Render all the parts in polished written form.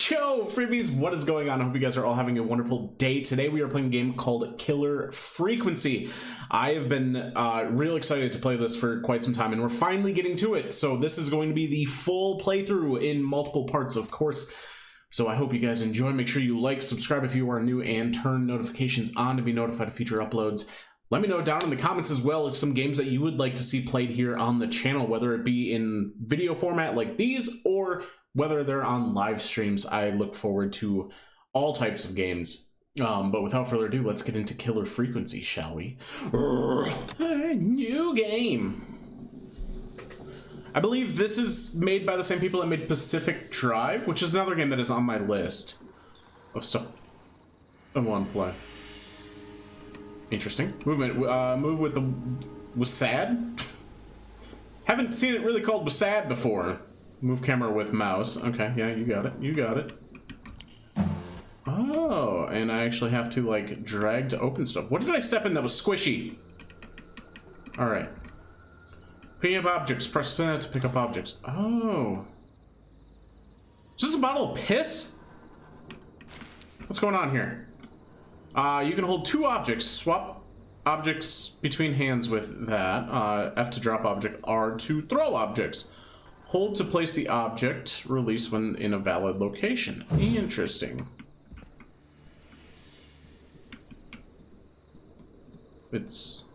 Yo, freebies, what is going on? I hope you guys are all having a wonderful day. Today we are playing a game called Killer Frequency. I have been real excited to play this for quite some time, and we're finally getting to it. So this is going to be the full playthrough in multiple parts, of course. So I hope you guys enjoy. Make sure you like, subscribe if you are new, and turn notifications on to be notified of future uploads. Let me know down in the comments as well if some games that you would like to see played here on the channel, whether it be in video format like these or whether they're on live streams. I look forward to all types of games. But without further ado, let's get into Killer Frequency, shall we? New game. I believe this is made by the same people that made Pacific Drive, which is another game that is on my list of stuff I want to play. Interesting. Movement. Move with the WASD? Haven't seen it really called WASD before. Move camera with mouse. Okay, yeah, you got it. You got it. Oh, and I actually have to, like, drag to open stuff. What did I step in that was squishy? Alright. Picking up objects. Press to pick up objects. Oh. Is this a bottle of piss? What's going on here? You can hold two objects. Swap objects between hands with that. F to drop object. R to throw objects. Hold to place the object. Release when in a valid location. Interesting. It's...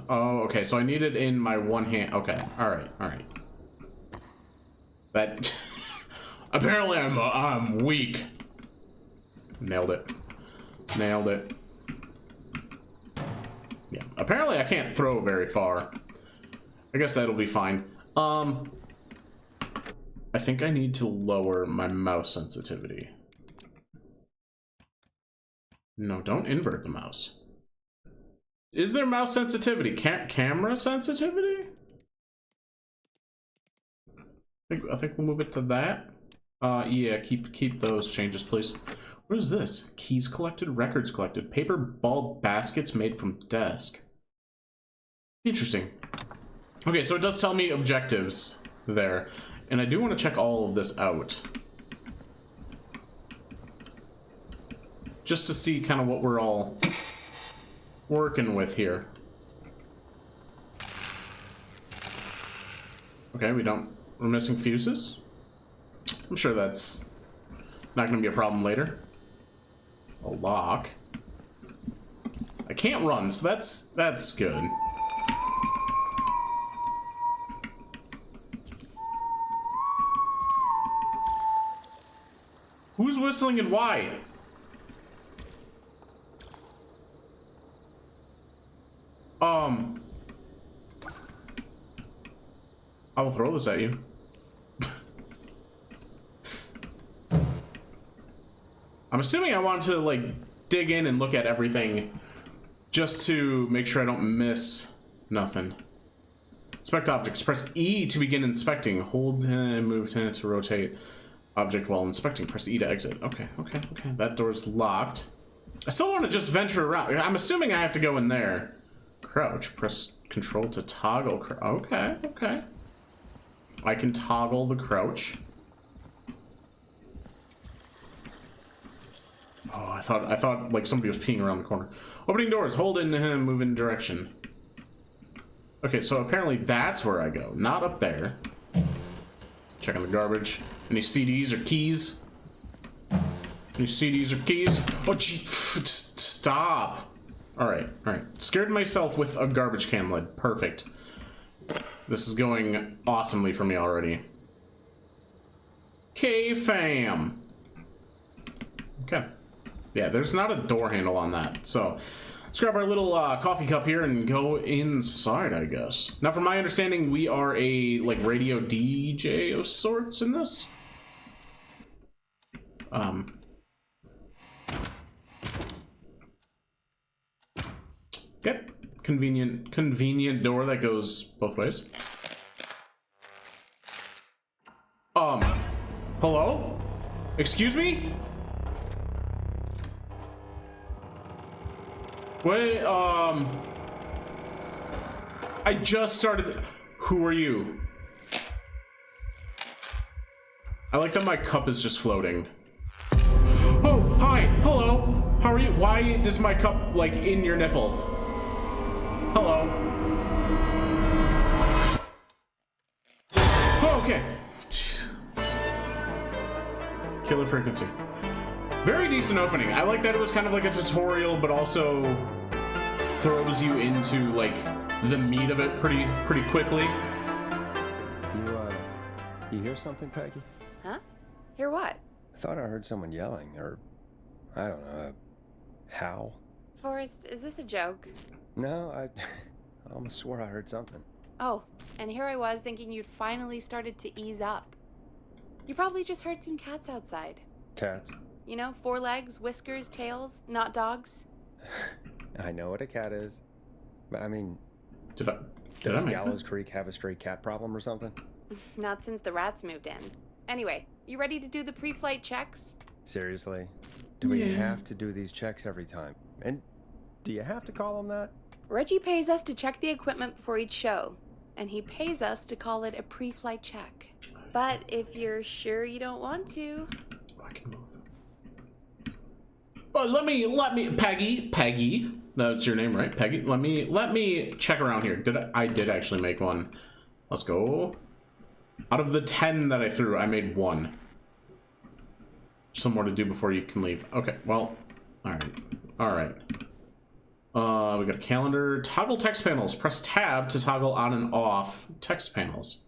Oh, okay. So I need it in my one hand. Okay. Alright. Alright. That... Apparently I'm weak. Nailed it. Nailed it. Yeah. Apparently I can't throw very far. I guess that'll be fine. I think I need to lower my mouse sensitivity. No, don't invert the mouse. Is there mouse sensitivity? Camera sensitivity? I think we'll move it to that. Yeah, keep those changes, please. What is this? Keys collected, records collected, paper ball baskets made from desk. Interesting. Okay, so it does tell me objectives there. And I do want to check all of this out. Just to see kind of what we're all working with here. Okay, we're missing fuses. I'm sure that's not going to be a problem later. A lock. I can't run, so that's good. Who's whistling and why? I will throw this at you. I'm assuming I want to, like, dig in and look at everything just to make sure I don't miss nothing. Inspect objects. Press E to begin inspecting. Hold and move to rotate object while inspecting. Press E to exit. Okay, okay, okay. That door's locked. I still want to just venture around. I'm assuming I have to go in there. Crouch. Press control to toggle. Okay, okay. I can toggle the crouch. Oh, I thought like somebody was peeing around the corner. Opening doors. Hold in and move in direction. Okay, so apparently that's where I go. Not up there. Checking the garbage. Any CDs or keys? Any CDs or keys? Oh, gee. Stop. Alright, alright. Scared myself with a garbage can lid. Perfect. This is going awesomely for me already. K-fam. Okay. Yeah, there's not a door handle on that. So, let's grab our little coffee cup here and go inside, I guess. Now, from my understanding, we are a, like, radio DJ of sorts in this. Yep. Convenient door that goes both ways. Hello? Excuse me? Wait, I just started. Who are you? I like that my cup is just floating. Oh, hi, hello. How are you? Why is my cup, like, in your nipple? Hello. Oh, okay. Jeez. Killer Frequency. Very decent opening. I like that it was kind of like a tutorial, but also throws you into, like, the meat of it pretty quickly. You hear something, Peggy? Huh? Hear what? I thought I heard someone yelling, or, I don't know, a howl. Forrest, is this a joke? No, I almost swore I heard something. Oh, and here I was thinking you'd finally started to ease up. You probably just heard some cats outside. Cats? You know, 4 legs, whiskers, tails, not dogs. I know what a cat is, but I mean, Did I does make Gallows Creek have a stray cat problem or something? Not since the rats moved in. Anyway, you ready to do the pre-flight checks? Seriously? Do we have to do these checks every time? And do you have to call them that? Reggie pays us to check the equipment before each show, and he pays us to call it a pre-flight check. But if you're sure you don't want to... I can move. Oh, let me, Peggy. That's your name, right? Peggy. Let me check around here. I did actually make one. Let's go. Out of the 10 that I threw, I made 1. Some more to do before you can leave. Okay, well, all right. We got a calendar. Toggle text panels. Press tab to toggle on and off text panels.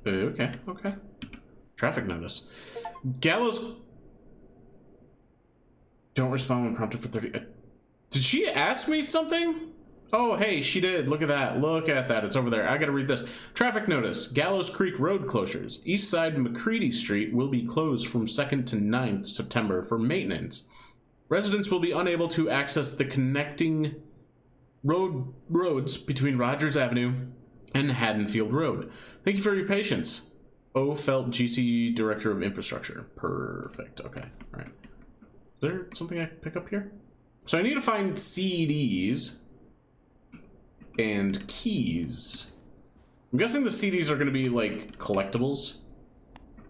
Okay. Traffic notice. Gallows. Don't respond when prompted for 30. Did she ask me something? Oh, hey, she did. Look at that. It's over there. I gotta read this. Traffic notice. Gallows Creek road closures. East side McCready Street will be closed from 2nd to 9th September for maintenance. Residents will be unable to access the connecting roads between Rogers Avenue and Haddonfield Road. Thank you for your patience. O. Felt, GC Director of Infrastructure. Perfect. Okay. All right. Is there something I can pick up here? So I need to find CDs and keys. I'm guessing the CDs are going to be like collectibles.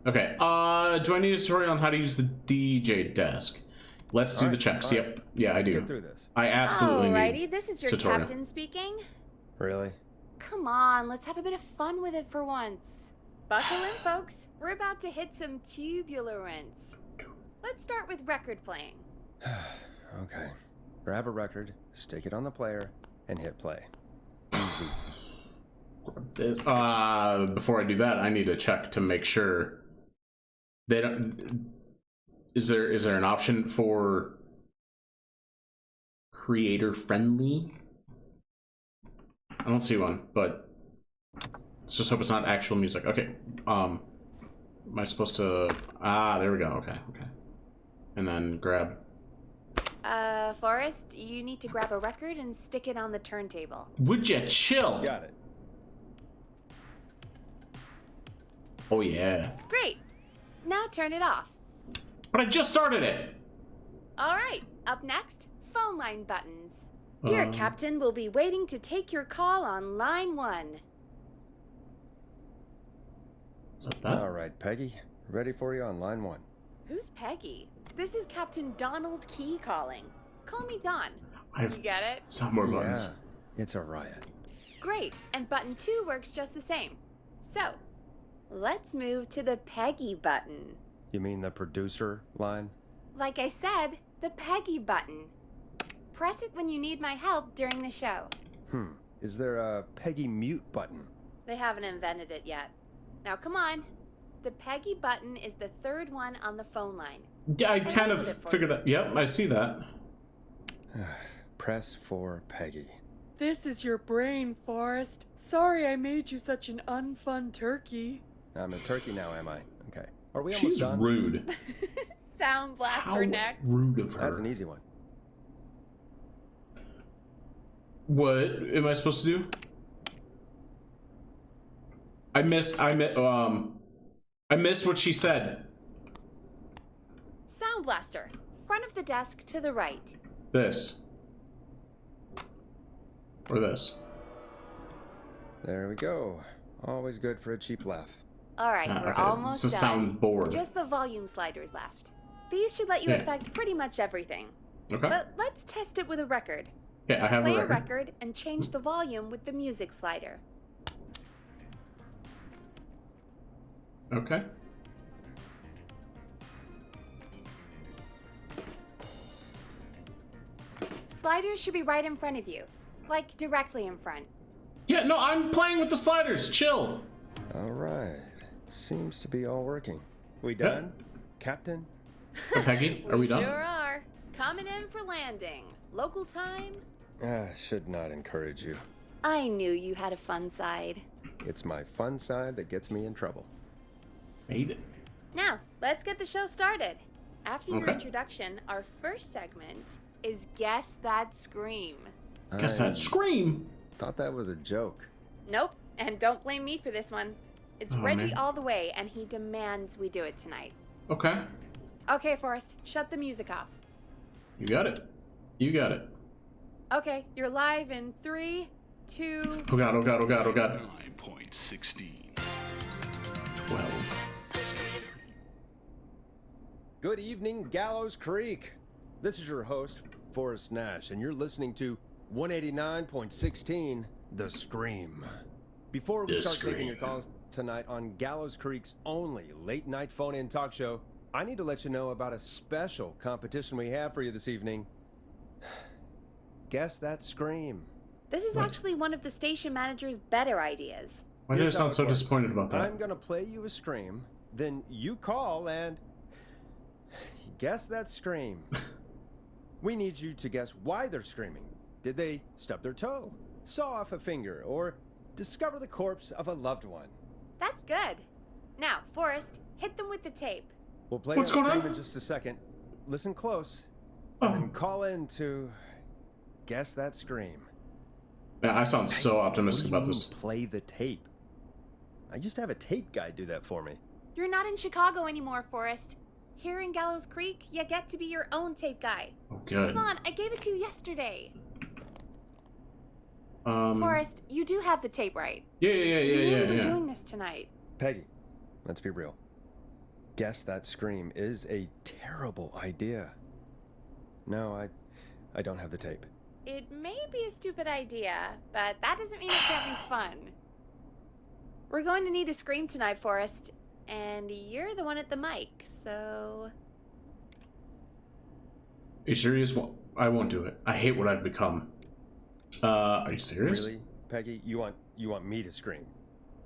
Okay. Do I need a tutorial on how to use the DJ desk? Let's do the checks. Yep. Yeah, Let's I do. Get through this. I absolutely need this is your tutorial. captain speaking. Really? Come on, let's have a bit of fun with it for once. Buckle in, folks. We're about to hit some tubulance. Let's start with record playing. Okay. Grab a record, stick it on the player, and hit play. Easy. This. Before I do that, I need to check to make sure they don't. Is there an option for creator friendly? I don't see one, but let's just hope it's not actual music. Okay. Am I supposed to? There we go. Okay. And then grab. Forrest, you need to grab a record and stick it on the turntable. Would ya chill? Got it. Oh yeah. Great. Now turn it off. But I just started it. All right. Up next, phone line buttons. Here, Captain, will be waiting to take your call on line 1. Is that? All right, Peggy. Ready for you on line 1. Who's Peggy? This is Captain Donald Key calling. Call me Don. You get it? Some more buttons. Yeah, it's a riot. Great. And button 2 works just the same. So, let's move to the Peggy button. You mean the producer line? Like I said, the Peggy button. Press it when you need my help during the show. Is there a Peggy mute button? They haven't invented it yet. Now come on. The Peggy button is the 3rd one on the phone line. Yeah, I kind of figured that. Yep, I see that. Press for Peggy. This is your brain, Forrest. Sorry I made you such an unfun turkey. I'm a turkey now, am I? Okay. Are we almost She's done? rude. Sound blaster How next. rude of her. That's an easy one. What am I supposed to do? I missed what she said. Sound blaster. Front of the desk to the right. This. Or this. There we go. Always good for a cheap laugh. Alright, we're okay. almost It's a done. soundboard. Just the volume sliders left. These should let you Yeah. affect pretty much everything. Okay. But let's test it with a record. Okay, I have Play a a record. record and change the volume with the music slider. Okay. Sliders should be right in front of you. Like, directly in front. Yeah, no, I'm playing with the sliders. Chill. All right. Seems to be all working. We Yeah. done, Captain? Peggy, are we done? Sure are. Coming in for landing. Local time? Should not encourage you. I knew you had a fun side. It's my fun side that gets me in trouble. Made it. Now, let's get the show started. After your Okay. introduction, our first segment is Guess That Scream. Guess I that scream. thought that was a joke. Nope, and don't blame me for this one. It's Oh, Reggie man. all the way, and he demands we do it tonight. Okay. Okay, Forrest, shut the music off. You got it. You got it. Okay, you're live in 3, 2... Oh god, oh god, oh god, oh god. 9.16. 12. Good evening, Gallows Creek. This is your host, Forrest Nash, and you're listening to 189.16, The Scream. Before we The start taking your Scream. calls tonight on Gallows Creek's only late-night phone-in talk show, I need to let you know about a special competition we have for you this evening. Guess That Scream. This is actually one of the station manager's better ideas. Why did I Here's how sound it so works. disappointed about that? I'm gonna play you a scream, then you call and guess that scream. We need you to guess why they're screaming. Did they stub their toe, saw off a finger, or discover the corpse of a loved one? That's good. Now, Forrest, hit them with the tape. We'll play What's that going scream on? in just a second. Listen close, and then Oh. call in to guess that scream. Yeah, I sound so optimistic What do you about mean, this. play the tape? I used to have a tape guy do that for me. You're not in Chicago anymore, Forrest. Here in Gallows Creek, you get to be your own tape guy. Oh, good. Come on, I gave it to you yesterday. Um, Forrest, you do have the tape right. yeah, You knew we were yeah. doing this tonight. Peggy, let's be real. Guess that scream is a terrible idea. No, I don't have the tape. It may be a stupid idea, but that doesn't mean it can't be fun. We're going to need a scream tonight, Forrest, and you're the one at the mic, so... Are you serious? Well, I won't do it. I hate what I've become. Are you serious? Really, Peggy? You want me to scream?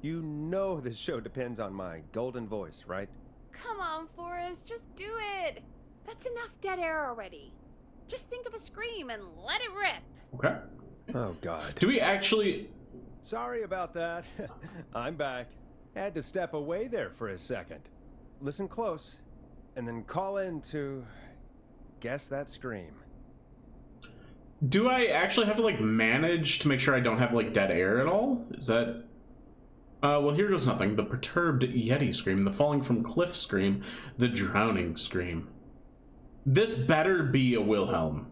You know this show depends on my golden voice, right? Come on, Forrest, just do it. That's enough dead air already. Just think of a scream and let it rip. Okay. Oh God. Do we actually... Sorry about that. I'm back. Had to step away there for a second. Listen close, and then call in to guess that scream. Do I actually have to, like, manage to make sure I don't have, like, dead air at all? Is that... well, here goes nothing. The perturbed Yeti scream, the falling from cliff scream, the drowning scream. This better be a Wilhelm.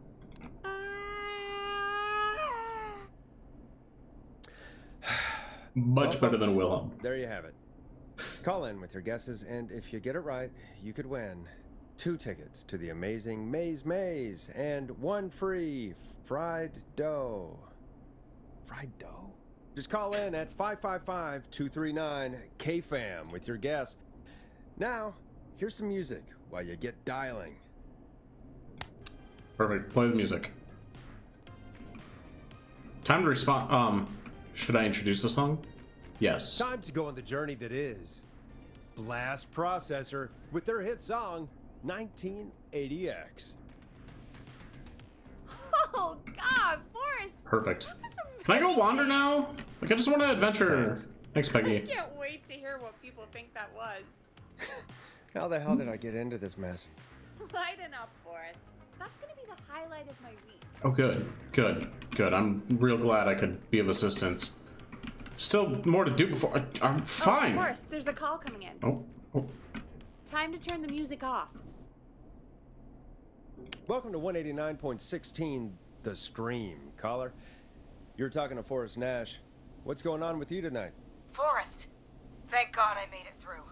Much Well, better than a folks, Wilhelm. There you have it. Call in with your guesses, and if you get it right, you could win 2 tickets to the amazing Maze and 1 free fried dough. Fried dough? Just call in at 555-239-KFAM with your guess. Now, here's some music while you get dialing. Perfect. Play the music. Time to respond. Should I introduce the song? Yes. Time to go on the journey that is Blast Processor with their hit song 1980X. Oh, God, Forrest. Perfect. That was Can I go amazing. wander now? Like, I just want to adventure. Thanks, I Peggy. can't wait to hear what people think that was. How the hell did I get into this mess? Lighten up, Forrest. That's gonna be the highlight of my week. Oh, good. Good. Good. I'm real glad I could be of assistance. Still more to do before... I'm Oh, fine. Forrest, there's a call coming in. Oh. Time to turn the music off. Welcome to 189.16, The Scream. Caller, you're talking to Forrest Nash. What's going on with you tonight? Forrest, Thank God I made it through.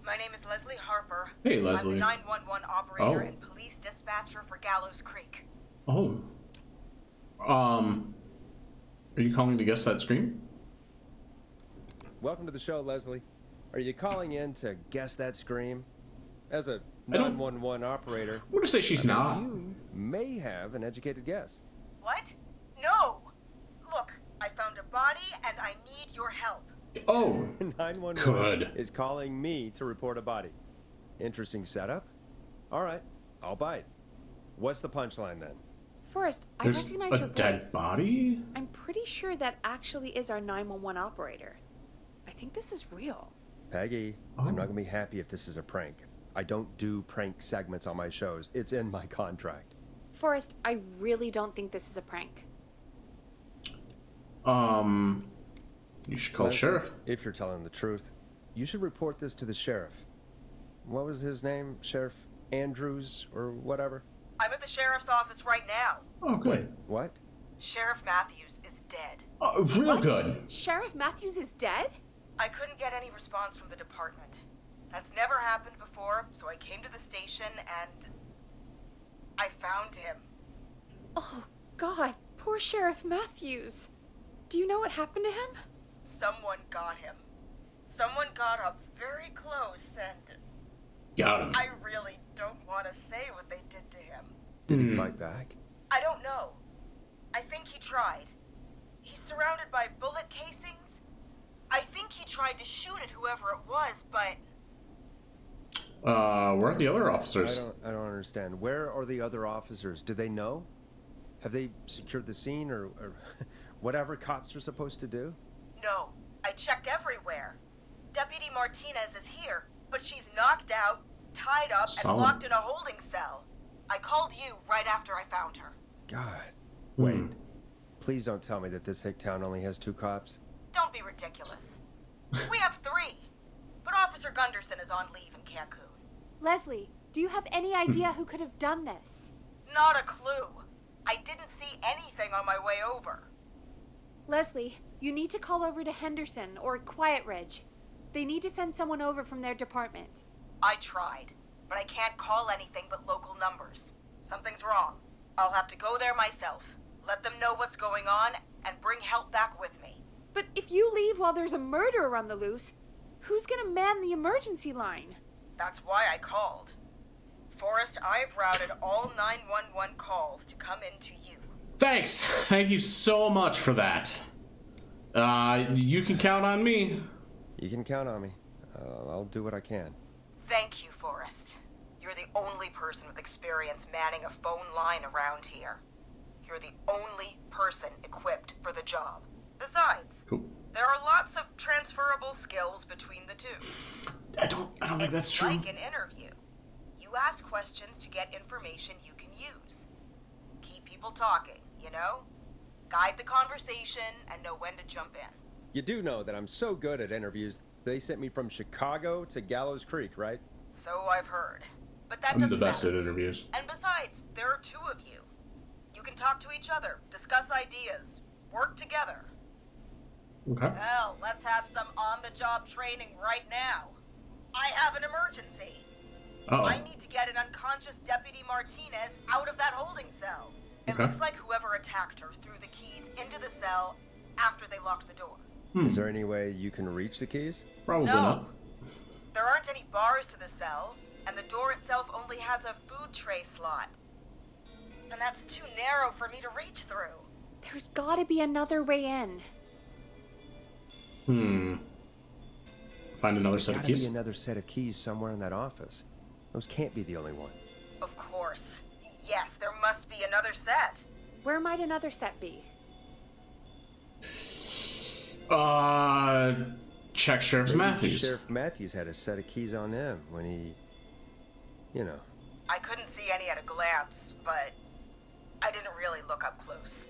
My name is Leslie Harper. Hey, Leslie. I'm the 911 operator Oh. and police dispatcher for Gallows Creek. Oh. Are you calling to guess that scream? Welcome to the show, Leslie. Are you calling in to guess that scream? As a I don't- 911 operator, I'm gonna say she's not. you may have an educated guess. What? No! Look, I found a body and I need your help. Oh. 911 Good. is calling me to report a body. Interesting setup. All right, I'll bite. What's the punchline then? Forrest, I There's recognize a your dead voice. body? I'm pretty sure that actually is our 911 operator. I think this is real. Peggy, Oh. I'm not gonna be happy if this is a prank. I don't do prank segments on my shows. It's in my contract. Forrest, I really don't think this is a prank. You should call Leslie, sheriff. If you're telling the truth, you should report this to the sheriff. What was his name? Sheriff Andrews or whatever? I'm at the sheriff's office right now. Oh, good. What? Sheriff Matthews is dead. Oh, real What? good. Sheriff Matthews is dead? I couldn't get any response from the department. That's never happened before, so I came to the station and I found him. Oh, God, poor Sheriff Matthews. Do you know what happened to him? Someone got him. Someone got up very close and Got him. I really don't want to say what they did to him. Did he fight back? I don't know. I think he tried. He's surrounded by bullet casings. I think he tried to shoot at whoever it was, but Where are the other officers? I don't understand. Where are the other officers? Do they know? Have they secured the scene or whatever cops are supposed to do? no. I checked everywhere. Deputy Martinez is here, but she's knocked out, tied up, Solid. and locked in a holding cell. I called you right after I found her. God. Wait. Please don't tell me that this hick town only has 2 cops. Don't be ridiculous. We have 3, but Officer Gunderson is on leave in Cancun. Leslie, do you have any idea who could have done this? Not a clue. I didn't see anything on my way over. Leslie, you need to call over to Henderson or Quiet Ridge. They need to send someone over from their department. I tried, but I can't call anything but local numbers. Something's wrong. I'll have to go there myself, let them know what's going on, and bring help back with me. But if you leave while there's a murderer on the loose, who's gonna man the emergency line? That's why I called. Forrest, I've routed all 911 calls to come in to you. Thanks. Thank you so much for that. You can count on me. You can count on me. I'll do what I can. Thank you, Forrest. You're the only person with experience manning a phone line around here. You're the only person equipped for the job. Besides, Cool. there are lots of transferable skills between the two. I don't think that's It's true. like an interview. You ask questions to get information you can use. Keep people talking, you know? Guide the conversation and know when to jump in. You do know that I'm so good at interviews, they sent me from Chicago to Gallows Creek, right? So I've heard. But that I'm the doesn't best matter. at interviews. And besides, there are 2 of you. You can talk to each other, discuss ideas, work together. Okay. Hell, let's have some on-the-job training right now. I have an emergency. Uh-oh. I need to get an unconscious Deputy Martinez out of that holding cell. It Okay. looks like whoever attacked her threw the keys into the cell after they locked the door. Is there any way you can reach the keys? Probably No. not. There aren't any bars to the cell, and the door itself only has a food tray slot. And that's too narrow for me to reach through. There's gotta be another way in. Find another set of Gotta keys. be another set of keys somewhere in that office. Those can't be the only ones. Of course. Yes, there must be another set. Where might another set be? Check Sheriff Maybe Matthews. Sheriff Matthews had a set of keys on him when he, you know. I couldn't see any at a glance, but I didn't really look up close.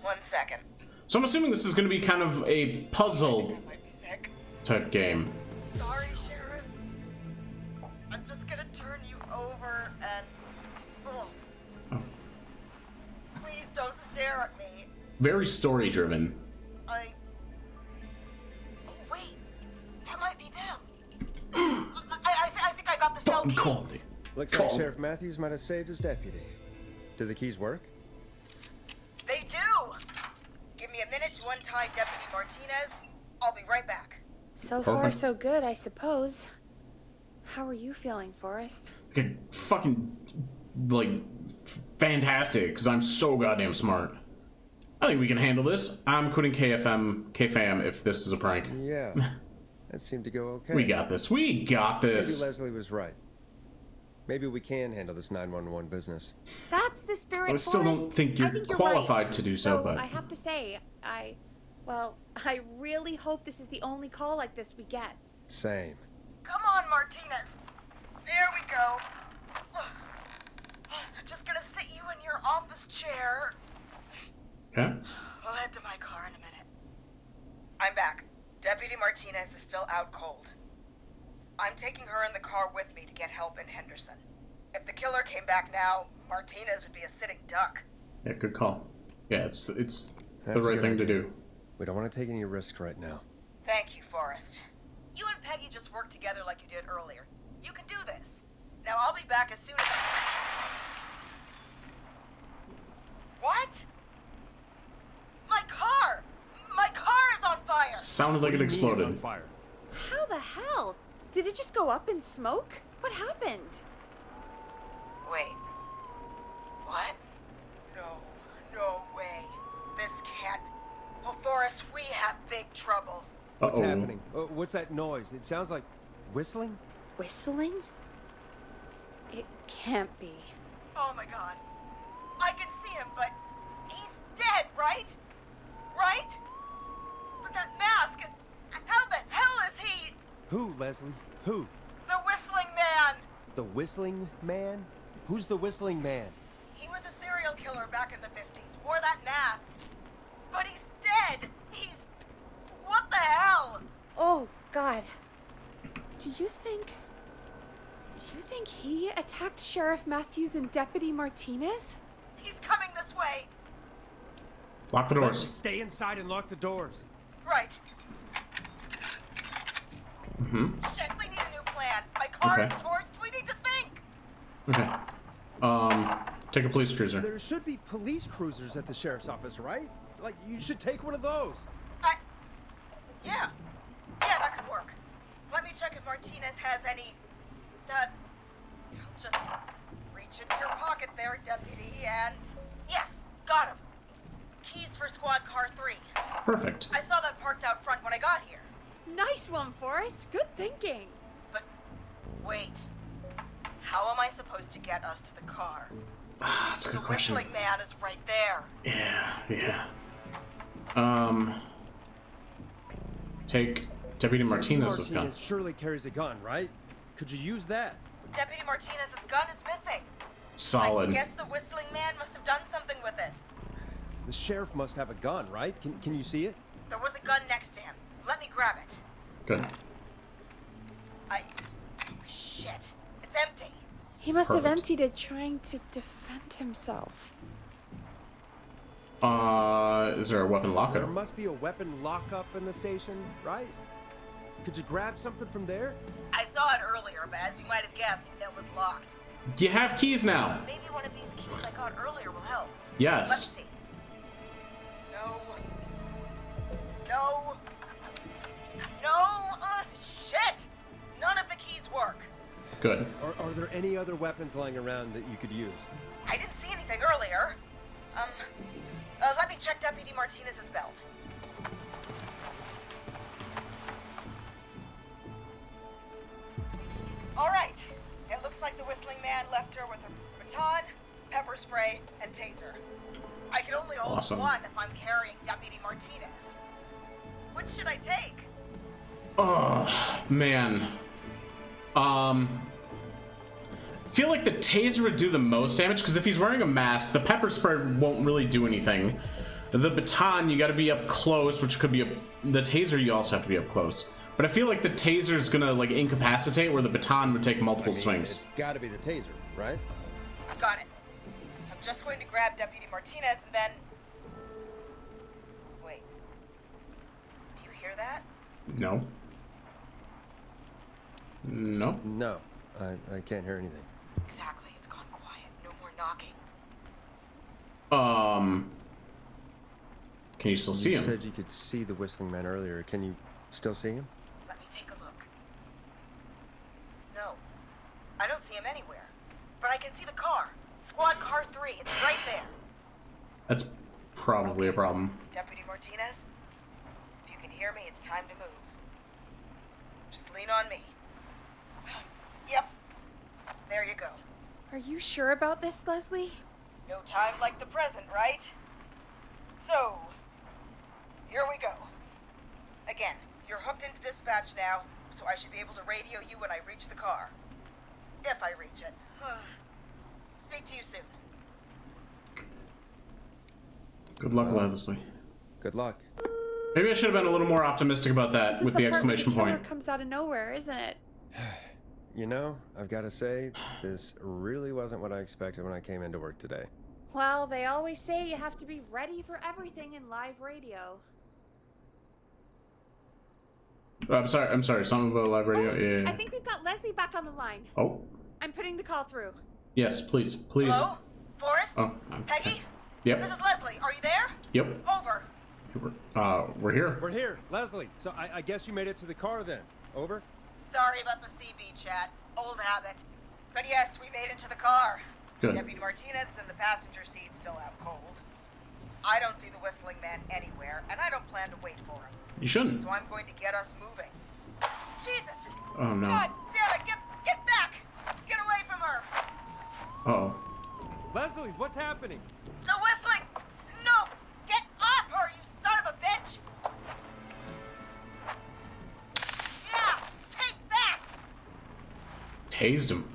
1 second. So I'm assuming this is going to be kind of a puzzle I might be sick. type game. Sorry, Sheriff. I'm just gonna turn you over and... Oh. Please don't stare at me. Very story driven. Oh, wait. No keys. Quality. Looks like Sheriff Matthews might have saved his deputy. Did the keys work? They do. Give me a minute to untie Deputy Martinez. I'll be right back. So far, Perfect. so good, I suppose. How are you feeling, Forrest? Okay, fucking, like, fantastic, because I'm so goddamn smart. I think we can handle this. I'm quitting KFAM if this is a prank. Yeah. That seemed to go okay. We got this. We got Maybe this. Leslie was right. Maybe we can handle this 911 business. That's the spirit, I still don't Forrest. think you're you're qualified right. to do so, Though but... I have to say, I really hope this is the only call like this we get. Same. Come on, Martinez. There we go. Just gonna sit you in your office chair. Okay. We'll head to my car in a minute. I'm back. Deputy Martinez is still out cold. I'm taking her in the car with me to get help in Henderson. If the killer came back now, Martinez would be a sitting duck. Yeah, good call. Yeah, it's the That's a right good thing to idea. do. We don't want to take any risks right now. Thank you, Forrest. You and Peggy just worked together like you did earlier. You can do this. Now I'll be back as soon as What? My car! My car is on fire! Sounded like What it do you mean it's on exploded. fire? How the hell? Did it just go up in smoke? What happened? Wait. What? No way. This can't. Well, Forrest, we have big trouble. What's Uh-oh. happening? What's that noise? It sounds like whistling? Whistling? It can't be. Oh my god. I can see him, but he's dead, right? Right? But that mask, how the hell is he? Who, Leslie? Who? The Whistling Man! The Whistling Man? Who's the Whistling Man? He was a serial killer back in the 50s, wore that mask. But he's dead! He's... What the hell? Oh, God. Do you think he attacked Sheriff Matthews and Deputy Martinez? He's coming this way. Lock the Leslie, doors. stay inside and lock the doors. Right. Mm-hmm. Shit, we need a new plan. My car is Okay. torched. We need to think. Okay. Take a police cruiser. There should be police cruisers at the sheriff's office, right? Like, you should take one of those. Yeah, that could work. Let me check if Martinez has any... Just reach into your pocket there, deputy, and... Yes, got him. Keys for squad car 3. Perfect. I saw that parked out front when I got here. Nice one, Forrest. Good thinking. But wait. How am I supposed to get us to the car? That's a The good question. Whistling Man is right there. Yeah. Take Deputy Martinez's gun. Martinez surely carries a gun, right? Could you use that? Deputy Martinez's gun is missing. I Solid. guess the Whistling Man must have done something with it. The sheriff must have a gun, right? Can you see it? There was a gun next to him. Let me grab it. Good. Shit. It's empty. He must have Perfect. emptied it trying to defend himself. Is there a weapon There lockup? must be a weapon lockup in the station, right? Could you grab something from there? I saw it earlier, but as you might have guessed, it was locked. You have keys now. Maybe one of these keys I got earlier will help. Let me Yes. see. No. Shit! None of the keys work. Good. Are there any other weapons lying around that you could use? I didn't see anything earlier. Let me check Deputy Martinez's belt. All right. It looks like the Whistling Man left her with a baton, pepper spray, and taser. I can only hold Awesome. one if I'm carrying Deputy Martinez. Which should I take? Oh, man. Feel like the taser would do the most damage, because if he's wearing a mask, the pepper spray won't really do anything. The baton, you gotta be up close, which could be the taser, you also have to be up close. But I feel like the taser is gonna, like, incapacitate, where the baton would take multiple swings. It's gotta be the taser, right? Got it. I'm just going to grab Deputy Martinez and then... Wait. Do you hear that? No. No. No. I can't hear anything. Exactly, it's gone quiet. No more knocking. Can you still see You him? said you could see the whistling man earlier. Can you still see him? Let me take a look. No, I don't see him anywhere. But I can see the car. Squad car 3. It's right there. That's probably a problem. Deputy Martinez, if you can hear me, it's time to move. Just lean on me. Yep. There you go. Are you sure about this, Leslie? No time like the present, right? So, here we go. Again, you're hooked into dispatch now, so I should be able to radio you when I reach the car. If I reach it. Speak to you soon. Good luck, Leslie. Good luck. Maybe I should have been a little more optimistic about that This is with the part where exclamation killer point. comes out of nowhere, isn't it? You know, I've got to say, this really wasn't what I expected when I came into work today. Well, they always say you have to be ready for everything in live radio. I'm sorry. Something about live radio. Yeah. I think we've got Leslie back on the line. Oh, I'm putting the call through. yes, please. Hello? Forrest? Oh, Peggy? Yep. This is Leslie. Are you there? Yep. Over. We're here. We're here, Leslie. So I guess you made it to the car then. Over? Sorry about the CB chat. Old habit. But yes, we made it to the car. Good. Deputy Martinez is in the passenger seat, still out cold. I don't see the whistling man anywhere, and I don't plan to wait for him. You shouldn't. So I'm going to get us moving. Jesus! Oh no. God damn it! Get back! Get away from her! Uh-oh. Leslie, what's happening? The whistling! No! Get off her, you son of a bitch! Yeah! Take that! Tased him.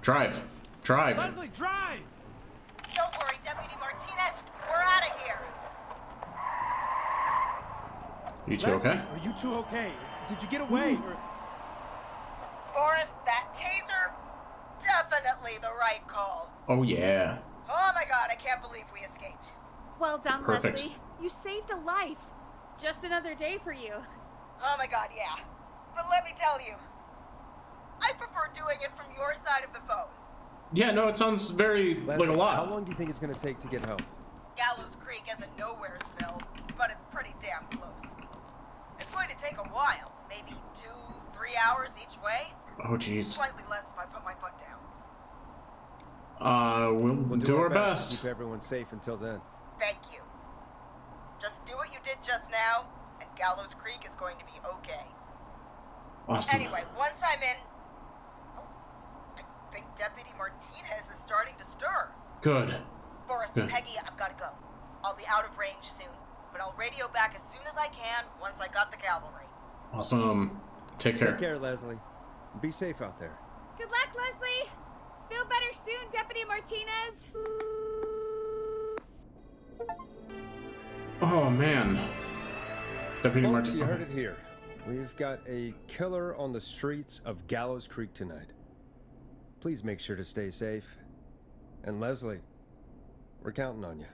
Drive. Leslie, drive! Don't worry, Deputy Martinez. We're out of here. You two Leslie, okay? Are you two okay? Did you get away? Or... Forrest, that taser, definitely the right call. Oh yeah. Oh my god, I can't believe we escaped. Well done, Perfect. Leslie. You saved a life. Just another day for you. Oh my god, yeah. But let me tell you, I prefer doing it from your side of the phone. Yeah, no, it sounds very Leslie, like a lot. How long do you think it's going to take to get home? Gallows Creek isn't Nowheresville, but it's pretty damn close. It's going to take a while, maybe 2-3 hours each way. Oh jeez. Slightly less if I put my foot down. We'll do our to best. keep everyone safe until then. Thank you. Just do what you did just now, and Gallows Creek is going to be okay. Awesome. Anyway, once I'm in... Oh, I think Deputy Martinez is starting to stir. Good. Forrest Good. and Peggy, I've got to go. I'll be out of range soon, but I'll radio back as soon as I can once I got the cavalry. Awesome. Take care. Take care, Leslie. Be safe out there. Good luck, Leslie. Feel better soon, Deputy Martinez. Oh man. Deputy Folks, Martin. you heard it here. We've got a killer on the streets of Gallows Creek tonight. Please make sure to stay safe. And Leslie, we're counting on you.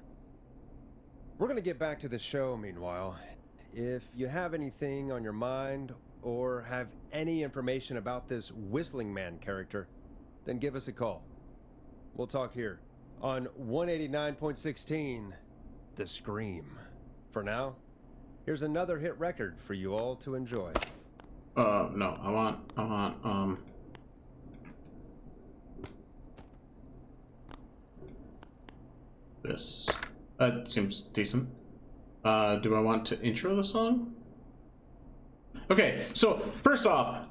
We're going to get back to the show meanwhile. If you have anything on your mind or have any information about this Whistling Man character, then give us a call. We'll talk here on 189.16, The Scream. For now, here's another hit record for you all to enjoy. No, I want, this. That seems decent. Do I want to intro the song? Okay, so first off,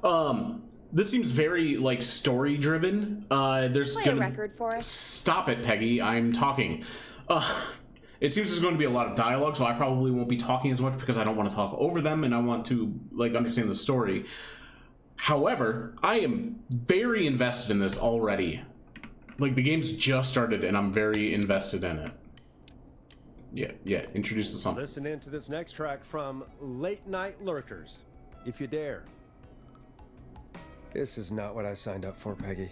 this seems very like story driven. There's Play a record for us. Stop it, Peggy. I'm talking. It seems there's going to be a lot of dialogue, so I probably won't be talking as much because I don't want to talk over them and I want to like understand the story. However, I am very invested in this already. Like the game's just started and I'm very invested in it. Yeah, introduce the song. Listen in to this next track from Late Night Lurkers, if you dare. This is not what I signed up for, Peggy.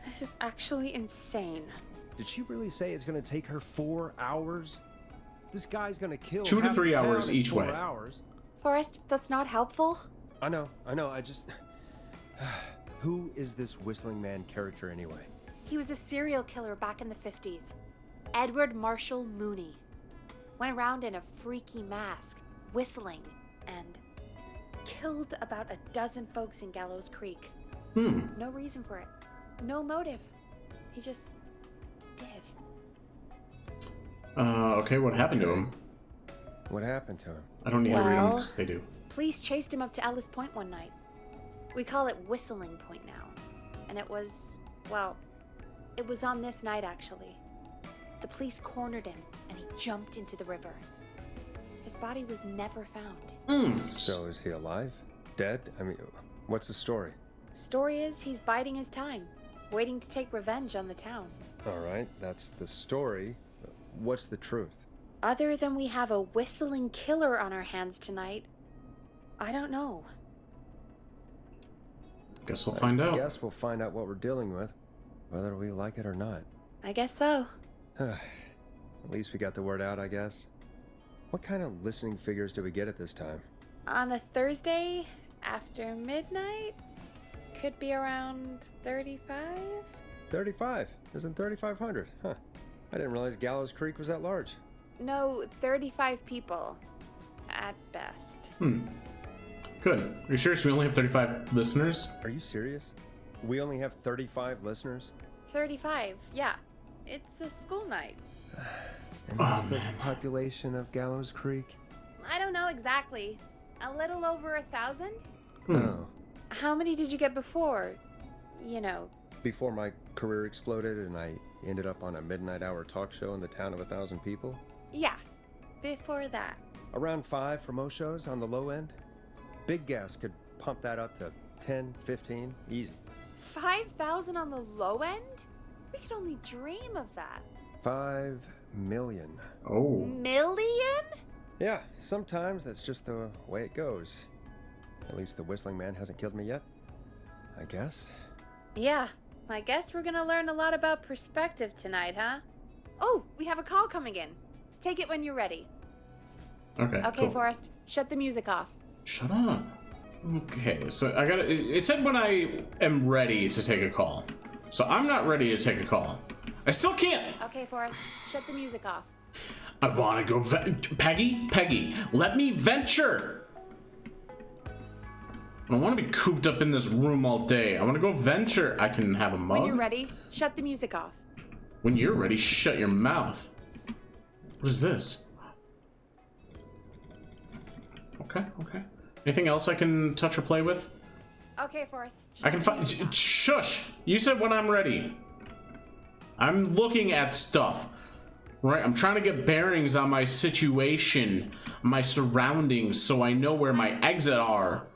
This is actually insane. Did she really say it's going to take her 4 hours? This guy's going to kill 2 to half 3 the town hours in each 4 way. hours. Forrest, that's not helpful. I know, I just... Who is this Whistling Man character anyway? He was a serial killer back in the 50s. Edward Marshall Mooney. Went around in a freaky mask, whistling, and killed about a dozen folks in Gallows Creek. No reason for it. No motive. He just did. Okay, what happened to him? What happened to him? I don't need to read them, Well, because they do. Police chased him up to Ellis Point one night. We call it Whistling Point now. And it was, well, it was on this night actually. The police cornered him and he jumped into the river. His body was never found. So is he alive? Dead? I mean, what's the story? Story is he's biding his time, waiting to take revenge on the town. All right, that's the story. What's the truth? Other than we have a whistling killer on our hands tonight, I don't know. Guess we'll find out. Guess we'll find out what we're dealing with, whether we like it or not. I guess so. At least we got the word out, I guess. What kind of listening figures do we get at this time? On a Thursday after midnight? Could be around 35? 35. Isn't 3,500? Huh. I didn't realize Gallows Creek was that large. No, 35 people. At best. Good. Are you serious? We only have 35 listeners? Are you serious? We only have 35 listeners? 35, yeah. It's a school night. And what's the population of Gallows Creek? I don't know exactly. A little over 1,000? Oh. How many did you get before? You know. Before my career exploded and I ended up on a midnight hour talk show in the town of 1,000 people? Yeah. Before that. Around 5 for most shows on the low end. Big Gas could pump that up to 10, 15, easy. 5,000 on the low end? We could only dream of that. 5 million. Oh. Million? Yeah, sometimes that's just the way it goes. At least the Whistling Man hasn't killed me yet, I guess. Yeah, I guess we're gonna learn a lot about perspective tonight, huh? Oh, we have a call coming in. Take it when you're ready. Okay, Okay, cool. Forrest, shut the music off. Shut up. Okay, so I gotta... It said when I am ready to take a call. So I'm not ready to take a call. I still can't... Okay, Forrest, shut the music off. I wanna go... Peggy, let me venture! I don't want to be cooped up in this room all day. I want to go venture. I can have a mug. When you're ready, shut the music off. When you're ready, shut your mouth. What is this? Okay. Anything else I can touch or play with? Okay, Forrest. I can find... Shush! You said when I'm ready. I'm looking at stuff. Right? I'm trying to get bearings on my situation, my surroundings, so I know where my exit are.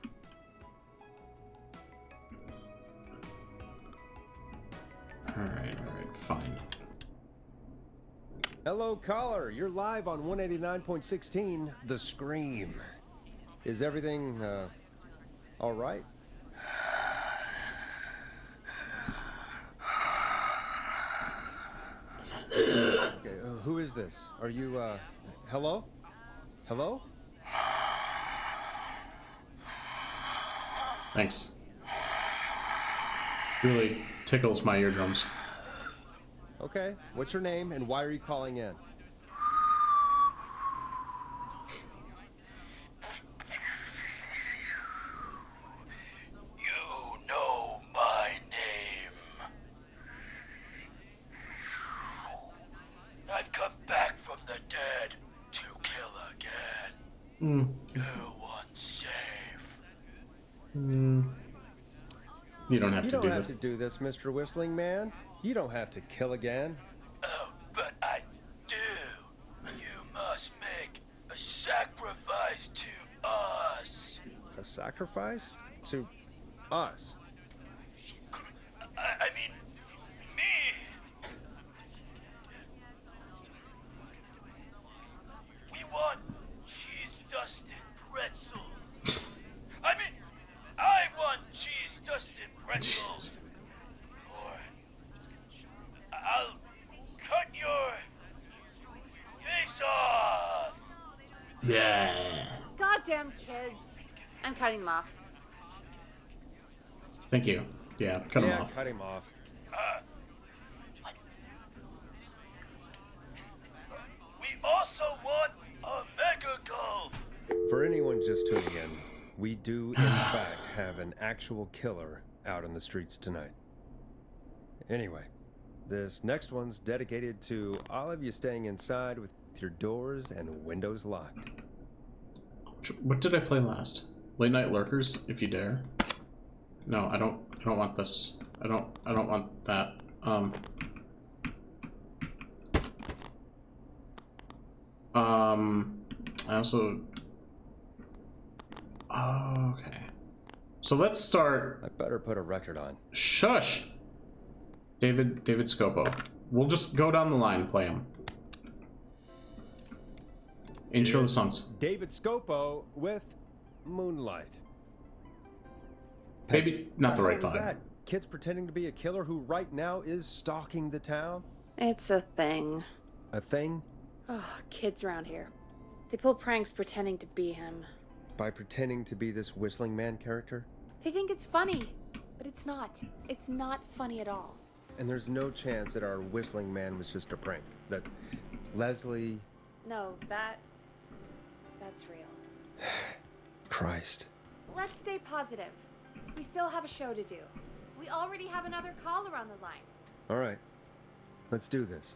Alright, fine. Hello, caller. You're live on 189.16, The Scream. Is everything, all right? Okay, who is this? Are you, hello? Hello? Thanks. Really tickles my eardrums. Okay, what's your name and why are you calling in? You know my name. I've come back from the dead to kill again. No one's safe. You don't have You to don't do have this. to do this, Mr. Whistling Man. You don't have to kill again. Oh, but I do. You must make a sacrifice to us. A sacrifice? To us? I mean, me. We want cheese-dusted pretzels. I mean, I want cheese-dusted pretzels. Or I'll cut your face off. Yeah. Goddamn kids. I'm cutting them off. Thank you. Yeah, cut him Yeah, off. cut him off. What? We also want a mega goal. For anyone just tuning in, we do in fact have an actual killer out on the streets tonight. Anyway, this next one's dedicated to all of you staying inside with your doors and windows locked. What did I play last? Late Night Lurkers, if you dare. No, I don't want this. I don't want that. I also. Oh, okay. So let's start. I better put a record on. Shush. David Scopo. We'll just go down the line and play him. Intro the songs. David Scopo with Moonlight. Maybe not the right What was vibe. that? Kids pretending to be a killer who right now is stalking the town? It's a thing. A thing? Oh, kids around here. They pull pranks pretending to be him. By pretending to be this whistling man character? They think it's funny, but it's not. It's not funny at all. And there's no chance that our whistling man was just a prank. That Leslie... No, that's real. Christ. Let's stay positive. We still have a show to do. We already have another caller on the line. All right. Let's do this.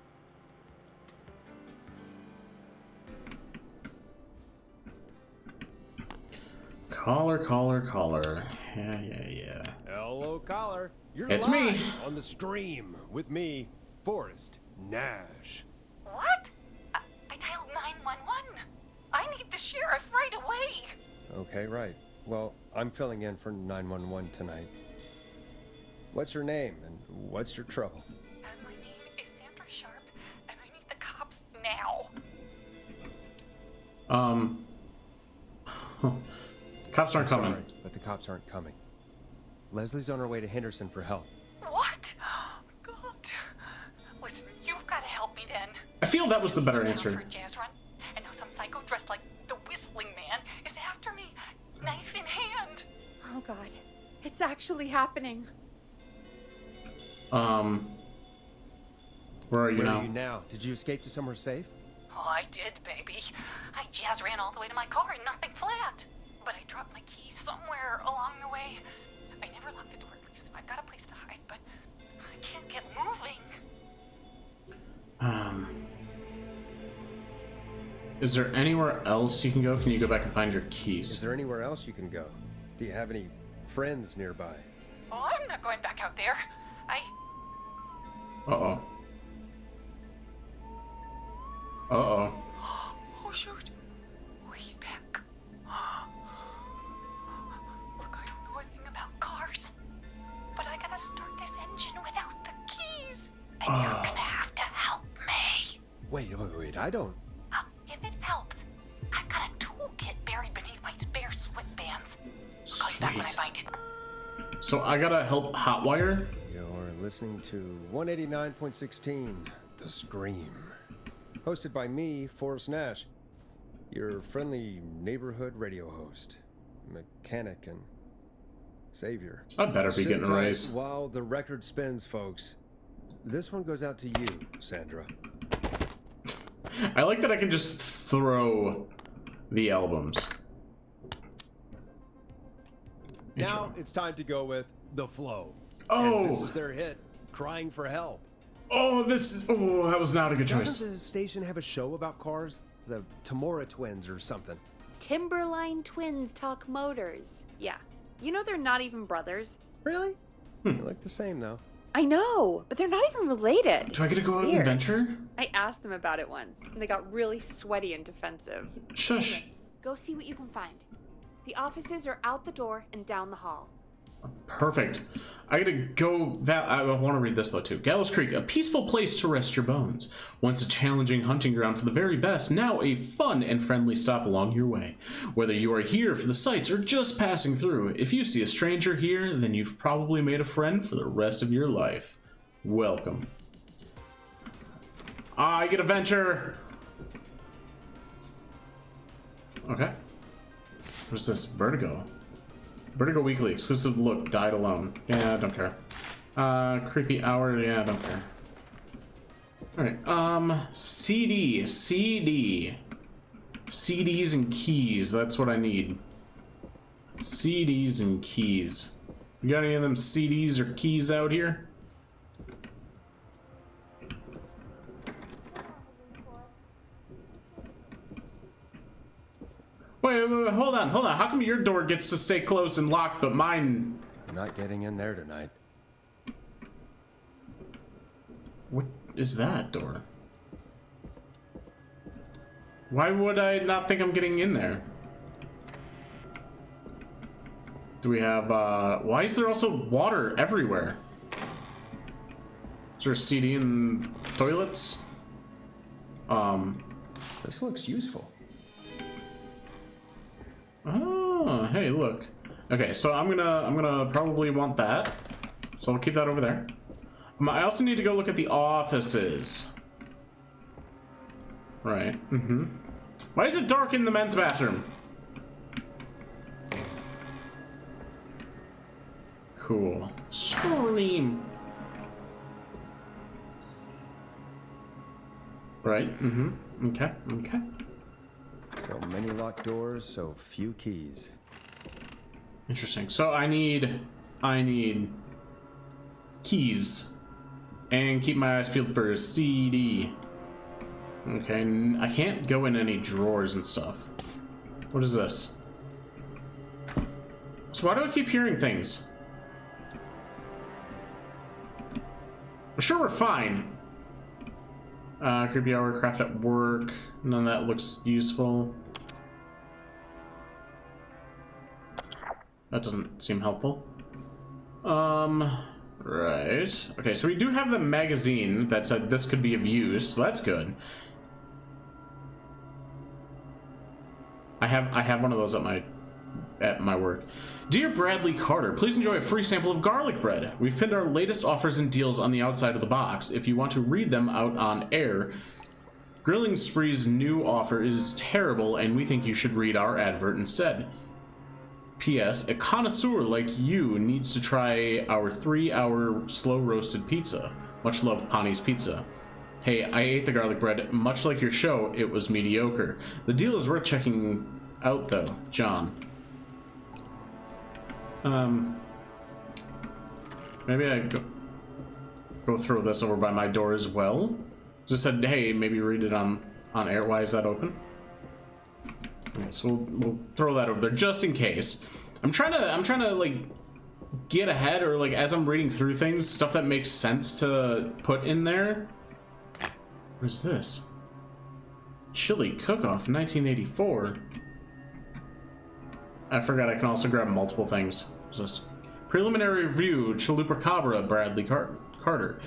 Caller. Yeah. Hello, caller. You're It's live me. on the stream with me, Forrest Nash. What? I dialed 911. I need the sheriff right away. Okay, right. Well, I'm filling in for 911 tonight. What's your name and what's your trouble? My name is Sandra Sharp, and I need the cops now. Cops aren't coming. Sorry, but the cops aren't coming. Leslie's on her way to Henderson for help. What? God. Listen, you've got to help me then. I feel that was the better Down answer. for a jazz run, and now some psycho dressed like the Whistling Man is after me, knife in hand. Oh god. It's actually happening. Where are you Where now? are you now? Did you escape to somewhere safe? Oh, I did, baby. I jazz ran all the way to my car and nothing flat. But I dropped my keys somewhere along the way. I never locked the door, so I've got a place to hide, but I can't get moving. Is there anywhere else you can go? Can you go back and find your Is keys? there anywhere else you can go? Do you have any friends nearby? Oh, I'm not going back out there. Uh-oh. Oh, shoot. Oh, he's back. Look, I don't know anything about cars, but I gotta start this engine without the keys. And you're gonna have to help me. Wait, I don't... If it helps, I've got a toolkit buried beneath my spare sweatbands. I'll call you back when I Sweet. find it. So I gotta help hotwire? You're listening to 189.16, The Scream. Hosted by me, Forrest Nash, your friendly neighborhood radio host, mechanic, and savior. I better be Sit getting a tight raise. while the record spins, folks. This one goes out to you, Sandra. I like that I can just throw the albums. Now Intro. it's time to go with The Flow. Oh. And this is their hit, Crying for Help. Oh, that was not a good choice. Doesn't the station have a show about cars? The Tamora twins or something? Timberline twins talk motors. Yeah. You know they're not even brothers. Really? They look the same, though. I know, but they're not even related. Do I get to It's go out and weird. venture? I asked them about it once, and they got really sweaty and defensive. Shush. Anyway, go see what you can find. The offices are out the door and down the hall. Perfect. I gotta go. I want to read this though too. Gallows Creek, a peaceful place to rest your bones. Once a challenging hunting ground for the very best, now a fun and friendly stop along your way. Whether you are here for the sights or just passing through, if you see a stranger here, then you've probably made a friend for the rest of your life. Welcome. I get a venture. Okay. What's this? Vertigo. Vertigo Weekly, exclusive look, died alone. Yeah, I don't care. Creepy hour, yeah, I don't care. Alright, CD. CDs and keys, that's what I need. CDs and keys. You got any of them CDs or keys out here? Wait, hold on. How come your door gets to stay closed and locked, but mine... I'm not getting in there tonight. What is that door? Why would I not think I'm getting in there? Do we have, why is there also water everywhere? Is there a CD in toilets? This looks useful. Oh, hey, look. Okay, so I'm gonna probably want that. So I'll keep that over there. I also need to go look at the offices. Right, Why is it dark in the men's bathroom? Cool. Scream. Right, okay. So many locked doors, so few keys. Interesting. So I need keys. And keep my eyes peeled for a CD. Okay, I can't go in any drawers and stuff. What is this? So why do I keep hearing things? I'm sure we're fine. Creepy hour, craft at work. None of that looks useful. That doesn't seem helpful. Right. Okay, so we do have the magazine that said this could be of use, so that's good. I have one of those at my work. Dear Bradley Carter, please enjoy a free sample of garlic bread. We've pinned our latest offers and deals on the outside of the box. If you want to read them out on air, Grilling Spree's new offer is terrible, and we think you should read our advert instead. P.S. A connoisseur like you needs to try our 3-hour slow-roasted pizza. Much love, Pawnee Pizza. Hey, I ate the garlic bread. Much like your show, it was mediocre. The deal is worth checking out, though. John. Maybe I go throw this over by my door as well. Just said, hey, maybe read it on air. Why is that open? Okay, so we'll throw that over there just in case. I'm trying to like get ahead, or like as I'm reading through things, stuff that makes sense to put in there. What is this? Chili cook-off 1984. I forgot I can also grab multiple things. What's this? Preliminary review, Chupacabra, Bradley Carter.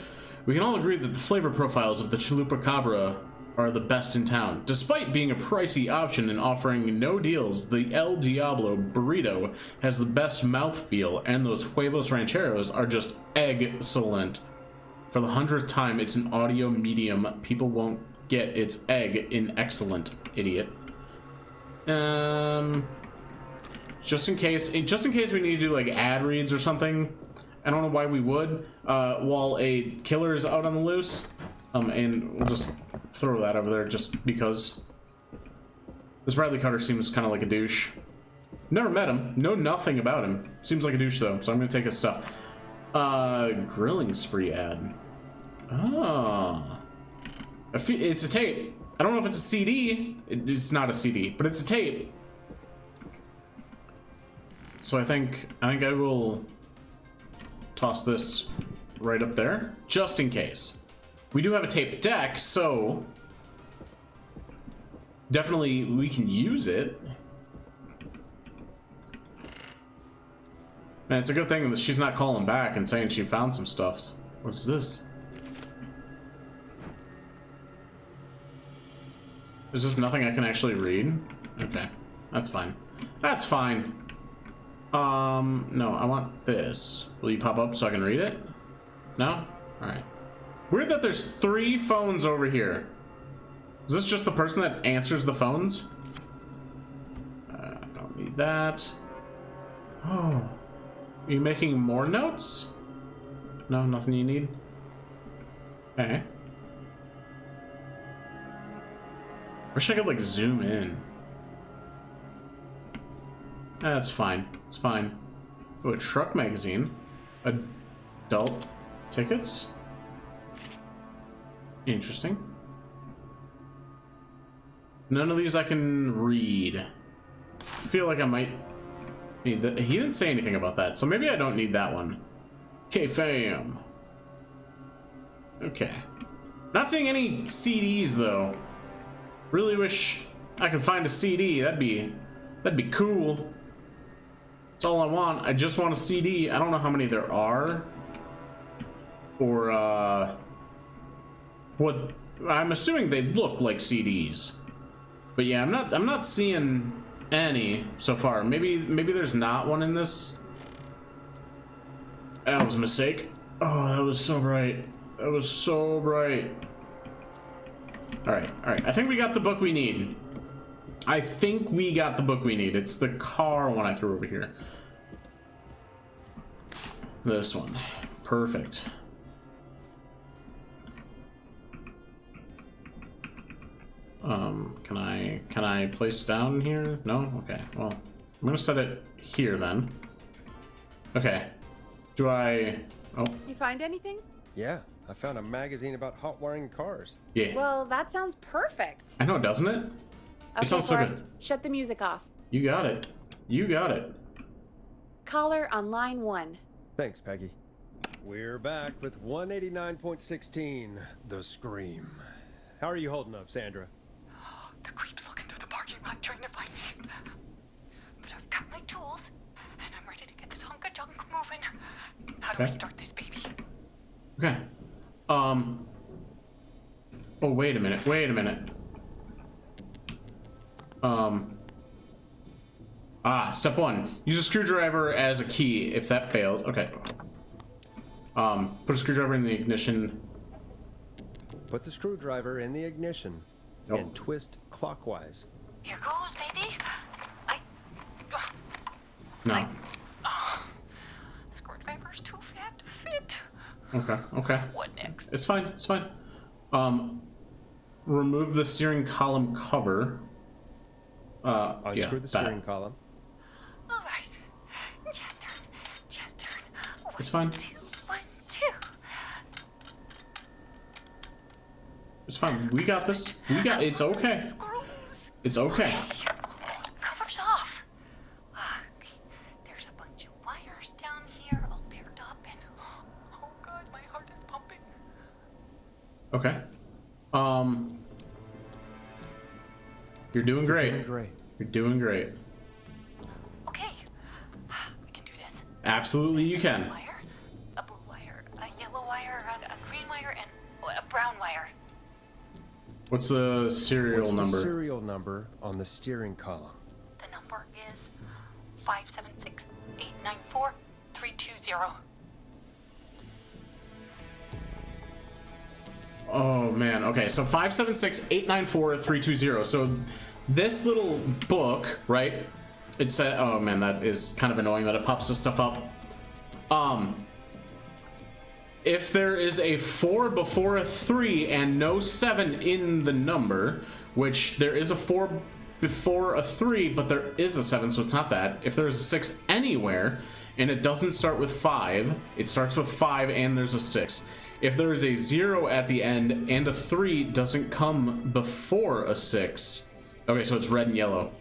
We can all agree that the flavor profiles of the Chupacabra are the best in town. Despite being a pricey option and offering no deals, the El Diablo burrito has the best mouthfeel, and those huevos rancheros are just excellent. For the 100th time, it's an audio medium. People won't get its egg in excellent, idiot. Just in case we need to do like ad reads or something. I don't know why we would, while a killer is out on the loose. And we'll just throw that over there just because. This Bradley Carter seems kind of like a douche. Never met him, know nothing about him. Seems like a douche though, so I'm gonna take his stuff. Grilling Spree ad. Oh. It's a tape. I don't know if it's a CD. It's not a CD, but it's a tape. So I think I will toss this right up there, just in case. We do have a tape deck, so definitely we can use it. Man, it's a good thing that she's not calling back and saying she found some stuff. What's this? Is this nothing I can actually read? Okay, that's fine. That's fine. No, I want this. Will you pop up so I can read it? No? Alright. Weird that there's 3 phones over here. Is this just the person that answers the phones? I don't need that. Oh. Are you making more notes? No, nothing you need? Okay. Wish I could, like, zoom in. That's fine. It's fine. Oh, a truck magazine. Adult tickets? Interesting. None of these I can read. I feel like I might need that. He didn't say anything about that, so maybe I don't need that one. Okay, fam. Okay. Not seeing any CDs though. Really wish I could find a CD. That'd be cool. That's all I want. I just want a CD. I don't know how many there are. Or what? I'm assuming they look like CDs. But yeah, I'm not seeing any so far. Maybe there's not one in this. That was a mistake. Oh, that was so bright. That was so bright. All right. I think we got the book we need. It's the car one I threw over here. This one. Perfect. Can I place down here? No? Okay. Well, I'm gonna set it here then. Okay. Do I... Oh. You find anything? Yeah, I found a magazine about hot wiring cars. Yeah. Well, that sounds perfect. I know, doesn't it? Okay, sounds so Forrest, good. shut the music off. You got it. You got it. Caller on line 1. Thanks, Peggy. We're back with 189.16, The Scream. How are you holding up, Sandra? The creep's looking through the parking lot trying to find me. But I've got my tools, and I'm ready to get this hunk of junk moving. How do I start this baby? Okay. Oh, wait a minute. Step 1. Use a screwdriver as a key if that fails. Okay. Put a screwdriver in the ignition. Put the screwdriver in the ignition and twist clockwise. Here goes, baby. No. Screwdriver's too fat to fit. Okay. What next? It's fine. Remove the steering column cover. Unscrew the steering column. All right. Just turn. It's fine. 1, 2. It's fine. We got this. It's okay. Screws. It's okay. Cover's off. There's a bunch of wires down here all paired up, and oh god, my heart is pumping. Okay. You're doing great. You're doing great. Okay, I can do this. Absolutely, you can. Wire, a blue wire, a yellow wire, a green wire, and a brown wire. What's the serial What's number? the serial number on the steering column? The number is 576-894-320. Oh man. Okay, so 576-894-320. So this little book, right? It said, oh man, that is kind of annoying that it pops this stuff up. If there is a 4 before a 3 and no 7 in the number, which there is a 4 before a 3, but there is a 7, so it's not that. If there's a 6 anywhere and it doesn't start with 5, it starts with 5 and there's a 6. If there is a 0 at the end and a 3 doesn't come before a 6. Okay, so it's red and yellow.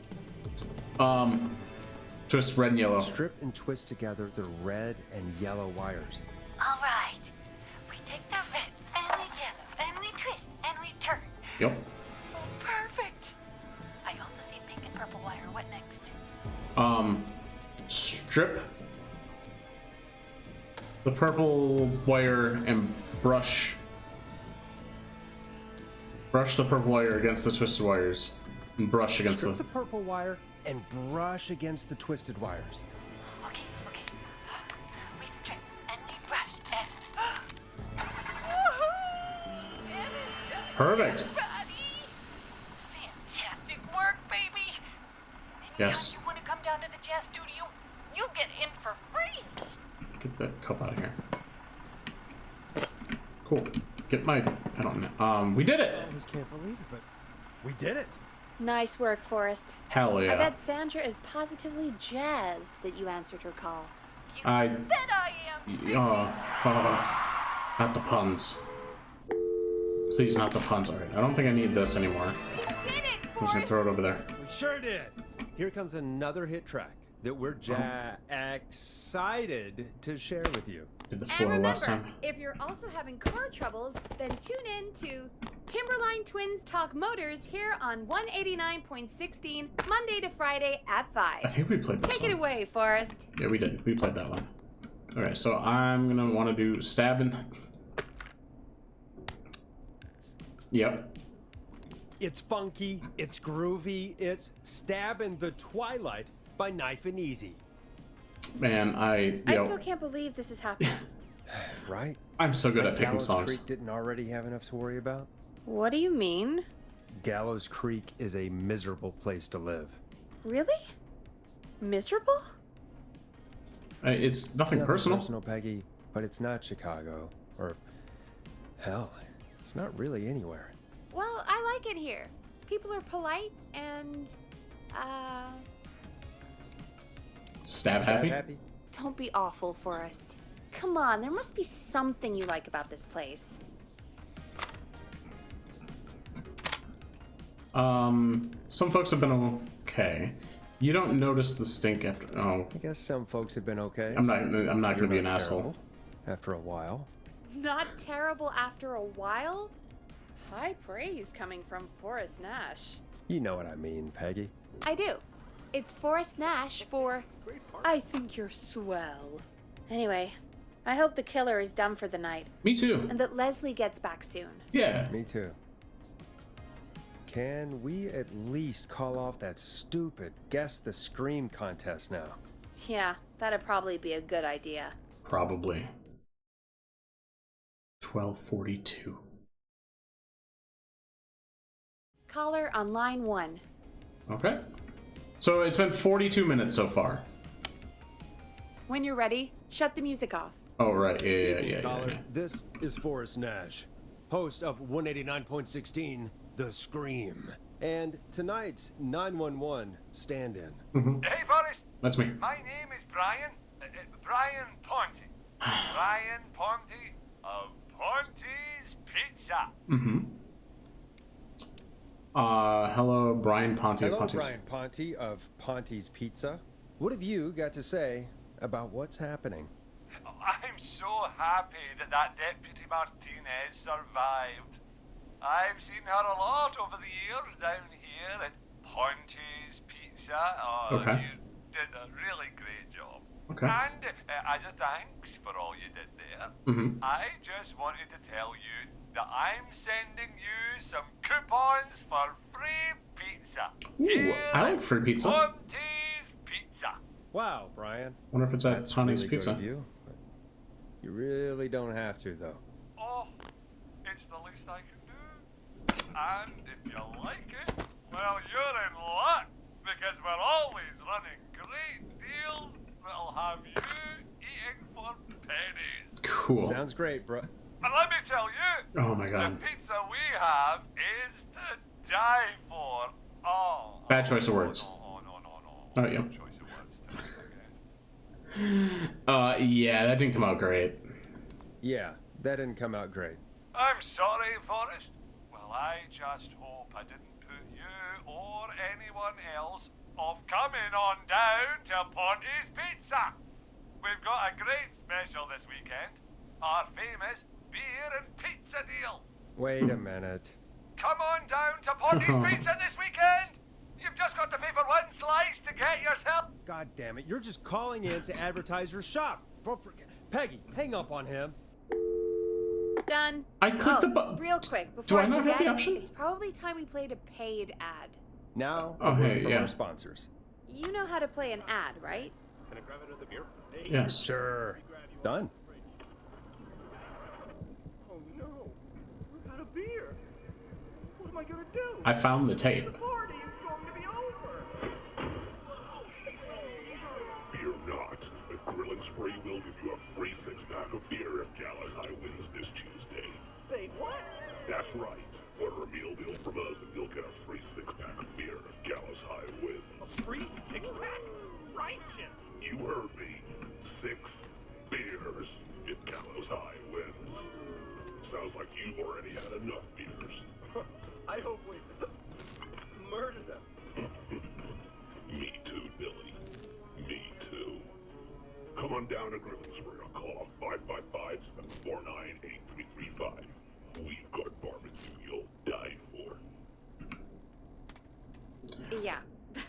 Twist red and yellow. Strip and twist together the red and yellow wires. All right. We take the red and the yellow, and we twist, and we turn. Yep. Oh, perfect. I also see pink and purple wire. What next? Strip the purple wire and brush the purple wire against the twisted wires and brush against Strip the purple wire and brush against the twisted wires. Okay. We strip and we brush and... Perfect. Fantastic work, baby. Yes. Anytime you want to come down to the jazz studio, You get in for free. Get that cup out of here. Cool. Get my... I don't know. We did it! I just can't believe it, but we did it. Nice work, Forrest. Hell yeah. I bet Sandra is positively jazzed that you answered her call. You I... bet I am. Not the puns. Please, not the puns. Alright, I don't think I need this anymore. You did it, I'm just gonna throw it over there. We sure did. Here comes another hit track that we're excited to share with you. Did the And floor remember, last time. if you're also having car troubles, then tune in to Timberline Twins Talk Motors here on 189.16, Monday to Friday at 5. I think we played this Take one. it away, Forrest. Yeah, we did. We played that one. Okay, so I'm gonna want to do stabbing. Yep. It's funky, it's groovy, it's Stab in the Twilight by Knife and Easy. Man, I still can't believe this is happening. Right? I'm so good Like at picking Gallows songs. Creek didn't already have enough to worry about? What do you mean? Gallows Creek is a miserable place to live. Really? Miserable? It's nothing personal. Personal, Peggy, but it's not Chicago. Or, hell, it's not really anywhere. Well, I like it here. People are polite and, Stab happy? don't be awful, Forrest. Come on, there must be something you like about this place. Some folks have been okay. You don't notice the stink after. Oh, I guess some folks have been okay. I'm not gonna You're be an not asshole. terrible after a while. Not terrible after a while? High praise coming from Forrest Nash. You know what I mean, Peggy. I do. It's Forrest Nash for I think you're swell. Anyway, I hope the killer is done for the night Me too. and that Leslie gets back soon. Yeah. Me too. Can we at least call off that stupid Guess the Scream contest now? Yeah, that'd probably be a good idea. Probably. 12:42. Caller on line 1. Okay. So it's been 42 minutes so far. When you're ready, shut the music off. Oh right, yeah. Caller, this is Forrest Nash, host of 189.16, The Scream, and tonight's 911 stand-in. Hey, Forrest. That's me. My name is Brian. Brian Ponte. Brian Ponte of Ponte's Pizza. Hello, Brian Ponte. Hello, Ponte's. Brian Ponte of Ponte's Pizza. What have you got to say about what's happening? I'm so happy that Deputy Martinez survived. I've seen her a lot over the years down here at Ponte's Pizza. Oh, Okay. You did a really great job. Okay. And as a thanks for all you did there, I just wanted to tell you that I'm sending you some coupons for free pizza. Ooh, I like free pizza. Ponte's Pizza. Wow, Brian. Wonder if it's at That's Honey's really Pizza. good of you, but you really don't have to, though. Oh, it's the least I can do. And if you like it, well, you're in luck, because we're always running great deals that'll have you eating for pennies. Cool. Sounds great, bro. And let me tell you, Oh my god. the pizza we have is to die for. Oh. Bad choice of words. No. Oh, yeah. Bad choice of words, too, I guess. Yeah, that didn't come out great. Yeah, that didn't come out great. I'm sorry, Forrest. Well, I just hope I didn't put you or anyone else off coming on down to Ponte's Pizza. We've got a great special this weekend. Our famous beer and pizza deal. Wait a minute. Come on down to Ponte's Pizza this weekend. You've just got to pay for one slice to get yourself. God damn it, you're just calling in to advertise your shop. Peggy, hang up on him. Done. I clicked the button. Real quick, before Do I not have forget, the option? it's probably time we played a paid ad. Now, Oh, a word hey, from yeah. our sponsors. You know how to play an ad, right? Yes. Sure. Done. Oh no, we're out of beer. What am I gonna do? I found the tape. The party is going to be over. Fear not. six-pack of beer if Gallus High wins this Tuesday. Say what? That's right. Order a meal deal from us and you'll get a free six-pack of beer if Gallus High wins. A free six-pack? Righteous! You heard me. 6 beers if Gallows High wins. Sounds like you've already had enough beers. I hope we murder them. Me too, Billy. Me too. Come on down to Grilling Spree or call 555-749-8335. We've got barbecue you'll die for. Yeah.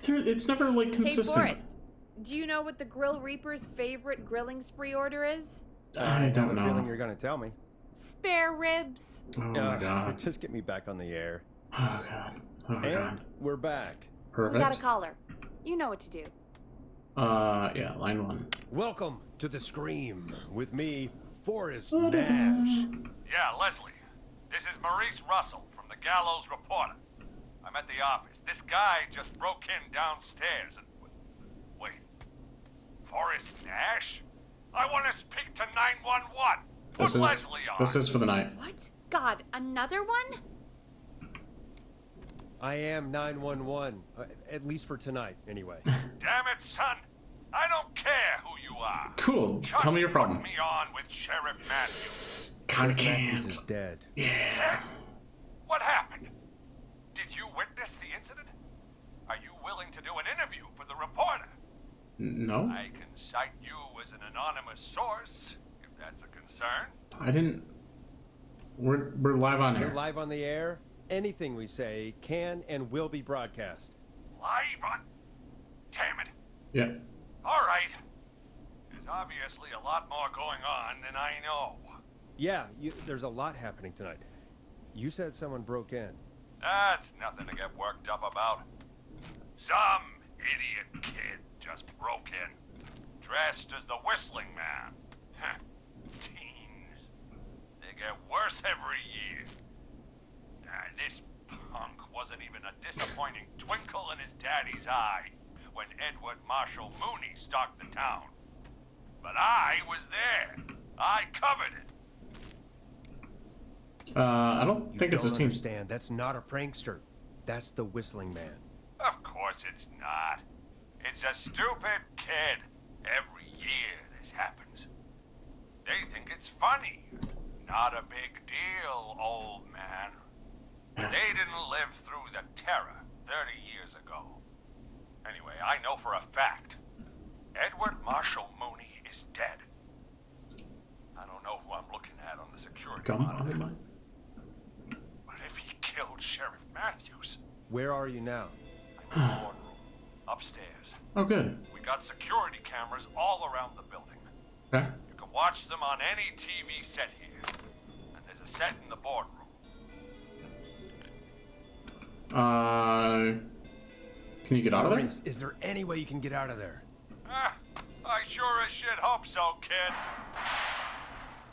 It's never like consistent. Hey, Forrest, do you know what the Grill Reaper's favorite grilling spree order is? I don't have a feeling know. you're gonna tell me. Spare ribs. Oh my god. Just get me back on the air. Oh god. Oh my And god. we're back. Perfect. We got a caller. You know what to do. Yeah, line 1. Welcome to the Scream with me, Forrest Nash. Yeah, Leslie. This is Maurice Russell from the Gallows Reporter. I'm at the office. This guy just broke in downstairs and... Wait. Forrest Nash? I want to speak to 911. Put Leslie on. This is for the night. What? God, another one? I am 911, at least for tonight, anyway. Damn it, son. I don't care who you are. Cool. Just Tell me your problem. put me on with Sheriff Matthews. God, Matthews can't. is dead. Yeah. What happened? Did you witness the incident? Are you willing to do an interview for the reporter? No, I can cite you as an anonymous source, if that's a concern. I didn't. We're live on We're air. live on the air. Anything we say can and will be broadcast. Live on... Damn it. Yeah. All right. There's obviously a lot more going on than I know. Yeah, there's a lot happening tonight. You said someone broke in. That's nothing to get worked up about. Some idiot kid just broke in, dressed as the Whistling Man. Teens. They get worse every year. This punk wasn't even a disappointing twinkle in his daddy's eye when Edward Marshall Mooney stalked the town. But I was there. I covered it. I don't You think it's a don't team. understand. That's not a prankster. That's the Whistling Man. Of course it's not. It's a stupid kid. Every year this happens. They think it's funny. Not a big deal, old man. They didn't live through the terror 30 years ago. Anyway, I know for a fact. Edward Marshall Mooney is dead. I don't know who I'm looking at on the security Come monitor. on. But if he killed Sheriff Matthews, Where are you now? I'm in the boardroom, upstairs. Oh, good. We got security cameras all around the building. Okay. You can watch them on any TV set here. And there's a set in the boardroom. Can you get out of there? Maurice, is there any way you can get out of there? I sure as shit hope so, kid.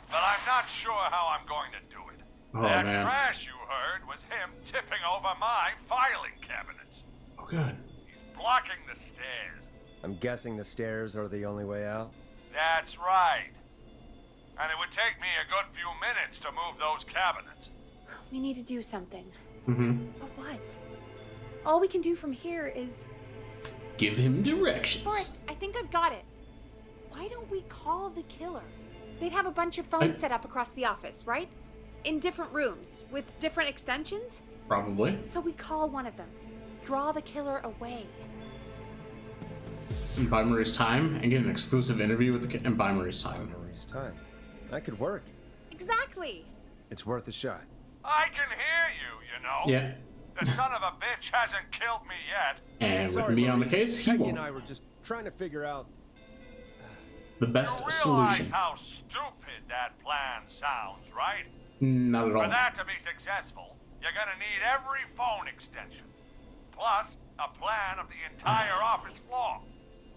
But I'm not sure how I'm going to do it. Oh, That man. crash you heard was him tipping over my filing cabinets. Oh, good. He's blocking the stairs. I'm guessing the stairs are the only way out. That's right. And it would take me a good few minutes to move those cabinets. We need to do something. Mm-hmm. But what? All we can do from here is... Give him directions. Forrest, I think I've got it. Why don't we call the killer? They'd have a bunch of phones set up across the office, right? In different rooms, with different extensions? Probably. So we call one of them. Draw the killer away. And buy Marie's time and get an exclusive interview with the kid and buy Marie's time. Maurice time. That could work. Exactly. It's worth a shot. I can hear you, you know. Yeah. The son of a bitch hasn't killed me yet. And Sorry, with me on the Maurice. case, he Peggy won't. and I were just trying to figure out. The best You realize solution. how stupid that plan sounds, right? Not at For all. that to be successful, you're gonna need every phone extension. Plus, a plan of the entire office floor.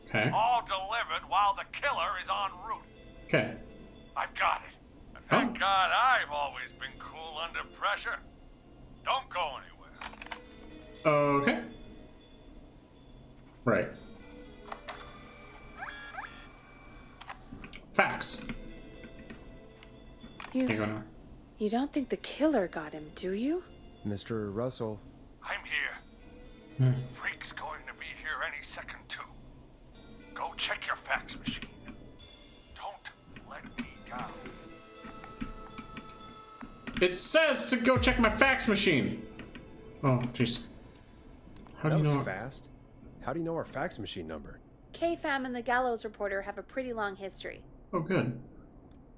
Okay. All delivered while the killer is en route. Okay. I've got it. And Oh. thank God I've always been cool under pressure. Don't go anywhere. Okay. Right. Facts. Can't go anywhere. You don't think the killer got him, do you? Mr. Russell, I'm here. Freak's going to be here any second, too. Go check your fax machine. Don't let me down. It says to go check my fax machine. Oh, jeez. How do that you was know? fast. How do you know our fax machine number? K-Fam and the Gallows Reporter have a pretty long history. Oh, good.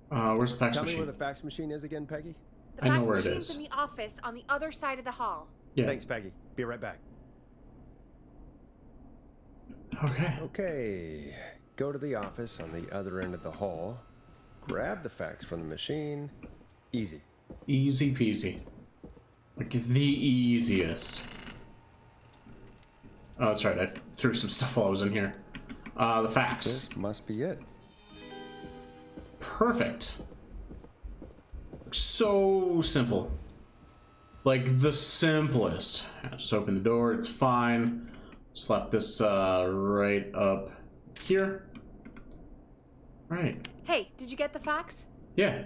Where's the fax Tell me machine? where the fax machine is again, Peggy? The I know fax where it machine's is. in the office on the other side of the hall. Yeah. Thanks, Peggy. Be right back. Okay. Okay. Go to the office on the other end of the hall. Grab the fax from the machine. Easy. Easy peasy. Like the easiest. Oh, that's right. I threw some stuff while I was in here. The fax. This must be it. Perfect. So simple. Like the simplest. Just open the door. It's fine. Slap this right up here. Right. Hey, did you get the fax? Yeah.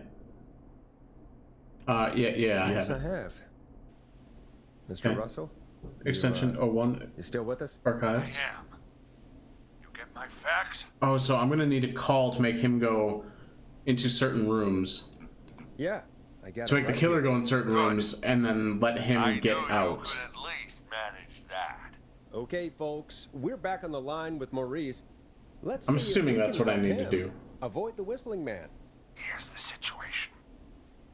Yeah. Yes, I I have it. have. Mr. Okay. Russell? Extension 01 You still with us? I archives. am. You get my fax? Oh, so I'm gonna need a call to make him go into certain rooms. Yeah, I got To it make the right killer here. go in certain rooms and then let him I get knew you out. could at least manage that. Okay, folks, we're back on the line with Maurice. Let's I'm see if assuming we that's can what I help need to him do. Avoid the whistling man. Here's the situation.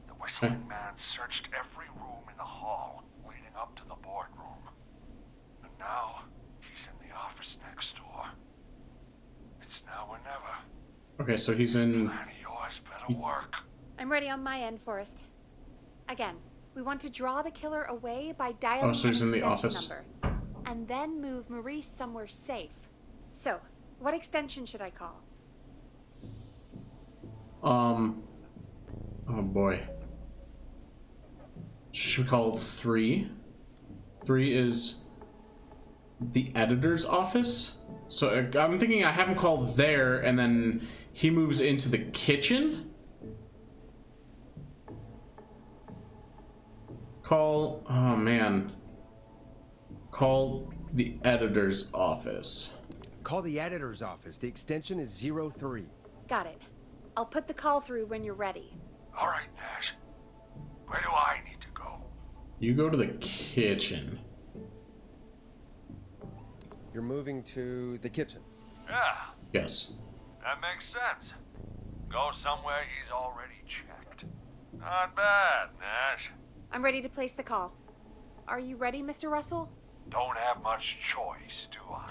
The whistling man searched every room in the hall leading up to the boardroom. And now he's in the office next door. It's now or never. Okay, so he's in. Plan of yours better work. I'm ready on my end, Forrest. Again, we want to draw the killer away by dialing Oh, so he's an in the extension office. number, and then move Maurice somewhere safe. So, what extension should I call? Oh boy. Should we call 3? 3 is the editor's office. So I'm thinking I have him call there, and then he moves into the kitchen. Call. Oh man. Call the editor's office. Call the editor's office. The extension is 03. Got it. I'll put the call through when you're ready. All right, Nash. Where do I need to go? You go to the kitchen. You're moving to the kitchen. Yeah, Yes. that makes sense. Go somewhere he's already checked. Not bad, Nash. I'm ready to place the call. Are you ready, Mr. Russell? Don't have much choice, do I?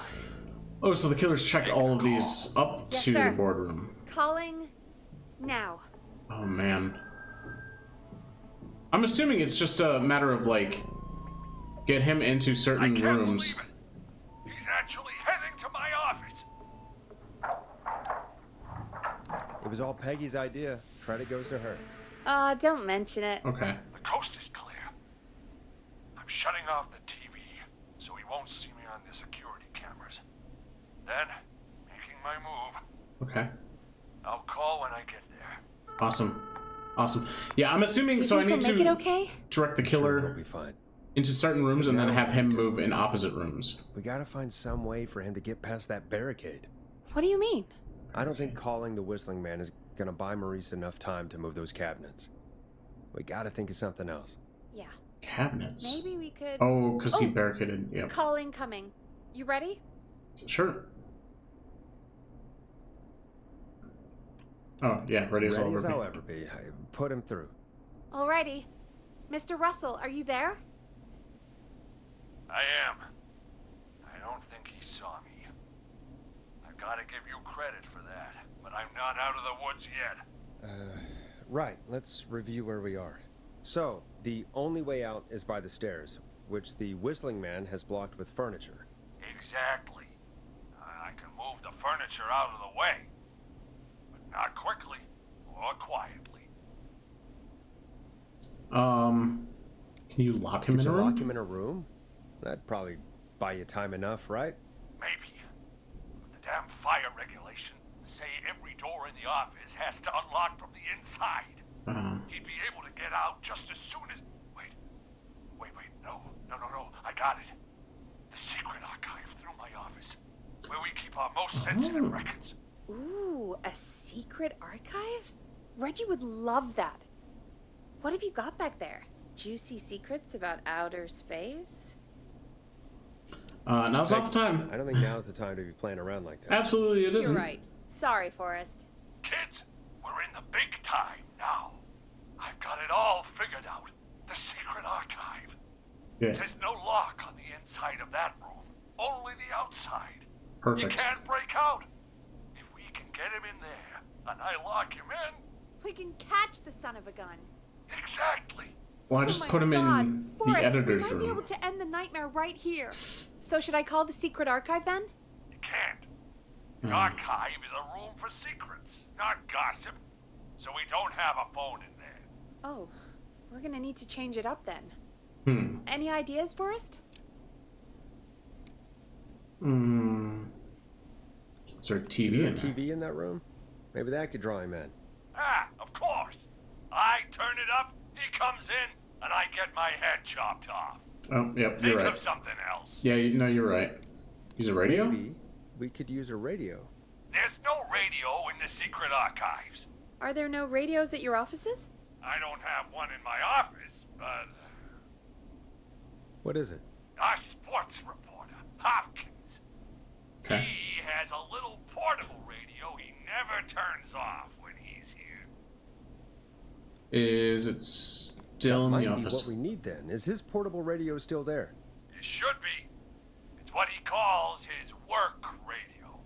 Oh, so the killer's checked all of these up Yes, to sir. the boardroom. Calling now. Oh man. I'm assuming it's just a matter of like get him into I certain can't rooms. believe it. He's actually heading to my office. It was all Peggy's idea. Credit goes to her. Don't mention it. Okay. The coast is clear. I'm shutting off the TV so he won't see me on the security cameras. Then, making my move. Okay. I'll call when I get there. Awesome. Awesome. Yeah, I'm assuming Do you so I think need he'll to make it okay? direct the Sure, killer he'll be fine. into certain rooms and then No, have him we have to. move in opposite rooms. We gotta find some way for him to get past that barricade. What do you mean? I don't think calling the whistling man is gonna buy Maurice enough time to move those cabinets. We gotta think of something else. Yeah. Cabinets. Maybe we could... Oh, because he Oh. barricaded. Yep. Call incoming. You ready? Sure. Oh, yeah, ready as I'll Ready as ever I'll be. ever be. Put him through. Alrighty. Mr. Russell, are you there? I am. I don't think he saw me. I gotta give you credit for that, but I'm not out of the woods yet. Right, let's review where we are. So, the only way out is by the stairs, which the whistling man has blocked with furniture. Exactly. I can move the furniture out of the way, but not quickly or quietly. Can you lock him Could in a you room? lock him in a room? That'd probably buy you time enough, right? Maybe. But the damn fire regulations say every door in the office has to unlock from the inside. Uh, He he'd be able to get out just as soon as... Wait. No. I got it. The secret archive through my office, where we keep our most sensitive records. Ooh, a secret archive? Reggie would love that. What have you got back there? Juicy secrets about outer space? Now's not the time. I don't think now's the time to be playing around like that. Absolutely, it isn't. You're right. Sorry, Forrest. Kids, we're in the big time now. I've got it all figured out. The secret archive. Yeah. There's no lock on the inside of that room, only the outside. Perfect. You can't break out. If we can get him in there, and I lock him in... We can catch the son of a gun. Exactly. Well, I just put him in the editor's we might be able room. to end the nightmare right here. So should I call the secret archive then? You can't. The archive is a room for secrets, not gossip. So we don't have a phone in there. Oh, we're gonna need to change it up then. Any ideas, Forrest? Is there a TV Is there a in there? TV in that room? Maybe that could draw him in. Of course. I turn it up, he comes in, and I get my head chopped off. Oh, yep, Think you're of right. something else. Yeah, no, you're right. Use a radio? Maybe we could use a radio. There's no radio in the secret archives. Are there no radios at your offices? I don't have one in my office, but What is it? our sports reporter, Hopkins, Okay. he has a little portable radio he never turns off when he's here. Is it still in Might the be office? what we need then. Is his portable radio still there? It should be. It's what he calls his work radio.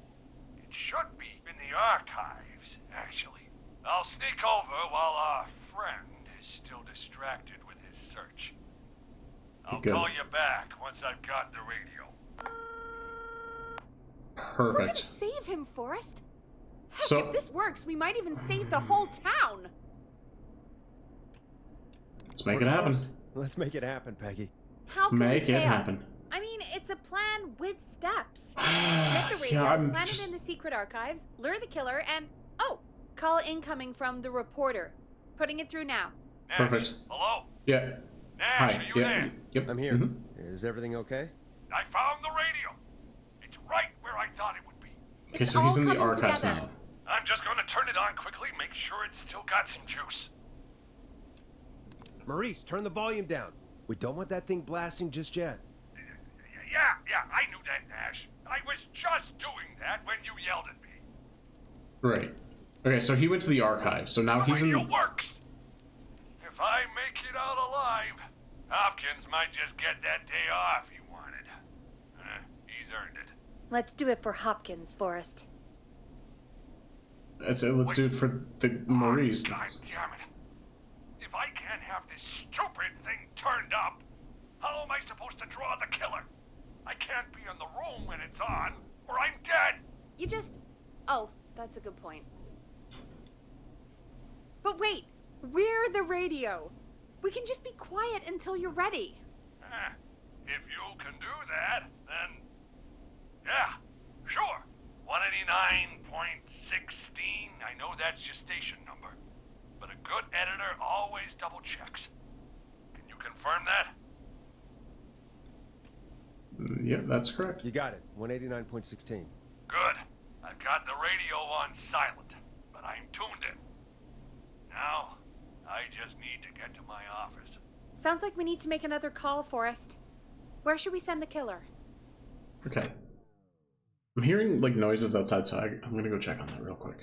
It should be in the archives, actually. I'll sneak over while our friend is still distracted with his search. I'll Good. call you back once I've got the radio. We're gonna Perfect. save him, Forrest. Heck, So- if this works, we might even save the whole town. Let's make We're it happen. close. Let's make it happen, Peggy. How can Make we it fail? happen. I mean, it's a plan with steps. Get the radio, Yeah, I'm plant just- it in the secret archives, lure the killer, and call incoming from the reporter. Putting it through now. Nash, Perfect. hello? Yeah. Nash, Hi. are you Yeah. there? Yep. I'm here. Mhm. Is everything okay? I found the radio. It's right where I thought it would be. Okay, It's so he's all in the coming archives together. now. I'm just gonna turn it on quickly, make sure it's still got some juice. Maurice, turn the volume down. We don't want that thing blasting just yet. Yeah, I knew that, Nash. I was just doing that when you yelled at me. Right. Okay, so he went to the archives. So now The he's radio in. works. If I make it out alive, Hopkins might just get that day off he wanted. He's earned it. Let's do it for Hopkins, Forrest. Let's do it for the Maurice. God damn it. If I can't have this stupid thing turned up, how am I supposed to draw the killer? I can't be in the room when it's on, or I'm dead. You just... Oh, that's a good point. But wait, we're the radio. We can just be quiet until you're ready. If you can do that, then... Yeah, sure. 189.16, I know that's your station number. But a good editor always double checks. Can you confirm that? Yeah, that's correct. You got it. 189.16. Good. I've got the radio on silent, but I'm tuned in. Now, I just need to get to my office. Sounds like we need to make another call, Forrest. Where should we send the killer? Okay. I'm hearing like noises outside, so I'm gonna go check on that real quick.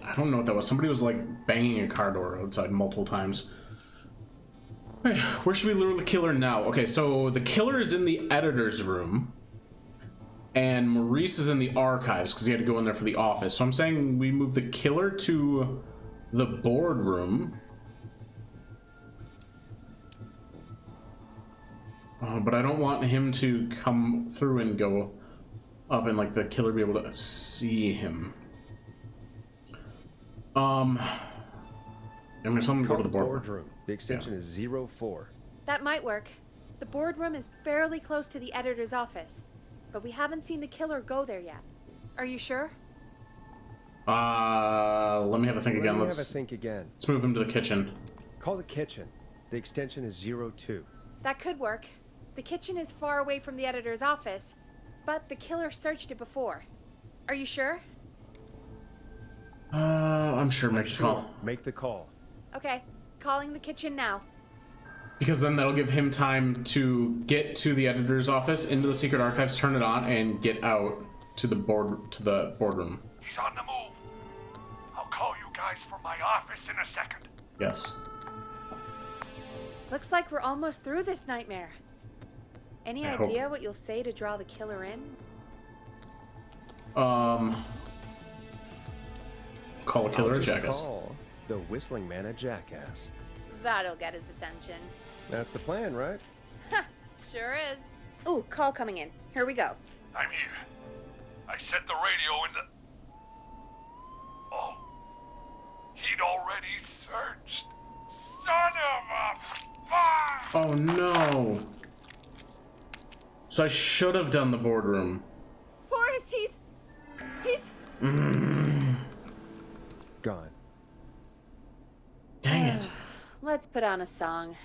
I don't know what that was. Somebody was like banging a car door outside multiple times. All right, where should we lure the killer now? Okay, so the killer is in the editor's room, and Maurice is in the archives because he had to go in there for the office. So I'm saying we move the killer to the boardroom. But I don't want him to come through and go up and like the killer be able to see him. I'm gonna tell him to go to the boardroom. The extension is 04. That might work. The boardroom is fairly close to the editor's office, but we haven't seen the killer go there yet. Are you sure? Let me have a think again. Let's move him to the kitchen. Call the kitchen. The extension is 02. That could work. The kitchen is far away from the editor's office, but the killer searched it before. Are you sure? I'm sure. Make the call. Make the call. Okay, calling the kitchen now. Because then that'll give him time to get to the editor's office, into the secret archives, turn it on, and get out to the boardroom. He's on the move. I'll call you guys from my office in a second. Yes. Looks like we're almost through this nightmare. Any idea what you'll say to draw the killer in? Call a killer a jackass. Call the whistling man a jackass. That'll get his attention. That's the plan, right? Sure is. Ooh, call coming in. Here we go. I'm here. I set the radio in the... Oh. He'd already searched. Son of a... fuck! Oh no. So I should have done the boardroom. Forrest, he's... Gone. Dang it. Let's put on a song.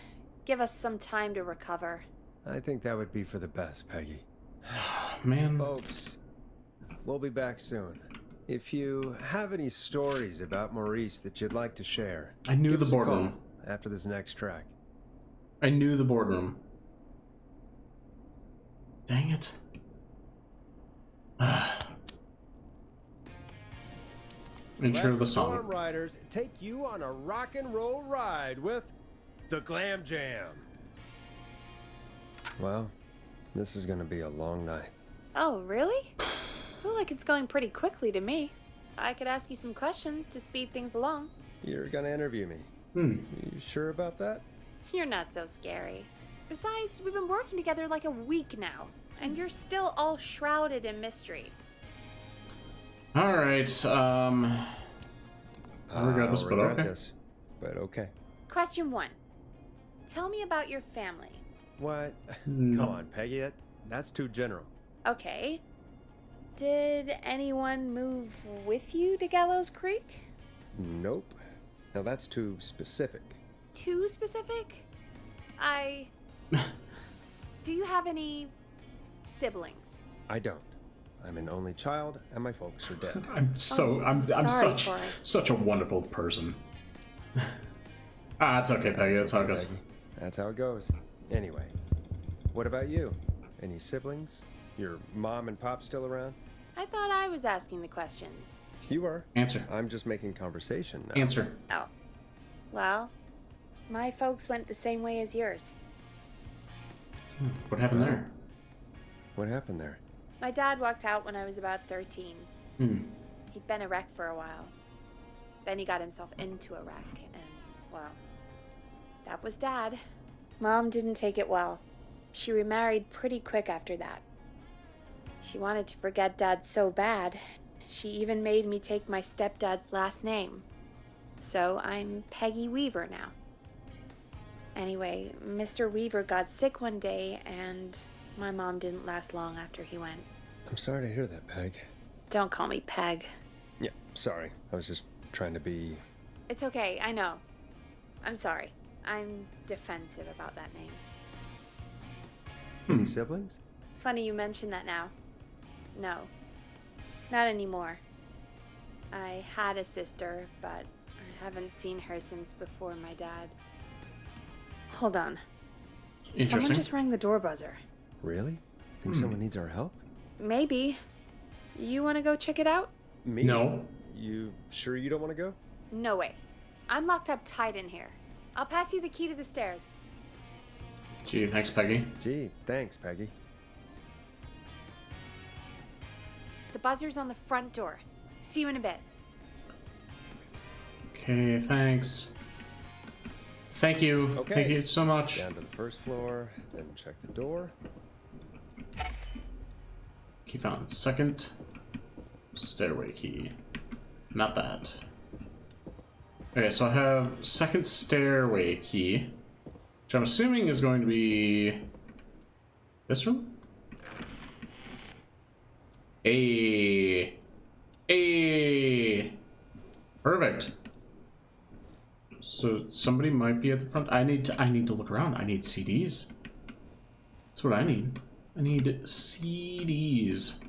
Give us some time to recover. I think that would be for the best, Peggy. Man. Folks, we'll be back soon. If you have any stories about Maurice that you'd like to share, I knew give the us a call boardroom. after this next track. I knew the boardroom. Dang it. Intro of the song. Storm Riders take you on a rock and roll ride with the Glam Jam. Well, this is gonna be a long night. Oh, really? I feel like it's going pretty quickly to me. I could ask you some questions to speed things along. You're gonna interview me. You sure about that? You're not so scary. Besides, we've been working together like a week now, and you're still all shrouded in mystery. Alright, I regret this, but okay. But okay. Question 1. Tell me about your family. What? No. Come on, Peggy. That's too general. Okay. Did anyone move with you to Gallows Creek? Nope. Now that's too specific. Too specific? Do you have any siblings? I don't. I'm an only child, and my folks are dead. I'm sorry, such a wonderful person. It's okay, Peggy. That's how it goes. Peggy. That's how it goes. Anyway, what about you? Any siblings? Your mom and pop still around? I thought I was asking the questions. You are. Answer. I'm just making conversation now. Answer. Oh. Well, my folks went the same way as yours. What happened there? What happened there? My dad walked out when I was about 13. He'd been a wreck for a while. Then he got himself into a wreck, and, well, that was Dad. Mom didn't take it well. She remarried pretty quick after that. She wanted to forget Dad so bad, she even made me take my stepdad's last name. So I'm Peggy Weaver now. Anyway, Mr. Weaver got sick one day, and my mom didn't last long after he went. I'm sorry to hear that, Peg. Don't call me Peg. Yeah, sorry. I was just trying to be... It's okay, I know. I'm sorry. I'm defensive about that name. Any siblings? Funny you mention that now. No. Not anymore. I had a sister, but I haven't seen her since before my dad. Hold on. Someone just rang the door buzzer. Really? Think someone needs our help? Maybe. You want to go check it out? Me? No. You sure you don't want to go? No way. I'm locked up tight in here. I'll pass you the key to the stairs. Gee, thanks, Peggy. Gee, thanks, Peggy. The buzzer's on the front door. See you in a bit. Okay, thanks. Thank you. Okay. Thank you so much. Down to the first floor, then check the door. Key found. Second stairway key. Not that. Okay, so I have second stairway key, which I'm assuming is going to be this room? Hey. Perfect. So somebody might be at the front. I need to look around. I need CDs. That's what I need. I need CDs.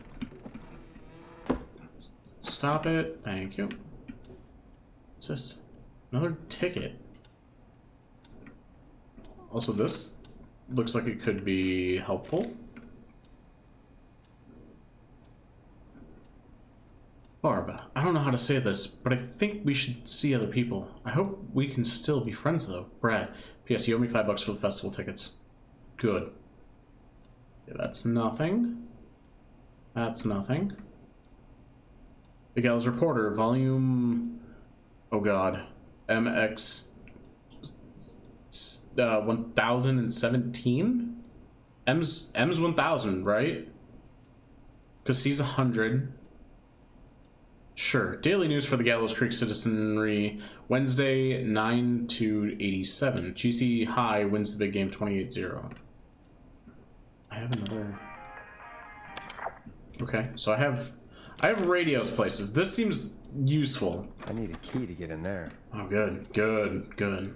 Stop it. Thank you. What's this? Another ticket. Also, this looks like it could be helpful. Barb, I don't know how to say this, but I think we should see other people. I hope we can still be friends, though. Brad, P.S. You owe me $5 for the festival tickets. Good. Yeah, that's nothing. That's nothing. The Gallows Reporter, volume... Oh god. MX... 1017? M's 1000, right? Because C's 100. Sure. Daily news for the Gallows Creek citizenry. Wednesday, 9/2/87. GC High wins the big game 28-0. I have another... Okay, so I have radios places. This seems useful. I need a key to get in there. Oh, good. Good.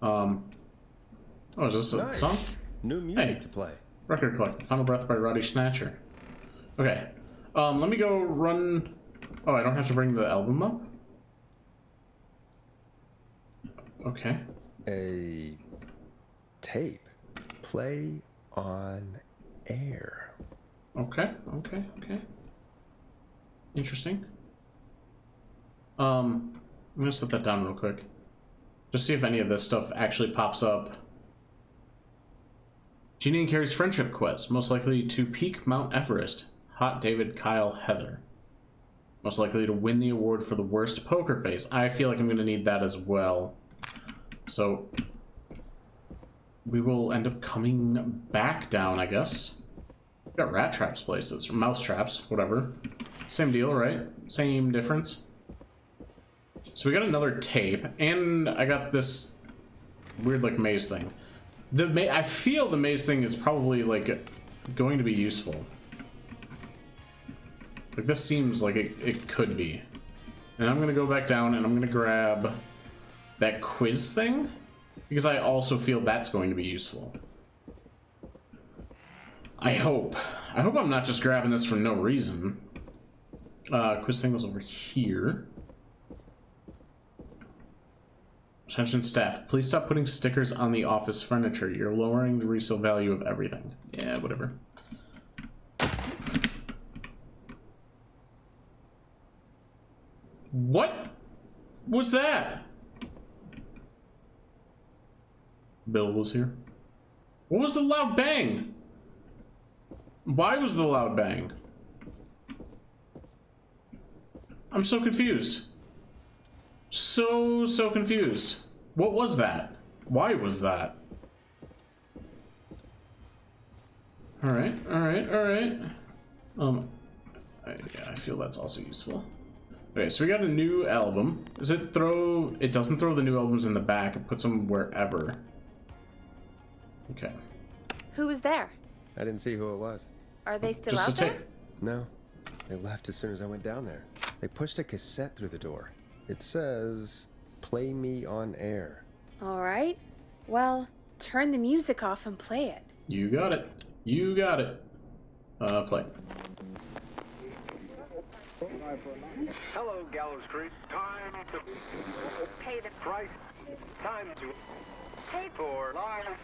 Oh, is this a Nice. song? New music Hey. to play. Record Collected. Final Breath by Roddy Snatcher. Okay. Let me go run... Oh, I don't have to bring the album up? Okay. A tape. Play on air. Okay. Interesting. I'm gonna set that down real quick. Just see if any of this stuff actually pops up. Jeannie and Carrie's friendship quest. Most likely to peak Mount Everest. Hot David, Kyle, Heather. Most likely to win the award for the worst poker face. I feel like I'm gonna need that as well. So we will end up coming back down, I guess. We've got rat traps places, or mouse traps, whatever. Same deal, right? Same difference. So we got another tape, and I got this weird, like, maze thing. I feel the maze thing is probably, like, going to be useful. Like, this seems like it could be. And I'm gonna go back down, and I'm gonna grab that quiz thing, because I also feel that's going to be useful. I hope I'm not just grabbing this for no reason. Quiz thing was over here. Attention staff, please stop putting stickers on the office furniture. You're lowering the resale value of everything. Yeah, whatever. What was that? Bill was here. What was the loud bang? Why was the loud bang? I'm so confused. So confused. What was that? Why was that? Alright. Yeah, I feel that's also useful. Okay, so we got a new album. It doesn't throw the new albums in the back, it puts them wherever. Okay. Who was there? I didn't see who it was. Are they still Just out a there? tape. No. They left as soon as I went down there. They pushed a cassette through the door. It says, "Play me on air." All right. Well, turn the music off and play it. You got it. Play. Hello, Gallows Creek. Time to Pay the price. Time to pay for lives.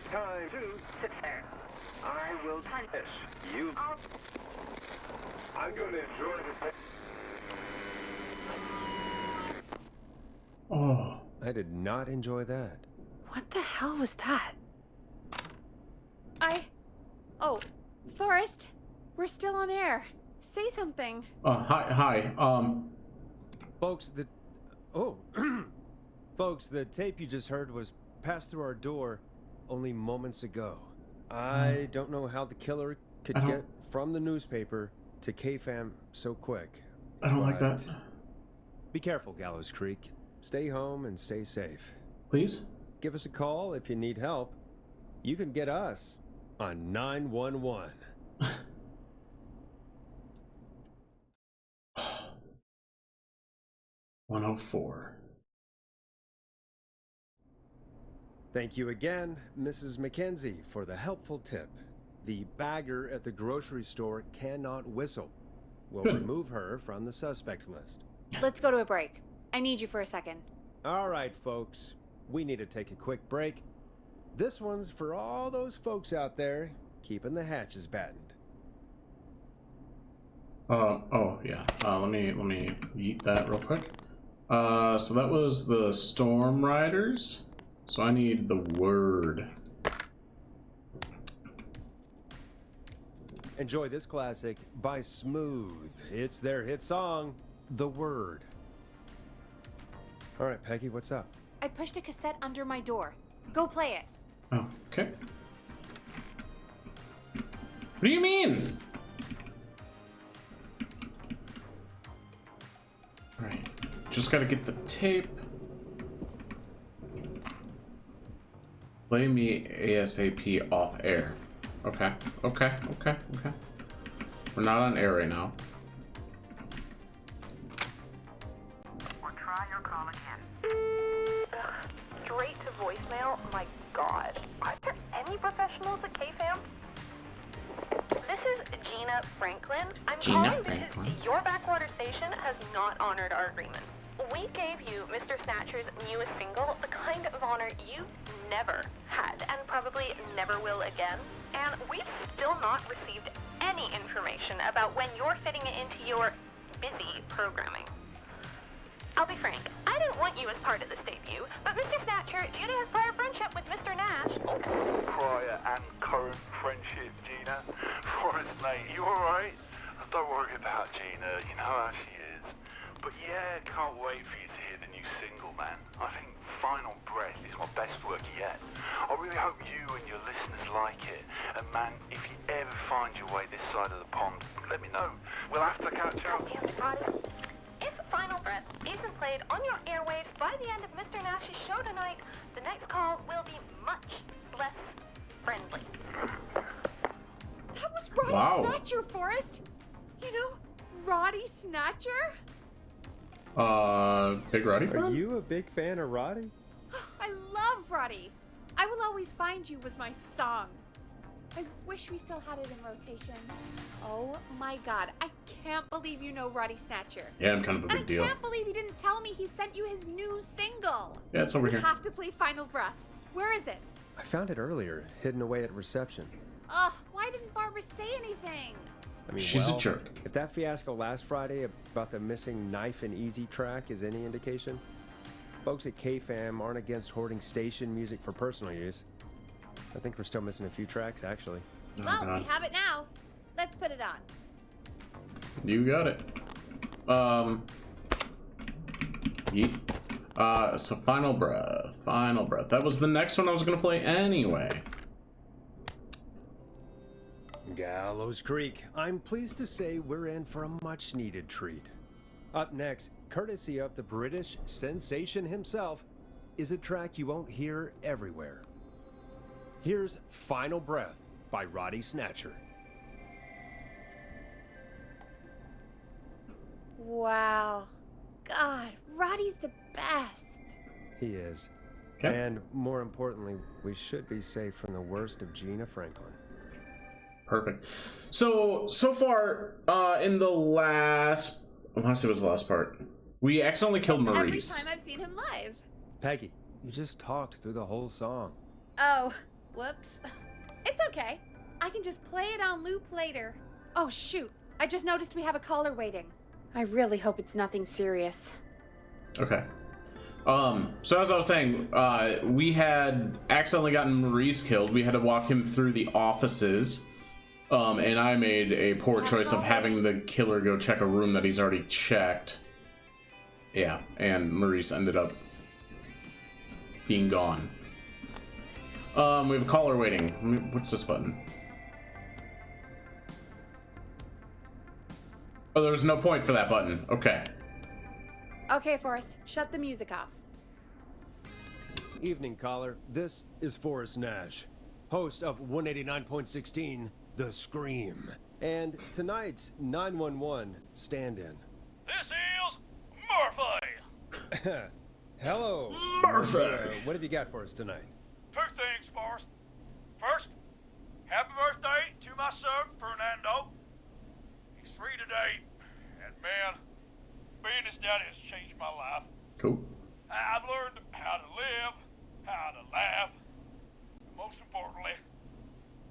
Time to sit there. I will Punish. finish. You. I'm going to enjoy this. I did not enjoy that. What the hell was that? Oh, Forrest, we're still on air. Say something. Hi. Folks, Folks, the tape you just heard was passed through our door only moments ago. I don't know how the killer could get from the newspaper to KFAM so quick. I don't like that. Be careful, Gallows Creek. Stay home and stay safe. Please? Give us a call if you need help. You can get us on 911. 104. Thank you again, Mrs. Mackenzie, for the helpful tip. The bagger at the grocery store cannot whistle. We'll remove her from the suspect list. Let's go to a break. I need you for a second. All right, folks. We need to take a quick break. This one's for all those folks out there keeping the hatches battened. Oh yeah. Let me eat that real quick. So that was the Storm Riders. So I need the word. Enjoy this classic by Smooth. It's their hit song, The Word. All right, Peggy, what's up? I pushed a cassette under my door. Go play it. Oh, okay. What do you mean? Alright. Just gotta get the tape. Play me ASAP off air. Okay. We're not on air right now. Or try your call again. Straight to voicemail? My God. Are there any professionals at KFAM? This is Gina Franklin. I'm calling because your backwater station has not honored our agreement. We gave you Mr. Snatcher's newest single, the kind of honor you never had and probably never will again. And we've still not received any information about when you're fitting it into your busy programming. I'll be frank, I didn't want you as part of this debut, but Mr. Snatcher, due to his prior friendship with Mr. Nash... Prior and current friendship, Gina. Forrest, mate, you alright? Don't worry about Gina, you know how she is. But yeah, can't wait for you to hear the new single, man. I think Final Breath is my best work yet. I really hope you and your listeners like it. And man, if you ever find your way this side of the pond, let me know. We'll have to catch up. If Final Breath isn't played on your airwaves by the end of Mr. Nash's show tonight, the next call will be much less friendly. That was Roddy Snatcher, Forrest. You know, Roddy Snatcher? Big Roddy fan? Are you a big fan of Roddy? I love Roddy. I Will Always Find You was my song. I wish we still had it in rotation. Oh my God, I can't believe you know Roddy Snatcher. Yeah, I'm kind of a big deal. I can't believe you didn't tell me he sent you his new single. Yeah, it's over here. You have to play Final Breath. Where is it? I found it earlier, hidden away at reception. Ugh, why didn't Barbara say anything? I mean, she's a jerk. If that fiasco last Friday about the missing Knife and Easy track is any indication, folks at KFAM aren't against hoarding station music for personal use. I think we're still missing a few tracks, actually. Well, we have it now. Let's put it on. You got it. Yeet. So Final Breath. That was the next one I was gonna play anyway. Gallows Creek. I'm pleased to say we're in for a much-needed treat. Up next, courtesy of the British sensation himself, is a track you won't hear everywhere. Here's Final Breath by Roddy Snatcher. Wow. God, Roddy's the best. He is. Okay. And more importantly, we should be safe from the worst of Gina Franklin. Perfect. So far, in the last... I want to say it was the last part. We accidentally killed Maurice. Every time I've seen him live. Peggy, you just talked through the whole song. Oh, whoops. It's okay. I can just play it on loop later. Oh, shoot. I just noticed we have a caller waiting. I really hope it's nothing serious. Okay. So as I was saying, we had accidentally gotten Maurice killed. We had to walk him through the offices. And I made a poor choice of having the killer go check a room that he's already checked. Yeah, and Maurice ended up being gone. We have a caller waiting. What's this button? Oh, there was no point for that button. Okay. Okay, Forrest, shut the music off. Evening, caller. This is Forrest Nash, host of 189.16, The Scream, and tonight's 911 stand-in. This is Murphy! Hello, Murphy. What have you got for us tonight? Two things, Forrest. First, happy birthday to my son, Fernando. He's 3 today, and man, being his daddy has changed my life. Cool. I've learned how to live, how to laugh, and most importantly,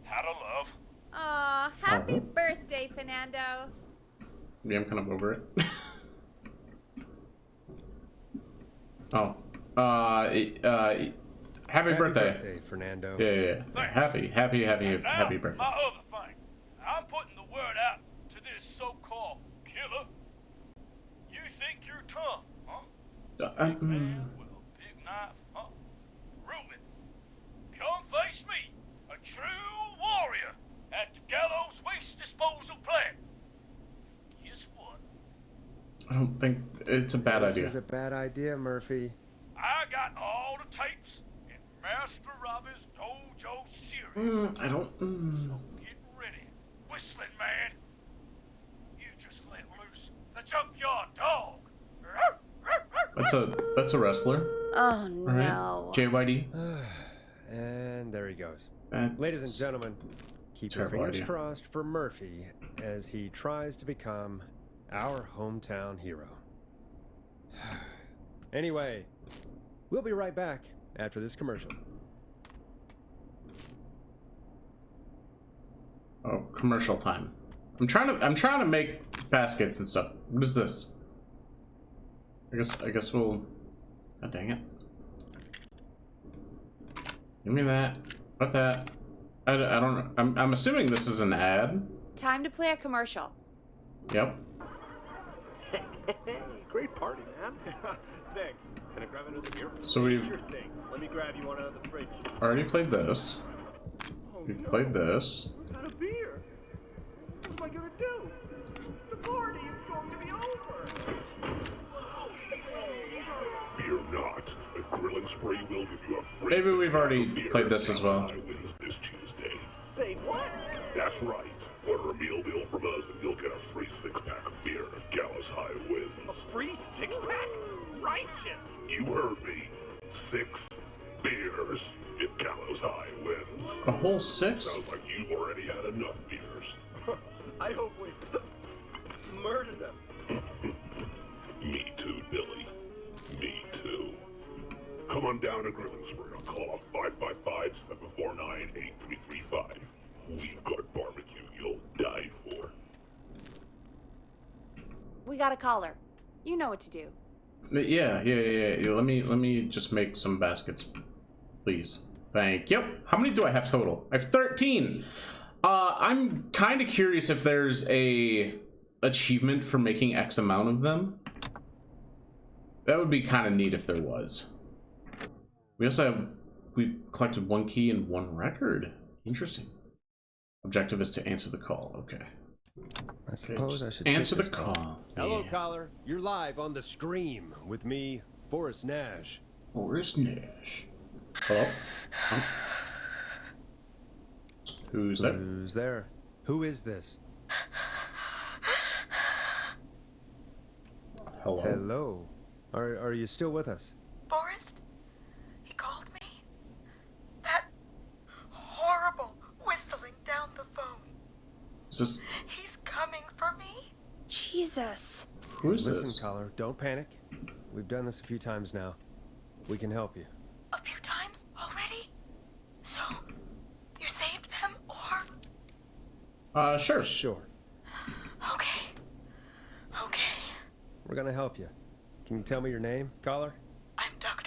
how to love. Aw, happy birthday, Fernando. Yeah, I'm kind of over it. Happy birthday, Fernando. Yeah. Thanks. Happy Now, birthday. my other thing. I'm putting the word out to this so-called killer. You think you're tough, huh? Big man with a big knife, huh? Prove it. Come face me, a true warrior at the Gallows Waste Disposal Plant. Guess what? I don't think it's a bad idea. This is a bad idea, Murphy. I got all the tapes in Master Robbie's Dojo series. I don't. So get ready, whistling man. You just let loose the junkyard dog. That's a wrestler. Oh, Right? no. JYD. And there he goes. That's Ladies and gentlemen, keep your terrible fingers idea. crossed for Murphy as he tries to become our hometown hero. Anyway, we'll be right back after this commercial. Oh, commercial time. I'm trying to make baskets and stuff. What is this? I guess we'll. God dang it! Give me that. Put that. I don't. I'm assuming this is an ad. Time to play a commercial. Yep. Great party, man. Thanks. Can I grab another beer? So we've Sure thing. Let me grab you one out of the fridge. already played this. Oh, We've no. played this. Out of beer. What am I gonna do? The party is going to be over. Fear not. A grilling spree will give you a free Maybe we've six-pack already of beer played if this as well. Gallows High wins this Tuesday. Say what? That's right. Order a meal deal from us and you'll get a free 6-pack of beer if Gallows High A wins. free 6-pack? Righteous. You heard me. 6 beers if Gallows High wins. A whole 6? Sounds like you've already had enough beers. I hope we murder them. Me too, Billy. Me too. Come on down to Grilling Spree and call 555-749-8335. We've got barbecue you'll die for. We got a caller. You know what to do. Yeah. Let me just make some baskets, please. Thank you. How many do I have total? I have 13. I'm kind of curious if there's a achievement for making X amount of them. That would be kind of neat if there was. We collected 1 key and 1 record. Interesting. Objective is to answer the call. Okay. I suppose I just should answer take the this call. Hello, Yeah. caller. You're live on The Scream with me, Forrest Nash. Forrest Nash. Hello? Huh? Who's there? Who's there? Who is this? Hello? Hello. Are you still with us? Forrest? He called me? That horrible whistling down the phone. Is this... He's coming for me? Jesus. Who is Listen, this? caller, don't panic. We've done this a few times now. We can help you. A few times already? So, you saved them, or? Sure. Sure. Okay. Okay. We're gonna help you. Can you tell me your name, caller? I'm Dr.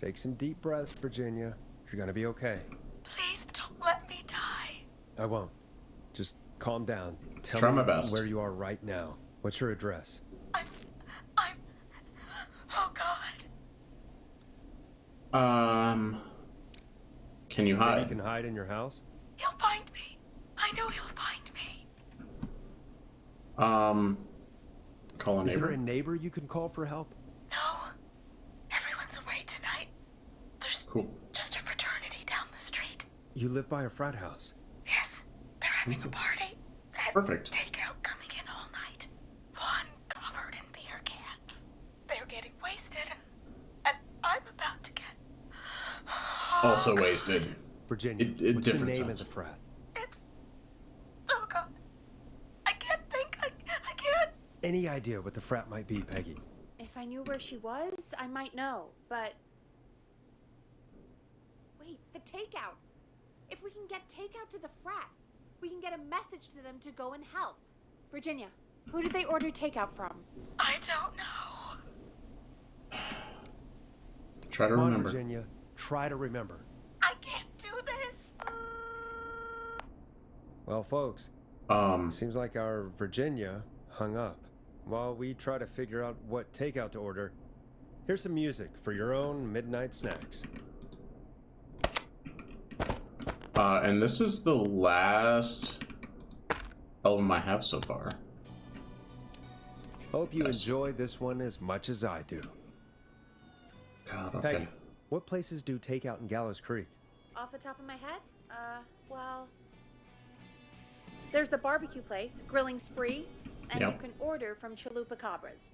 Take some deep breaths, Virginia. You're gonna be okay. Please don't let me die. I won't. Just calm down. Tell Try me my best. where you are right now. What's your address? I'm... Oh, God. Can you Maybe hide? you can hide in your house? He'll find me. I know he'll find me. Call a Is there neighbor. a neighbor you can call for help? No. Everyone's away tonight. There's Cool. just a fraternity down the street. You live by a frat house. Yes, they're having a party. They had Perfect. takeout coming in all night. Fun covered in beer cans. They're getting wasted. And I'm about to get... Also wasted. Virginia, It what's the different name sense. of the frat? It's... Oh, God. I can't think. I can't. Any idea what the frat might be, Peggy? If I knew where she was, I might know, but... Wait, the takeout! If we can get takeout to the frat, we can get a message to them to go and help. Virginia, who did they order takeout from? I don't know. Try to Come on, remember. Virginia. Try to remember. I can't do this. Well, folks, seems like our Virginia hung up. While we try to figure out what takeout to order, here's some music for your own midnight snacks. And this is the last album I have so far. Hope you Nice. enjoy this one as much as I do. God, okay. Peggy, what places do takeout in Gallows Creek? Off the top of my head? Well... There's the barbecue place, Grilling Spree, and Yep. you can order from Chalupa Cabras.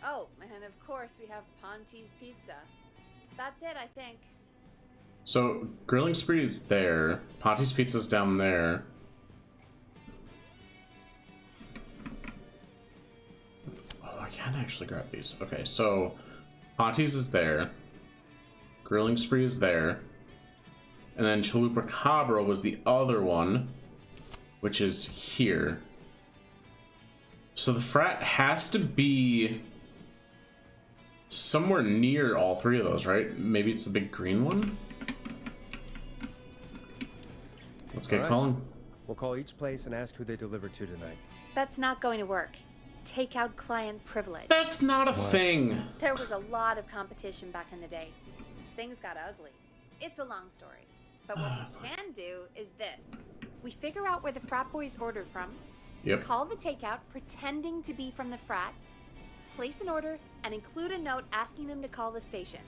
Oh, and of course we have Ponte's Pizza. That's it, I think. So, Grilling Spree is there. Ponte's Pizza's down there. Oh, I can't actually grab these. Okay, so Ponte's is there. Grilling Spree is there. And then Chalupa Cabra was the other one, which is here. So the frat has to be somewhere near all three of those, right? Maybe it's the big green one? Let's get All right. calling. We'll call each place and ask who they deliver to tonight. That's not going to work. Takeout client privilege. That's not a thing. There was a lot of competition back in the day. Things got ugly. It's a long story. But what we can do is this. We figure out where the frat boys ordered from, Yep. call the takeout pretending to be from the frat, place an order, and include a note asking them to call the station.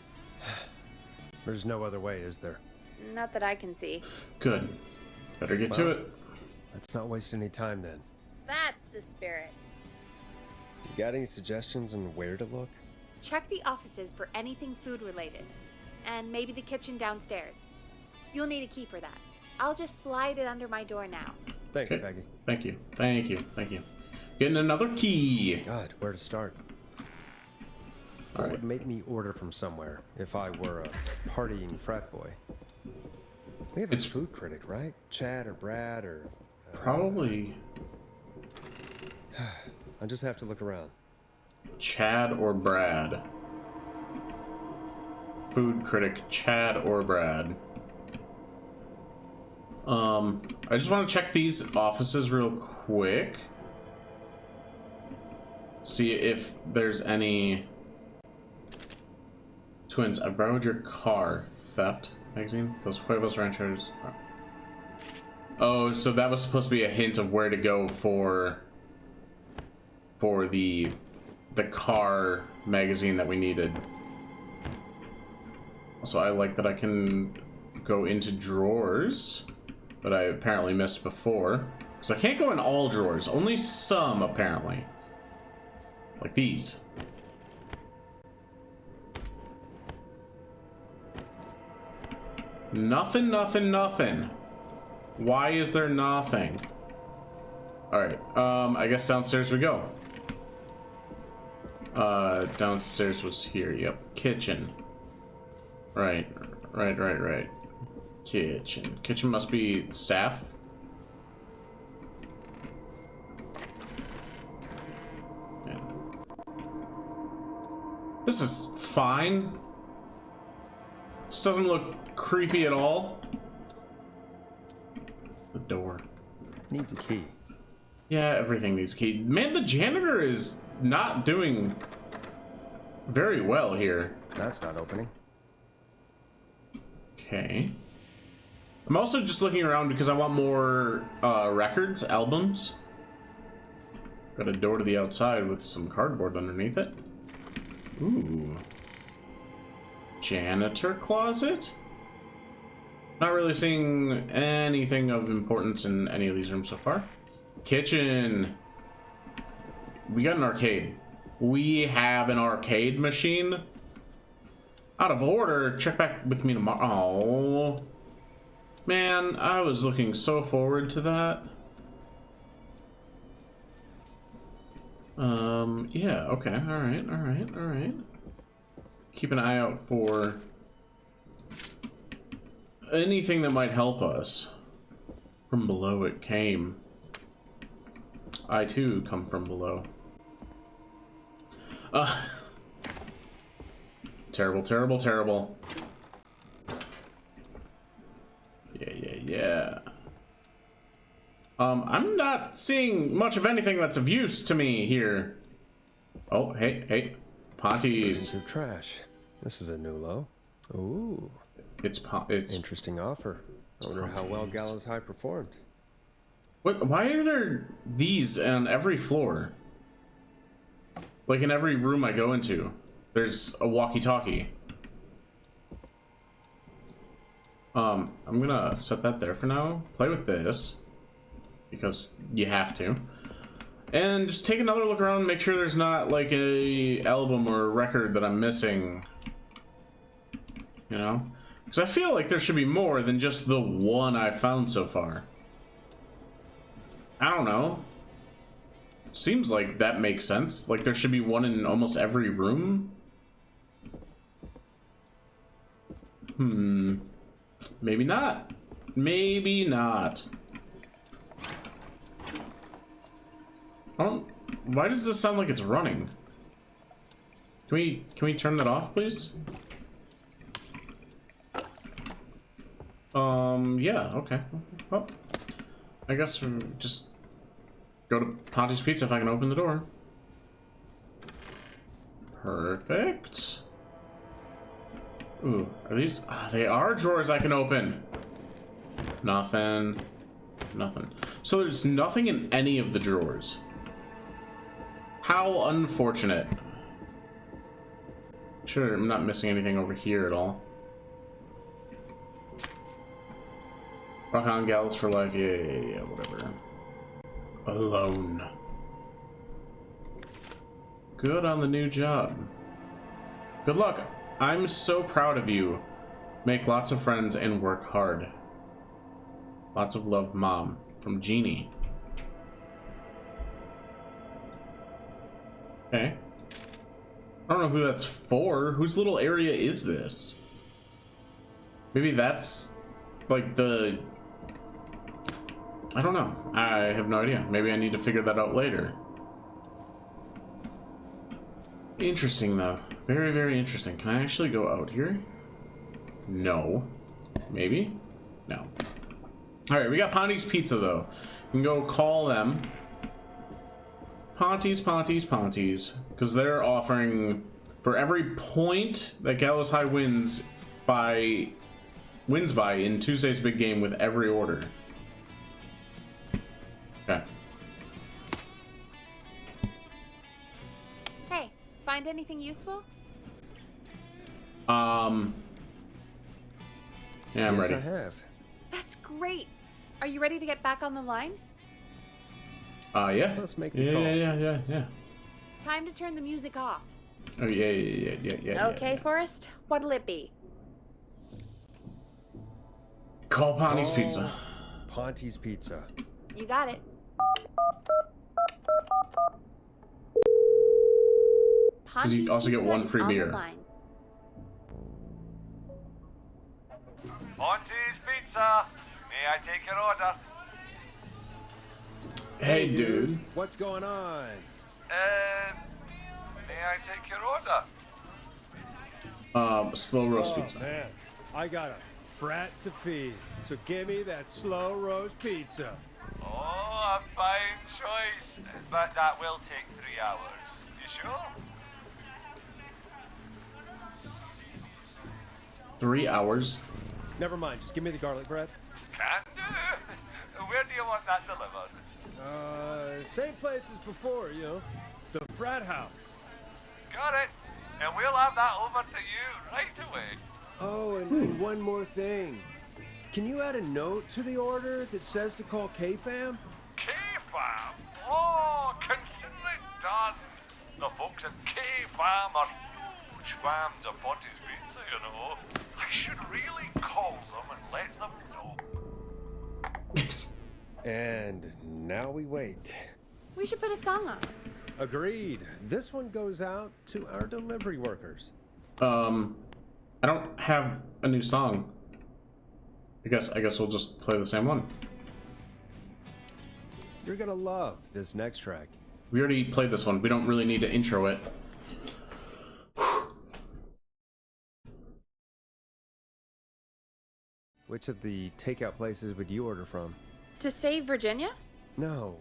There's no other way, is there? Not that I can see. Good. Better get to Well, it. Let's not waste any time then. That's the spirit. You got any suggestions on where to look? Check the offices for anything food related. And maybe the kitchen downstairs. You'll need a key for that. I'll just slide it under my door now. Thanks, Okay. Peggy. Thank you. Thank you. Thank you. Getting another key. God, where to start? All What right. would make me order from somewhere if I were a partying frat boy? We have a It's- food critic, right? Chad or Brad or... Probably I'll just have to look around. Chad or Brad. Food critic, Chad or Brad. I just want to check these offices real quick. See if there's any twins. I borrowed your car. Theft magazine? Those Huevos Ranchers. Oh, so that was supposed to be a hint of where to go for the car magazine that we needed. Also, I like that I can go into drawers, but I apparently missed before. Because I can't go in all drawers, only some apparently. Like these. Nothing, nothing, nothing. Why is there nothing? Alright, I guess downstairs we go. Downstairs was here, yep. Kitchen. Right. Kitchen. Kitchen must be staff. Yeah. This is fine. house doesn't look creepy at all. The door. Needs a key. Yeah, everything needs a key. Man, the janitor is not doing very well here. That's not opening. Okay. I'm also just looking around because I want more records, albums. Got a door to the outside with some cardboard underneath it. Ooh. Janitor closet? Not really seeing anything of importance in any of these rooms so far. Kitchen. We got an arcade. We have an arcade machine. Out of order. Check back with me tomorrow. Oh. Man, I was looking so forward to that. Yeah, okay. Alright. Keep an eye out for anything that might help us. From below it came. I too come from below. Terrible. Yeah. I'm not seeing much of anything that's of use to me here. Oh, hey. Ponties. Your trash. This is a new low. Ooh. It's interesting offer. I wonder how well Gallows High performed. What? Why are there these on every floor? Like in every room I go into, there's a walkie-talkie. I'm gonna set that there for now. Play with this because you have to, and just take another look around and make sure there's not like a album or a record that I'm missing. You know, because I feel like there should be more than just the one I found so far. I don't know. Seems like that makes sense. Like there should be one in almost every room. Maybe not. Maybe not. Why does this sound like it's running? Can we turn that off, please? Yeah, okay. Well, I guess we just go to Ponty's Pizza if I can open the door. Perfect. Ooh, are these? They are drawers I can open. Nothing. So there's nothing in any of the drawers. How unfortunate. Sure, I'm not missing anything over here at all. Rock on, gals for life. Yeah, whatever. Alone. Good on the new job. Good luck. I'm so proud of you. Make lots of friends and work hard. Lots of love, Mom. From Jeannie. Okay. I don't know who that's for. Whose little area is this? Maybe that's like the... I don't know. I have no idea. Maybe I need to figure that out later. Interesting, though. Very, very interesting. Can I actually go out here? No. Maybe? No. Alright, we got Ponty's Pizza, though. We can go call them. Ponty's. Because they're offering... For every point that Gallows High wins by in Tuesday's big game with every order. Okay. Hey, find anything useful? Yeah, I'm ready. I have. That's great. Are you ready to get back on the line? Yeah. Let's make the call. Yeah. Time to turn the music off. Oh, yeah. Okay, Forrest. What'll it be? Call Ponty's Pizza. Ponty's Pizza. You got it. Because you also get one free beer. Ponty's Pizza. May I take your order? Hey, dude. What's going on? May I take your order? Slow roast pizza. Man. I got a frat to feed, so give me that slow roast pizza. Oh, a fine choice. But that will take 3 hours. You sure? 3 hours. Never mind, just give me the garlic bread. Can do. Where do you want that delivered? Same place as before, you know. The frat house. Got it. And we'll have that over to you right away. Oh, and one more thing. Can you add a note to the order that says to call K-Fam? K-Fam? Oh, consider it done. The folks at K-Fam are huge fans of Ponty's Pizza, you know. I should really call them and let them know. And now we wait. We should put a song on. Agreed. This one goes out to our delivery workers. I don't have a new song. I guess we'll just play the same one. You're gonna love this next track. We already played this one. We don't really need to intro it. Which of the takeout places would you order from? To save Virginia? No,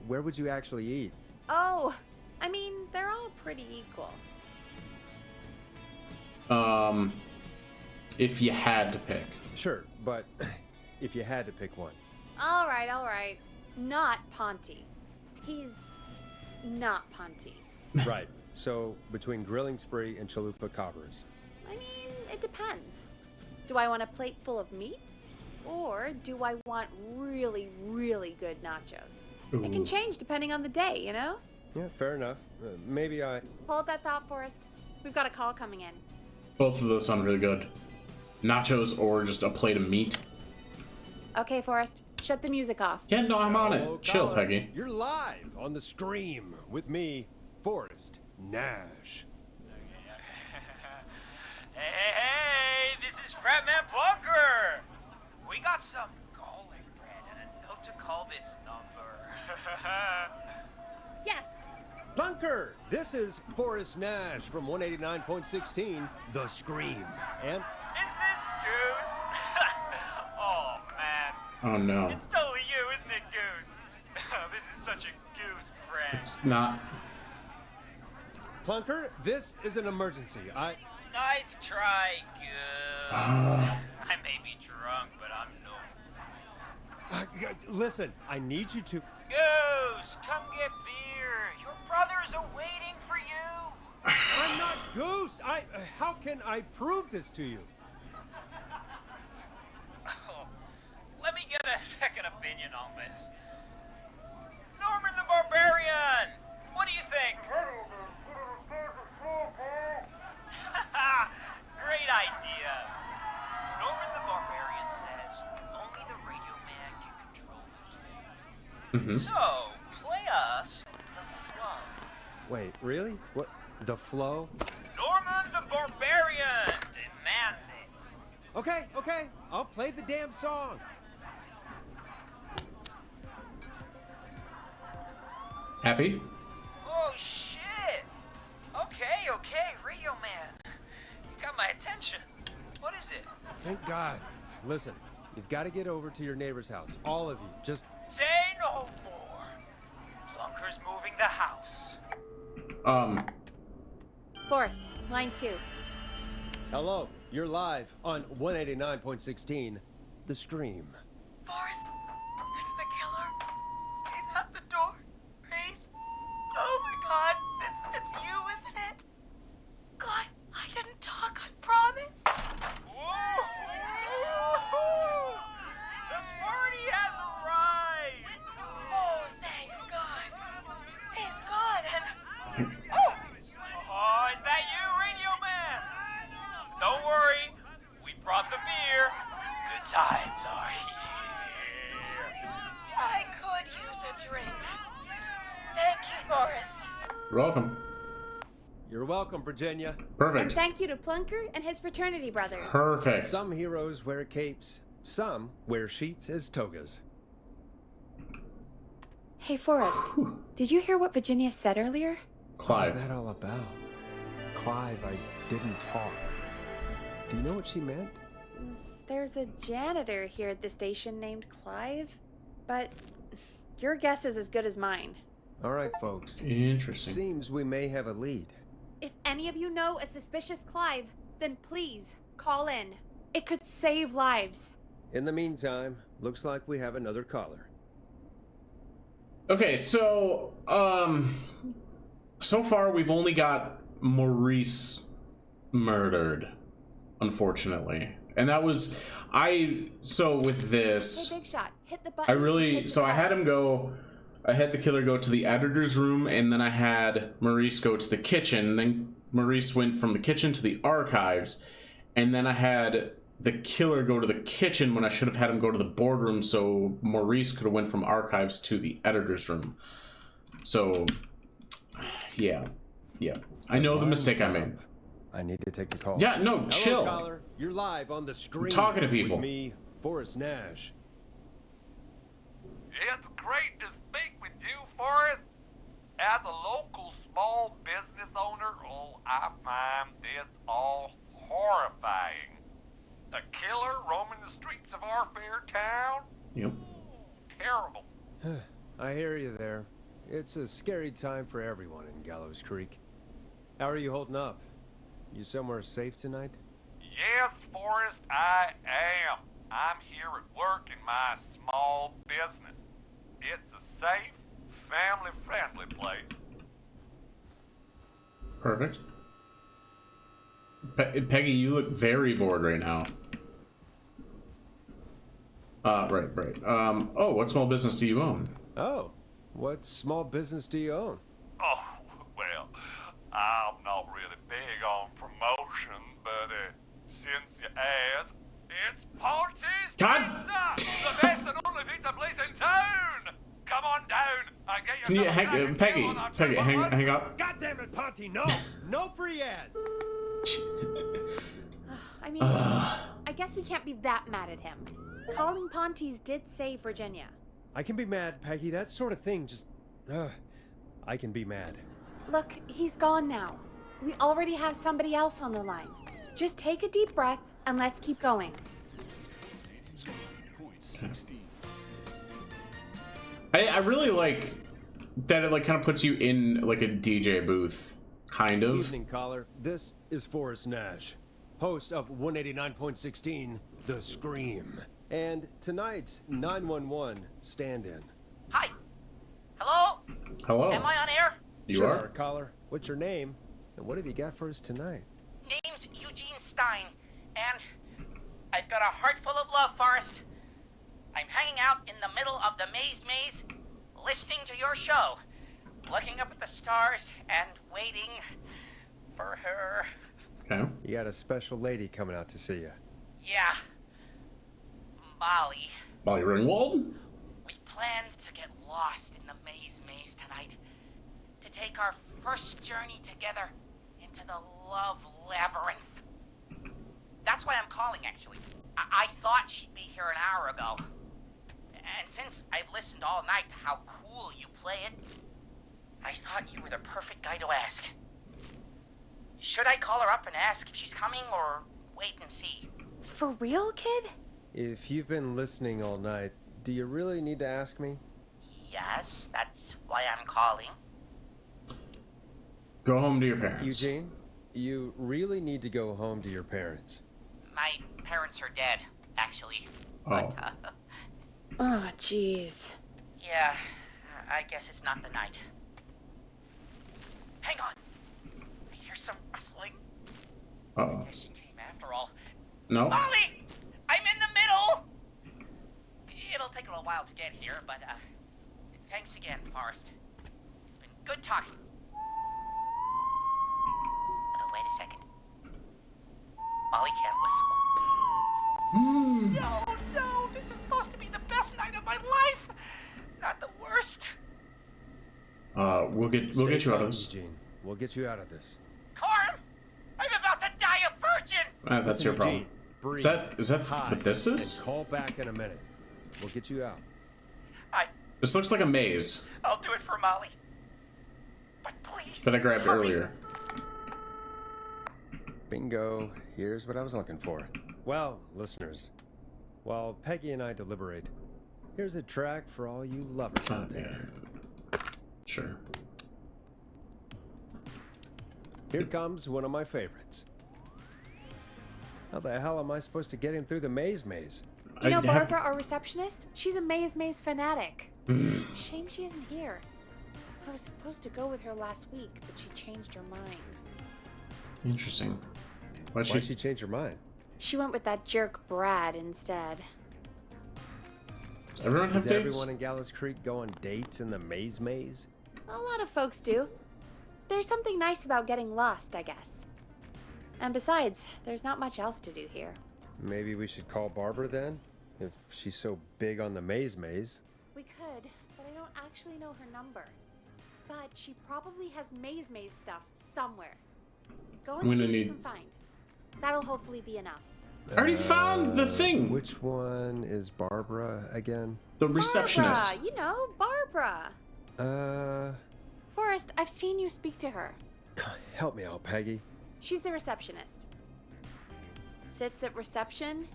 where would you actually eat? Oh, I mean, they're all pretty equal. If you had to pick. Sure, but if you had to pick one. All right. Not Ponty. He's not Ponty. Right. So, between Grilling Spree and Chalupa Cabras. I mean, it depends. Do I want a plate full of meat? Or do I want really, really good nachos? Ooh. It can change depending on the day, you know? Yeah, fair enough. Maybe I... Hold that thought, Forrest. We've got a call coming in. Both of those sound really good. Nachos or just a plate of meat. Okay, Forrest. Shut the music off. Yeah, no, I'm on Hello, it. Chill, caller. Peggy. You're live on the Scream with me, Forrest Nash. Hey, this is Fratman Plunker. We got some garlic bread and a note to call this number. Yes! Plunker, this is Forrest Nash from 189.16, The Scream. And Is this Goose? Oh, man. Oh no. It's totally you, isn't it, Goose? This is such a Goose prank. It's not. Plunker, this is an emergency. Nice try, Goose. I may be drunk, but I'm no... Listen, I need you to... Goose, come get beer. Your brothers are waiting for you. I'm not Goose. How can I prove this to you? Oh, let me get a second opinion on this. Norman the Barbarian! What do you think? Great idea. Norman the Barbarian says only the radio man can control those things. So, play us the flow. Wait, really? What? The flow? Norman the Barbarian demands it. Okay. I'll play the damn song. Happy? Oh, shit. Okay, radio man. You got my attention. What is it? Thank God. Listen, you've got to get over to your neighbor's house. All of you. Just... Say no more. Plunker's moving the house. Forrest, line 2. Hello. You're live on 189.16, The Scream. Forrest, it's the killer. He's at the door. Grace. Oh my God, it's you, isn't it? God, I didn't talk, I promise. Whoa! The party has arrived! Oh, thank God. He's gone and... Oh, is that you, radio man? Don't worry, we brought the beer. Good times are here. I could use a drink. Thank you, Forrest. You're welcome. You're welcome, Virginia. And Perfect. thank you to Plunker and his fraternity brothers. Perfect. Some heroes wear capes. Some wear sheets as togas. Hey, Forrest, did you hear what Virginia said earlier? What Clive. was that all about? Clive, I didn't talk. Do you know what she meant? there's a janitor here at the station named Clive, but your guess is as good as mine. All right, folks. Interesting. Seems we may have a lead. If any of you know a suspicious Clive, then please call in. It could save lives. In the meantime, looks like we have another caller. Okay, so so far we've only got Maurice murdered, unfortunately. And that was so with this, Hey, Big Shot, hit the button. I had him go, I had the killer go to the editor's room, and then I had Maurice go to the kitchen. Then Maurice went from the kitchen to the archives, and then I had the killer go to the kitchen when I should have had him go to the boardroom, so Maurice could have went from archives to the editor's room. So, yeah. I know the mistake I made. I need to take the call. Yeah, no, Hello, chill. caller. You're live on the screen. I'm talking to people. With me, Forrest Nash. It's great to speak with you, Forrest. As a local small business owner, I find this all horrifying. A killer roaming the streets of our fair town? Yep. Terrible. I hear you there. It's a scary time for everyone in Gallows Creek. How are you holding up? You somewhere safe tonight? Yes, Forrest, I am. I'm here at work in my small business. It's a safe, family-friendly place. Perfect. Peggy, you look very bored right now. Right. Oh, what small business do you own? Oh, what small business do you own? Oh, well, I'm not really big on promotion, but since you asked, it's Ponty's God. Pizza! The best and only pizza place in town! Come on down, I get Can you hang, Peggy, hang up. God damn it, Ponty, no! No free ads! I mean, I guess we can't be that mad at him. Calling Ponty's did save Virginia. I can be mad, Peggy. That sort of thing just... I can be mad. Look, he's gone now. We already have somebody else on the line. Just take a deep breath and let's keep going. I really like that it like kind of puts you in like a DJ booth, kind of. Evening, caller. This is Forrest Nash, host of 189.16, The Scream. And tonight's 911 stand-in. Hi. Hello? Hello. Am I on air? You Sure, are? caller. What's your name? And what have you got for us tonight? Name's Eugene Stein, and I've got a heart full of love, Forrest. I'm hanging out in the middle of the maze, listening to your show, looking up at the stars and waiting for her. Okay. You got a special lady coming out to see you. Yeah. Molly. Molly Ringwald? We planned to get lost in the maze tonight. To take our first journey together into the love labyrinth. That's why I'm calling, actually. I thought she'd be here an hour ago. And since I've listened all night to how cool you play it, I thought you were the perfect guy to ask. Should I call her up and ask if she's coming, or wait and see? For real, kid? If you've been listening all night, do you really need to ask me? Yes, that's why I'm calling. Go home to your parents. Eugene, you really need to go home to your parents. My parents are dead, actually. Oh. But, Oh, jeez. yeah, I guess it's not the night. Hang on. I hear some rustling. Uh-oh. Guess she came after all. No? Molly! I'm in the middle! It'll take a little while to get here, but, thanks again, Forrest. It's been good talking. Oh, wait a second. Molly can't whistle. No, this is supposed to be the best night of my life! Not the worst. We'll get you out of this. Eugene. We'll get you out of this. Carm! I'm about to die a virgin! That's Listen, your problem. Eugene, breathe, Is that hide, what this is? and call back in a minute. We'll get you out. This looks like a maze I'll do it for Molly. But please. that I grabbed hurry. earlier. Bingo. Here's what I was looking for. Well, listeners, while Peggy and I deliberate, here's a track for all you lovers out there. Sure. Here comes one of my favorites. How the hell am I supposed to get him through the maze? You know Barbara, our receptionist? She's a maze fanatic. Shame she isn't here. I was supposed to go with her last week, but she changed her mind. Interesting. Why'd she change her mind? She went with that jerk Brad instead. Does everyone have Does dates? everyone in Gallows Creek go on dates in the maze? A lot of folks do. There's something nice about getting lost, I guess. And besides, there's not much else to do here. Maybe we should call Barbara then? If she's so big on the maze. We could, but I don't actually know her number. But she probably has maze stuff somewhere. Go and see what you can find. That'll hopefully be enough. I already found the thing. Which one is Barbara again? The receptionist. Barbara, you know, Barbara. Forrest, I've seen you speak to her. Help me out, Peggy. She's the receptionist. Sits at reception.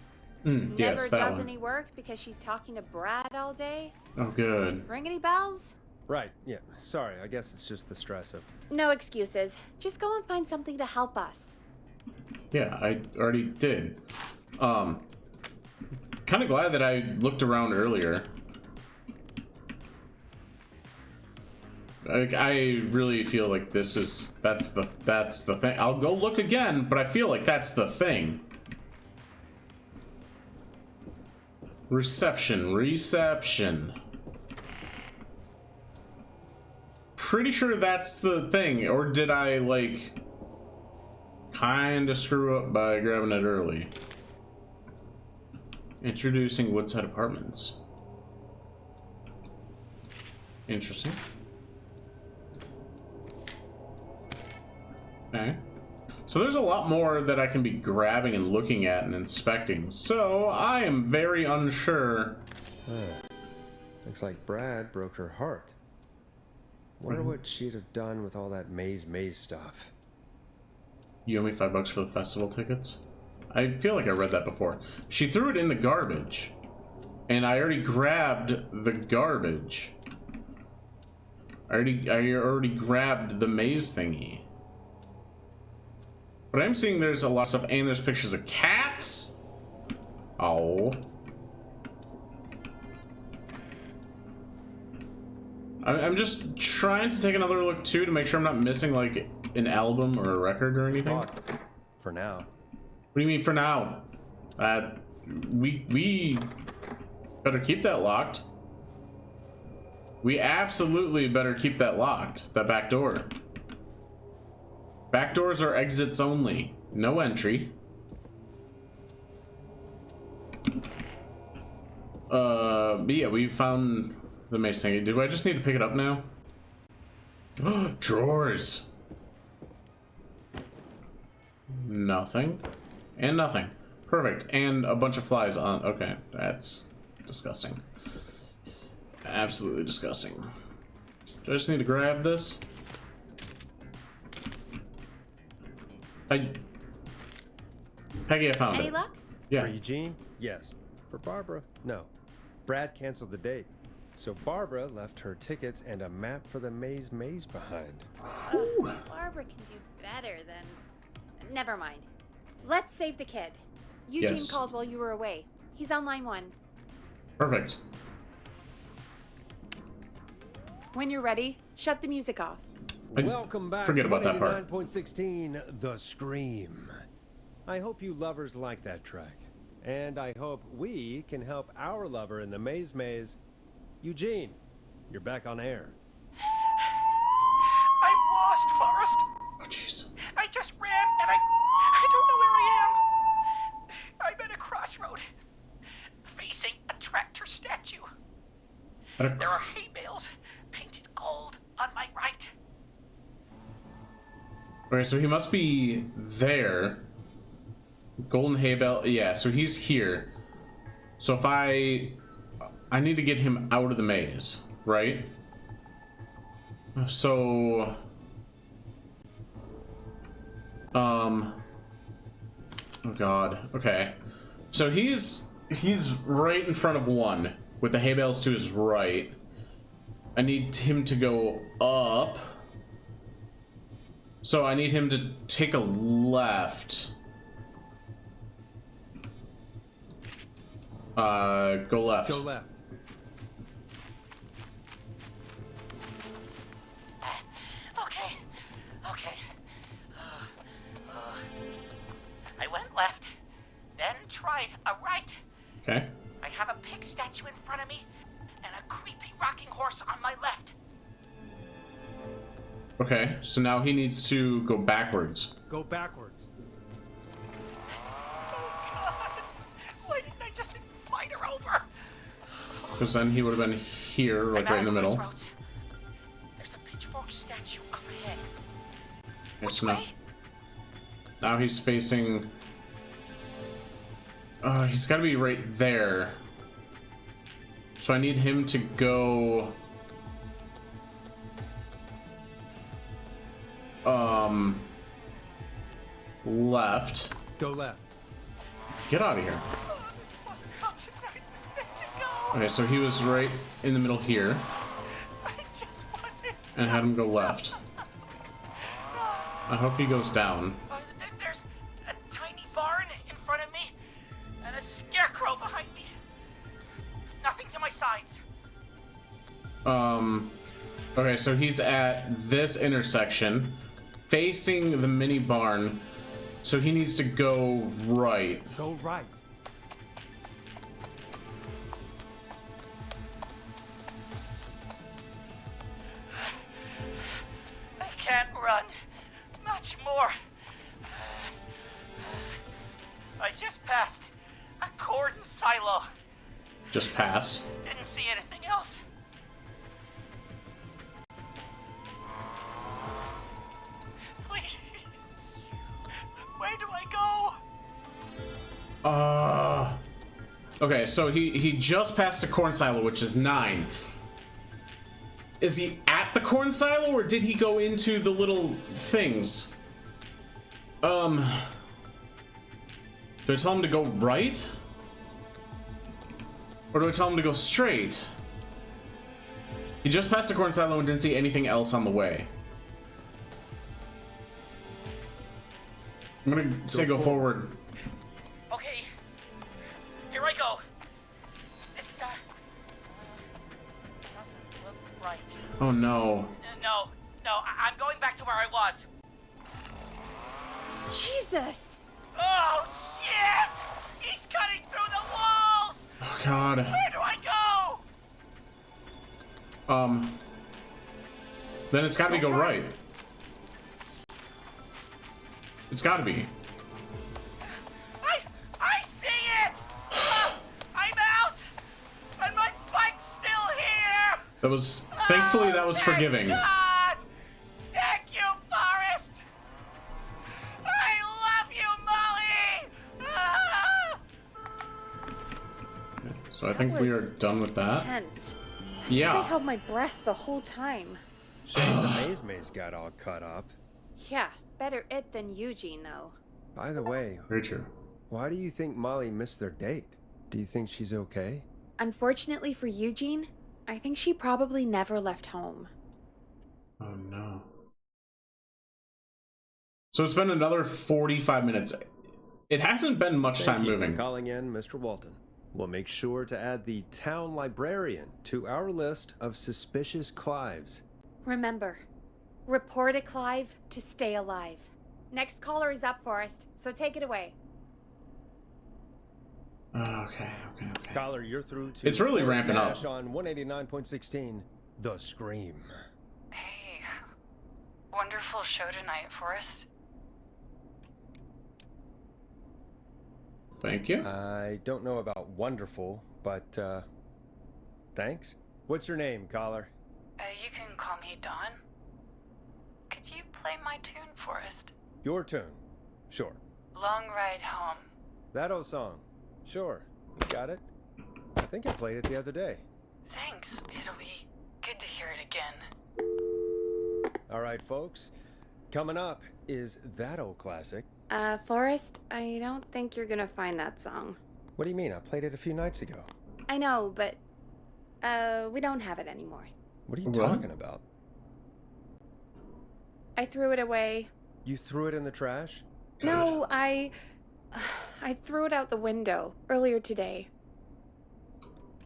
Yes, Never that does one. any work because she's talking to Brad all day. Oh, good. Ring any bells? Right, yeah. Sorry, I guess it's just the stress of... No excuses. Just go and find something to help us. Yeah, I already did. Kind of glad that I looked around earlier. Like, I really feel like that's the thing. I'll go look again, but I feel like that's the thing. Reception. Pretty sure that's the thing, or did I, like, kind of screw up by grabbing it early? Introducing Woodside Apartments. Interesting. Okay. So there's a lot more that I can be grabbing and looking at and inspecting. So I am very unsure. Looks like Brad broke her heart. Wonder what she'd have done with all that maze stuff. You owe me $5 for the festival tickets? I feel like I read that before. She threw it in the garbage. And I already grabbed the garbage. I already grabbed the maze thingy. But I'm seeing there's a lot of stuff, and there's pictures of cats. Oh. I'm just trying to take another look too to make sure I'm not missing like an album or a record or anything. For now. What do you mean for now? We better keep that locked. We absolutely better keep that locked. That back door. Back doors are exits only. No entry. But yeah, we found the mace thing. Do I just need to pick it up now? Drawers. Nothing. And nothing. Perfect. And a bunch of flies on. Okay, that's disgusting. Absolutely disgusting. Do I just need to grab this? Peggy, I found Any it. luck? Yeah. For Eugene? Yes. For Barbara? No. Brad canceled the date. So Barbara left her tickets and a map for the maze behind. Barbara can do better than... Never mind. Let's save the kid. Eugene Yes. called while you were away. He's on line 1. Perfect. When you're ready, shut the music off. Welcome back forget to about that part. 189.16, The Scream. I hope you lovers like that track. And I hope we can help our lover in the maze. Eugene, you're back on air. I'm lost, Forrest. Oh, jeez. I just ran and I don't know where I am. I'm at a crossroad, facing a tractor statue. There are hay bales painted gold on my right. Okay, so he must be there. Golden hay bale. Yeah, so he's here. So if I need to get him out of the maze, right? So oh god. Okay. So he's right in front of one, with the hay bales to his right. I need him to go up. So I need him to take a left. Go left. Go left. Okay. Okay. I went left, then tried a right. Okay. I have a pig statue in front of me and a creepy rocking horse on my left. Okay, so now he needs to go backwards. Go backwards. Oh God! Why didn't I just invite her over? Because then he would have been here, like right in the middle. Crossroads. There's a pitchfork statue up ahead. Okay, Which so way? now he's facing... he's got to be right there. So I need him to go... left. Go left. Get out of here. Oh, this wasn't how tonight was meant to go. Okay, so he was right in the middle here, I just wanted and had him go left. I hope he goes down. There's a tiny barn in front of me and a scarecrow behind me. Nothing to my sides. Okay, so he's at this intersection, facing the mini barn, so he needs to go right. Go right. I can't run much more. I just passed a corn silo. Just passed. Didn't see anything else. Please. Where do I go? Okay, so he just passed a corn silo, which is 9. Is he at the corn silo, or did he go into the little things? Do I tell him to go right? Or do I tell him to go straight? He just passed the corn silo and didn't see anything else on the way. I'm gonna say go forward. Okay. Here I go. This, doesn't look right. Oh no. No, I'm going back to where I was. Jesus! Oh, shit! He's cutting through the walls! Oh god. Where do I go? Then it's gotta be go right. It's gotta be. I see it! I'm out! And my bike's still here! That was, thankfully that was Thank forgiving. God! Thank you, Forrest! I love you, Molly! Ah! So I think we are done with that. Tense. I Yeah. held my breath the whole time. Shame the maze got all cut up. Yeah, better it than Eugene, though. By the way, Very true. why do you think Molly missed their date? Do you think she's okay? Unfortunately for Eugene, I think she probably never left home. Oh no. So it's been another 45 minutes. It hasn't been much time Thank you moving. for calling in, Mr. Walton. We'll make sure to add the town librarian to our list of suspicious Clives. Remember, report a Clive to stay alive. Next caller is up, Forrest, so take it away. Okay. Caller, you're through to It's really Forrest ramping up. Nash on 189.16, The Scream. Hey, wonderful show tonight, Forrest. Thank you. I don't know about wonderful, but, thanks. What's your name, caller? You can call me Dawn. Could you play my tune, Forrest? Your tune. Sure. Long Ride Home. That old song. Sure. Got it. I think I played it the other day. Thanks. It'll be good to hear it again. All right, folks. Coming up is that old classic. Forrest, I don't think you're gonna find that song. What do you mean? I played it a few nights ago. I know, but we don't have it anymore. What are you talking about? I threw it away. You threw it in the trash? No, I threw it out the window earlier today.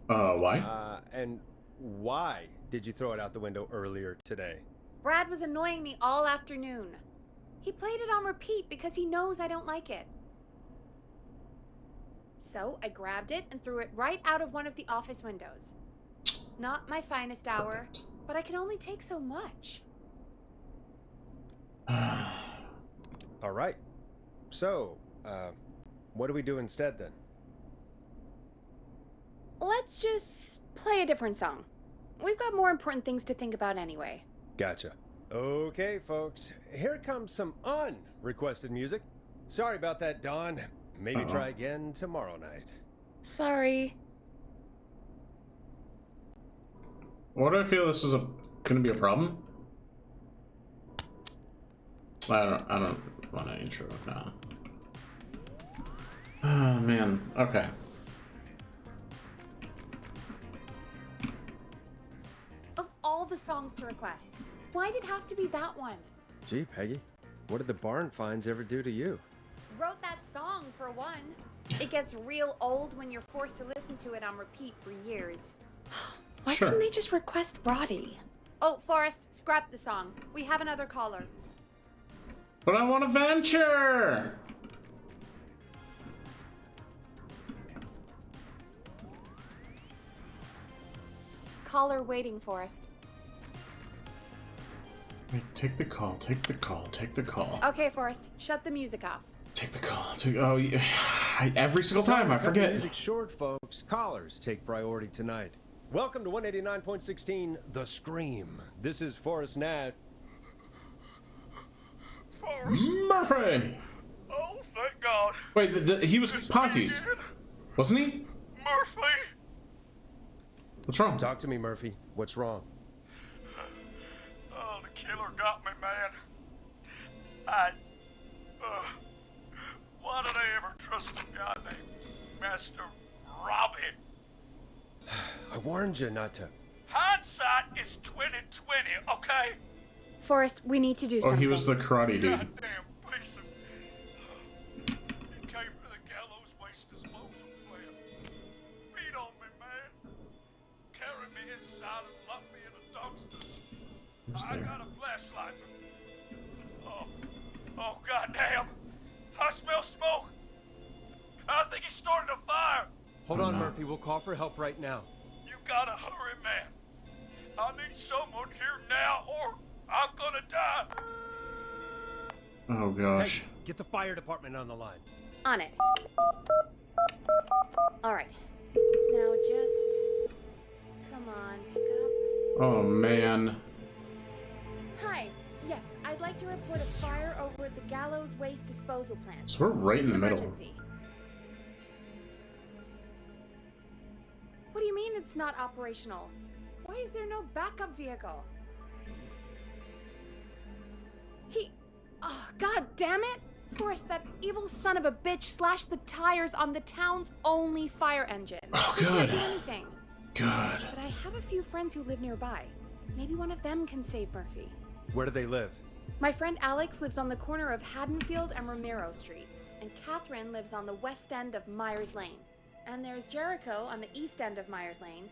Why? And why did you throw it out the window earlier today? Brad was annoying me all afternoon. He played it on repeat because he knows I don't like it. So I grabbed it and threw it right out of one of the office windows. Not my finest hour, but I can only take so much. All right. So, what do we do instead then? Let's just play a different song. We've got more important things to think about anyway. Gotcha. Okay, folks. Here comes some unrequested music. Sorry about that, Dawn. Maybe try again tomorrow night. Sorry. What do I feel this is gonna be a problem? I don't want to intro now. Oh man. Okay. Of all the songs to request, why'd it have to be that one? Gee, Peggy, what did the barn finds ever do to you? Wrote that song for one. It gets real old when you're forced to listen to it on repeat for years. Why couldn't they just request Roddy? Oh, Forrest, scrap the song. We have another caller. But I want to venture! Caller waiting, Forrest. Wait, take the call, take the call, take the call. Okay, Forrest, shut the music off. Take the call. Oh, yeah. Every single time I forget. Music short, folks. Callers take priority tonight. Welcome to 189.16, The Scream. This is Forrest Nat. Forrest. Murphy! Oh, thank God. Wait, he was Ponty's, wasn't he? Murphy! What's wrong? Talk to me, Murphy. What's wrong? Oh, the killer got me, man. Why did I ever trust a guy named Master Robin? I warned you not to. Hindsight is 20/20, okay? Forrest, we need to do something. Oh, he was the karate dude. Goddamn piece of... He came to the gallows waste disposal plant. Beat on me, man. Carry me inside and lock me in a dumpster. I got a flashlight. Oh, goddamn. I smell smoke. I think he started a fire. Hold on, Murphy. We'll call for help right now. You gotta hurry, man. I need someone here now or I'm gonna die. Oh, gosh. Hey, get the fire department on the line. On it. All right. Now just... Come on, pick up. Oh, man. Hi. Yes, I'd like to report a fire over at the Gallows Waste Disposal Plant. So we're right in the middle. Emergency. What do you mean it's not operational? Why is there no backup vehicle? Oh, god damn it! Forrest, that evil son of a bitch slashed the tires on the town's only fire engine. Oh, We can't good. do anything. Good. But I have a few friends who live nearby. Maybe one of them can save Murphy. Where do they live? My friend Alex lives on the corner of Haddonfield and Romero Street, and Catherine lives on the west end of Myers Lane. And there's Jericho on the east end of Myers Lane.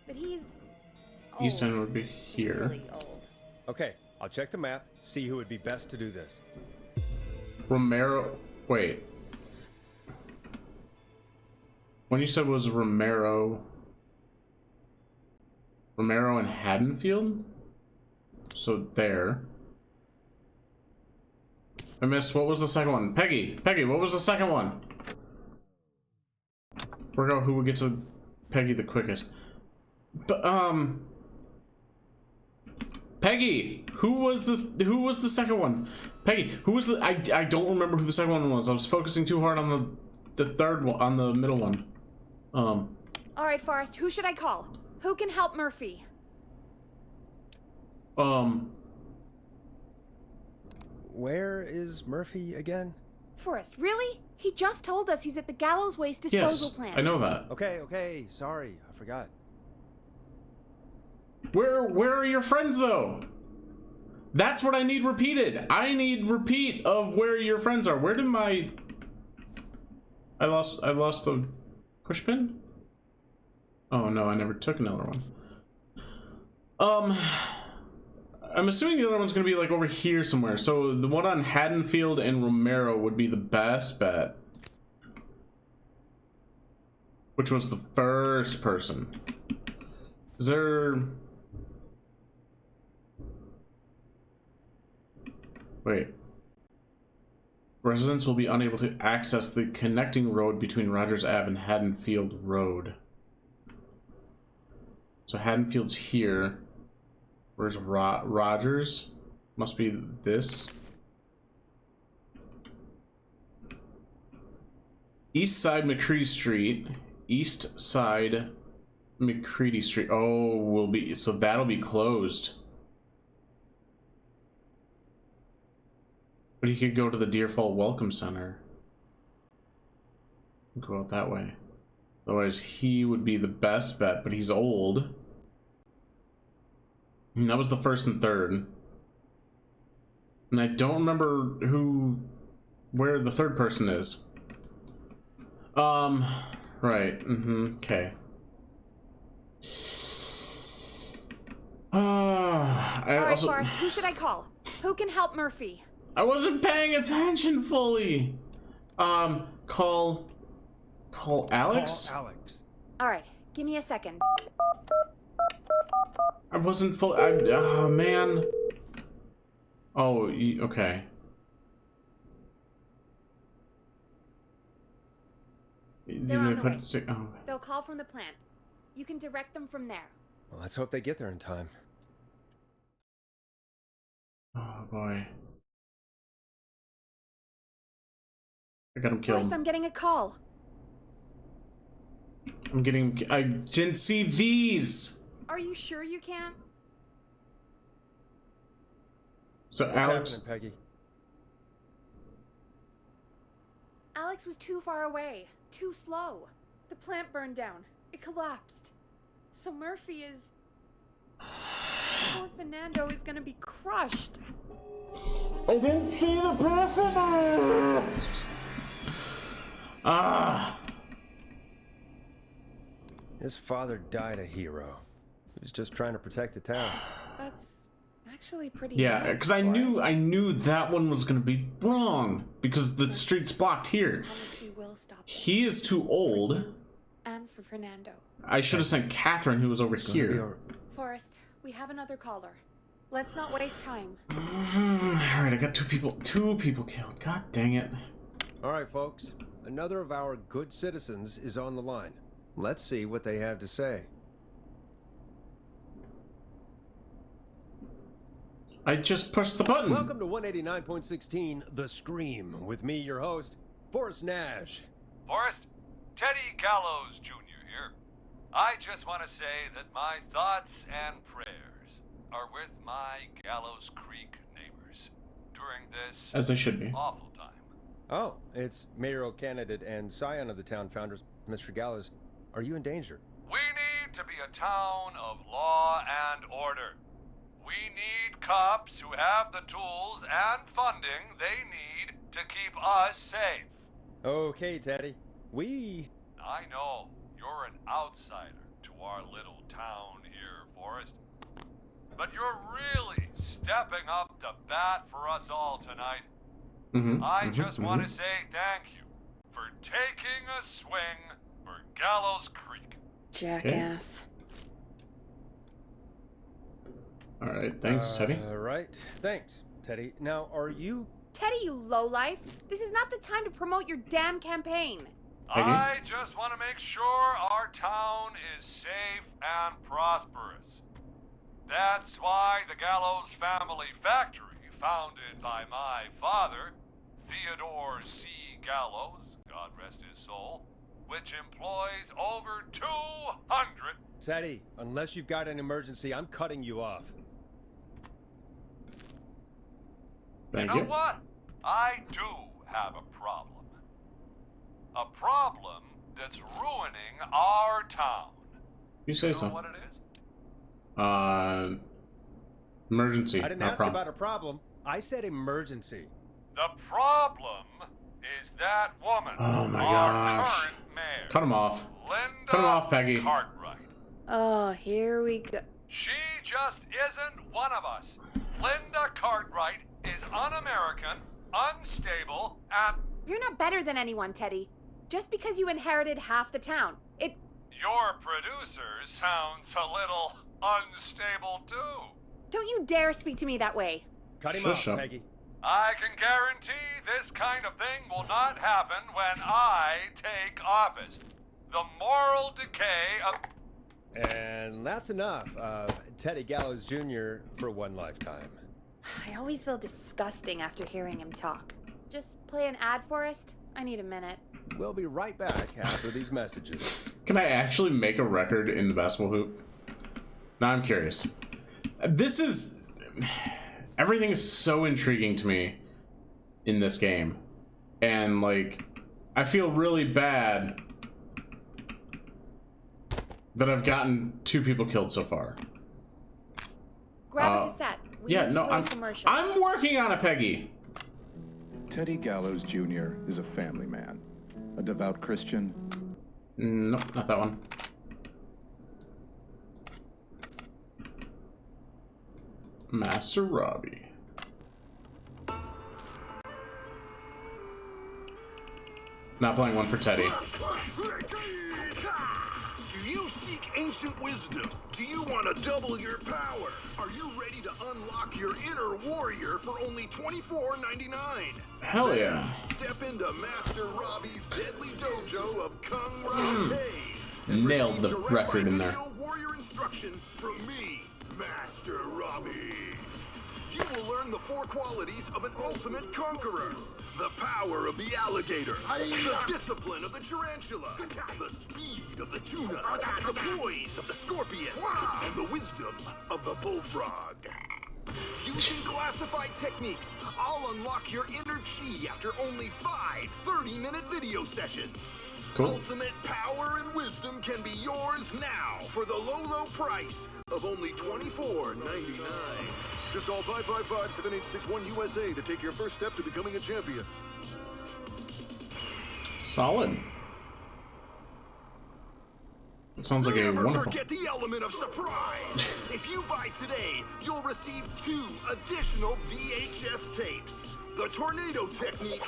But he's old. East end would be here. Really old. Okay, I'll check the map, see who would be best to do this. Romero. Wait. When you said was Romero and Haddonfield? So there. I missed. What was the second one? Peggy, what was the second one? Work out who gets a Peggy the quickest. But Peggy, who was the second one? Peggy, who was the I don't remember who the second one was. I was focusing too hard on the third one, on the middle one. All right, Forrest, who should I call? Who can help Murphy? Where is Murphy again? Forrest, really? He just told us he's at the Gallows Waste disposal Yes, plant. I know that. Okay, sorry, I forgot. Where are your friends though? That's what I need repeated. I need repeat of where your friends are. Where did my... I lost the push pin? Oh no, I never took another one. I'm assuming the other one's gonna be like over here somewhere. So the one on Haddonfield and Romero would be the best bet. Which was the first person. Is there... Wait. Residents will be unable to access the connecting road between Rogers Ave and Haddonfield Road. So Haddonfield's here. Where's Rogers? Must be this. East side McCready Street. East side McCready Street. Oh, will be, so that'll be closed. But he could go to the Deerfall Welcome Center. Go out that way. Otherwise, he would be the best bet, but he's old. And that was the first and third. And I don't remember where the third person is. Right, okay. Alright, Forrest, who should I call? Who can help Murphy? I wasn't paying attention fully. Call Alex? Call Alex. Alright, give me a second. I wasn't full. Oh, man. Oh, okay. They're on the way. Oh. They'll call from the plant. You can direct them from there. Well, let's hope they get there in time. Oh, boy. I got him killed. Forrest, I'm getting a call. I didn't see these. Are you sure you can't? So What's Alex... happening, Peggy? Alex was too far away. Too slow. The plant burned down. It collapsed. So Murphy is... Poor Fernando is gonna be crushed. I didn't see the precedents! His father died a hero. He was just trying to protect the town. That's actually pretty Yeah, because I knew that one was gonna be wrong because the street's blocked here. He is too old. And for Fernando. I should have sent Catherine, who was over here. Forrest, we have another caller. Let's not waste time. Alright, I got two people killed. God dang it. Alright, folks. Another of our good citizens is on the line. Let's see what they have to say. I just pushed the button. Welcome to 189.16, The Scream, with me, your host, Forrest Nash. Forrest, Teddy Gallows Jr. here. I just want to say that my thoughts and prayers are with my Gallows Creek neighbors during this as they should be awful time. Oh, it's mayoral candidate and scion of the town founders, Mr. Gallows. Are you in danger? We need to be a town of law and order. We need cops who have the tools and funding they need to keep us safe. Okay, Teddy. I know you're an outsider to our little town here, Forrest. But you're really stepping up to bat for us all tonight. I just want to say thank you for taking a swing for Gallows Creek. Jackass. Alright, thanks, Teddy. Alright, thanks, Teddy. Now, are you... Teddy, you lowlife! This is not the time to promote your damn campaign. I just want to make sure our town is safe and prosperous. That's why the Gallows Family Factory, founded by my father, Theodore C. Gallows, God rest his soul, which employs over 200... Teddy, unless you've got an emergency, I'm cutting you off. You know what? I do have a problem. A problem that's ruining our town. You say know so. what it is? Emergency. I didn't not ask problem. about a problem. I said emergency. The problem is that woman. Oh my our gosh. current mayor. Cut him off. Linda Cut him off, Peggy. Cartwright. Oh, here we go. She just isn't one of us. Linda Cartwright is un-American, unstable, and You're not better than anyone, Teddy. Just because you inherited half the town. your producer sounds a little unstable too. Don't you dare speak to me that way. Cut him Shush off, up. Peggy. I can guarantee this kind of thing will not happen when I take office. The moral decay of... And that's enough of Teddy Gallows Jr. for one lifetime. I always feel disgusting after hearing him talk. Just play an ad, Forrest? I need a minute. We'll be right back after these messages. Can I actually make a record in the basketball hoop? Now I'm curious. This is... Everything is so intriguing to me in this game. And, like, I feel really bad that I've gotten 2 people killed so far. Grab a cassette. We Yeah, need to no, play a commercial. I'm working on it, Peggy. Teddy Gallows Jr. is a family man, a devout Christian. Nope, not that one. Master Robbie. Not playing one for Teddy. Do you seek ancient wisdom? Do you want to double your power? Are you ready to unlock your inner warrior for only $24.99? Hell yeah. Step into Master Robbie's deadly dojo of Kung Karate. Nailed the record in there. Warrior instruction from me, Master Robbie. You will learn the 4 qualities of an ultimate conqueror. The power of the alligator, the discipline of the tarantula, the speed of the tuna, the poise of the scorpion, and the wisdom of the bullfrog. Using classified techniques, I'll unlock your inner chi after only 5 30-minute video sessions. Cool. Ultimate power and wisdom can be yours now for the low price of only $24.99. Just call 555-7861 USA to take your first step to becoming a champion. Solid. Sounds like a Never wonderful... forget the element of surprise. If you buy today, you'll receive 2 additional VHS tapes. The tornado technique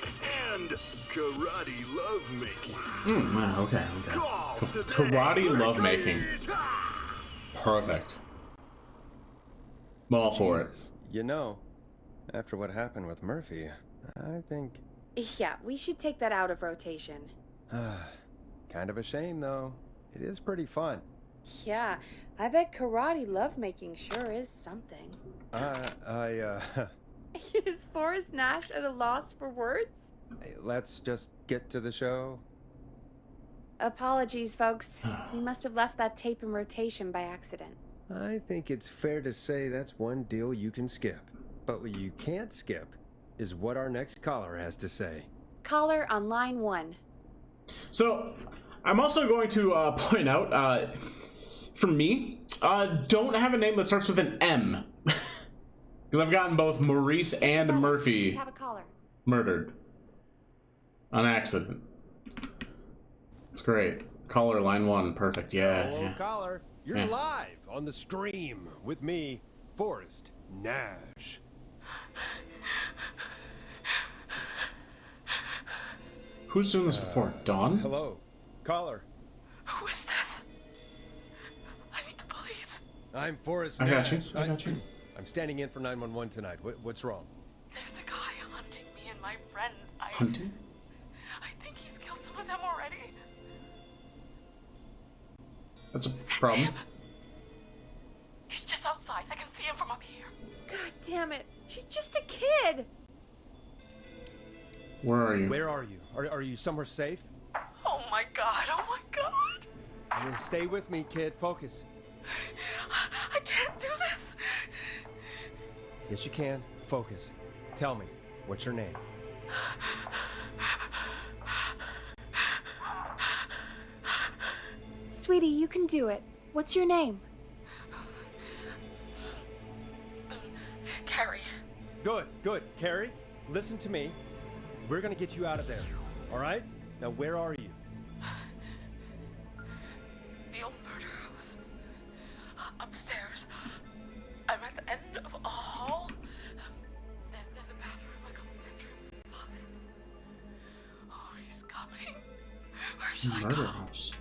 and karate lovemaking. Okay. Call today. Karate lovemaking. Perfect. I'm all for it. You know, after what happened with Murphy, I think... Yeah, we should take that out of rotation. Kind of a shame, though. It is pretty fun. Yeah, I bet karate lovemaking sure is something. Is Forrest Nash at a loss for words? Let's just get to the show. Apologies, folks. We must have left that tape in rotation by accident. I think it's fair to say that's one deal you can skip. But what you can't skip is what our next caller has to say. Caller on line 1. So, I'm also going to point out, for me, don't have a name that starts with an M. Because I've gotten both Maurice and Murphy We have a caller. murdered. On accident. It's great. Caller, line 1. Perfect. Yeah. Hello, yeah. caller. You're Yeah. live on the stream with me, Forrest Nash. Who's doing this before? Dawn? Hello, caller. Who is this? I need the police. I'm Forrest I got Nash. you. I got you. I'm standing in for 911 tonight. What's wrong? There's a guy hunting me and my friends. Hunting? I think he's killed some of them already. That's a problem. Him. He's just outside. I can see him from up here. God damn it. She's just a kid. Where are you? Where are you? Are you somewhere safe? Oh my god. Oh my god. Stay with me, kid. Focus. I can't do this. Yes, you can. Focus. Tell me, what's your name? Sweetie, you can do it. What's your name? Carrie. Good, good. Carrie, listen to me. We're gonna get you out of there, all right? Now, where are you? The old murder house. Upstairs. I'm at the end of a hall. There's a bathroom, a couple bedrooms, a closet. Oh, he's coming. Where should I Murder go? house.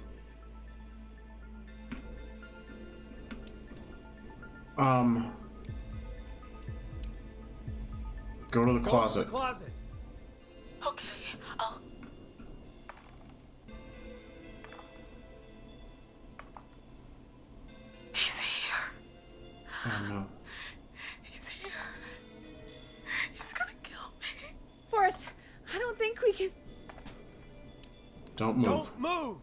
Go to the closet. Closet. Okay, I'll... He's here. Oh no. He's here. He's gonna kill me. Forrest, I don't think we can... Don't move. Don't move!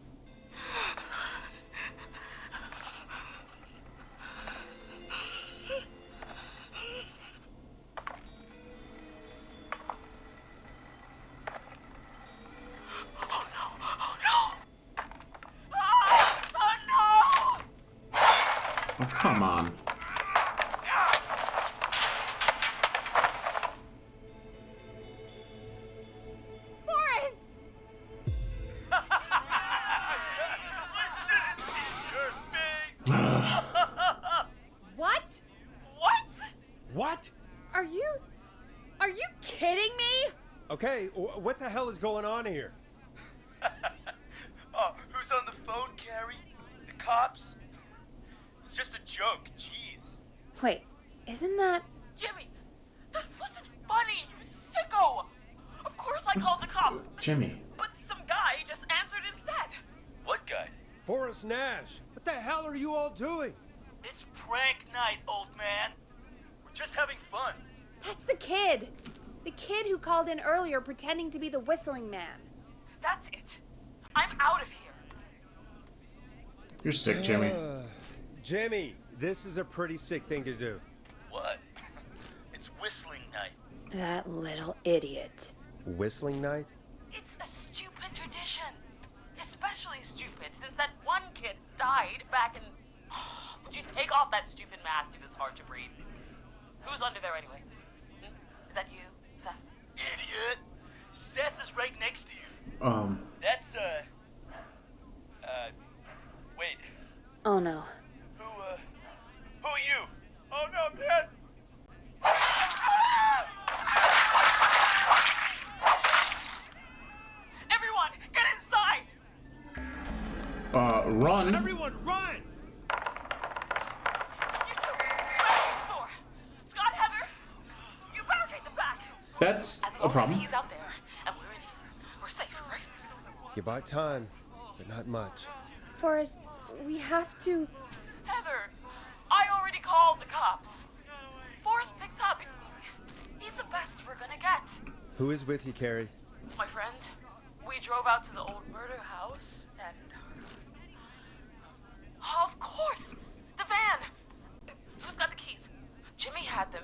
Oh no! Oh no! Ah! Oh no! Oh, come on. Forrest! What? What? What? Are you kidding me? Okay, what the hell is going on here? Oh, who's on the phone, Carrie? The cops? It's just a joke, jeez. Wait, isn't that... Jimmy, that wasn't funny, you sicko! Of course I called the cops, Jimmy. but some guy just answered instead. What guy? Forrest Nash, what the hell are you all doing? It's prank night, old man. We're just having fun. That's the kid! The kid who called in earlier pretending to be the whistling man. That's it. I'm out of here. You're sick, Jimmy. Jimmy, this is a pretty sick thing to do. What? It's whistling night. That little idiot. Whistling night? It's a stupid tradition. Especially stupid since that one kid died back in... Would you take off that stupid mask if it's hard to breathe? Who's under there anyway? Is that you, Seth? Idiot! Seth is right next to you. That's, wait. Oh no. Who are you? Oh no, man! Everyone, get inside! Run. Everyone, run! You two, barricade the door. Scott, Heather, you barricade the back. That's As a long problem. as he's out there and we're in here, we're safe, right? You buy time, but not much. Forrest, we have to... Heather, I already called the cops. Forrest picked up. He's the best we're gonna get. Who is with you, Carrie? My friend, we drove out to the old murder house and... Oh, of course! The van! Who's got the keys? Jimmy had them.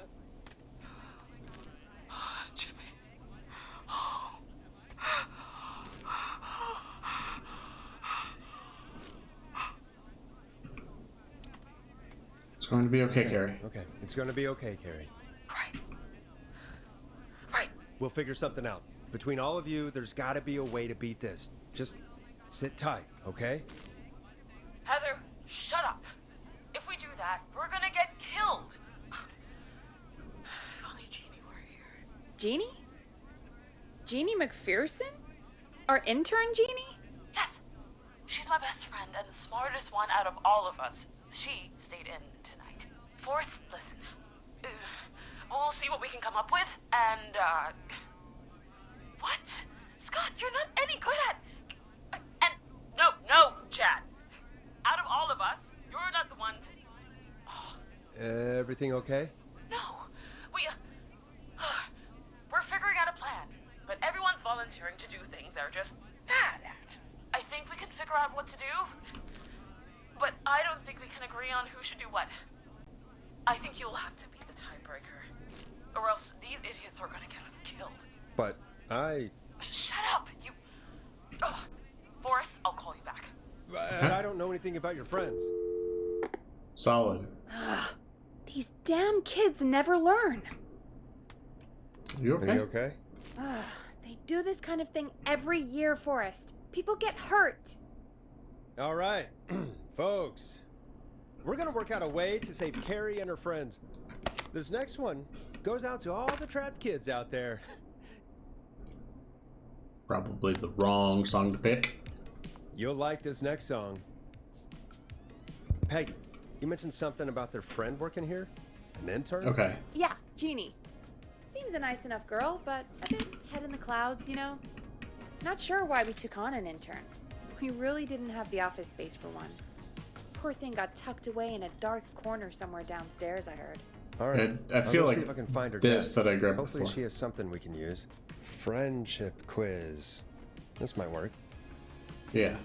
Jimmy. Oh. It's going to be okay, Carrie. Okay, it's gonna be okay, Carrie. Right. Right. We'll figure something out. Between all of you, there's gotta be a way to beat this. Just sit tight, okay? Heather, shut up. If we do that, we're gonna get killed. If only Jeannie were here. Jeannie? Jeannie McPherson? Our intern Jeannie? Yes. She's my best friend and the smartest one out of all of us. She stayed in tonight. Forrest, listen. We'll see what we can come up with, and, What? Scott, you're not any good at... And... No, Chad. Out of all of us, you're not the one to... Oh, Everything okay? no. We're figuring out a plan, but everyone's volunteering to do things they're just bad at. I think we can figure out what to do, but I don't think we can agree on who should do what. I think you'll have to be the tiebreaker, or else these idiots are gonna get us killed. But I... Shut up, you... Forrest, I'll call you back. And I don't know anything about your friends. Solid. These damn kids never learn. You okay? Are you okay? They do this kind of thing every year, Forrest. People get hurt. All right, folks. We're gonna work out a way to save Carrie and her friends. This next one goes out to all the trapped kids out there. Probably the wrong song to pick. You'll like this next song. Peggy, you mentioned something about their friend working here? An intern? Okay. Yeah, Jeannie. Seems a nice enough girl, but a bit head in the clouds, you know? Not sure why we took on an intern. We really didn't have the office space for one. Poor thing got tucked away in a dark corner somewhere downstairs, I heard. All right. I feel I'll like see if I can find her this desk. that I grabbed Hopefully before. she has something we can use. Friendship quiz. This might work. Yeah.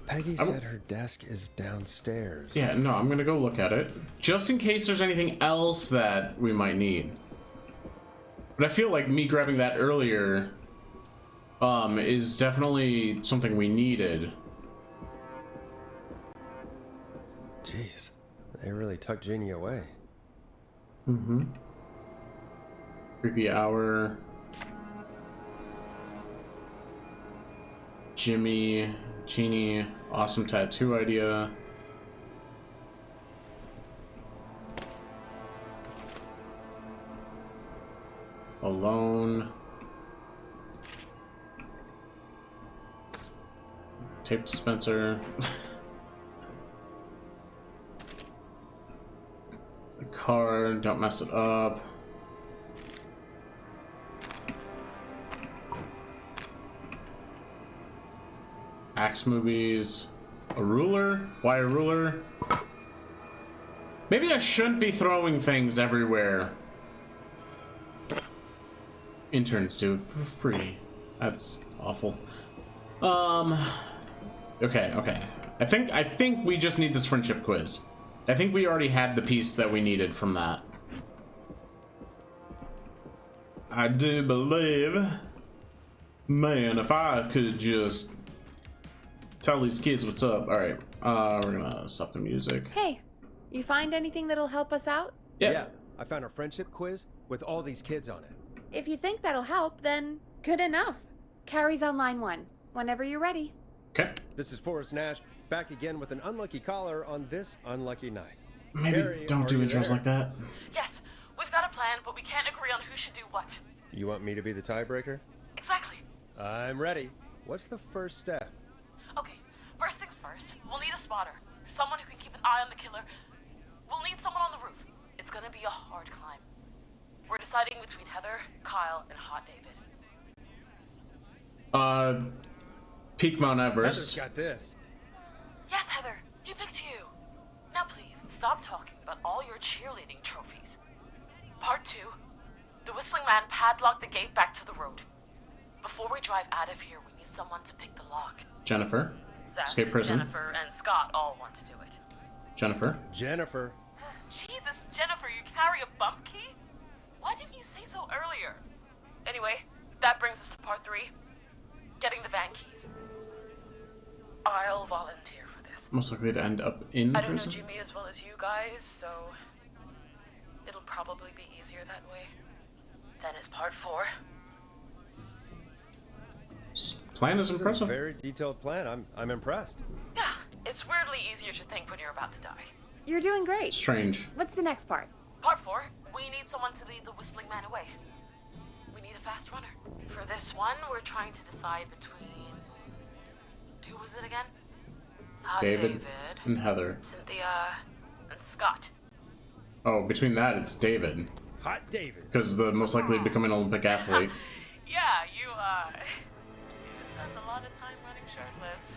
Peggy said her desk is downstairs. Yeah, no, I'm gonna go look at it. Just in case there's anything else that we might need. But I feel like me grabbing that earlier is definitely something we needed. Jeez, they really tucked Jeannie away. Mm-hmm. Creepy hour. Jimmy, Jeannie, awesome tattoo idea. Alone. Tape dispenser. The car, don't mess it up. Axe movies. A ruler? Why a ruler? Maybe I shouldn't be throwing things everywhere. Interns do it for free. That's awful. Okay. I think we just need this friendship quiz. I think we already had the piece that we needed from that. I do believe, man, if I could just tell these kids what's up. All right, we're gonna stop the music. Hey, you find anything that'll help us out? Yeah, I found a friendship quiz with all these kids on it. If you think that'll help, then good enough. Carrie's on line 1, whenever you're ready. Okay. This is Forrest Nash, back again with an unlucky caller on this unlucky night. Maybe Carrie, don't do are you intros there? like that. Yes, we've got a plan, but we can't agree on who should do what. You want me to be the tiebreaker? Exactly. I'm ready. What's the first step? Okay, first things first, we'll need a spotter. Someone who can keep an eye on the killer. We'll need someone on the roof. It's gonna be a hard climb. We're deciding between Heather, Kyle, and Hot David. Peak Mount Everest. Heather's got this. Yes, Heather, he picked you. Now please, stop talking about all your cheerleading trophies. Part 2, the Whistling Man padlocked the gate back to the road. Before we drive out of here, we need someone to pick the lock. Jennifer. Zach, Escape prison. Jennifer, and Scott all want to do it. Jennifer. Jennifer. Jesus, Jennifer, you carry a bump key? Why didn't you say so earlier? Anyway, that brings us to part 3. Getting the van keys. I'll volunteer for this. Most likely to end up in I don't know prison. Jimmy as well as you guys, so it'll probably be easier that way. Then is part 4. Plan is This impressive. a very detailed plan. I'm impressed. Yeah, it's weirdly easier to think when you're about to die. You're doing great. Strange. What's the next part? Part 4, we need someone to lead the Whistling Man away. We need a fast runner. For this one, we're trying to decide between... Who was it again? David and Heather. Cynthia, and Scott. Oh, between that, it's David. Hot David. Because the most likely to become an Olympic athlete. Yeah, you spend a lot of time running shirtless.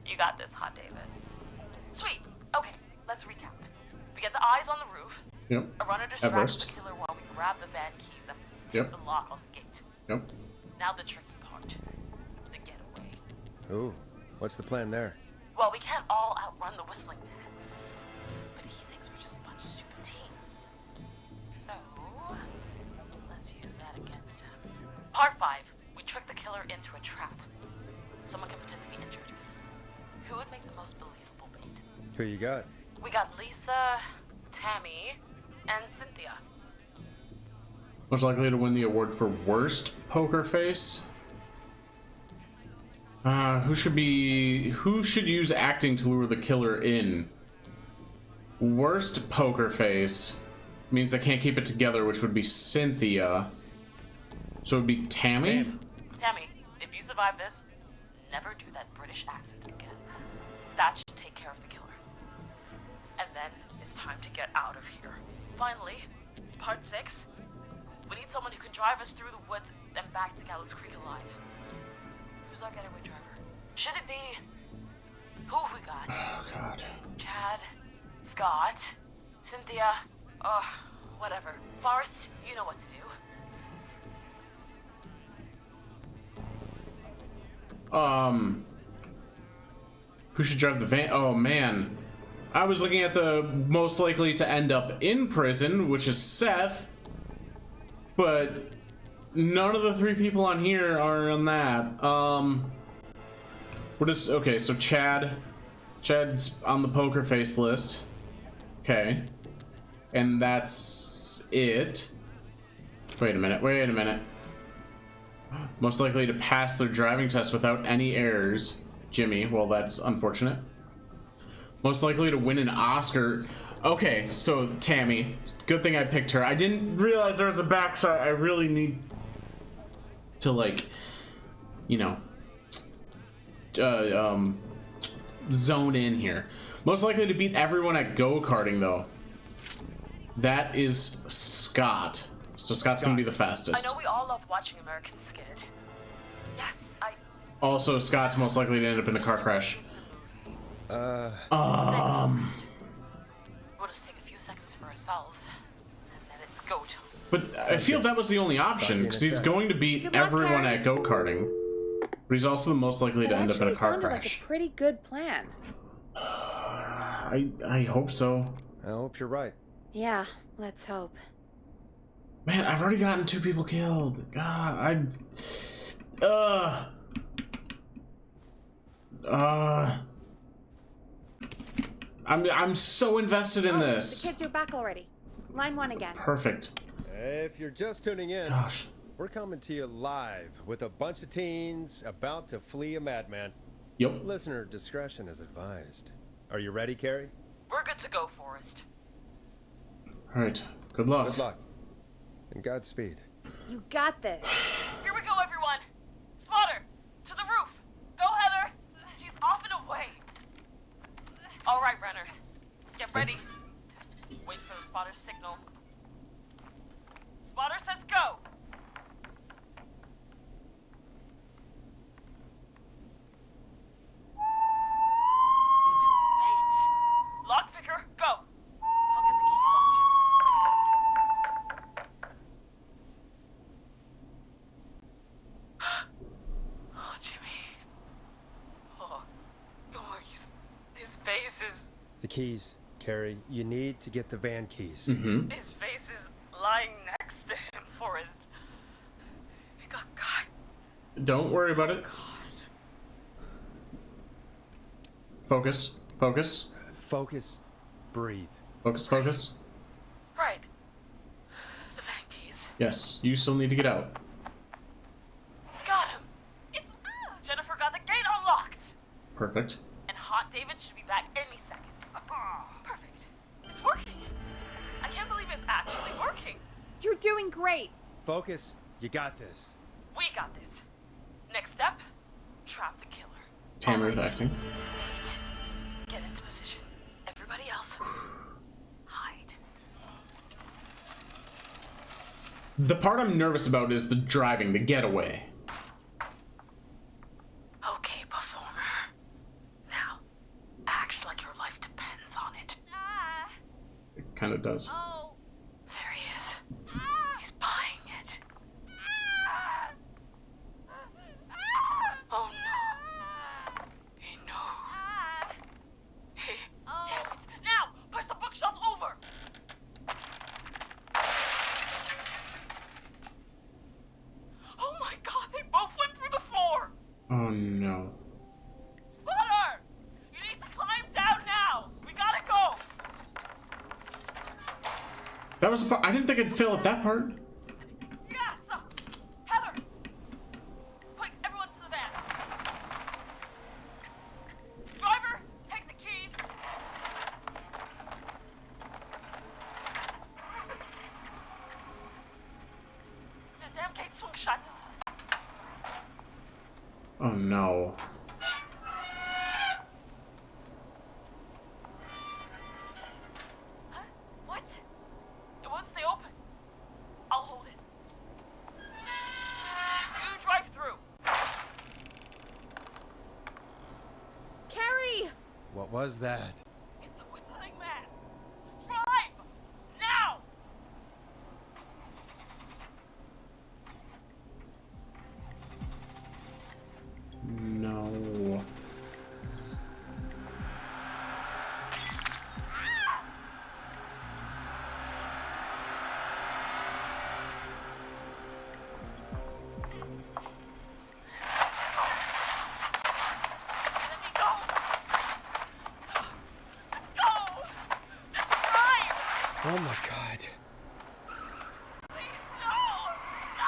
You got this, Hot David. Sweet. Okay, let's recap. We get the eyes on the roof. Yep. A runner distracts Everest. the killer while we grab the van keys and Yep. pick the lock on the gate. Yep. Now the tricky part. The getaway. Ooh, what's the plan there? Well, we can't all outrun the Whistling Man. But he thinks we're just a bunch of stupid teens. So, let's use that against him. Part 5. We trick the killer into a trap. Someone can pretend to be injured. Who would make the most believable bait? Who you got? We got Lisa, Tammy, and Cynthia. Most likely to win the award for worst poker face. Who should use acting to lure the killer in? Worst poker face means they can't keep it together, which would be Cynthia. So it would be Tammy? Tammy, if you survive this, never do that British accent again. That should take care of the killer. And then it's time to get out of here. Finally, part 6. We need someone who can drive us through the woods and back to Gallows Creek alive. Who's our getaway driver? Should it be... Who have we got? Oh, God. Chad, Scott, Cynthia, whatever. Forrest, you know what to do. Who should drive the van? Oh, man. I was looking at the most likely to end up in prison, which is Seth. But none of the 3 people on here are on that. What is... Okay, so Chad's on the poker face list. Okay. And that's it. Wait a minute. Most likely to pass their driving test without any errors. Jimmy. Well, that's unfortunate. Most likely to win an Oscar. Okay, so Tammy. Good thing I picked her. I didn't realize there was a backside. I really need to, like, you know, zone in here. Most likely to beat everyone at go-karting, though. That is Scott. So Scott's gonna be the fastest. I know we all love watching American Skid. Yes, Also, Scott's most likely to end up in a car crash. Thanks, Forrest. We'll just take a few seconds for ourselves, and then it's go time. But I feel that was the only option, because he's going to beat everyone at go-karting. But he's also the most likely to end up in a car crash. Like a pretty good plan. I hope so. I hope you're right. Yeah, let's hope. Man, I've already gotten 2 people killed. God, I'm so invested in this. The kids are back already. Line 1 again. Perfect. If you're just tuning in, gosh, we're coming to you live with a bunch of teens about to flee a madman. Yep. Listener discretion is advised. Are you ready, Carrie? We're good to go, Forrest. All right. Good luck. Good luck. And Godspeed. You got this. Here we go, everyone. Spotter, to the roof. Go, Heather. She's off and away. All right, Renner. Get ready. Wait for the spotter's signal. Spotter says go. You took the bait. Lockpicker, go. I'll get the keys off Jimmy. Oh, Jimmy. Oh, his face is... The keys, Carrie. You need to get the van keys. Mm-hmm. His face is lying next to him, Forrest. He got caught. Don't worry about it. Focus. Focus. Focus. Breathe. Focus. Focus. Right. The van keys. Yes, you still need to get out. Got him. It's... Jennifer got the gate unlocked. Perfect. And Hot David should be back any second. Perfect. It's working. I can't believe it's actually working. You're doing great. Focus. You got this. We got this. Next step, trap the killer. Tammy with acting. Wait. Get into position. Everybody else, hide. The part I'm nervous about is the driving, the getaway. Okay, performer. Now, act like your life depends on it. It kind of does. There he is. He's buying it. Oh no. He knows. Damn it. Now, push the bookshelf over. Oh my god, they both went through the floor. Oh no. Spotter! was the part. I didn't think I'd fail at that part. Yes! Heather! Quick, everyone to the van. Driver, take the keys. The damn gate swung shut. Oh no. Huh? What? It won't stay open. I'll hold it. You drive through. Carrie! What was that? It's a whistling man. Drive! Now! No. Let me go! Just go! Just drive! Oh my god. Please, no! No!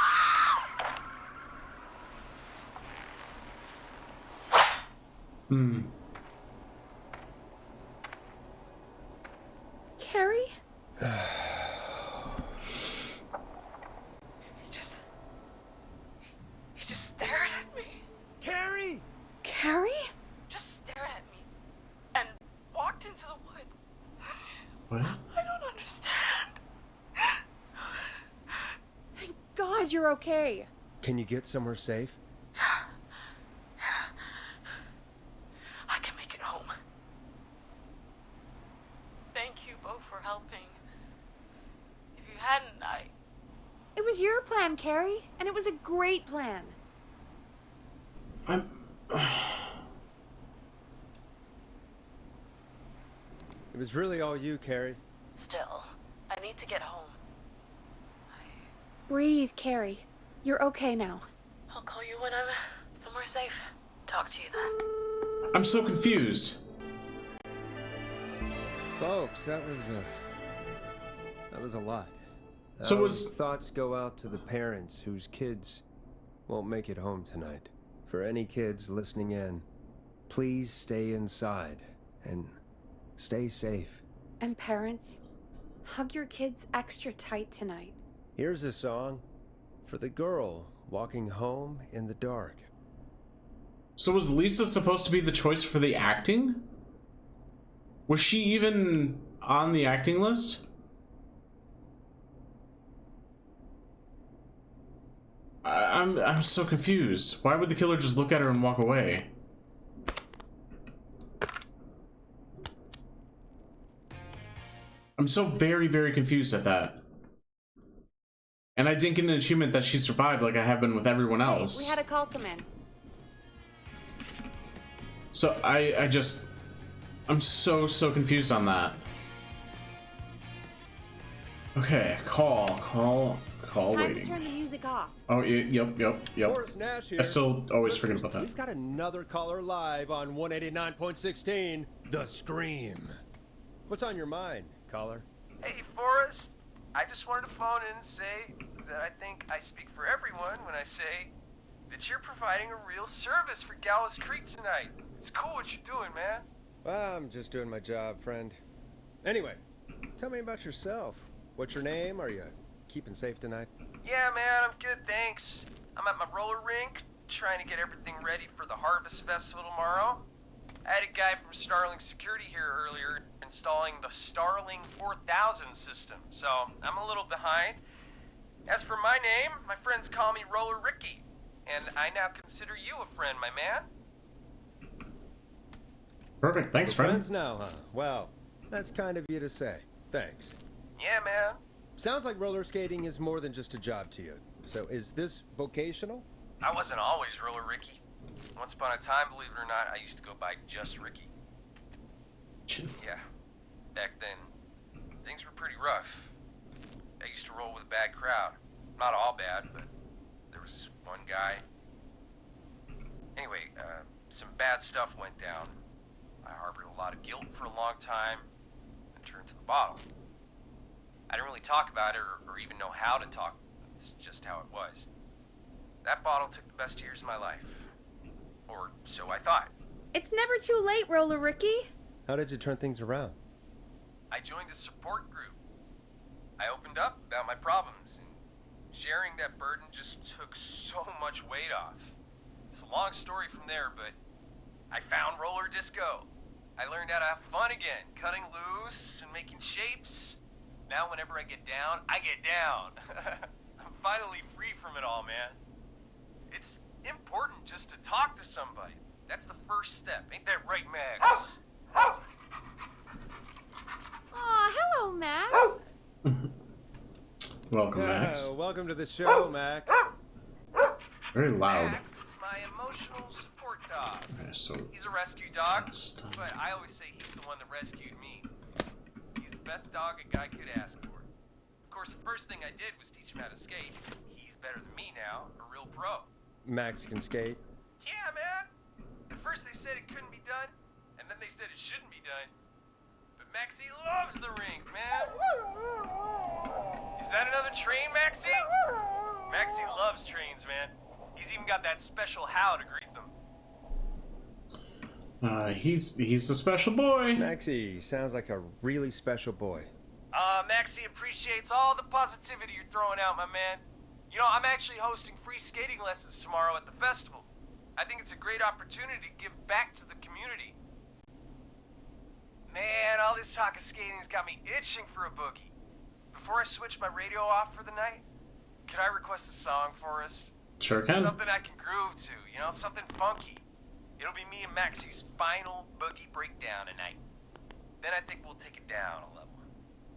Hmm. Carrie? He just stared at me. Carrie! Carrie? Just stared at me. And walked into the woods. What? I don't understand. Thank God you're okay. Can you get somewhere safe? I can make it home. Thank you both for helping. If you hadn't, It was your plan, Carrie, and it was a great plan. I'm. It was really all you, Carrie. Still, I need to get home. Breathe, Carrie. You're okay now. I'll call you when I'm somewhere safe. Talk to you then. I'm so confused. Folks, that was a lot. So Our was- thoughts go out to the parents whose kids won't make it home tonight. For any kids listening in, please stay inside and stay safe. And parents, hug your kids extra tight tonight. Here's a song for the girl walking home in the dark. So was Lisa supposed to be the choice for the acting? Was she even on the acting list? I'm so confused. Why would the killer just look at her and walk away? I'm so very, very confused at that. And I didn't get an achievement that she survived like I have been with everyone else. We had a call come in. So I'm so confused on that. Okay, call Time waiting. to turn the music off. Oh, yep. Forrest Nash here. I still always forget about that. We've got another caller live on 189.16, The Scream. What's on your mind, caller? Hey, Forrest. I just wanted to phone in and say that I think I speak for everyone when I say that you're providing a real service for Gallows Creek tonight. It's cool what you're doing, man. Well, I'm just doing my job, friend. Anyway, tell me about yourself. What's your name? Are you keeping safe tonight? Yeah, man, I'm good, thanks. I'm at my roller rink, trying to get everything ready for the Harvest Festival tomorrow. I had a guy from Starling Security here earlier installing the Starling 4000 system, so I'm a little behind. As for my name, my friends call me Roller Ricky, and I now consider you a friend, my man. Perfect, thanks, We're friend. friends now, huh? Well, that's kind of you to say. Thanks. Yeah, man. Sounds like roller skating is more than just a job to you. So is this vocational? I wasn't always Roller Ricky. Once upon a time, believe it or not, I used to go by just Ricky. Yeah. Back then, things were pretty rough. I used to roll with a bad crowd. Not all bad, but there was this one guy. Anyway, some bad stuff went down. I harbored a lot of guilt for a long time and turned to the bottle. I didn't really talk about it or even know how to talk. It's just how it was. That bottle took the best years of my life. Or so I thought. It's never too late, Roller Ricky. How did you turn things around? I joined a support group. I opened up about my problems, and sharing that burden just took so much weight off. It's a long story from there, but I found roller disco. I learned how to have fun again, cutting loose and making shapes. Now whenever I get down, I get down. I'm finally free from it all, man. It's important just to talk to somebody. That's the first step. Ain't that right, Max? Aw, hello, Max. Welcome, Max. Welcome to the show, Max. Very loud. Max is my emotional support dog. Okay, so He's a rescue dog, that's but I always say he's the one that rescued me. He's the best dog a guy could ask for. Of course, the first thing I did was teach him how to skate. He's better than me now, a real pro. Max can skate. Yeah, man. At first they said it couldn't be done, and then they said it shouldn't be done. But Maxie loves the rink, man. Is that another train, Maxie? Maxie loves trains, man. He's even got that special how to greet them. He's a special boy. Maxie sounds like a really special boy. Maxie appreciates all the positivity you're throwing out, my man. You know, I'm actually hosting free skating lessons tomorrow at the festival. I think it's a great opportunity to give back to the community. Man, all this talk of skating's got me itching for a boogie. Before I switch my radio off for the night, could I request a song for us? Sure can. Something I can groove to, you know, something funky. It'll be me and Maxie's final boogie breakdown tonight. Then I think we'll take it down a level.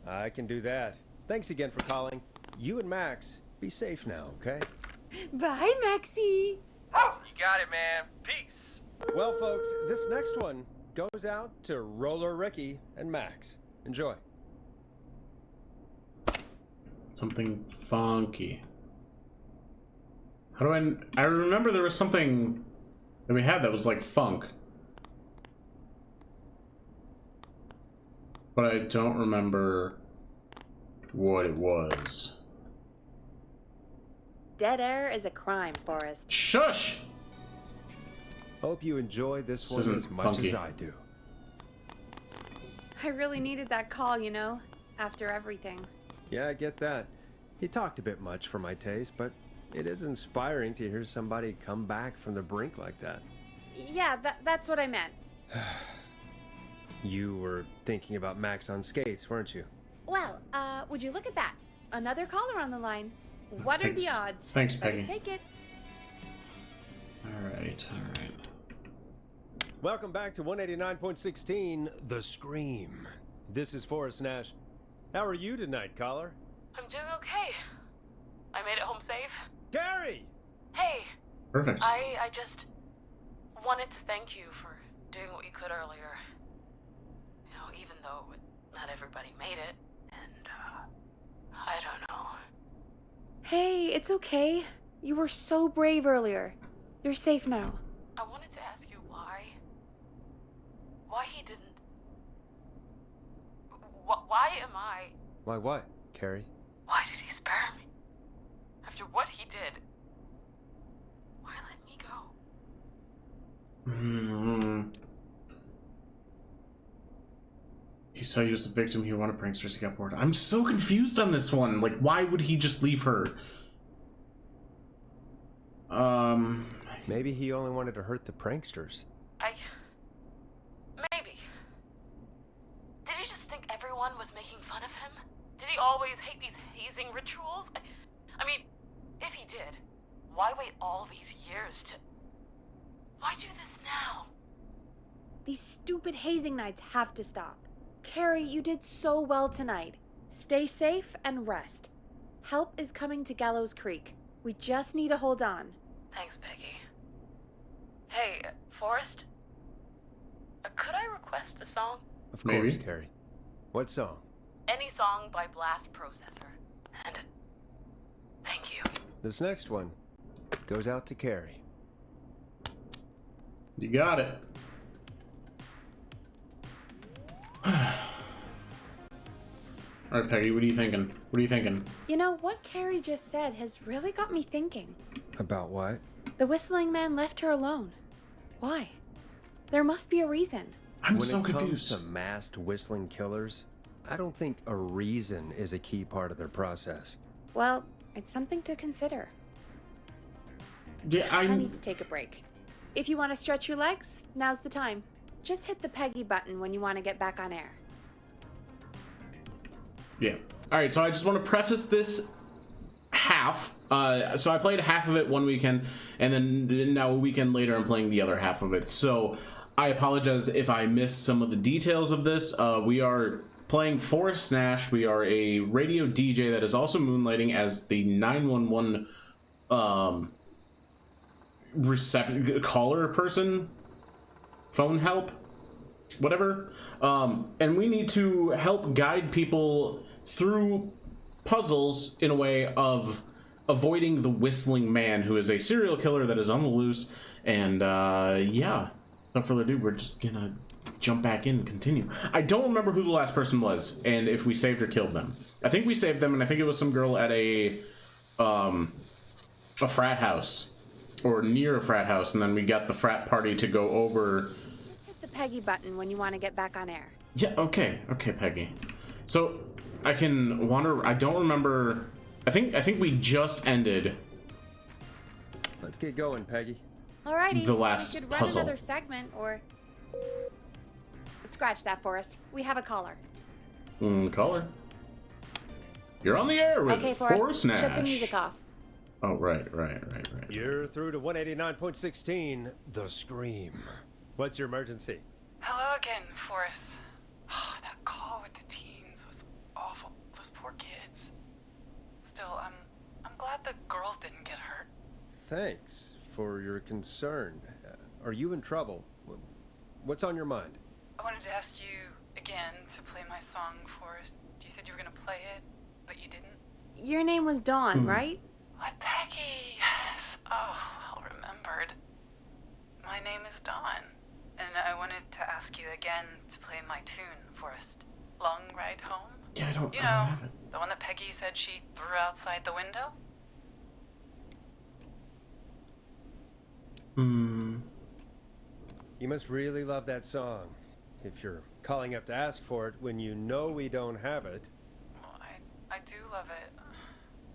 I can do that. Thanks again for calling. You and Max, be safe now, okay? Bye, Maxie. You got it, man. Peace. Well, folks, this next one goes out to Roller Ricky and Max. Enjoy. Something funky. How do I remember there was something that we had that was like funk. But I don't remember what it was. Dead air is a crime, Forrest. Shush! Hope you enjoy this one isn't as much funky. as I do. I really needed that call, you know, after everything. Yeah, I get that. He talked a bit much for my taste, but it is inspiring to hear somebody come back from the brink like that. Yeah, that's what I meant. You were thinking about Max on skates, weren't you? Well, would you look at that? Another caller on the line. What Thanks. are the odds? Thanks, Better Peggy. take it. Alright. Welcome back to 189.16, The Scream. This is Forrest Nash. How are you tonight, caller? I'm doing okay. I made it home safe. Gary! Hey, Perfect. I just wanted to thank you for doing what you could earlier. You know, even though not everybody made it, and, I don't know. Hey, it's okay. You were so brave earlier. You're safe now. I wanted to ask you why. Why he didn't... Why am I... Why what, Carrie? Why did he spare me? After what he did, why let me go? He saw you as a victim. He wanted pranksters to get bored. I'm so confused on this one. Like, why would he just leave her? Maybe he only wanted to hurt the pranksters. Maybe. Did he just think everyone was making fun of him? Did he always hate these hazing rituals? I mean, if he did, why wait all these years to... Why do this now? These stupid hazing nights have to stop. Carrie, you did so well tonight. Stay safe and rest. Help is coming to Gallows Creek. We just need to hold on. Thanks, Peggy. Hey, Forrest? Could I request a song? Of Maybe. course, Carrie. What song? Any song by Blast Processor. And thank you. This next one goes out to Carrie. You got it. All right, Peggy, what are you thinking? What are you thinking? You know, what Carrie just said has really got me thinking. About what? The whistling man left her alone. Why? There must be a reason. I'm so When it confused. comes to masked whistling killers, I don't think a reason is a key part of their process. Well, it's something to consider. Yeah, I need to take a break. If you want to stretch your legs, now's the time. Just hit the Peggy button when you want to get back on air. Yeah. All right, so I just want to preface this half. So I played half of it one weekend, and then now a weekend later I'm playing the other half of it. So I apologize if I missed some of the details of this. We are playing Forrest Nash. We are a radio DJ that is also moonlighting as the 911 caller person, phone help, whatever. And we need to help guide people through puzzles in a way of avoiding the whistling man, who is a serial killer that is on the loose. And yeah, without further ado, we're just gonna jump back in and continue. I don't remember who the last person was and if we saved or killed them. I think we saved them, and I think it was some girl at a frat house, or near a frat house, and then we got the frat party to go over. Just hit the Peggy button when you want to get back on air. Yeah, okay, Peggy. So I can wander. I don't remember. I think we just ended. Let's get going, Peggy. Alrighty. The last we could run puzzle. another segment, or scratch that, Forrest. We have a caller. Caller. You're on the air with Okay, Forrest Nash. Shut the music off. Oh, right. You're through to 189.16, The Scream. What's your emergency? Hello again, Forrest. Oh, that call with the teens was awful. Those poor kids. Still, I'm glad the girl didn't get hurt. Thanks for your concern. Are you in trouble? What's on your mind? I wanted to ask you again to play my song, Forrest. You said you were gonna play it, but you didn't. Your name was Dawn, right? What, Peggy? Yes. Oh, well remembered. My name is Dawn, and I wanted to ask you again to play my tune, Forrest. Long Ride Home? Yeah, I don't know, have it. the one that Peggy said she threw outside the window? You must really love that song, if you're calling up to ask for it when you know we don't have it. Well, I do love it.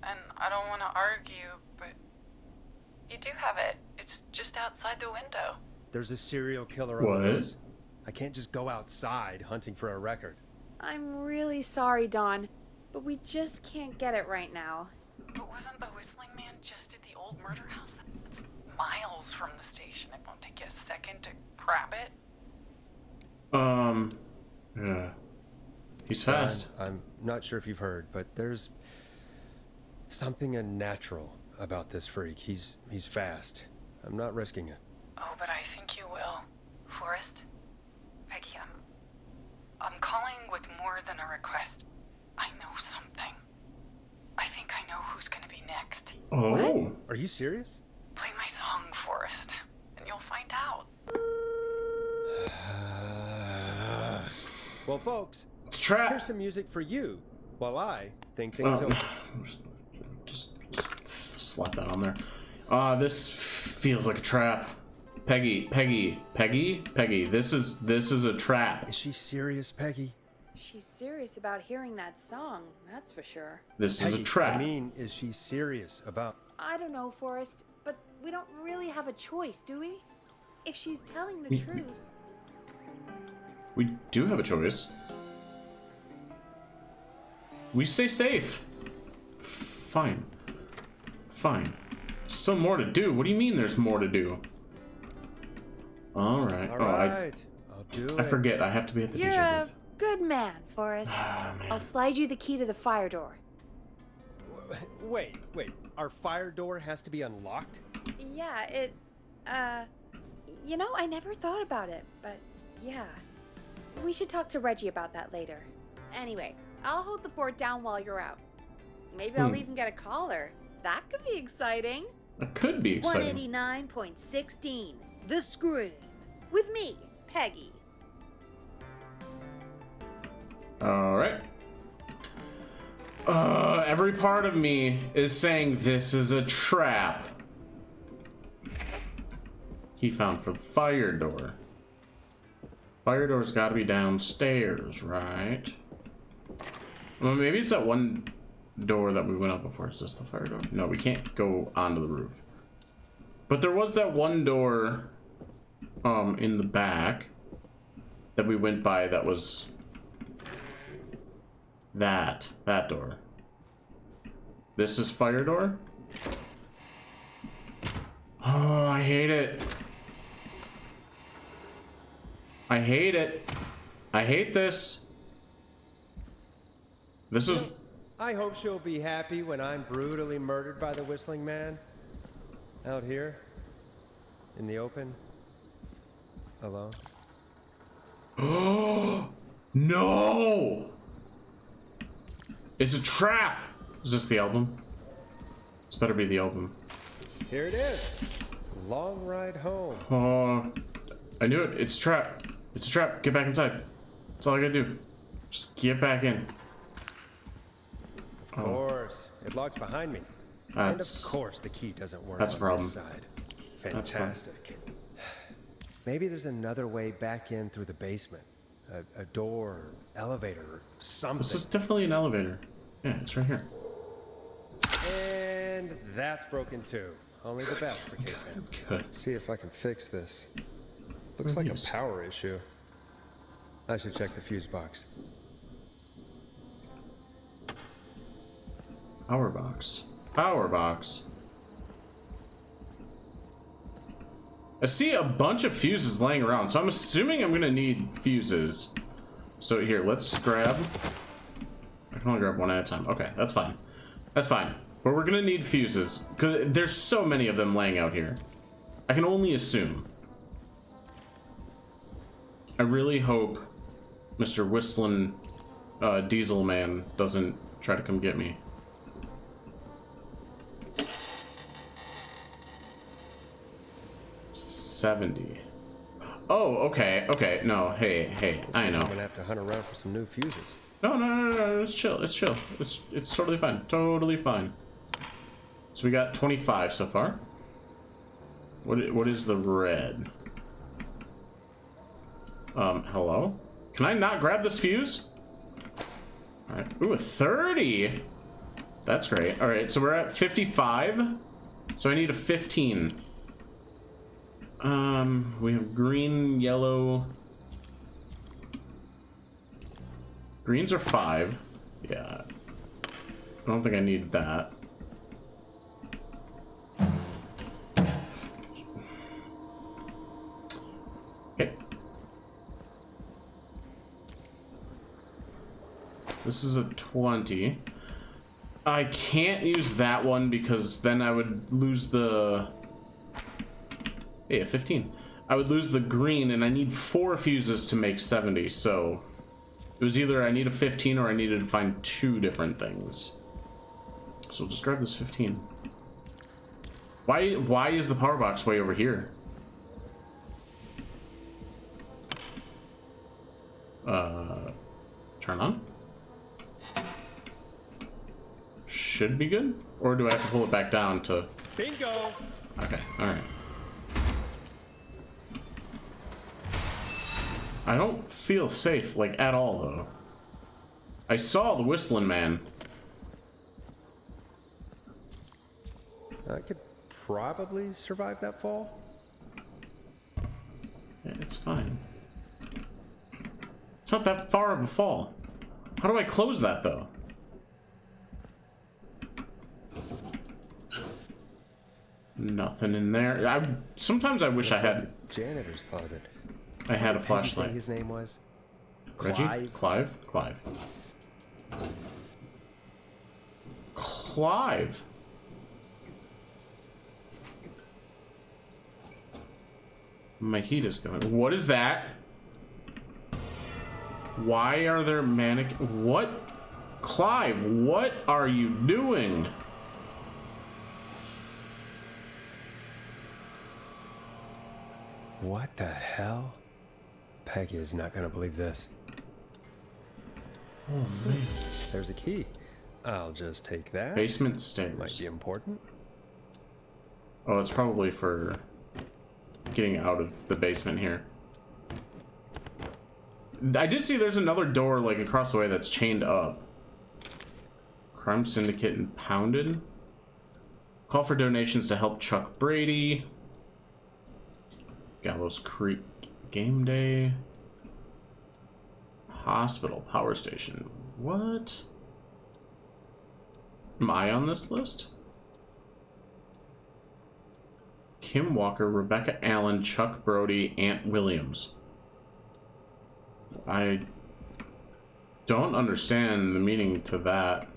And I don't want to argue, but you do have it. It's just outside the window. There's a serial killer on the loose. I can't just go outside hunting for a record. I'm really sorry, Dawn, but we just can't get it right now. But wasn't the whistling man just at the old murder house? That's miles from the station. It won't take you a second to grab it. Yeah. He's fast. I'm not sure if you've heard, but there's something unnatural about this freak. He's fast. I'm not risking it. Oh, but I think you will. Forrest? Peggy, I'm calling with more than a request. I know something. I think I know who's gonna be next. Oh. What? Are you serious? Play my song, Forrest, and you'll find out. Well, folks, It's trap. here's some music for you while I think things over. Just slap that on there. This feels like a trap. Peggy. This is a trap. Is she serious, Peggy? She's serious about hearing that song, that's for sure. This is Peggy, a trap. I mean, is she serious about... I don't know, Forrest, but we don't really have a choice, do we? If she's telling the truth... We do have a choice. We stay safe. Fine. Still more to do. What do you mean there's more to do? Alright. All right, I'll do it. I forget. I have to be at the You're DJ a booth. good man, Forrest. Man. I'll slide you the key to the fire door. Wait. Our fire door has to be unlocked? Yeah, you know, I never thought about it, but yeah. We should talk to Reggie about that later. Anyway, I'll hold the fort down while you're out. Maybe I'll even get a caller. That could be exciting. That could be exciting. 189.16, The Scream. With me, Peggy. Alright. Every part of me is saying this is a trap. Key found for the fire door. Fire door's got to be downstairs, right? Well, maybe it's that one door that we went up before. Is this the fire door? No, we can't go onto the roof. But there was that one door in the back that we went by that was that door. This is fire door? Oh, I hate it. I hate it. I hate this. This is... I hope she'll be happy when I'm brutally murdered by the Whistling Man. Out here. In the open. Alone. Oh no! It's a trap! Is this the album? This better be the album. Here it is. Long ride home. Oh, I knew it. It's a trap. It's a trap. Get back inside. That's all I gotta do. Just get back in. Of course. It locks behind me. And of course the key doesn't work that's a problem. on this side. Fantastic. Maybe there's another way back in through the basement. A door, elevator, or something. This is definitely an elevator. Yeah, it's right here. And that's broken too. Only the best for K-Fam. Good. Let's see if I can fix this. Looks like a power issue. I should check the fuse box. Power box. Power box. I see a bunch of fuses laying around, so I'm assuming I'm gonna need fuses. So here, let's grab... I can only grab one at a time. Okay, that's fine. That's fine. But we're gonna need fuses, because there's so many of them laying out here. I can only assume. I really hope Mr. Whistling Diesel Man doesn't try to come get me. $70. Oh, okay, okay. No, hey, I know. I'm gonna have to hunt around for some new fuses. No, it's chill, it's chill. It's totally fine, totally fine. So we got 25 so far. What is the red? Hello? Can I not grab this fuse? All right, ooh, a 30. That's great. All right, so we're at 55. So I need a 15. We have green, yellow. Greens are 5. Yeah. I don't think I need that. Okay. This is a 20. I can't use that one because then I would lose the... Hey, a 15. I would lose the green, and I need 4 fuses to make 70, so... It was either I need a 15 or I needed to find 2 different things. So we'll just grab this 15. Why is the power box way over here? Turn on? Should be good? Or do I have to pull it back down to... Bingo! Okay, alright. I don't feel safe, like, at all, though. I saw the Whistling Man. I could probably survive that fall. Yeah, it's fine. It's not that far of a fall. How do I close that, though? Nothing in there. Sometimes I wish I had... The janitor's closet. I had a What did Peggy flashlight. say his name was? Reggie? Clive? Clive. Clive. My heat is going. What is that? Why are there What? Clive, what are you doing? What the hell? Peggy is not gonna believe this. Oh man. There's a key. I'll just take that. Basement stairs. Might be important. Oh, it's probably for getting out of the basement here. I did see there's another door like across the way that's chained up. Crime Syndicate impounded. Call for donations to help Chuck Brady. Gallows Creek game day. Hospital power station. What? Am I on this list? Kim Walker, Rebecca Allen, Chuck Brody, Ant Williams. I don't understand the meaning to that.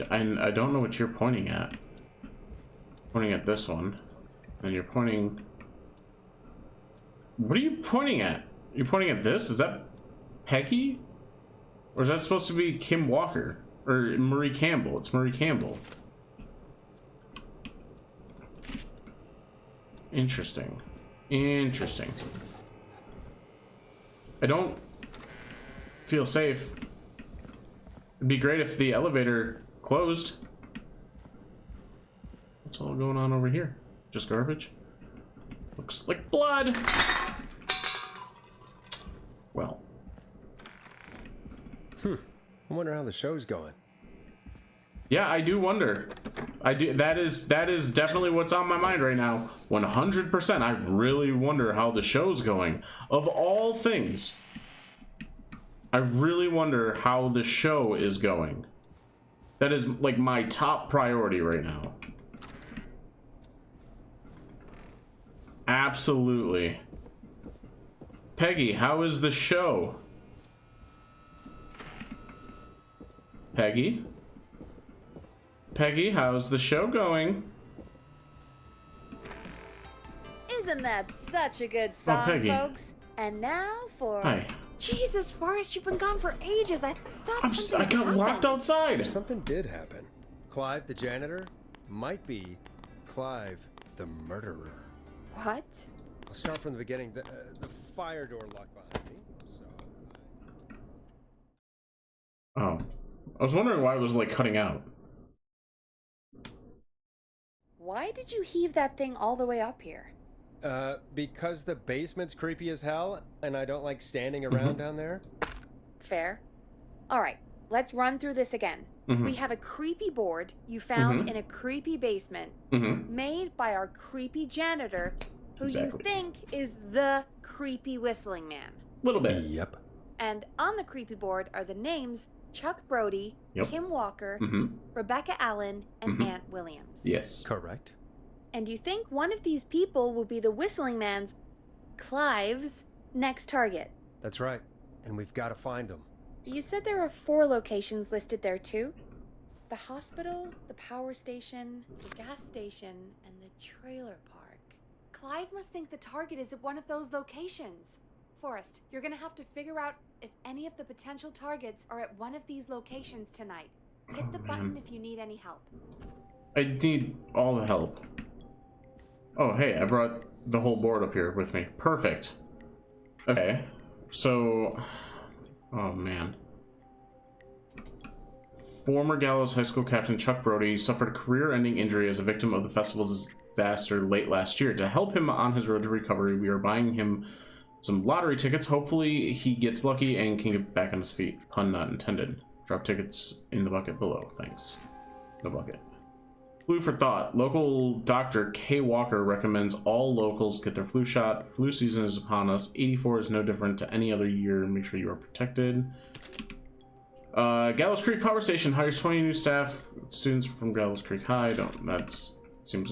I don't know what you're pointing at. Pointing at this one. And you're pointing... What are you pointing at? You're pointing at this? Is that Peggy? Or is that supposed to be Kim Walker? Or Marie Campbell? It's Marie Campbell. Interesting. Interesting. I don't feel safe. It'd be great if the elevator closed. What's all going on over here? Just garbage? Looks like blood. Well. I wonder how the show's going. Yeah, I do wonder. I do. That is definitely what's on my mind right now. 100%. I really wonder how the show's going. Of all things, I really wonder how the show is going. That is like my top priority right now. Absolutely. Peggy, how is the show? Peggy? Peggy, how's the show going? Isn't that such a good song, Peggy. folks? And now for... Hi. Jesus, Forrest, you've been gone for ages. I thought I got locked outside. Something did happen. Clive, the janitor, might be Clive, the murderer. What? I'll start from the beginning. The fire door locked behind me, so... Oh. I was wondering why it was like cutting out. Why did you heave that thing all the way up here? Because the basement's creepy as hell, and I don't like standing around down there. Fair. All right, let's run through this again. We have a creepy board you found in a creepy basement made by our creepy janitor, who you think is the creepy whistling man. Little bit. Yep. And on the creepy board are the names Chuck Brody, Kim Walker, Rebecca Allen, and Ant Williams. Yes. Correct. And you think one of these people will be the whistling man's, Clive's, next target. That's right. And we've got to find them. You said there are 4 locations listed there too? The hospital, the power station, the gas station, and the trailer park. Clive must think the target is at one of those locations. Forrest, you're gonna have to figure out if any of the potential targets are at one of these locations tonight. Hit the button if you need any help. I need all the help. Oh, hey, I brought the whole board up here with me. Perfect. Okay, so... Oh, man. Former Gallows High School captain Chuck Brody suffered a career-ending injury as a victim of the festival disaster late last year. To help him on his road to recovery, we are buying him some lottery tickets. Hopefully he gets lucky and can get back on his feet. Pun not intended. Drop tickets in the bucket below. Thanks. No bucket. Flu for thought. Local doctor K. Walker recommends all locals get their flu shot. Flu season is upon us. 84 is no different to any other year. Make sure you are protected. Gallows Creek Power Station hires 20 new staff. Students from Gallows Creek High. Seems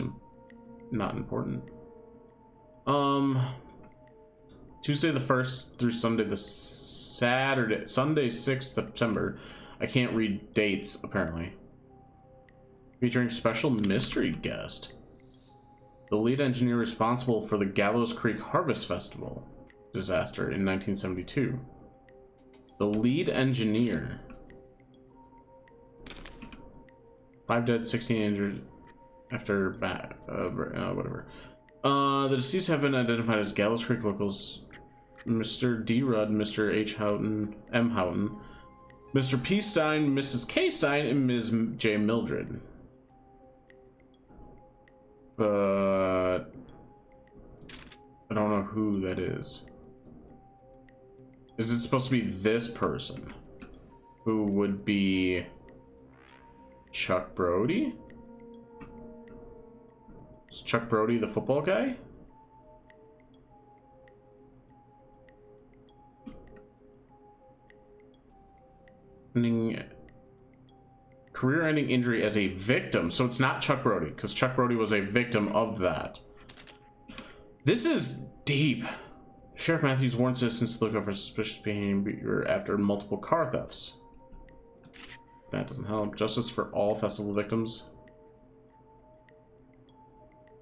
not important. Tuesday the 1st through Sunday the Sunday 6th September. I can't read dates, apparently. Featuring special mystery guest. The lead engineer responsible for the Gallows Creek Harvest Festival disaster in 1972. The lead engineer. 5 dead, 16 injured after whatever. The deceased have been identified as Gallows Creek locals Mr. D. Rudd, Mr. H. Houghton, M. Houghton, Mr. P. Stein, Mrs. K. Stein, and Ms. J. Mildred. But I don't know who that is. Is it supposed to be this person? Who would be Chuck Brody? Is Chuck Brody the football guy? Career-ending injury as a victim. So it's not Chuck Brody, because Chuck Brody was a victim of that. This is deep. Sheriff Matthews warns citizens to look out for suspicious behavior after multiple car thefts. That doesn't help. Justice for all festival victims.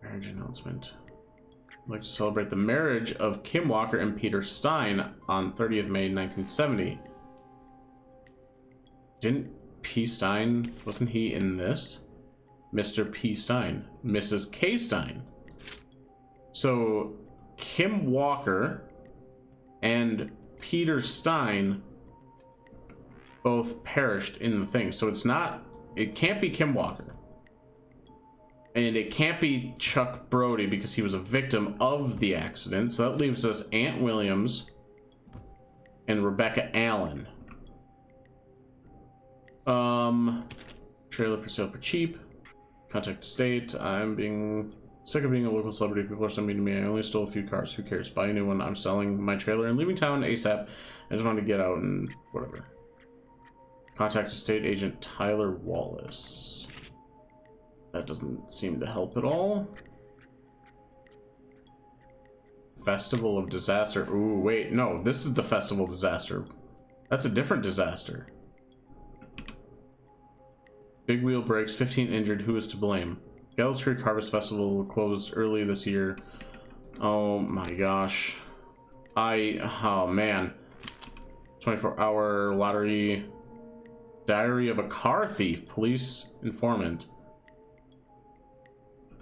Marriage announcement. I'd like to celebrate the marriage of Kim Walker and Peter Stein on 30th May 1970. Didn't P. Stein, wasn't he in this? Mr. P. Stein. Mrs. K. Stein. So, Kim Walker and Peter Stein both perished in the thing. So it's not, it can't be Kim Walker. And it can't be Chuck Brody because he was a victim of the accident. So that leaves us Aunt Williams and Rebecca Allen. Trailer for sale for cheap. Contact estate. I'm being sick of being a local celebrity. People are sending me to me. I only stole a few cars. Who cares? Buy a new one. I'm selling my trailer and leaving town ASAP. I just want to get out and whatever. Contact estate agent Tyler Wallace. That doesn't seem to help at all. Festival of Disaster. Ooh, wait. No, this is the Festival of Disaster. That's a different disaster. Big wheel breaks, 15 injured. Who is to blame? Gallows Creek Harvest Festival closed early this year. Oh my gosh. Oh man. 24-hour lottery. Diary of a car thief. Police informant.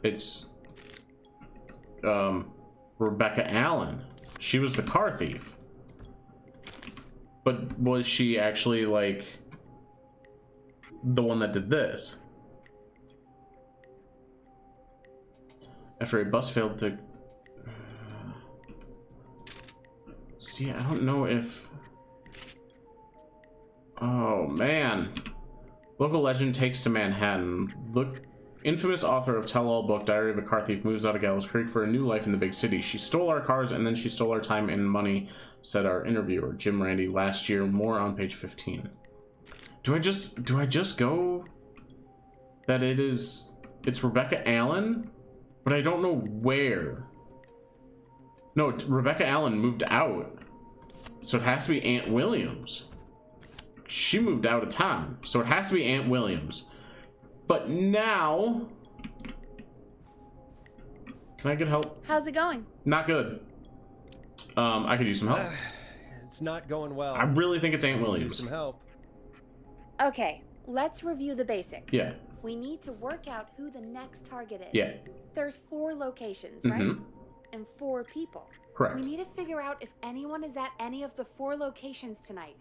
It's Rebecca Allen. She was the car thief. But was she actually like the one that did this? After a bus failed to see, I don't know if, oh man. Local legend takes to Manhattan. Look, infamous author of tell-all book Diary of a Car Thief moves out of Gallows Creek for a new life in the big city. She stole our cars and then she stole our time and money, said our interviewer Jim Randy last year. More on page 15. Do I just go that it's Rebecca Allen, but I don't know where. No, Rebecca Allen moved out, so it has to be Aunt Williams. She moved out of town, so it has to be Aunt Williams. But now, can I get help? How's it going? Not good. I could use some help. It's not going well. I really think it's Aunt Need Williams. some help. Okay, let's review the basics. Yeah. We need to work out who the next target is. Yeah. There's 4 locations, right? Mm-hmm. And 4 people. Correct. We need to figure out if anyone is at any of the 4 locations tonight.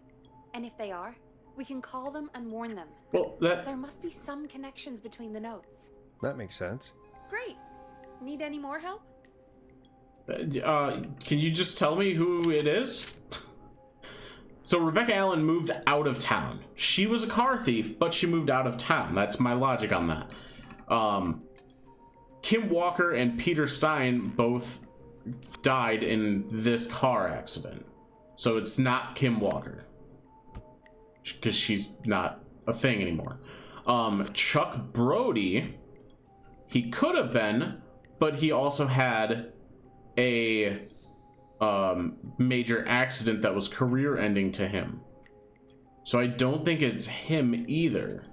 And if they are, we can call them and warn them. Well, there must be some connections between the notes. That makes sense. Great. Need any more help? Can you just tell me who it is? So Rebecca Allen moved out of town. She was a car thief, but she moved out of town. That's my logic on that. Kim Walker and Peter Stein both died in this car accident. So it's not Kim Walker, because she's not a thing anymore. Chuck Brody, he could have been, but he also had a major accident that was career ending to him. So I don't think it's him either.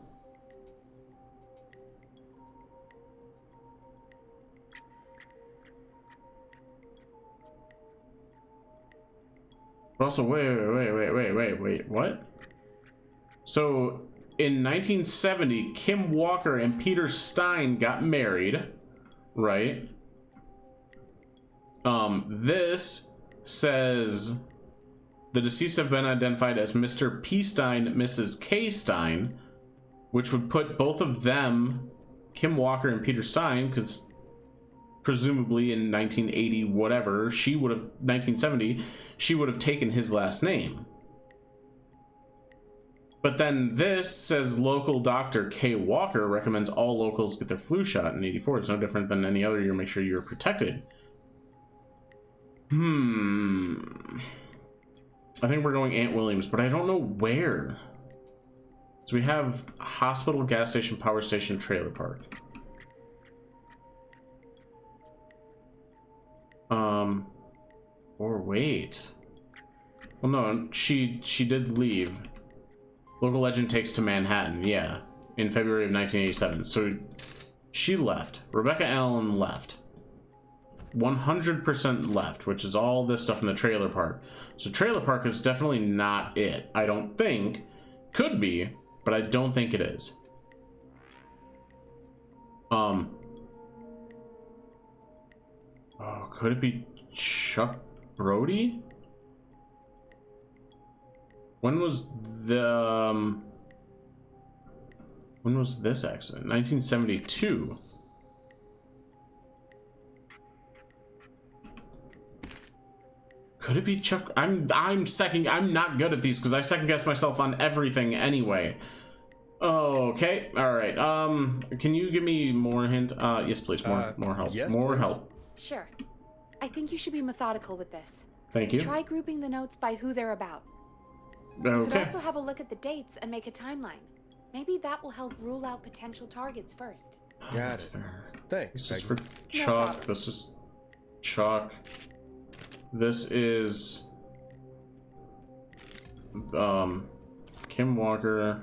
But also, wait, what? So in 1970, Kim Walker and Peter Stein got married, right? This says The deceased have been identified as Mr. P. Stein, Mrs. K. Stein, which would put both of them, Kim Walker and Peter Stein, because presumably in 1980 whatever, 1970, she would have taken his last name. But then this says local Dr. K. Walker recommends all locals get their flu shot in 84. It's no different than any other year. Make sure you're protected. I think we're going Aunt Williams, but I don't know where. So we have hospital, gas station, power station, trailer park. Or wait. Well, no, she did leave. Local legend takes to Manhattan, yeah, in February of 1987. So she left. Rebecca Allen left. 100% left, which is all this stuff in the trailer park. So trailer park is definitely not it. I don't think. Could be, but I don't think it is. Oh, could it be Chuck Brody? When was the when was this accident? 1972. Could it be Chuck? I'm not good at these because I second guess myself on everything anyway. Okay, all right. Can you give me more hint? Yes, please. More help. Yes, more please. help. Sure. I think you should be methodical with this. Thank you. Try grouping the notes by who they're about. You could Okay. also have a look at the dates and make a timeline. Maybe that will help rule out potential targets first. Got it. Thanks. This is for Peggy. Chuck. problem. This is Chuck. This is Kim Walker.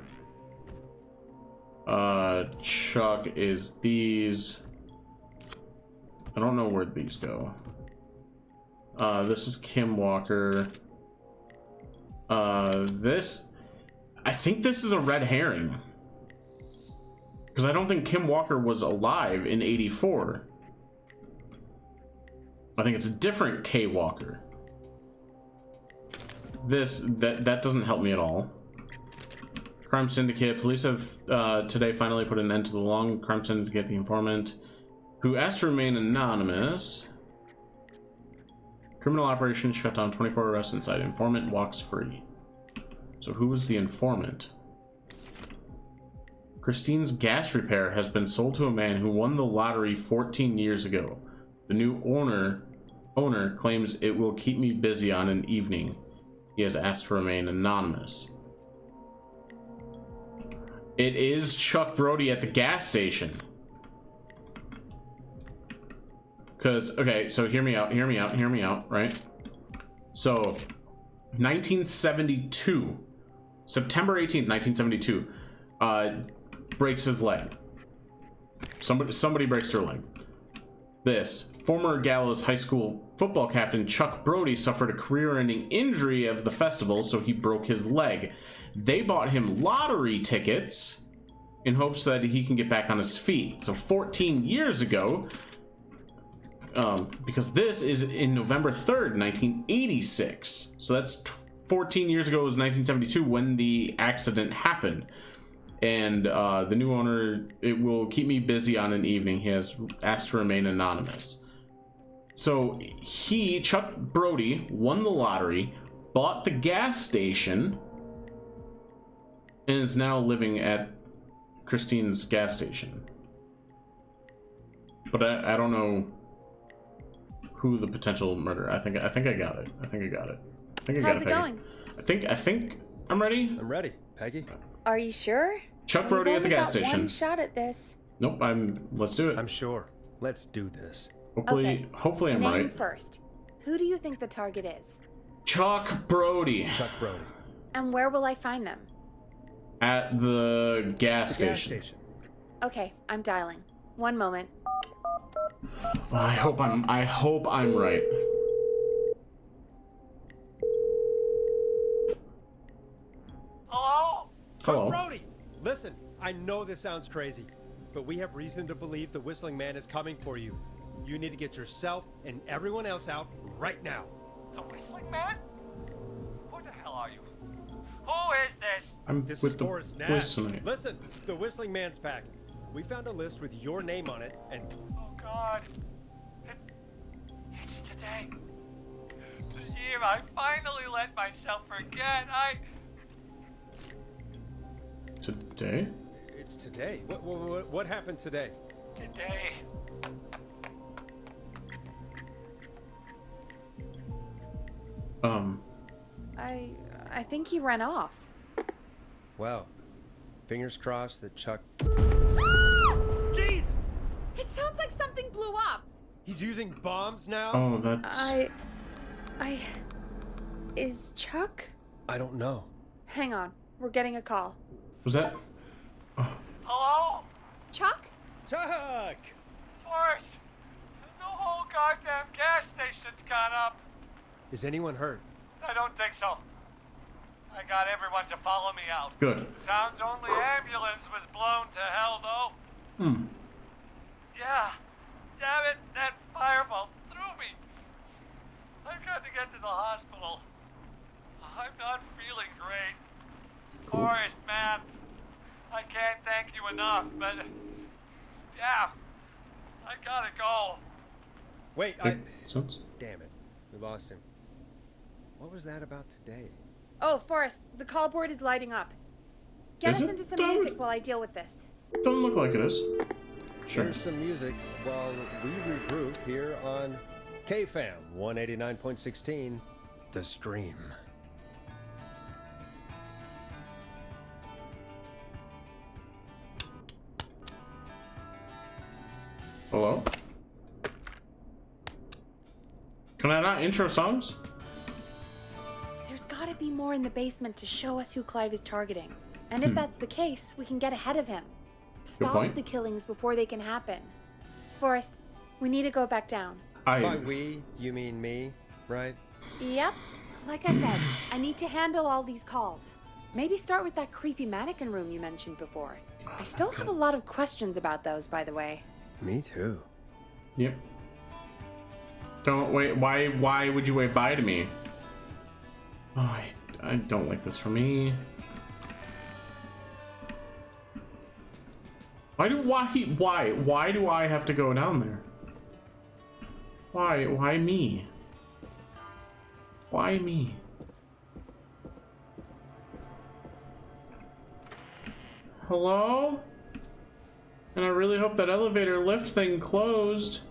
Chuck is these. I don't know where these go. This is Kim Walker. This, I think this is a red herring. Because I don't think Kim Walker was alive in 84. I think it's a different K. Walker. That doesn't help me at all. Crime Syndicate. Police have today finally put an end to the long Crime Syndicate, the informant, who asked to remain anonymous. Criminal operation shut down, 24 arrests inside. Informant walks free. So who was the informant? Christine's gas repair has been sold to a man who won the lottery 14 years ago. The new owner claims it will keep me busy on an evening. He has asked to remain anonymous. It is Chuck Brody at the gas station. Because, okay, so hear me out, right? So, 1972, September 18th, 1972, breaks his leg. Somebody breaks their leg. This, former Gallows High School football captain Chuck Brody suffered a career-ending injury of the festival, so he broke his leg. They bought him lottery tickets in hopes that he can get back on his feet. So 14 years ago, because this is in November 3rd, 1986. So that's 14 years ago was 1972 when the accident happened. And the new owner, it will keep me busy on an evening. He has asked to remain anonymous. So Chuck Brody, won the lottery, bought the gas station, and is now living at Christine's gas station. But I don't know who the potential murderer. I think I got it. How's it going? I think I'm ready. I'm ready, Peggy. Are you sure? Chuck Brody at the gas You've only got station. one shot at this. Nope, let's do it. I'm sure. Let's do this. Hopefully I'm Name right. first. Who do you think the target is? Chuck Brody. Chuck Brody. And where will I find them? At the gas station. Okay, I'm dialing. One moment. Well, I hope I'm right. Hello? Hello. Chuck Brody! Listen, I know this sounds crazy, but we have reason to believe the Whistling Man is coming for you. You need to get yourself and everyone else out right now. The Whistling Man? Who the hell are you? Who is this? I'm This with is the Forrest boys Nash. tonight. Listen, the Whistling Man's pack. We found a list with your name on it, and Oh God. It's today. The year I finally let myself forget. Today? it's today. What happened today? Today. I think he ran off. Wow. Fingers crossed that Chuck. Jesus! It sounds like something blew up. He's using bombs now? Oh, that's... Is Chuck? I don't know. Hang on. We're getting a call. Was that... Hello? Chuck? Chuck! Forrest! The whole goddamn gas station's gone up. Is anyone hurt? I don't think so. I got everyone to follow me out. Good. Town's only ambulance was blown to hell, though. Yeah. Damn it, that fireball threw me. I've got to get to the hospital. I'm not feeling great. Forrest, man. I can't thank you enough, but... Damn. I gotta go. Wait, Sense? Damn it. We lost him. What was that about today? Oh, Forrest, the call board is lighting up. Get Is us it? into some music while I deal with this. Doesn't look like it is. Sure. Here's some music while we regroup here on KFAM 189.16, The Stream. Hello? Can I not intro songs? There's gotta be more in the basement to show us who Clive is targeting. And if that's the case, we can get ahead of him. Stop point. the killings before they can happen. Forrest, we need to go back down. By we, you mean me, right? Yep. Like I said, I need to handle all these calls. Maybe start with that creepy mannequin room you mentioned before. I still have a lot of questions about those, by the way. Me too. Yep. Don't wait. Why would you wave bye to me? Oh, I don't like this for me. Why do I have to go down there? Why me? Why me? Hello? And I really hope that elevator lift thing closed.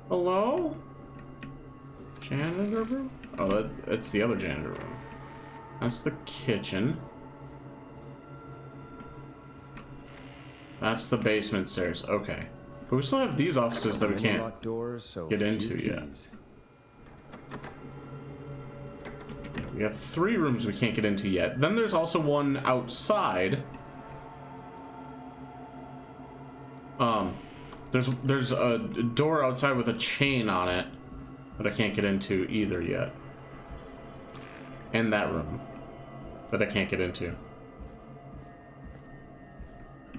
Hello? Janitor room? Oh, it's the other janitor room. That's the kitchen. That's the basement stairs. Okay. But we still have these offices that we can't get into yet. We have 3 rooms we can't get into yet. Then there's also one outside. There's a door outside with a chain on it that I can't get into either yet. And that room that I can't get into.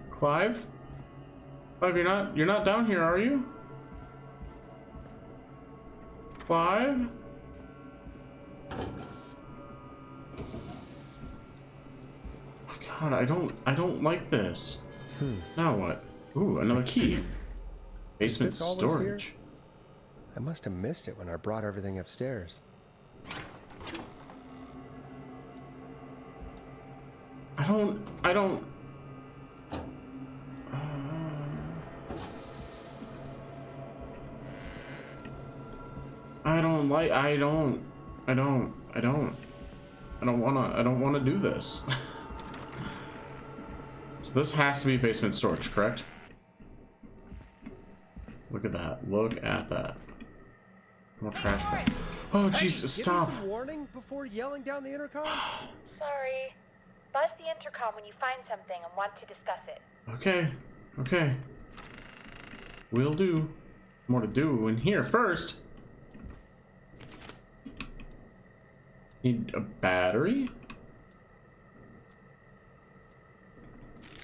Clive? Clive, you're not down here, are you? Clive? Oh God, I don't like this. Now what? Ooh, another key. Basement storage. I must have missed it when I brought everything upstairs. I don't wanna do this. So this has to be basement storage, correct? Look at that. Look at that. More trash bag. Oh Jesus, stop. Give me some warning before yelling down the intercom? Sorry. Buzz the intercom when you find something and want to discuss it. Okay. Okay. Will do. More to do in here first. Need a battery?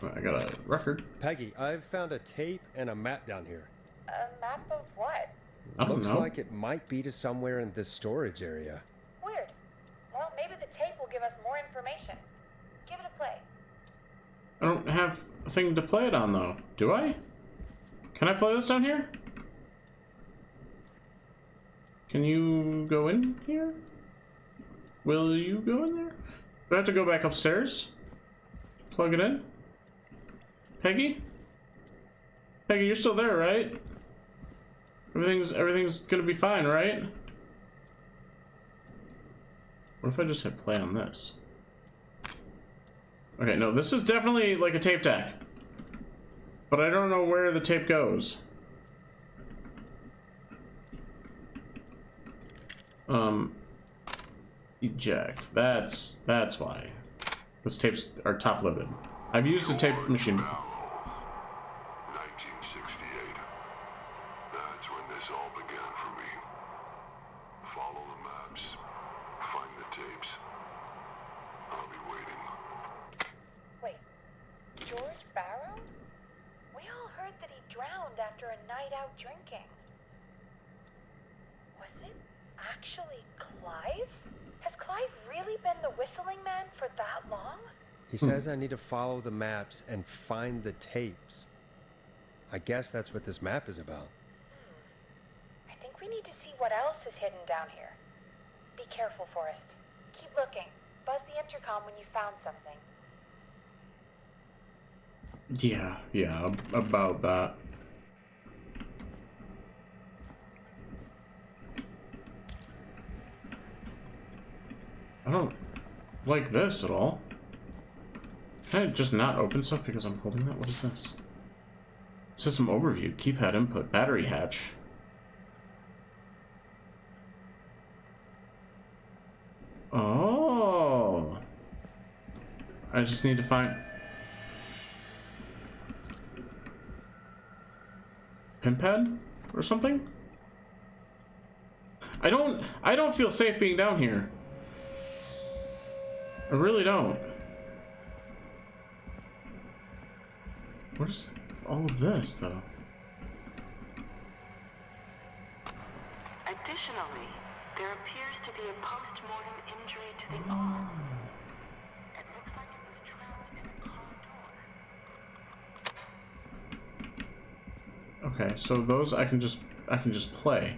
Oh, I got a record. Peggy, I've found a tape and a map down here. A map of what? I don't Looks know. like it might be to somewhere in this storage area. Weird. Well, maybe the tape will give us more information. Give it a play. I don't have a thing to play it on, though. Do I? Can I play this down here? Can you go in here? Will you go in there? Do I have to go back upstairs? Plug it in? Peggy? Peggy, you're still there, right? Everything's gonna be fine, right? What if I just hit play on this? Okay, no, this is definitely like a tape deck. But I don't know where the tape goes. Eject. That's why. Those tapes are top loaded. I've used a tape machine before. 1968. That's when this all began for me. Follow the maps. Find the tapes. I'll be waiting. Wait, George Barrow? We all heard that he drowned after a night out drinking. Was it actually Clive? Has Clive really been the whistling man for that long? He says I need to follow the maps and find the tapes. I guess that's what this map is about. I think we need to see what else is hidden down here. Be careful, Forrest. Keep looking. Buzz the intercom when you found something. Yeah, about that. I don't like this at all. Can I just not open stuff because I'm holding that? What is this? System overview, keypad input, battery hatch. Oh. I just need to find pin pad or something? I don't feel safe being down here. I really don't. Where's all of this, though? Additionally, there appears to be a post-mortem injury to the arm. It looks like it was trapped in a corridor. Okay, so those I can just play.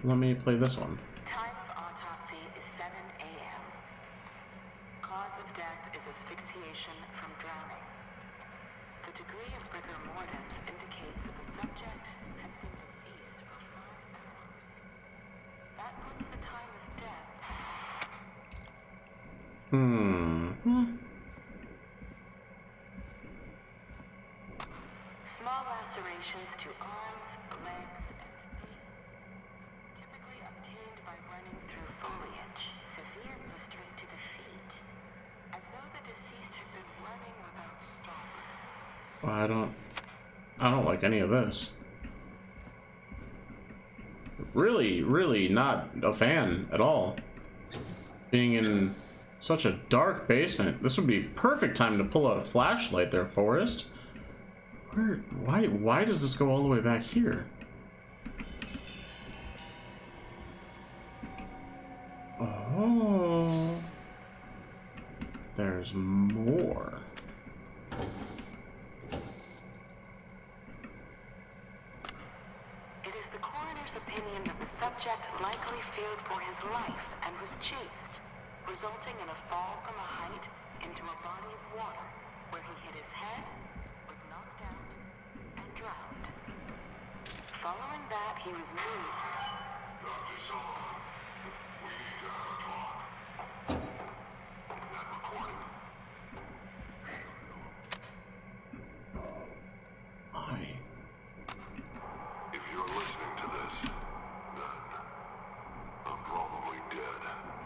Let me play this one. Time of autopsy is 7 a.m. Cause of death is asphyxiation from drowning. The degree of rigor mortis indicates that the subject has been deceased for 5 hours. That puts the time of death. Small lacerations to arms, legs, and face. Typically obtained by running through foliage. Severe blistering to the feet. As though the deceased had been running without stopping. Well, I don't like any of this. Really not a fan at all. Being in such a dark basement, this would be perfect time to pull out a flashlight there, Forrest. Why does this go all the way back here? Oh, there's more. It is the coroner's opinion that the subject likely feared for his life and was chased, resulting in a fall from a height into a body of water, where he hit his head, was knocked out, and drowned. Following that, he was moved. Dr. Silva, we need to have a talk. Is that recording? If you're listening to this, then I'm probably dead.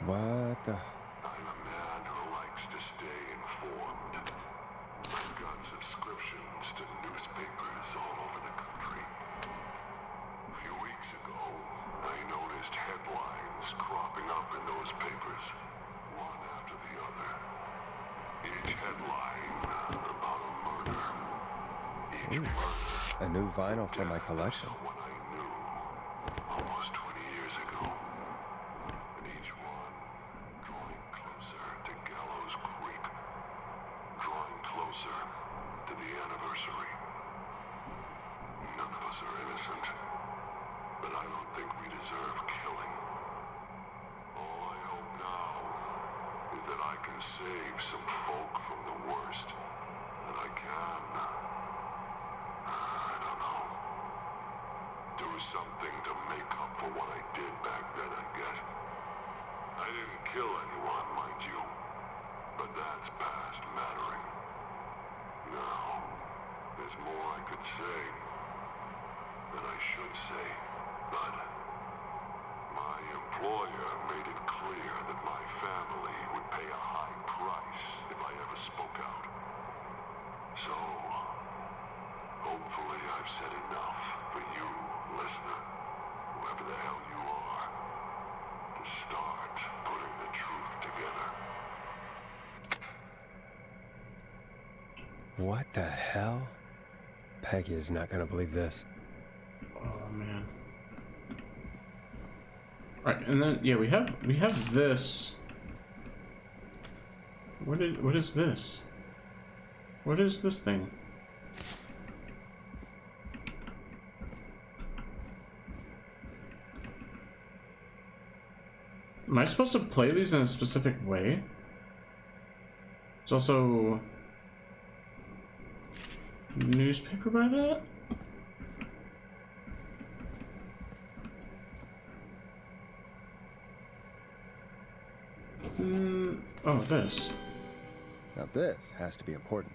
What the? I'm a man who likes to stay informed. I've got subscriptions to newspapers all over the country. A few weeks ago, I noticed headlines cropping up in those papers, one after the other. Each headline about a murder. Ooh, a new vinyl for my collection. Someone I knew almost 20 years ago. And each one drawing closer to Gallows Creek. Drawing closer to the anniversary. None of us are innocent. But I don't think we deserve killing. All I hope now is that I can save some folk from the worst. And I can. I don't know. Do something to make up for what I did back then, I guess. I didn't kill anyone, mind you. But that's past mattering. Now, there's more I could say. Than I should say. But my employer made it clear that my family would pay a high price if I ever spoke out. So, hopefully I've said enough for you, listener, whoever the hell you are, to start putting the truth together. What the hell? Peggy is not gonna believe this. Oh man. Right, and then yeah, we have this. What is this? What is this thing? Am I supposed to play these in a specific way? It's also newspaper by that? Oh, this. Now this has to be important.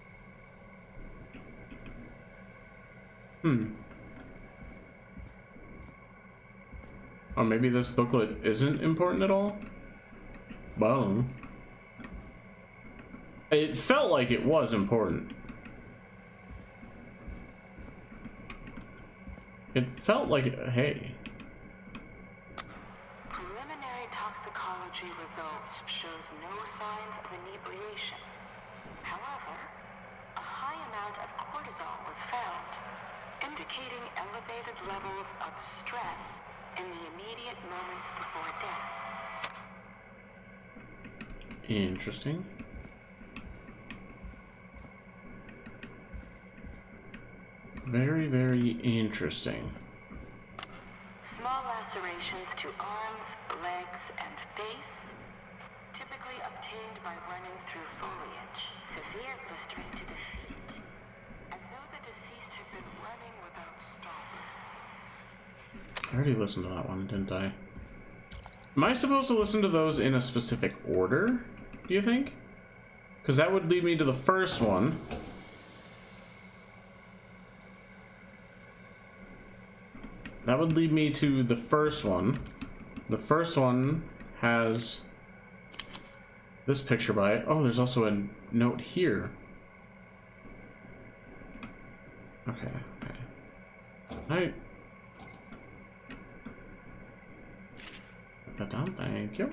Oh, maybe this booklet isn't important at all? Well, it felt like it was important. It felt like, hey. Preliminary toxicology results shows no signs of inebriation. However, a high amount of cortisol was found, indicating elevated levels of stress in the immediate moments before death. Interesting. Very, very interesting. Small lacerations to arms, legs, and face, typically obtained by running through foliage. Severe blistering to the feet, as though the deceased had been running without stopping. I already listened to that one, didn't I? Am I supposed to listen to those in a specific order, do you think? Because that would lead me to the first one. That would lead me to the first one. The first one has this picture by it. Oh, there's also a note here. Okay. Put that down, thank you.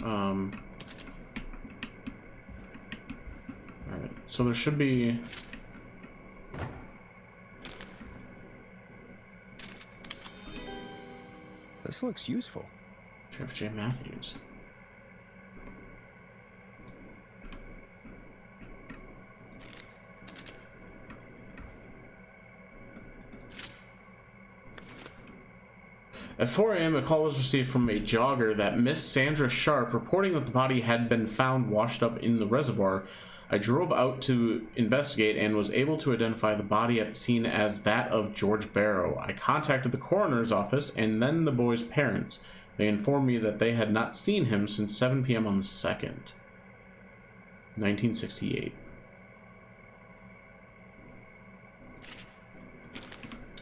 Alright, so there should be... This looks useful. Sheriff J. Matthews. At 4 a.m., a call was received from a jogger that Miss Sandra Sharp reporting that the body had been found washed up in the reservoir. I drove out to investigate and was able to identify the body at the scene as that of George Barrow. I contacted the coroner's office and then the boy's parents. They informed me that they had not seen him since 7 p.m. on the 2nd, 1968.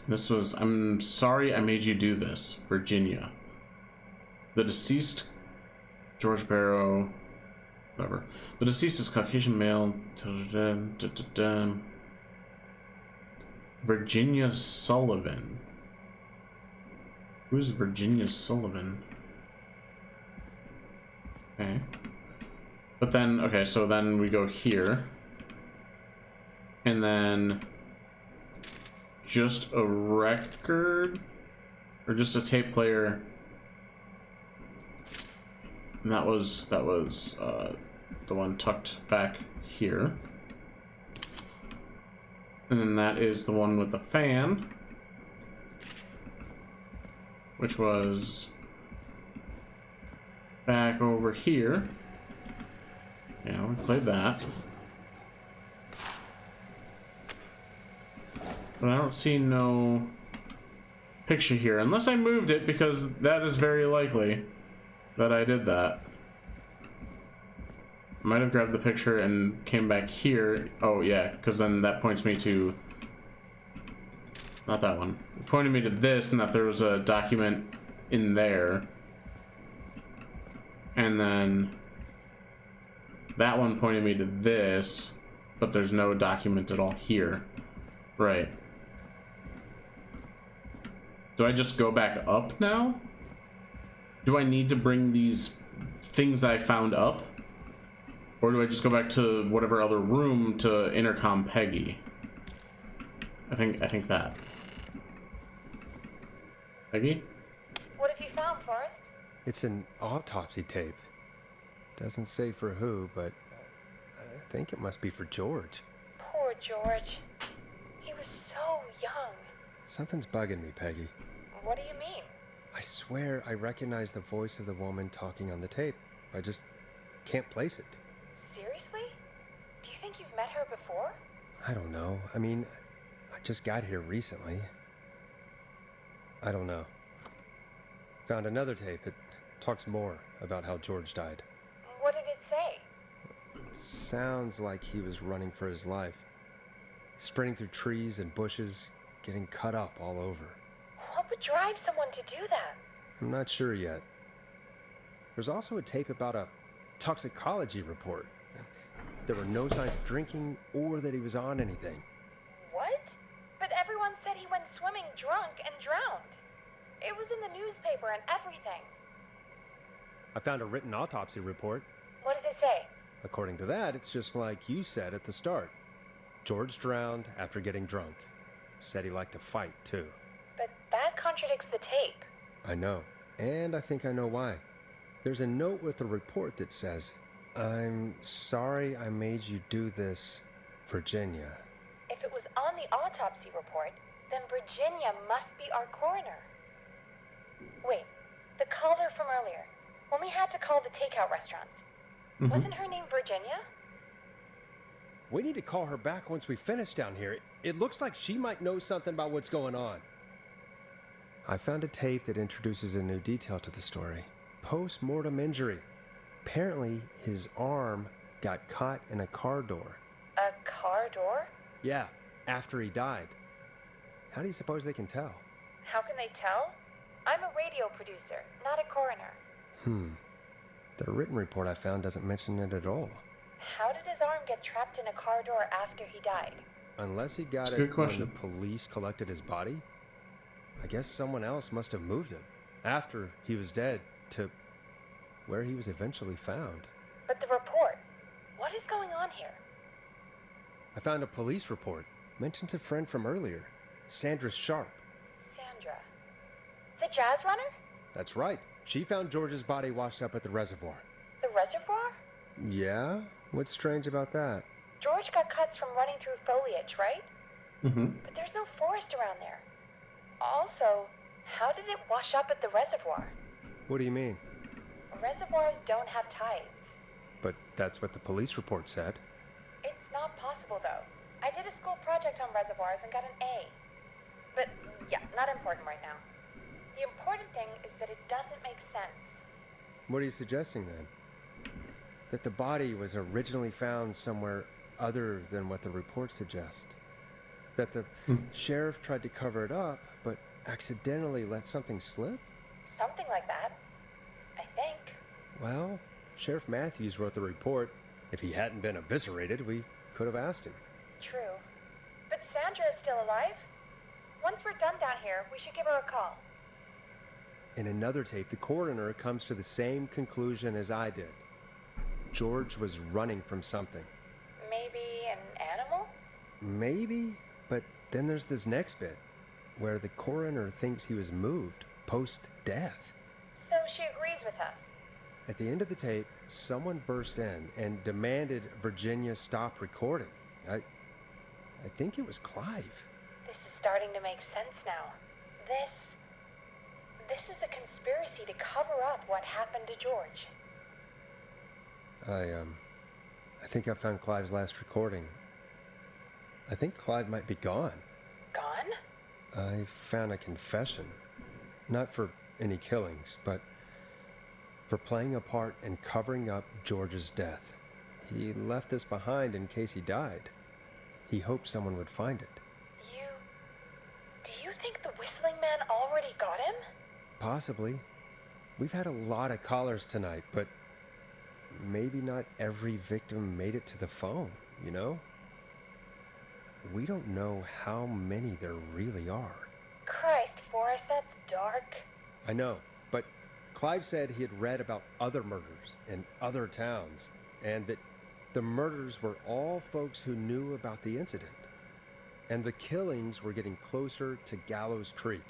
This was, I'm sorry I made you do this, Virginia. The deceased, George Barrow, whatever. The deceased is Caucasian male. Virginia Sullivan. Who's Virginia Sullivan? Okay. But then, okay, so then we go here. And then just a record, or just a tape player. And that was the one tucked back here. And then that is the one with the fan, which was back over here. Yeah, we played that. But I don't see no picture here, unless I moved it, because that is very likely that I did that. Might have grabbed the picture and came back here. Oh yeah, because then that points me to, not that one. It pointed me to this, and that there was a document in there. And then that one pointed me to this, but there's no document at all here. Right. Do I just go back up now? Do I need to bring these things that I found up? Or do I just go back to whatever other room to intercom Peggy? I think that. Peggy? What have you found, Forrest? It's an autopsy tape. Doesn't say for who, but I think it must be for George. Poor George. He was so young. Something's bugging me, Peggy. What do you mean? I swear I recognize the voice of the woman talking on the tape. I just can't place it. Seriously? Do you think you've met her before? I don't know. I mean, I just got here recently. I don't know. Found another tape. It talks more about how George died. What did it say? It sounds like he was running for his life. Sprinting through trees and bushes, getting cut up all over. What would drive someone to do that? I'm not sure yet. There's also a tape about a toxicology report. There were no signs of drinking or that he was on anything. What? But everyone said he went swimming drunk and drowned. It was in the newspaper and everything. I found a written autopsy report. What does it say? According to that, it's just like you said at the start. George drowned after getting drunk. Said he liked to fight, too. But that contradicts the tape. I know. And I think I know why. There's a note with the report that says, "I'm sorry I made you do this, Virginia." If it was on the autopsy report, then Virginia must be our coroner. Wait, the caller from earlier, when we had to call the takeout restaurants, wasn't her name Virginia? We need to call her back once we finish down here. It looks like she might know something about what's going on. I found a tape that introduces a new detail to the story. Post-mortem injury. Apparently, his arm got caught in a car door. A car door? Yeah, after he died. How do you suppose they can tell? How can they tell? I'm a radio producer, not a coroner. The written report I found doesn't mention it at all. How did his arm get trapped in a car door after he died? Unless he got it when the police collected his body? I guess someone else must have moved him, after he was dead, to where he was eventually found. But the report, what is going on here? I found a police report. Mentions a friend from earlier, Sandra Sharp. Sandra. The jazz runner? That's right. She found George's body washed up at the reservoir. The reservoir? Yeah? What's strange about that? George got cuts from running through foliage, right? But there's no forest around there. Also, how did it wash up at the reservoir? What do you mean? Reservoirs don't have tides. But that's what the police report said. It's not possible, though. I did a school project on reservoirs and got an A. But, yeah, not important right now. The important thing is that it doesn't make sense. What are you suggesting, then? That the body was originally found somewhere other than what the report suggests? That the sheriff tried to cover it up, but accidentally let something slip? Something like that. I think. Well, Sheriff Matthews wrote the report. If he hadn't been eviscerated, we could have asked him. True. But Sandra is still alive? Once we're done down here, we should give her a call. In another tape, the coroner comes to the same conclusion as I did. George was running from something. Maybe an animal? Maybe, but then there's this next bit where the coroner thinks he was moved post-death. So she agrees with us. At the end of the tape, someone burst in and demanded Virginia stop recording. I think it was Clive. This is starting to make sense now. This is a conspiracy to cover up what happened to George. I think I found Clive's last recording. I think Clive might be gone. Gone? I found a confession. Not for any killings, but for playing a part in covering up George's death. He left this behind in case he died. He hoped someone would find it. Do you think the Whistling Man already got him? Possibly. We've had a lot of callers tonight, but maybe not every victim made it to the phone, you know? We don't know how many there really are. Christ, Forrest, that's dark. I know, but Clive said he had read about other murders in other towns, and that the murders were all folks who knew about the incident. And the killings were getting closer to Gallows Creek.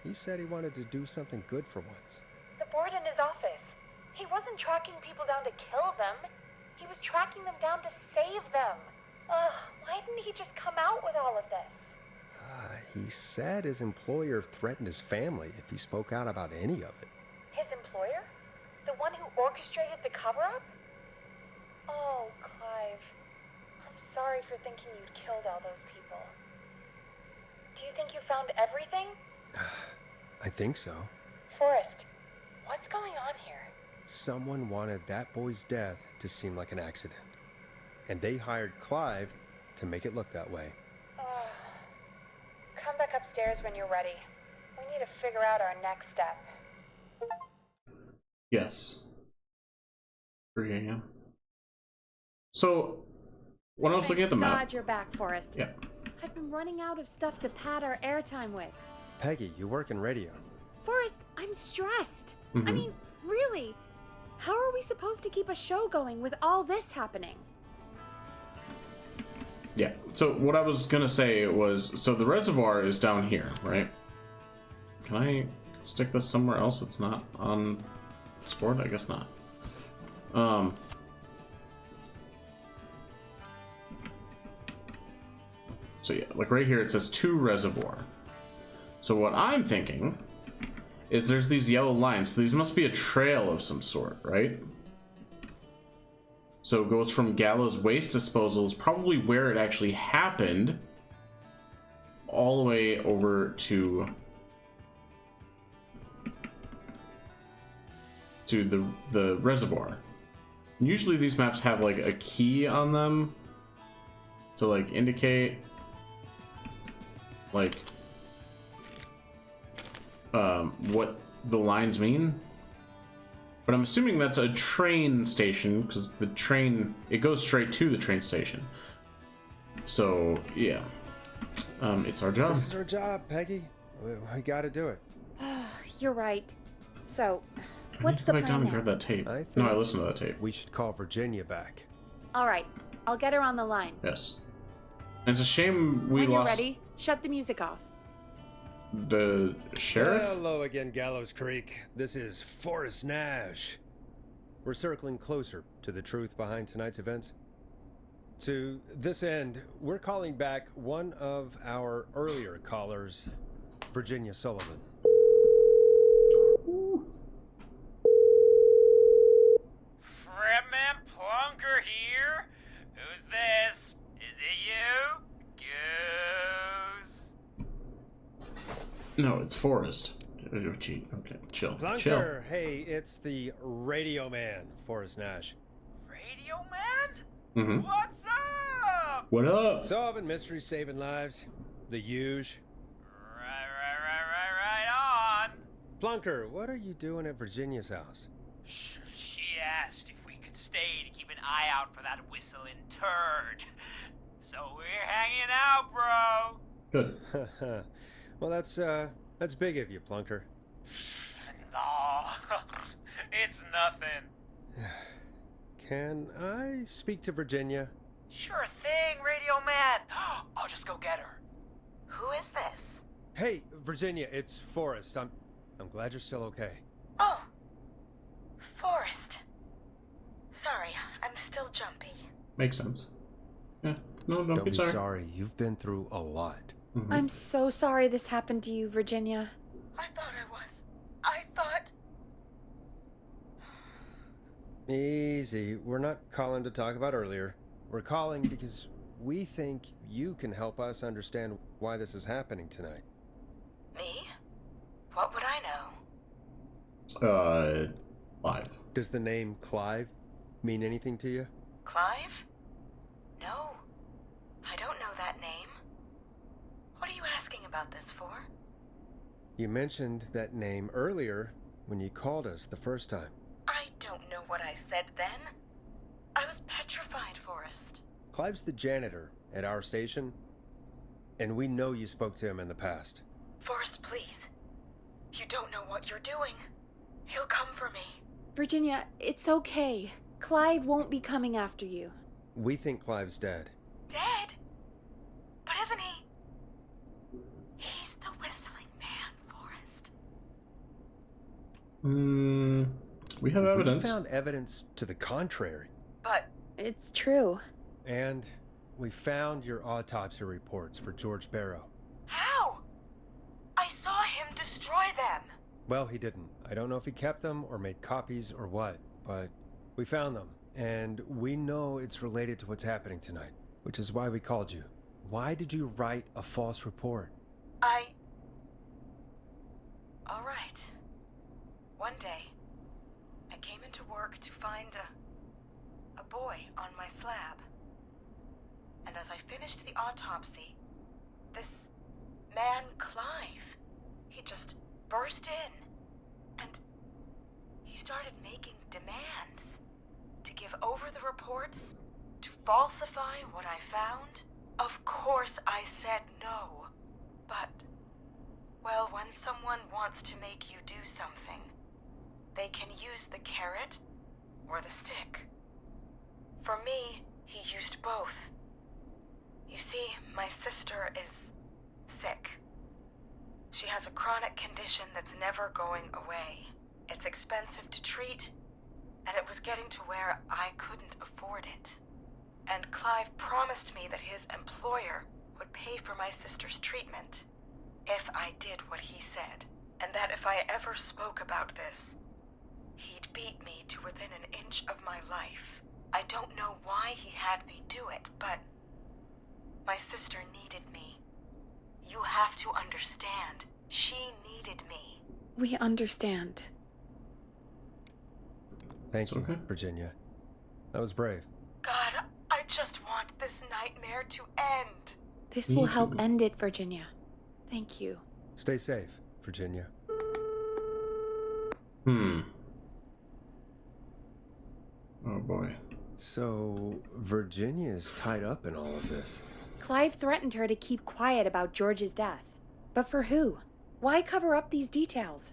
He said he wanted to do something good for once. The board in his office. He wasn't tracking people down to kill them. He was tracking them down to save them. Why didn't he just come out with all of this? He said his employer threatened his family if he spoke out about any of it. His employer? The one who orchestrated the cover-up? Oh, Clive. I'm sorry for thinking you'd killed all those people. Do you think you found everything? I think so. Forrest, what's going on here? Someone wanted that boy's death to seem like an accident. And they hired Clive to make it look that way. Come back upstairs when you're ready. We need to figure out our next step. Yes. 3 a.m. So, when I was looking at the map... God, you're back, Forrest. Yeah. I've been running out of stuff to pad our airtime with. Peggy, you work in radio. Forrest, I'm stressed. Mm-hmm. I mean, really? How are we supposed to keep a show going with all this happening? Yeah, so what I was gonna say was, so the reservoir is down here, right? Can I stick this somewhere else that's not on this board? I guess not. So yeah, like right here it says to reservoir. So what I'm thinking is there's these yellow lines, so these must be a trail of some sort, right? So it goes from Gallows Waste Disposal is probably where it actually happened, all the way over to the reservoir. Usually these maps have like a key on them to like indicate like what the lines mean. But I'm assuming that's a train station, because the train, it goes straight to the train station. So, yeah. It's our job. This is our job, Peggy. We gotta do it. You're right. So, what's go the back down plan and now? grab that tape. I think No, I listened to that tape. we should call Virginia back. All right, I'll get her on the line. Yes. And it's a shame we When lost you're ready, shut the music off. the sheriff. Hello again, Gallows Creek. This is Forrest Nash. We're circling closer to the truth behind tonight's events. To this end, we're calling back one of our earlier callers, Virginia Sullivan. Fredman Plunker here? Who's this? Is it you? Goose? No, it's Forrest. Gee, okay, chill. Plunker, Chill. hey, it's the Radio Man, Forrest Nash. Radio Man? Mm-hmm. What's up? What up? Solving mysteries, saving lives. The huge. Right on. Plunker, what are you doing at Virginia's house? She asked if we could stay to keep an eye out for that whistling turd. So we're hanging out, bro. Good. Well, that's big of you, Plunker. No, it's nothing. Can I speak to Virginia? Sure thing, Radio Man. I'll just go get her. Who is this? Hey, Virginia, it's Forrest. I'm glad you're still okay. Oh, Forrest. Sorry, I'm still jumpy. Makes sense. Yeah. No, don't be sorry. Sorry. You've been through a lot. Mm-hmm. I'm so sorry this happened to you, Virginia. I thought I was. I thought... Easy. We're not calling to talk about earlier. We're calling because we think you can help us understand why this is happening tonight. Me? What would I know? Clive. Does the name Clive mean anything to you? Clive? No. I don't know that name. What are you asking about this for? You mentioned that name earlier when you called us the first time. I don't know what I said then. I was petrified, Forrest. Clive's the janitor at our station, and we know you spoke to him in the past. Forrest, please. You don't know what you're doing. He'll come for me. Virginia, it's okay. Clive won't be coming after you. We think Clive's dead. Dead? But isn't he? He's the whistling man, Forrest. We have evidence. We found evidence to the contrary. But... It's true. And we found your autopsy reports for George Barrow. How? I saw him destroy them. Well, he didn't. I don't know if he kept them or made copies or what, but we found them. And we know it's related to what's happening tonight, which is why we called you. Why did you write a false report? All right. One day, I came into work to find a boy on my slab. And as I finished the autopsy, this man, Clive, he just burst in. And he started making demands to give over the reports, to falsify what I found. Of course I said no. But, well, when someone wants to make you do something, they can use the carrot or the stick. For me, he used both. You see, my sister is sick. She has a chronic condition that's never going away. It's expensive to treat, and it was getting to where I couldn't afford it. And Clive promised me that his employer would pay for my sister's treatment if I did what he said, and that if I ever spoke about this, he'd beat me to within an inch of my life. I don't know why he had me do it, but my sister needed me. You have to understand, she needed me. We understand. Thank you, Virginia. That was brave. God, I just want this nightmare to end. This will help end it, Virginia. Thank you. Stay safe, Virginia. Oh boy. So, Virginia's tied up in all of this. Clive threatened her to keep quiet about George's death. But for who? Why cover up these details?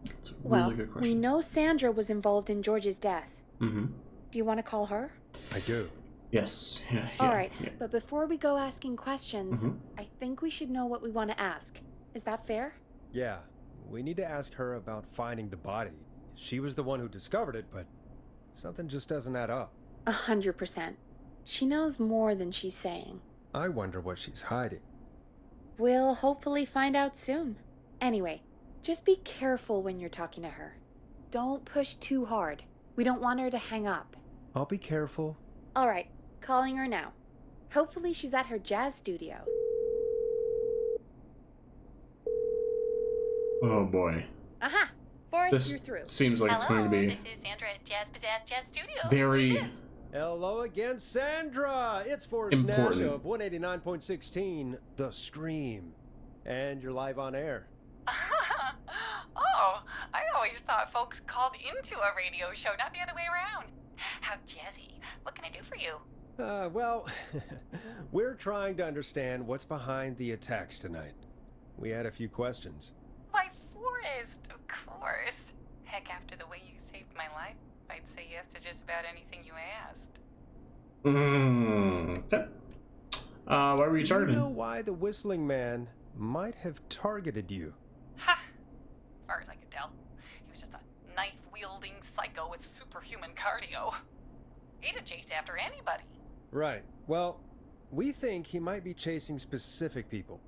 That's a really good question. We know Sandra was involved in George's death. Mm-hmm. Do you want to call her? I do. Yes. Yeah, All right, but before we go asking questions, Mhm. I think we should know what we want to ask. Is that fair? Yeah, we need to ask her about finding the body. She was the one who discovered it, but something just doesn't add up. 100%. She knows more than she's saying. I wonder what she's hiding. We'll hopefully find out soon. Anyway, just be careful when you're talking to her. Don't push too hard. We don't want her to hang up. I'll be careful. All right, calling her now. Hopefully she's at her jazz studio. Oh boy. Aha! Forrest, This you're through. seems like it's going to be This is Sandra at Jazz Pizzazz Jazz Studio. very Hello again, Sandra! It's Forrest Nash important. of 189.16, The Scream. And you're live on air. Oh, I always thought folks called into a radio show, not the other way around. How jazzy. What can I do for you? Well, we're trying to understand what's behind the attacks tonight. We had a few questions. Why, Forrest, of course. Heck, after the way you saved my life, I I'd say yes to just about anything you asked. Okay. Why were you Do you targeting? know why the Whistling Man might have targeted you? Ha! As far as I could tell, he was just a knife-wielding psycho with superhuman cardio. He'd have chased after anybody. Right. Well, we think he might be chasing specific people.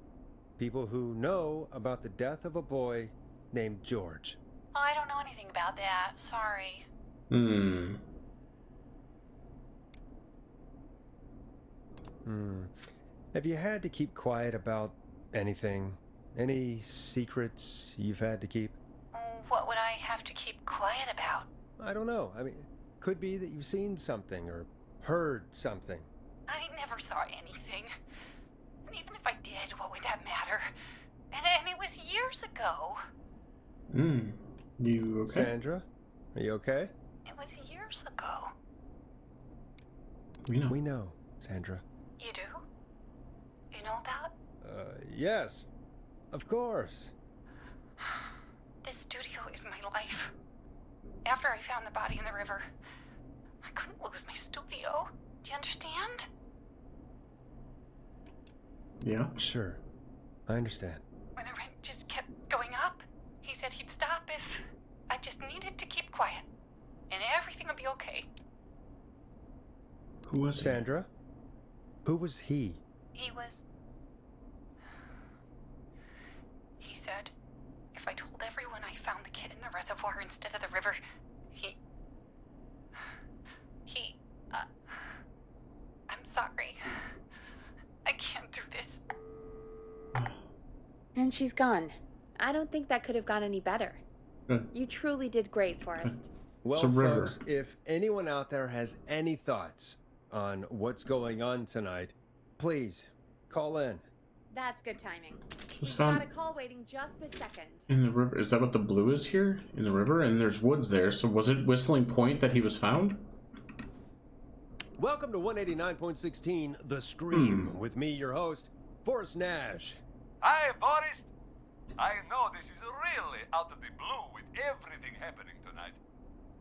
People who know about the death of a boy named George. Oh, I don't know anything about that. Sorry. Have you had to keep quiet about anything? Any secrets you've had to keep? What would I have to keep quiet about? I don't know. I mean, could be that you've seen something or heard something. I never saw anything. And even if I did, what would that matter? And it was years ago. You okay? Sandra, are you okay? It was years ago. We know, Sandra. You do? You know about? Yes. Of course. This studio is my life. After I found the body in the river, I couldn't lose my studio. Do you understand? Yeah. Sure. I understand. When the rent just kept going up, he said he'd stop if I just needed to keep quiet. And everything would be okay. Who was Sandra? Who was he? He said if I told everyone I found the kid in the reservoir instead of the river, I'm sorry. I can't do this. And she's gone. I don't think that could have gone any better. You truly did great, Forrest. Well, folks, if anyone out there has any thoughts on what's going on tonight, please call in. That's good timing. Just We've found got a call waiting just a second. in the river. Is that what the blue is here? In the river? And there's woods there. So was it Whistling Point that he was found? Welcome to 189.16 The Scream with me, your host, Forrest Nash. Hi, Forrest. I know this is really out of the blue with everything happening tonight,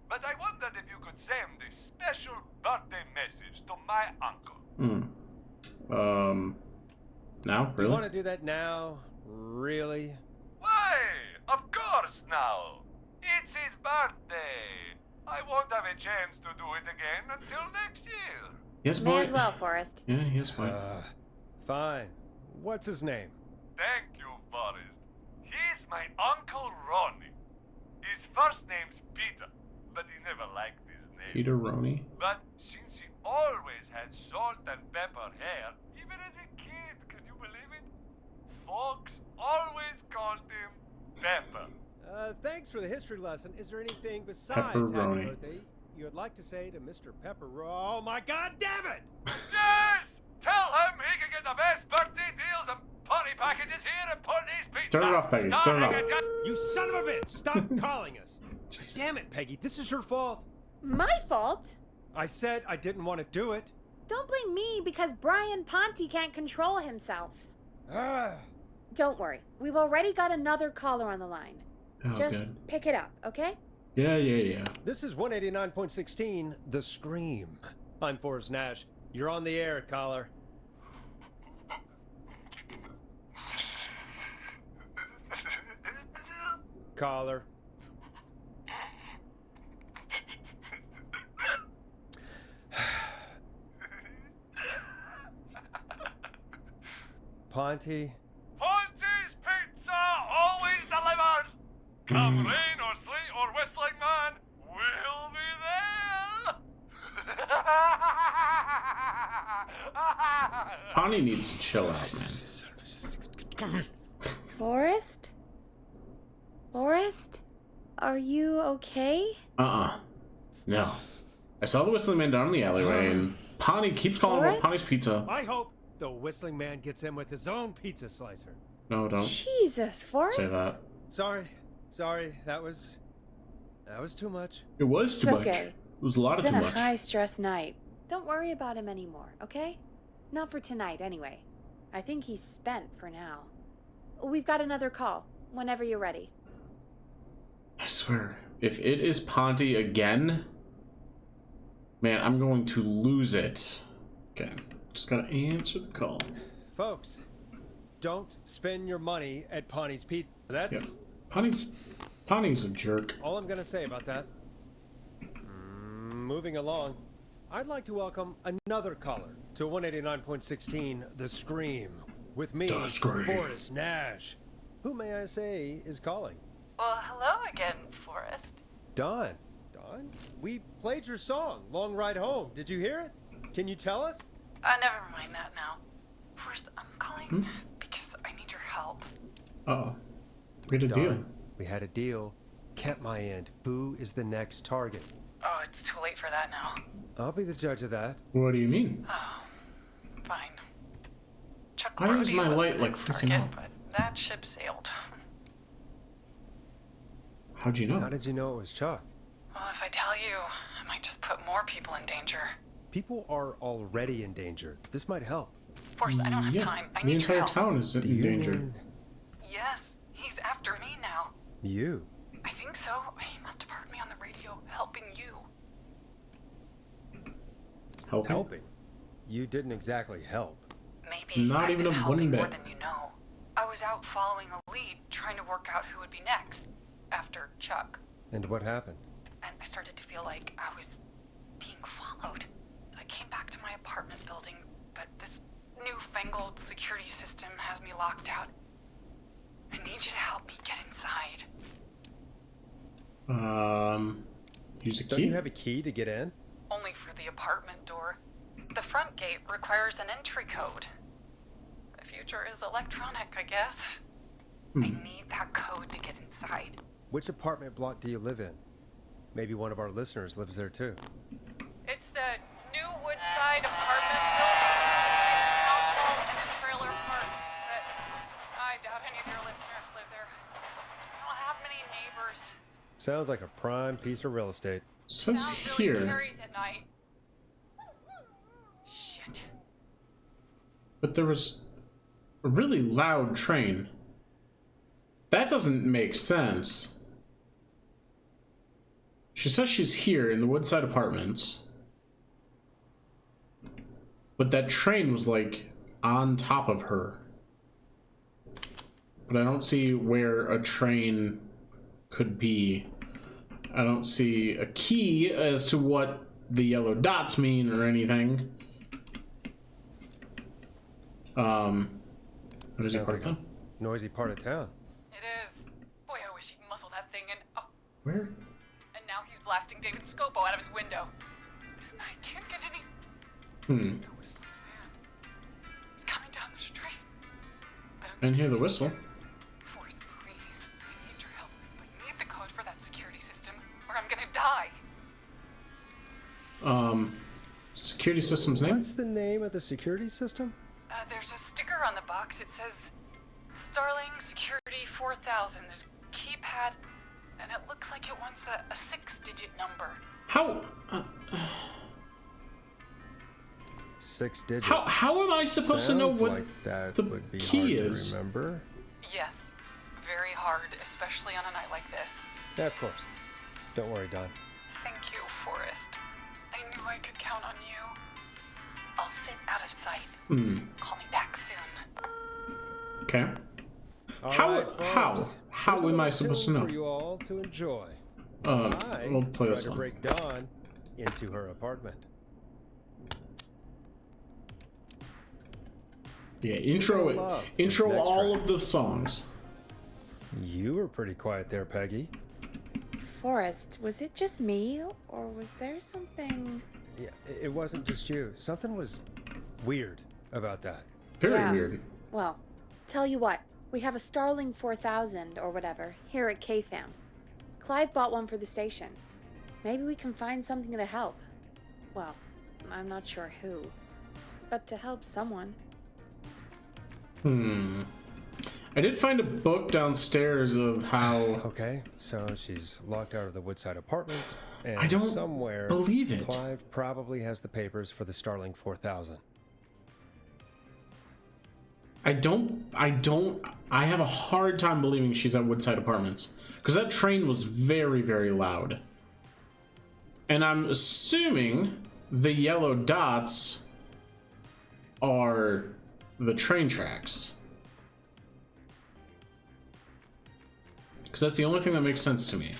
but I wondered if you could send a special birthday message to my uncle. Now? Really? You want to do that now? Really? Why? Of course now. It's his birthday. I won't have a chance to do it again until next year. Yes, May boy. as well, Forrest. Yeah, yes, boy. Fine. What's his name? Thank you, Forrest. He's my Uncle Ronnie. His first name's Peter, but he never liked his name. Peter Roney. But since he always had salt and pepper hair, even as a kid, can you believe it? Folks always called him Pepper. Thanks for the history lesson. Is there anything besides happy Pepperoni. birthday you'd like to say to Mr. Pepper? Oh my God, damn it! Yes! Tell him he can get the best birthday deals and party packages here at Putney's Pizza. Turn it off, Peggy. Turn it off. You son of a bitch! Stop calling us! Damn it, Peggy. This is your fault. My fault? I said I didn't want to do it. Don't blame me because Brian Ponte can't control himself. Don't worry. We've already got another caller on the line. Oh, Just good. pick it up, okay? Yeah. This is 189.16 The Scream. I'm Forrest Nash. You're on the air, caller. Caller. Ponte? Ponte's Pizza always delivers. Come rain or sleet or whistling man, we'll be there. Connie needs to chill out, man. Forrest? Forrest? Are you okay? No. I saw the Whistling Man down in the alleyway, and Pawnee keeps calling about Forrest? Pawnee's Pizza. I hope the Whistling Man gets in with his own pizza slicer. No, don't Jesus, Forrest. say that. Sorry. That was too much. It was too It's much. okay. It was a lot It's of been too a much. high-stress night. Don't worry about him anymore, okay? Not for tonight, anyway. I think he's spent for now. We've got another call, whenever you're ready. I swear, if it is Ponte again, Man, I'm going to lose it. Okay, just gotta answer the call. Folks, don't spend your money at Pawnee's Pizza. That's... Pawnee's a jerk. all I'm gonna say about that. Moving along, I'd like to welcome another caller to 189.16 The Scream. With me, Forrest Nash. Who, may I say, is calling? Well, hello again, Forrest. Don. Don? We played your song, Long Ride Home. Did you hear it? Can you tell us? Never mind that now. First, I'm calling because I need your help. Uh-oh. We had a deal. We had a deal. Kept my end. Who is the next target? Oh, it's too late for that now. I'll be the judge of that. What do you mean? Oh, fine. Chuck I use Brody my was light the like next freaking target, hell. but that ship sailed. How'd you know? How did you know it was Chuck? Well, if I tell you, I might just put more people in danger. People are already in danger. This might help. Forrest, I don't have time. I the need your entire help. town is in danger. Yes, he's after me now. You? I think so. He must have heard me on the radio helping you. Helping? You didn't exactly help. Maybe Not I've even been a helping one more bit. than you know. I was out following a lead, trying to work out who would be next after Chuck. And what happened? And I started to feel like I was being followed. I came back to my apartment building, but this newfangled security system has me locked out. I need you to help me get inside. Use a key. Don't you have a key to get in? Only for the apartment door. The front gate requires an entry code. The future is electronic, I guess. I need that code to get inside. Which apartment block do you live in? Maybe one of our listeners lives there too. It's the new Woodside apartment building between the town hall and the trailer park. But I doubt any of your listeners live there. I don't have many neighbors. Sounds like a prime piece of real estate. Says Sounds really here. carries at night. Shit. But there was a really loud train. That doesn't make sense. She says she's here in the Woodside Apartments. But that train was like on top of her. But I don't see where a train could be. I don't see a key as to what the yellow dots mean or anything. What is it, Sounds part of like town? a noisy part of town. It is. Boy, I wish he'd muscle that thing in. Oh, Where? and now he's blasting David Scopo out of his window. This night can't get any. The whistling man. He's coming down the street. I didn't hear the whistle. Forrest, please. I need your help. I need the code for that security system, or I'm gonna die. Security system's name? What's the name of the security system? There's a sticker on the box. It says Starling Security 4000. There's a keypad, and it looks like it wants a 6-digit number. How? 6 digits. How am I supposed to know Sounds what like that the would be key hard is? To remember. Yes, very hard, especially on a night like this. Yeah, of course. Don't worry, Don. Thank you, Forrest. I knew I could count on you. I'll sit out of sight. Call me back soon. Okay. All How right, folks. how Here's a am I little supposed to tune know? For you all to enjoy. We'll play tried this to one. break Dawn into her apartment. Yeah, intro it. Love Intro this next all track. of the songs. You were pretty quiet there, Peggy. Forrest, was it just me, or was there something... Yeah, it wasn't just you. Something was weird about that. Very Yeah. weird. Well, tell you what, we have a Starling 4000 or whatever here at KFAM. Clive bought one for the station. Maybe we can find something to help. Well, I'm not sure who, but to help someone. I did find a book downstairs of how... Okay, so she's locked out of the Woodside Apartments, and I don't somewhere believe it. Clive probably has the papers for the Starling 4000. I have a hard time believing she's at Woodside Apartments. Because that train was very, very loud. And I'm assuming the yellow dots are the train tracks. Because that's the only thing that makes sense to me.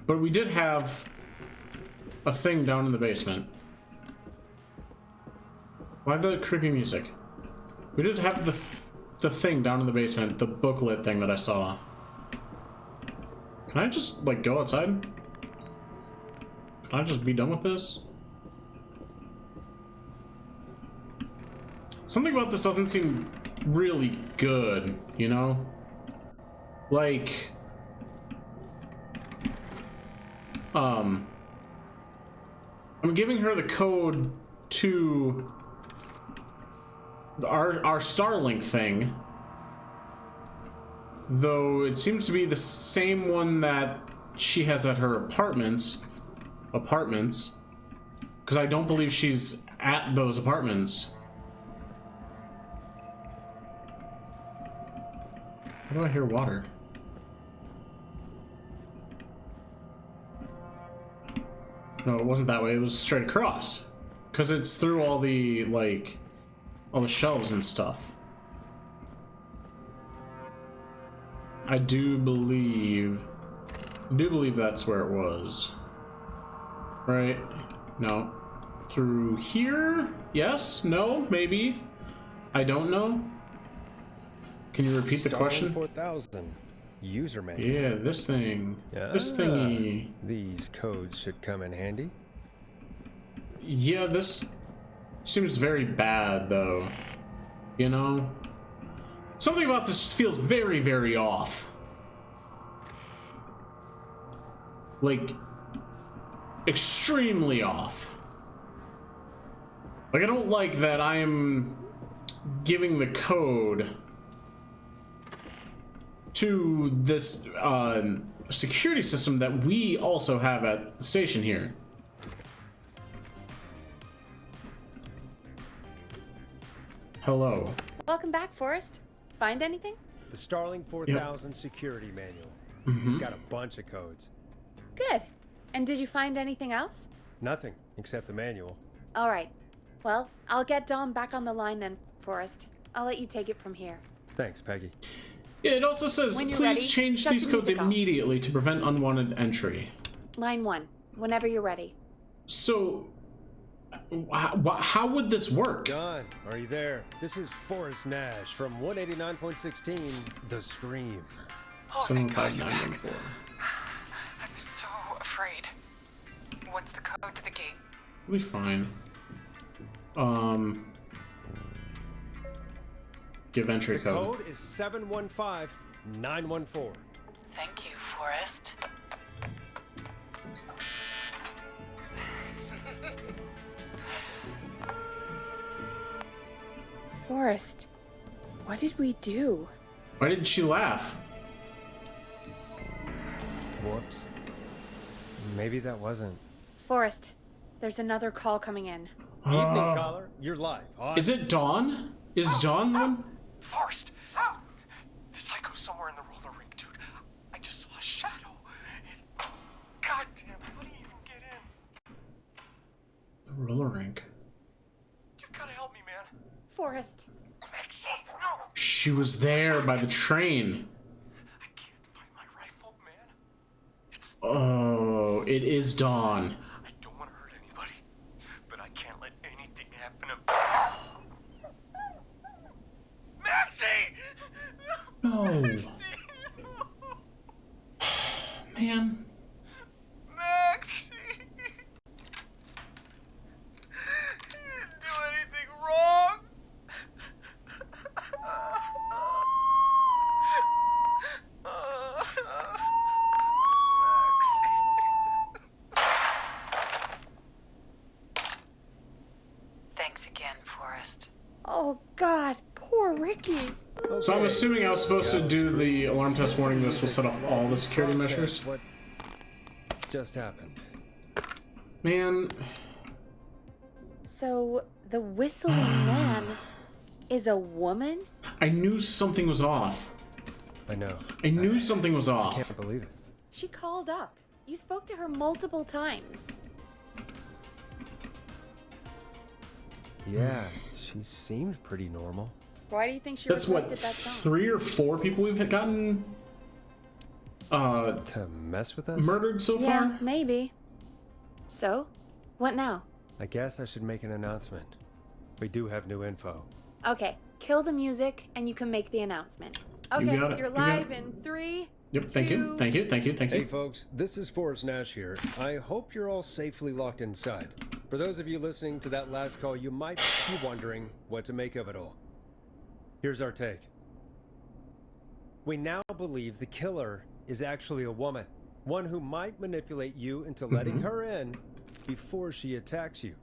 But we did have a thing down in the basement. Why the creepy music? We did have the thing down in the basement, the booklet thing that I saw. Can I just, like, go outside? Can I just be done with this? Something about this doesn't seem really good, you know? Like... I'm giving her the code to our Starlink thing, though it seems to be the same one that she has at her apartments, because I don't believe she's at those apartments. How do I hear water? No, it wasn't that way. It was straight across. Because it's through all the, like, all the shelves and stuff. I do believe that's where it was. Right? No. Through here? Yes? No? Maybe? I don't know. Can you repeat the question? 4000. User manual. Yeah, this thing. This thingy. These codes should come in handy. Yeah, this seems very bad, though. You know? Something about this feels very, very off. Like, extremely off. Like, I don't like that I am giving the code to this security system that we also have at the station here. Hello. Welcome back, Forrest. Find anything? The Starling 4000 security manual. It's got a bunch of codes. Good. And did you find anything else? Nothing except the manual. All right. Well, I'll get Dom back on the line then, Forrest. I'll let you take it from here. Thanks, Peggy. Yeah, it also says, When you're please ready, change shut these the codes music off. immediately to prevent unwanted entry. Line 1, whenever you're ready. So, how would this work? John, are you there? This is Forrest Nash from 189.16, The Scream. Oh, thank God you're 75914. I'm so afraid. What's the code to the gate? We'll be fine. Give entry The code. code is 715914. Thank you, Forrest. Forrest, what did we do? Why did she laugh? Whoops. Maybe that wasn't. Forrest, there's another call coming in. Evening, caller. You're live. Is it Dawn? Is Dawn the one? Forrest! The psycho's somewhere in the roller rink, dude. I just saw a shadow. And... God damn, how do you even get in? The roller rink. You've gotta help me, man. Forrest. Maxie, no! She was there by the train. I can't find my rifle, man. It's... Oh, it is Dawn. I don't want to hurt anybody, but I can't let anything happen to... Maxie! No. Maxie! Man. Maxie! You didn't do anything wrong! Thanks again, Forrest. Oh, God, poor Ricky. So I'm assuming I was supposed to do the alarm test warning. This will set off all the security measures. What just happened? Man. So, the whistling man is a woman? I knew something was off. I know. I knew something was I off. can't believe it. She called up. You spoke to her multiple times. Yeah, she seemed pretty normal. Why do you think she That's what, requested that song? 3 or 4 people we've gotten To mess with us? murdered so far? Yeah, maybe. So, what now? I guess I should make an announcement. We do have new info. Okay, kill the music and you can make the announcement. Okay, got it, you're you got live in 3. Yep, thank you, 2. thank you, thank you, thank you. Hey folks, this is Forrest Nash here. I hope you're all safely locked inside. For those of you listening to that last call, you might be wondering what to make of it all. Here's our take. We now believe the killer is actually a woman. One who might manipulate you into letting her in before she attacks you.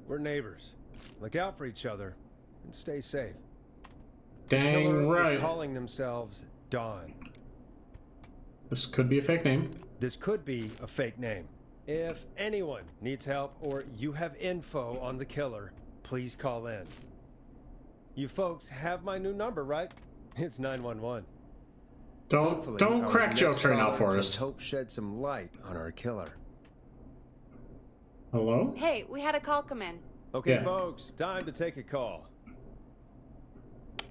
We're neighbors. Look out for each other and stay safe. Dang The killer right. is calling themselves Dawn. This could be a fake name. This could be a fake name. If anyone needs help or you have info on the killer, please call in. You folks have my new number, right? It's 911. Hopefully, Don't our crack next jokes right now, caller Forrest. can help shed some light on our killer. Hello? Hey, we had a call come in. Okay, Yeah. folks, time to take a call.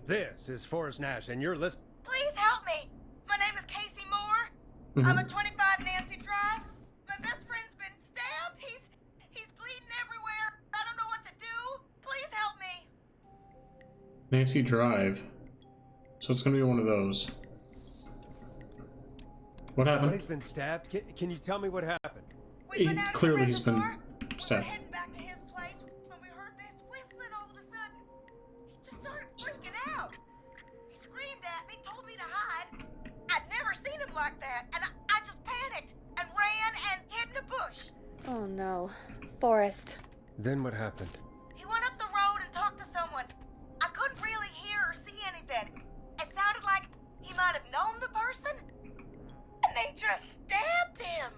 This is Forrest Nash, and you're listening. Please help me. My name is Casey Moore. Mhm. I'm at 25 Nancy Drive. My best friend's been stabbed. He's bleeding everywhere. I don't know what to do. Please help me. Nancy Drive. So it's gonna be one of those. What happened? Somebody's been stabbed. Can you tell me what happened? Clearly he's been We were stabbed. heading back to his place when we heard this whistling all of a sudden. He just started freaking out. He screamed at me, told me to hide. I'd never seen him like that, and I just panicked and ran and hid in a bush. Oh no. Forrest. Then what happened? He went up the road and talked to someone. I couldn't really hear or see anything. It sounded like he might have known the person, and they just stabbed him.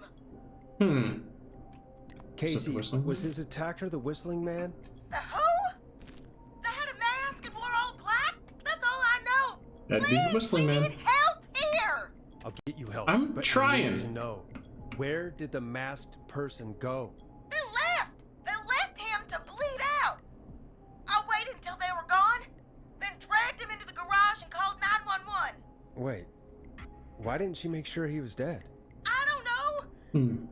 Casey, whistling was his attacker the whistling man? The who? They had a mask and wore all black? That's all I know. That'd be the whistling man. Need help here. I'll get you help. I'm but trying. I need to know, where did the masked person go? They left. They left him to bleed out. I waited until they were gone, then dragged him into the garage and called 911. Wait, why didn't she make sure he was dead? I don't know.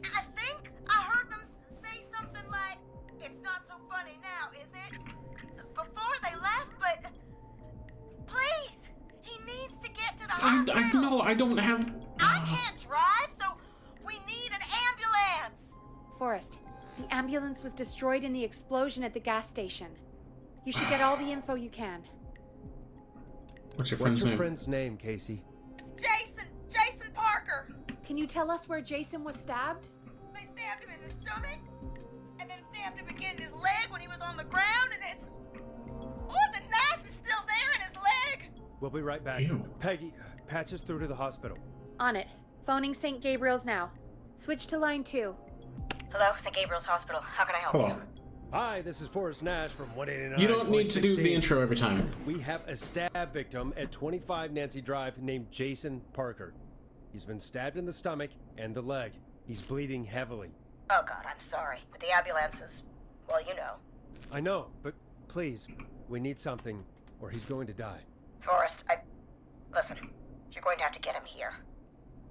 I think I heard them say something like, "It's not so funny now, is it?" Before they left, but please, he needs to get to the hospital. I know, I don't have... I can't drive, so we need an ambulance. Forrest, the ambulance was destroyed in the explosion at the gas station. You should get all the info you can. What's your What's friend's your name? friend's name, Casey? It's Jason Parker. Can you tell us where Jason was stabbed? They stabbed him in the stomach, and then stabbed him again in his leg when he was on the ground, and it's... Oh, the knife is still there in his leg. We'll be right back. Ew. Peggy, patch us through to the hospital. On it. Phoning St. Gabriel's now. Switch to line 2. Hello, St. Gabriel's Hospital. How can I help Hello. Hi, this is Forrest Nash from 189. You don't need to do the intro every time. We have a stab victim at 25 Nancy Drive named Jason Parker. He's been stabbed in the stomach and the leg. He's bleeding heavily. Oh, God, I'm sorry. But the ambulances, well, you know. I know, but please, we need something or he's going to die. Forrest, Listen, you're going to have to get him here.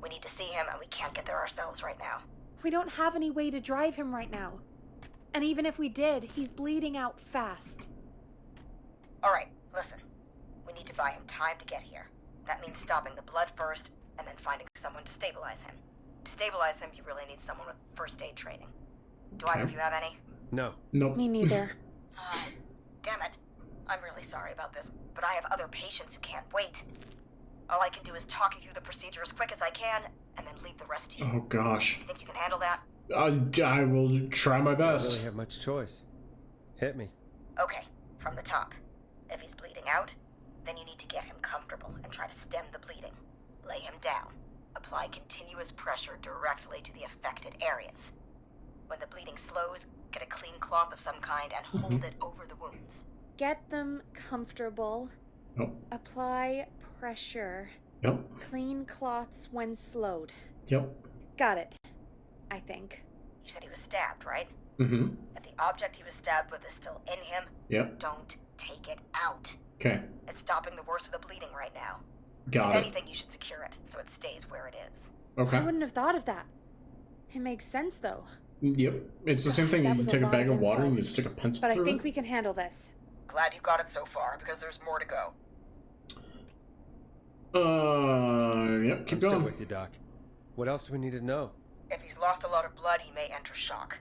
We need to see him, and we can't get there ourselves right now. We don't have any way to drive him right now. And even if we did, he's bleeding out fast. All right, listen. We need to buy him time to get here. That means stopping the blood first, and then finding someone to stabilize him. To stabilize him, you really need someone with first aid training. Do either of you have any? No. Nope. Me neither. Damn it. I'm really sorry about this, but I have other patients who can't wait. All I can do is talk you through the procedure as quick as I can, and then leave the rest to you. Oh gosh. You think you can handle that? I will try my I don't best. really have much choice. Hit me. Okay, from the top. If he's bleeding out, then you need to get him comfortable and try to stem the bleeding. Lay him down. Apply continuous pressure directly to the affected areas. When the bleeding slows, get a clean cloth of some kind and hold it over the wounds. Get them comfortable. Nope. Apply pressure. Yep. Clean cloths when slowed. Yep. Got it. I think. You said he was stabbed, right? Mm-hmm. If the object he was stabbed with is still in him, Yep. don't take it out. Okay. It's stopping the worst of the bleeding right now. Got if it. anything, you should secure it so it stays where it is. Okay. I wouldn't have thought of that. It makes sense, though. Yep. It's the same thing. That You was a take a lot bag of of water info. and you stick a pencil But I through think it. we can handle this. Glad you got it so far, because there's more to go. Yep, keep I'm still going. with you, Doc. What else do we need to know? If he's lost a lot of blood, he may enter shock.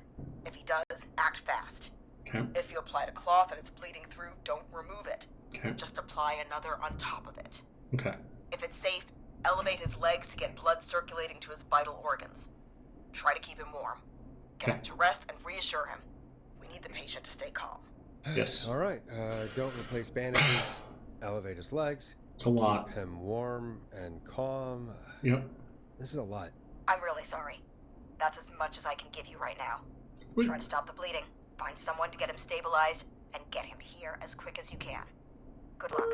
If he does, act fast. Okay. If you applied a cloth and it's bleeding through, don't remove it. Okay. Just apply another on top of it. Okay. If it's safe, elevate his legs to get blood circulating to his vital organs. Try to keep him warm. Get him to rest and reassure him. We need the patient to stay calm. Yes. All right. Don't replace bandages. Elevate his legs. It's a lot. Keep him warm and calm. Yep. This is a lot. I'm really sorry. That's as much as I can give you right now. Try to stop the bleeding. Find someone to get him stabilized and get him here as quick as you can. Good luck.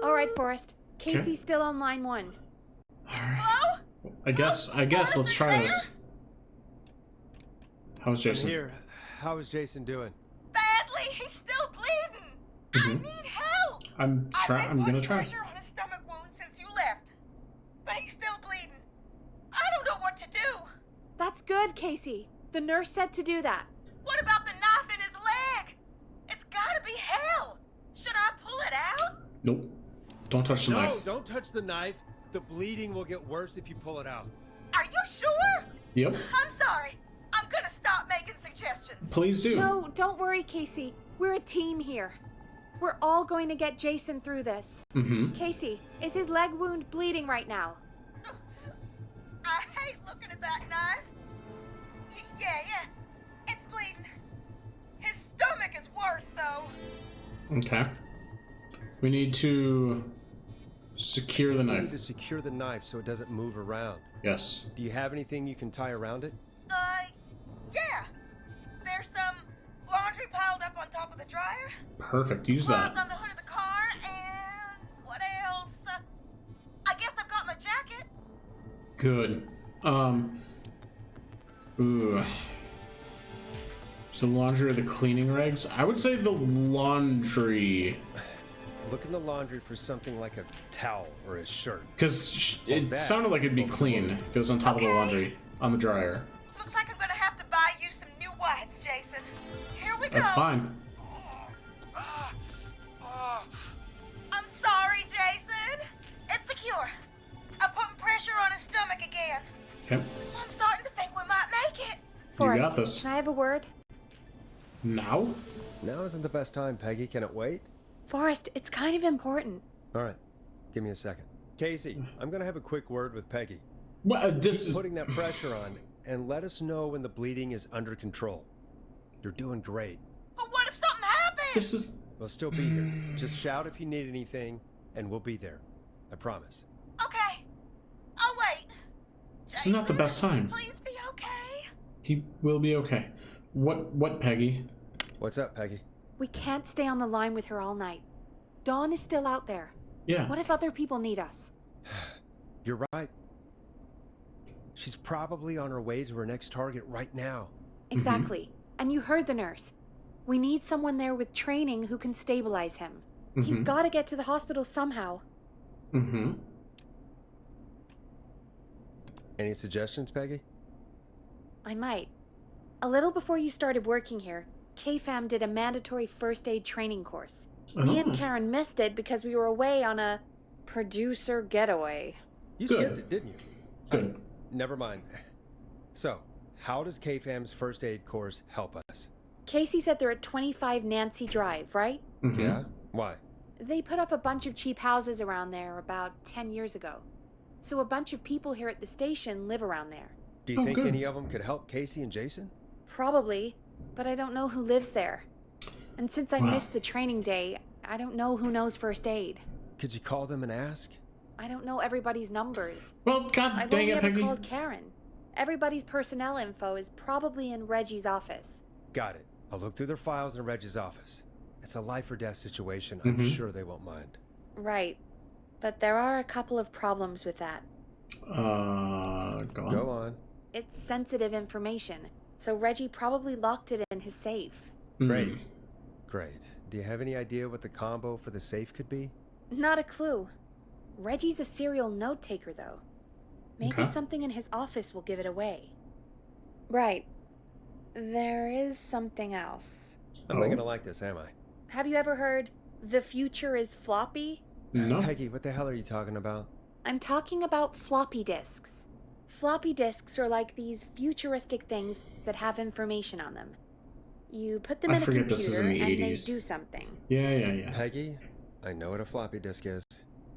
All right, Forrest. Casey's still on line 1. Hello? I guess let's try this. How's Jason? I'm here. How is Jason doing? Badly. He's still bleeding. I need help. I'm gonna try. Pressure on his stomach wound since you left, but he's still bleeding. I don't know what to do. That's good, Casey. The nurse said to do that. What about the knife in his leg? It's gotta be hell. Should I pull it out? Nope. Don't touch the knife. No, don't touch the knife. The bleeding will get worse if you pull it out. Are you sure? Yep. I'm sorry. I'm gonna stop making suggestions. Please do. No, don't worry, Casey. We're a team here. We're all going to get Jason through this. Mm-hmm. Casey, is his leg wound bleeding right now? I hate looking at that knife. Yeah. It's bleeding. His stomach is worse, though. Okay. We need to secure the We knife. need to secure the knife so it doesn't move around. Yes. Do you have anything you can tie around it? Yeah. There's some laundry piled up on top of the dryer. Perfect. Use Clothes that. on the hood of the car, and what else? I guess I've got my jacket. Good. Ooh. So the laundry or the cleaning rags? I would say the laundry. Look in the laundry for something like a towel or a shirt. Because it sounded like it'd be clean if it was on top of the laundry, on the dryer. Looks like I'm gonna have to buy you some new whites, Jason. Here we go. That's fine. I'm sorry, Jason. It's secure. I'm putting pressure on his stomach again. Okay. I'm starting to think we might make it. Forrest, got this. can I have a word? Now? Now isn't the best time, Peggy. Can it wait? Forrest, it's kind of important. All right. Give me a second. Casey, I'm going to have a quick word with Peggy. Well, Keep putting that pressure on and let us know when the bleeding is under control. You're doing great. But what if something happens? This is... We'll still be here. Just shout if you need anything, and we'll be there. I promise. Okay. I'll wait. This is not the best time. Please be okay. He will be okay. What, Peggy? What's up, Peggy? We can't stay on the line with her all night. Dawn is still out there. Yeah. What if other people need us? You're right. She's probably on her way to her next target right now. Exactly. And you heard the nurse. We need someone there with training who can stabilize him. He's got to get to the hospital somehow. Mm-hmm. Any suggestions, Peggy? I might. A little before you started working here, KFAM did a mandatory first aid training course. Me and Karen missed it because we were away on a producer getaway. You skipped it, didn't you? Good. Never mind. So, how does KFAM's first aid course help us? Casey said they're at 25 Nancy Drive, right? Mm-hmm. Yeah? Why? They put up a bunch of cheap houses around there about 10 years ago. So a bunch of people here at the station live around there. Do you think any of them could help Casey and Jason? Probably, but I don't know who lives there. And since I missed the training day, I don't know who knows first aid. Could you call them and ask? I don't know everybody's numbers. Well, God I've dang only it, ever Peggy. called Karen. Everybody's personnel info is probably in Reggie's office. Got it. I'll look through their files in Reggie's office. It's a life or death situation. I'm sure they won't mind. Right. But there are a couple of problems with that. Go on. Go on. It's sensitive information, so Reggie probably locked it in his safe. Great. Great. Do you have any idea what the combo for the safe could be? Not a clue. Reggie's a serial note taker, though. Maybe something in his office will give it away. Right. There is something else. I'm not gonna like this, am I? Have you ever heard, "The future is floppy"? No. Peggy, what the hell are you talking about? I'm talking about floppy disks. Floppy disks are like these futuristic things that have information on them. You put them in a computer and they do something. Yeah. Peggy, I know what a floppy disk is.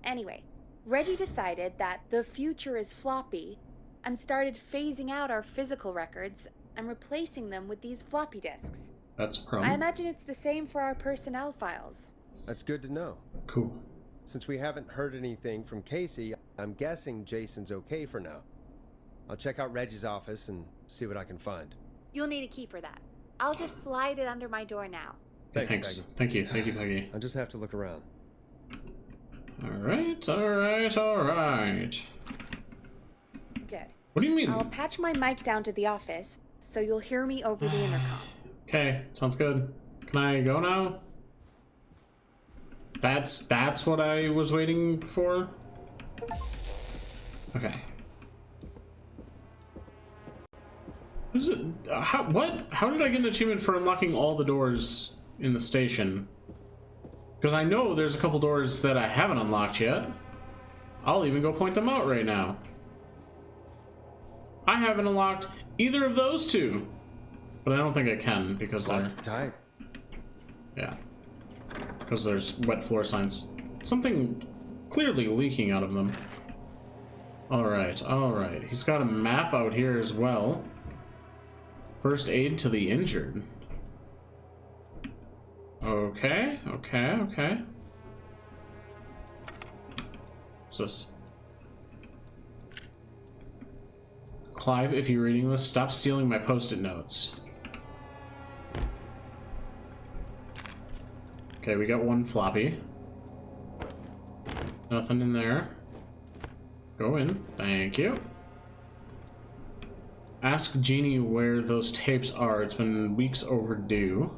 Anyway, Reggie decided that the future is floppy and started phasing out our physical records and replacing them with these floppy disks. That's a problem. I imagine it's the same for our personnel files. That's good to know. Cool. Since we haven't heard anything from Casey, I'm guessing Jason's okay for now. I'll check out Reggie's office and see what I can find. You'll need a key for that. I'll just slide it under my door now. Thanks. Thank you, Peggy. I'll just have to look around. Alright. Good. What do you mean? I'll patch my mic down to the office, so you'll hear me over the intercom. Okay, sounds good. Can I go now? That's what I was waiting for? Okay. What is it? How did I get an achievement for unlocking all the doors in the station? Because I know there's a couple doors that I haven't unlocked yet. I'll even go point them out right now. I haven't unlocked either of those two. But I don't think I can because they're tight. Yeah. Because there's wet floor signs. Something clearly leaking out of them. Alright. He's got a map out here as well. First aid to the injured. Okay. What's this? Clive, if you're reading this, stop stealing my post-it notes. Okay, we got one floppy. Nothing in there. Go in. Thank you. Ask Jeannie where those tapes are. It's been weeks overdue.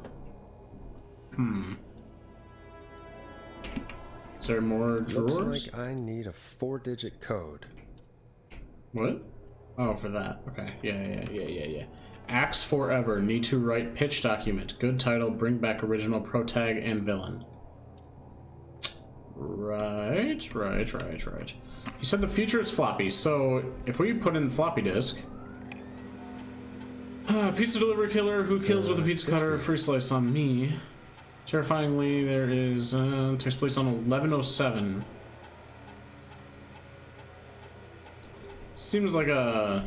Is there more drawers? Looks like I need a 4-digit code. What? Oh, for that. Okay. Yeah. Axe Forever. Need to write pitch document. Good title. Bring back original protag and villain. Right. You said the future is floppy, so if we put in floppy disk... pizza delivery killer who kills with a pizza cutter. Free slice on me. Terrifyingly, there is... takes place on 1107. Seems like a...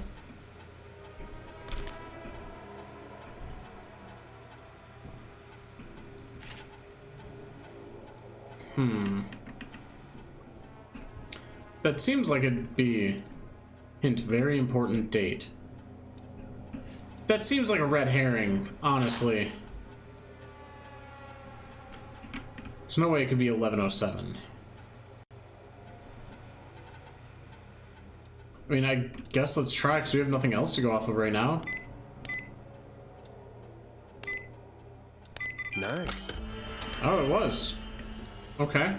That seems like it'd be... Hint, very important date. That seems like a red herring, honestly. There's no way it could be 1107. I mean, I guess let's try, because we have nothing else to go off of right now. Nice. Oh, it was. Okay.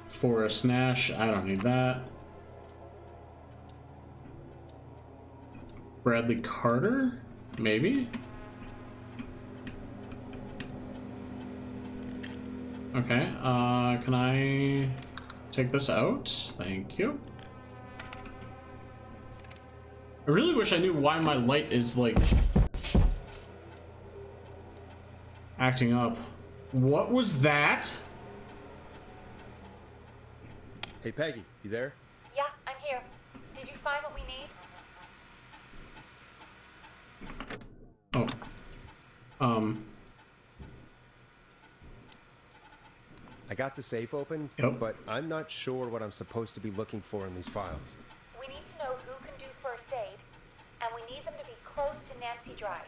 Forest Nash, I don't need that. Bradley Carter? Maybe? Okay, can I take this out? Thank you. I really wish I knew why my light is, like, acting up. What was that? Hey, Peggy, you there? Yeah, I'm here. Did you find what we need? I got the safe open, but I'm not sure what I'm supposed to be looking for in these files. We need to know who can do first aid, and we need them to be close to Nancy Drive.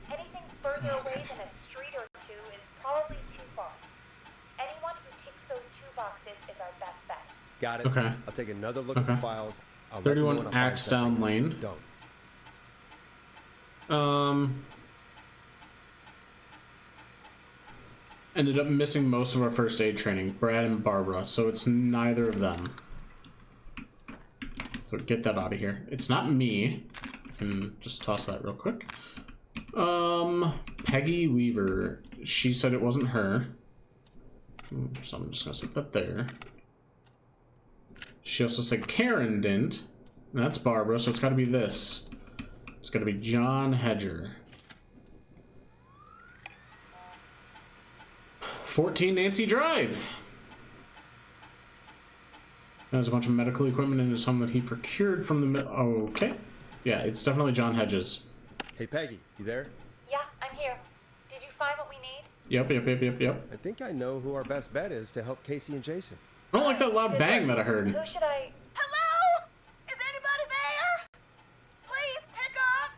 Anything further away than a street or two is probably too far. Anyone who ticks those best bet. Got it. Okay. I'll take another look at the Okay. files. I'll let you know 31 when I find Axdown something. Lane. Don't. Ended up missing most of our first aid training, Brad and Barbara, so it's neither of them. So get that out of here. It's not me. I can just toss that real quick. Peggy Weaver. She said it wasn't her. So I'm just gonna set that there. She also said Karen didn't. That's Barbara, so it's gotta be this. It's gotta be John Hedger. 14 Nancy Drive. There's a bunch of medical equipment in his home that he procured from the... Okay. Yeah, it's definitely John Hedges. Hey, Peggy, you there? Yeah, I'm here. Did you find what we need? Yep. I think I know who our best bet is to help Casey and Jason. I don't like that loud bang that I heard. Who should I... Hello? Is anybody there? Please pick up.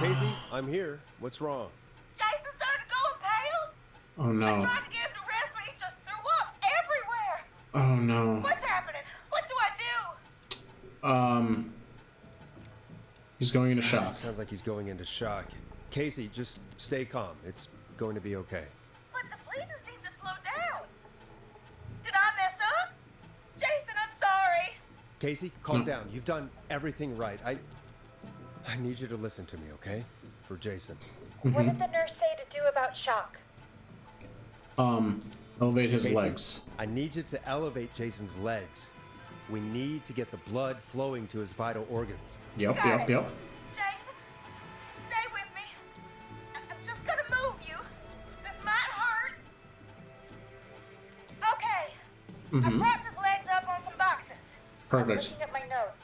Casey, I'm here. What's wrong? Jason started going pale. Oh no. I tried to get him to rest, but he just threw up everywhere. Oh no. What's happening? What do I do? He's going into shock. Sounds like he's going into shock. Casey, just stay calm. It's going to be okay. But the bleeding seems to slow down. Did I mess up? Jason, I'm sorry. Casey, calm down. You've done everything right. I need you to listen to me, okay? For Jason. What did the nurse say to do about shock? Elevate his Casey, legs. I need you to elevate Jason's legs. We need to get the blood flowing to his vital organs. Yep. Jason, stay with me. I'm just gonna move you. This might hurt. Okay. I propped his legs up on some boxes. Perfect. I'm looking at my notes.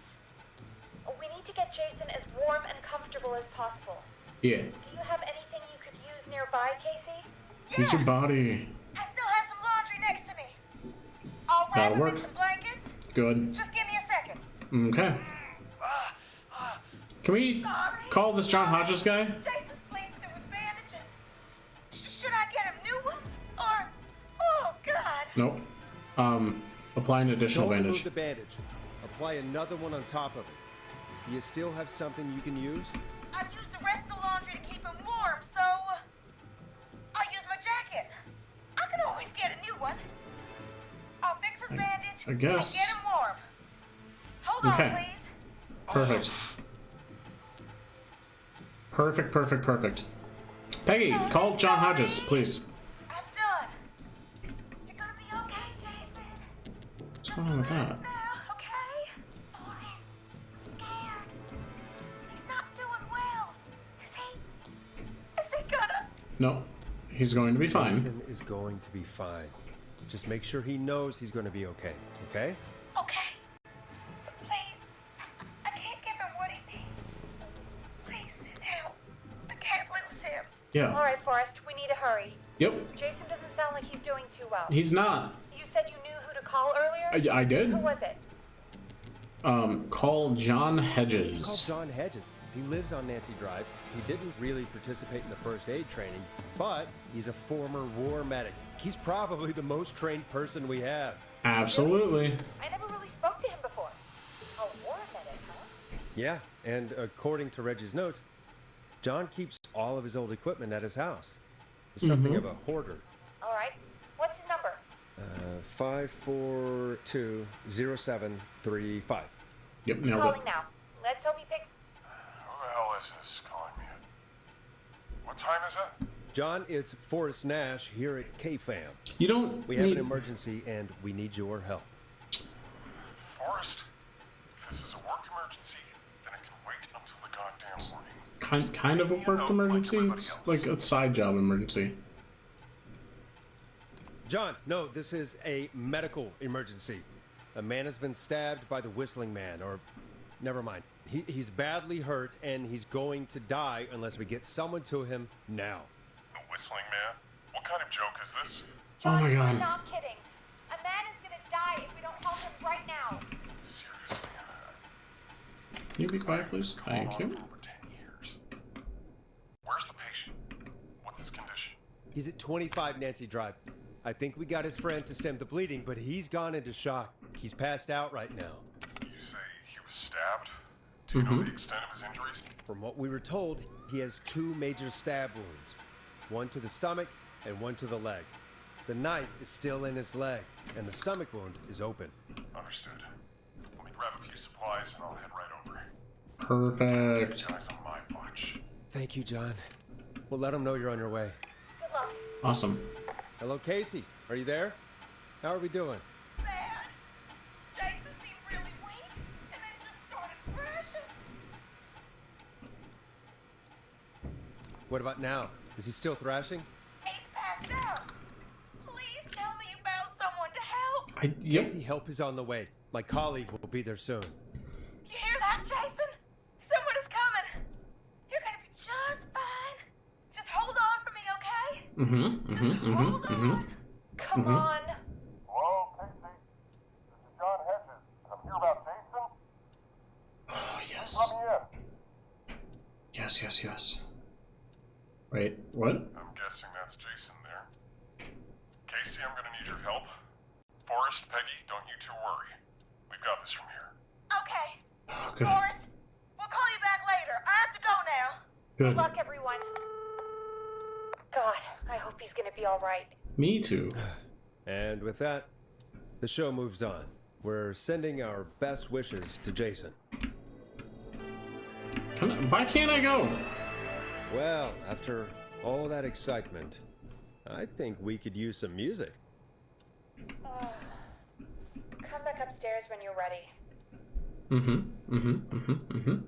We need to get Jason as warm and comfortable as possible. Yeah. Do you have anything you could use nearby, Casey? Use your body. I still have some laundry next to me. I'll wrap That'll him work. in some blankets. Good. Just give me a second. Okay. Can we call this John Hodges guy? Jason's bleeding through his bandages. Should I get him new ones? Or, oh God. Nope. Apply an additional Don't bandage. remove the bandage. Apply another one on top of it. Do you still have something you can use? I've used the rest of the laundry to keep him warm, so I'll use my jacket. I can always get a new one. I'll fix his bandage I guess. and get him warm. Hold on, Okay. please. Perfect. Peggy, call John Hodges, please. I'm done. You're gonna be okay, Jason. What's going on with that? Okay? Oh, he's scared. He's not doing well. Is he gonna... No. He's going to be fine. Jason is going to be fine. Just make sure he knows he's going to be okay. Okay? Okay. But please, I can't give him what he needs. Please, help. I can't lose him. Yeah. All right, Forrest, we need to hurry. Yep. Jason doesn't sound like he's doing too well. He's not. You said you knew who to call earlier? I did. Who was it? Call John Call Hedges. John Hedges. He lives on Nancy Drive. He didn't really participate in the first aid training, but he's a former war medic. He's probably the most trained person we have. Absolutely. I never really spoke to him before. A war medic, huh? Yeah, and according to Reggie's notes, John keeps all of his old equipment at his house. He's something of a hoarder. All right. What's his number? 5420735. Yep, nailed it. Calling now. Let's hope he picks... Who the hell is this calling me? What time is it? John, it's Forrest Nash here at KFAM. You don't We have need... an emergency and we need your help. Forrest, if this is a work emergency, then it can wait until the goddamn morning. Kind of a work emergency. It's like a side job emergency. John, no, this is a medical emergency. A man has been stabbed by the Whistling Man, or never mind. He's badly hurt and he's going to die unless we get someone to him now. The Whistling Man? What kind of joke is this? Oh my god. I'm not kidding. A man is gonna die if we don't help him right now. Seriously? Can you be quiet, please? Thank you. For 10 years. Where's the patient? What's his condition? He's at 25 Nancy Drive. I think we got his friend to stem the bleeding, but he's gone into shock. He's passed out right now. You say he was stabbed? Do you know the extent of his injuries? From what we were told, he has 2 major stab wounds. One to the stomach and one to the leg. The knife is still in his leg, and the stomach wound is open. Understood. Let me grab a few supplies and I'll head right over. Perfect. Guys on my watch. Thank you, John. We'll let him know you're on your way. Awesome. Hello, Casey. Are you there? How are we doing? Bad. Jason seemed really weak, and then just started crashing. What about now? Is he still thrashing? He's passed out. Please tell me you found someone to help. Casey, help is on the way. My colleague will be there soon. You hear that, Jason? Someone is coming. You're gonna be just fine. Just hold on for me, okay? Come on. Hello, Casey. This is John Hedges. I'm here about Jason. Oh, yes. Let me in. Yes. Wait, what? I'm guessing that's Jason there. Casey, I'm gonna need your help. Forrest, Peggy, don't you two worry. We've got this from here. Okay. Oh, good. Forrest, we'll call you back later. I have to go now. Good. Good luck, everyone. God, I hope he's gonna be all right. Me too. And with that, the show moves on. We're sending our best wishes to Jason. Why can't I go? Well, after all that excitement, I think we could use some music. Come back upstairs when you're ready. I'm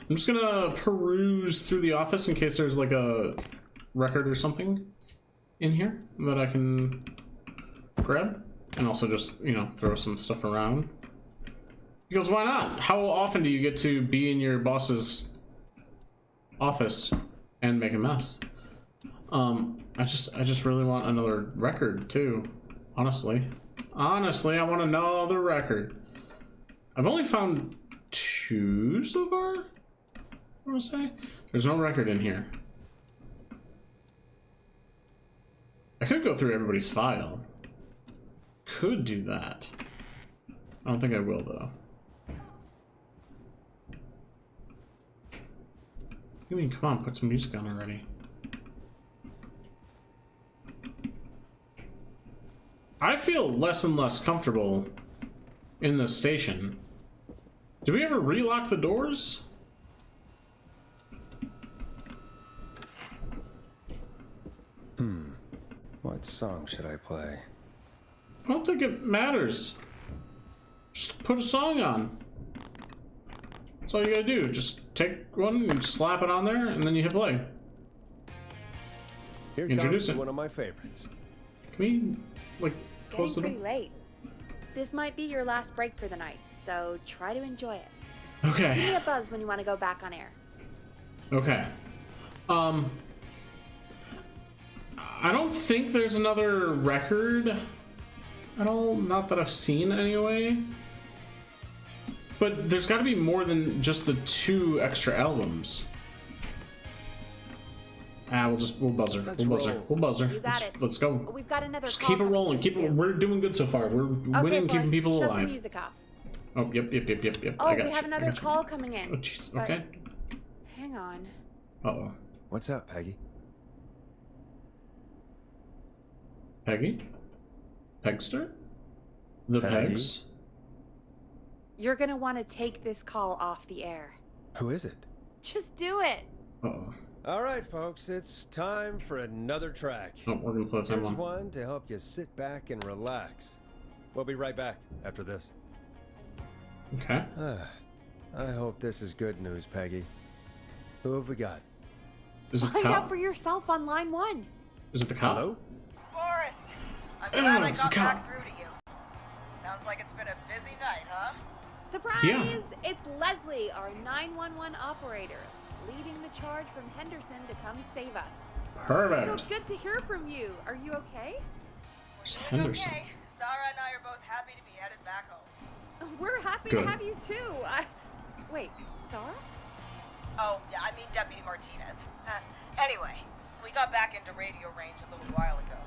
just gonna peruse through the office in case there's like a record or something in here that I can grab, and also just, you know, throw some stuff around. Because why not? How often do you get to be in your boss's office and make a mess? I just really want another record too. Honestly, I want another record. I've only found 2 so far, I want to say. There's no record in here. I could go through everybody's file. Could do that. I don't think I will, though. I mean, come on, put some music on already. I feel less and less comfortable in this station. Do we ever relock the doors? What song should I play? I don't think it matters. Just put a song on. That's all you gotta do. Just take one and slap it on there, and then you hit play. Here Introduce comes it. one of my favorites. Can we, like, It's close getting the door? pretty late. This might be your last break for the night, so try to enjoy it. Okay. Give me a buzz when you want to go back on air. Okay. I don't think there's another record at all. Not that I've seen anyway. But there's got to be more than just the 2 extra albums. We'll buzzer. We'll buzzer. You got it. Let's go. We've got another Just call keep it coming rolling. through, too. We're doing good so far. We're winning, keeping Forrest, people shut alive. the music off. Oh, yep. Oh, I got we have you. another I got you. call coming in. Oh, jeez. but- Okay. Hang on. Uh-oh. What's up, Peggy? Peggy? Pegster? The Peggy? Pegs? You're gonna want to take this call off the air. Who is it? Just do it. Uh-oh. All right, folks, it's time for another track. Oh, we're gonna play the same Here's one. one to help you sit back and relax. We'll be right back after this. Okay. I hope this is good news, Peggy. Who have we got? Is it the Find out cop? for yourself on line 1. Is it the cop? Hello? Forrest, I'm Oh, glad I it's the got cop. back through to you. Sounds like it's been a busy night, huh? Surprise! Yeah. It's Leslie, our 911 operator, leading the charge from Henderson to come save us. Perfect. So good to hear from you. Are you okay? Where's Doing Henderson? okay. Sarah and I are both happy to be headed back home. We're happy Good. to have you too. Wait, Sarah? Oh, yeah, I mean Deputy Martinez. Anyway, we got back into radio range a little while ago.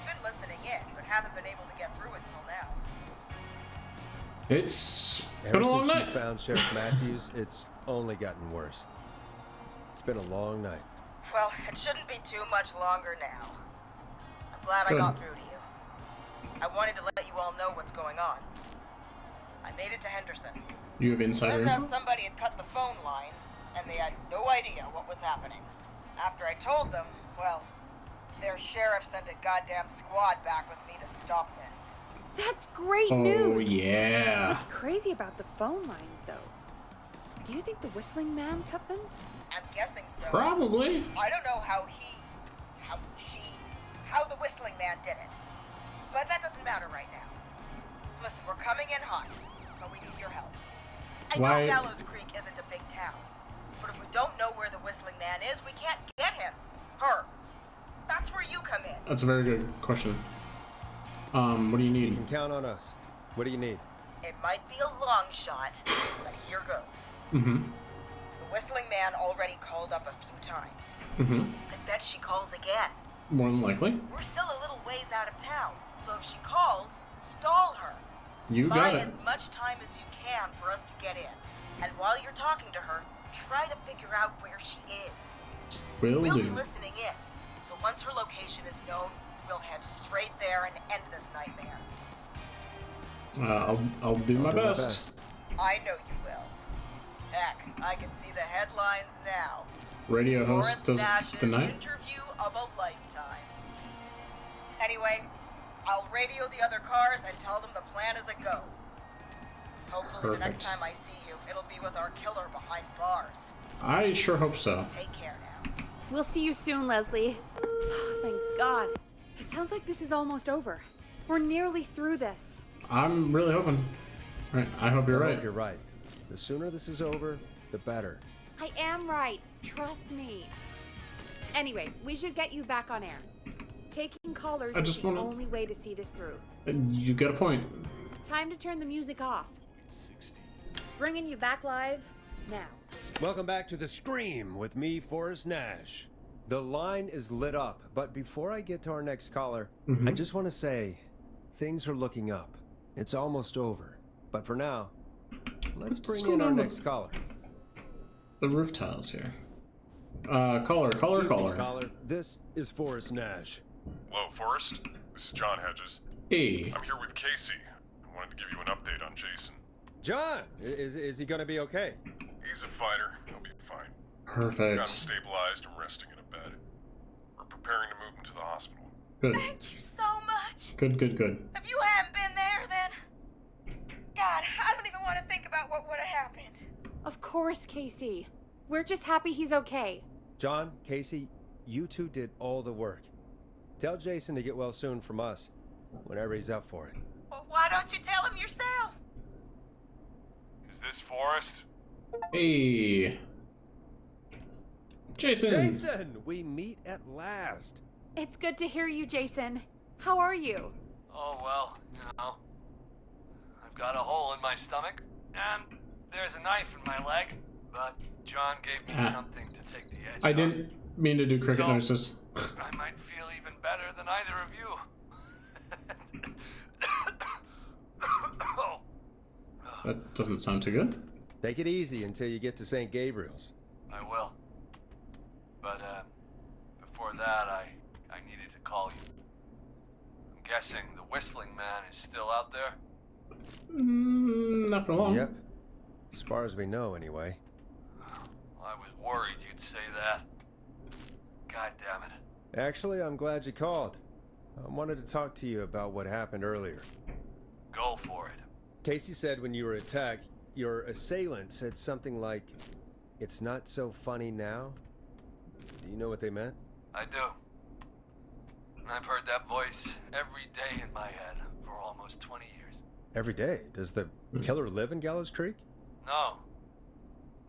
been listening in, but haven't been able to get through until now. It's been Ever a long since night. you found Sheriff Matthews, it's only gotten worse. It's been a long night. Well, it shouldn't be too much longer now. I'm glad Good. I got through to you. I wanted to let you all know what's going on. I made it to Henderson. You have insider Turns out info? somebody had cut the phone lines, and they had no idea what was happening. After I told them, well, their sheriff sent a goddamn squad back with me to stop this. That's great Oh, news. yeah. What's crazy about the phone lines, though? Do you think the Whistling Man cut them? I'm guessing so. Probably. I don't know how the Whistling Man did it. But that doesn't matter right now. Listen, we're coming in hot, but we need your help. I Why- know Gallows Creek isn't a big town, but if we don't know where the Whistling Man is, we can't get him. Her. That's where you come in. That's a very good question. What do you need? You can count on us. What do you need? It might be a long shot, but here goes. Mm-hmm. The Whistling Man already called up a few times. Mm-hmm. I bet she calls again. More than likely. We're still a little ways out of town, so if she calls, stall her. You Buy got it. as much time as you can for us to get in. And while you're talking to her, try to figure out where she is. Will We'll do. be listening in, so once her location is known, we'll head straight there and end this nightmare. I'll do my best. I know you will. Heck, I can see the headlines now. Radio host Forrest does Nash's the night. interview of a lifetime. Anyway, I'll radio the other cars and tell them the plan is a go. Hopefully the next Perfect. time I see you, it'll be with our killer behind bars. I sure hope so. Take care now. We'll see you soon, Leslie. Thank God. It sounds like this is almost over. We're nearly through this. I'm really hoping. All right, I hope you're I right. hope you're right. The sooner this is over, the better. I am right. Trust me. Anyway, we should get you back on air. Taking callers I is just the wanna- only way to see this through. You got a point. Time to turn the music off. Bringing you back live now. Welcome back to The Scream with me, Forrest Nash. The line is lit up, but before I get to our next caller, I just want to say things are looking up. It's almost over. But for now, let's bring in our next caller. The roof tiles here. Caller. Caller, this is Forrest Nash. Hello, Forrest. This is John Hedges. Hey. I'm here with Casey. I wanted to give you an update on Jason. John, is he gonna be okay? He's a fighter. He'll be fine. Perfect. Got him stabilized and resting in a bed. We're preparing to move him to the hospital. Good. Thank you so much. Good. If you hadn't been there, then... God, I don't even want to think about what would have happened. Of course, Casey. We're just happy he's okay. John, Casey, you two did all the work. Tell Jason to get well soon from us, whenever he's up for it. Well, why don't you tell him yourself? Is this Forrest? Hey. Jason. Jason, we meet at last. It's good to hear you, Jason. How are you? Oh, well, you know. I've got a hole in my stomach, and there's a knife in my leg, but John gave me something to take the edge I off. didn't mean to do cricket So- noises. I might feel even better than either of you. Oh, That doesn't sound too good. Take it easy until you get to St. Gabriel's. I will. But, before that, I needed to call you. I'm guessing the Whistling Man is still out there? Not for long. Yep. As far as we know, anyway. I was worried you'd say that. God damn it. Actually, I'm glad you called. I wanted to talk to you about what happened earlier. Go for it. Casey said when you were attacked, your assailant said something like, "It's not so funny now." Do you know what they meant? I do. I've heard that voice every day in my head for almost 20 years. Every day. Does the killer live in Gallows Creek? No,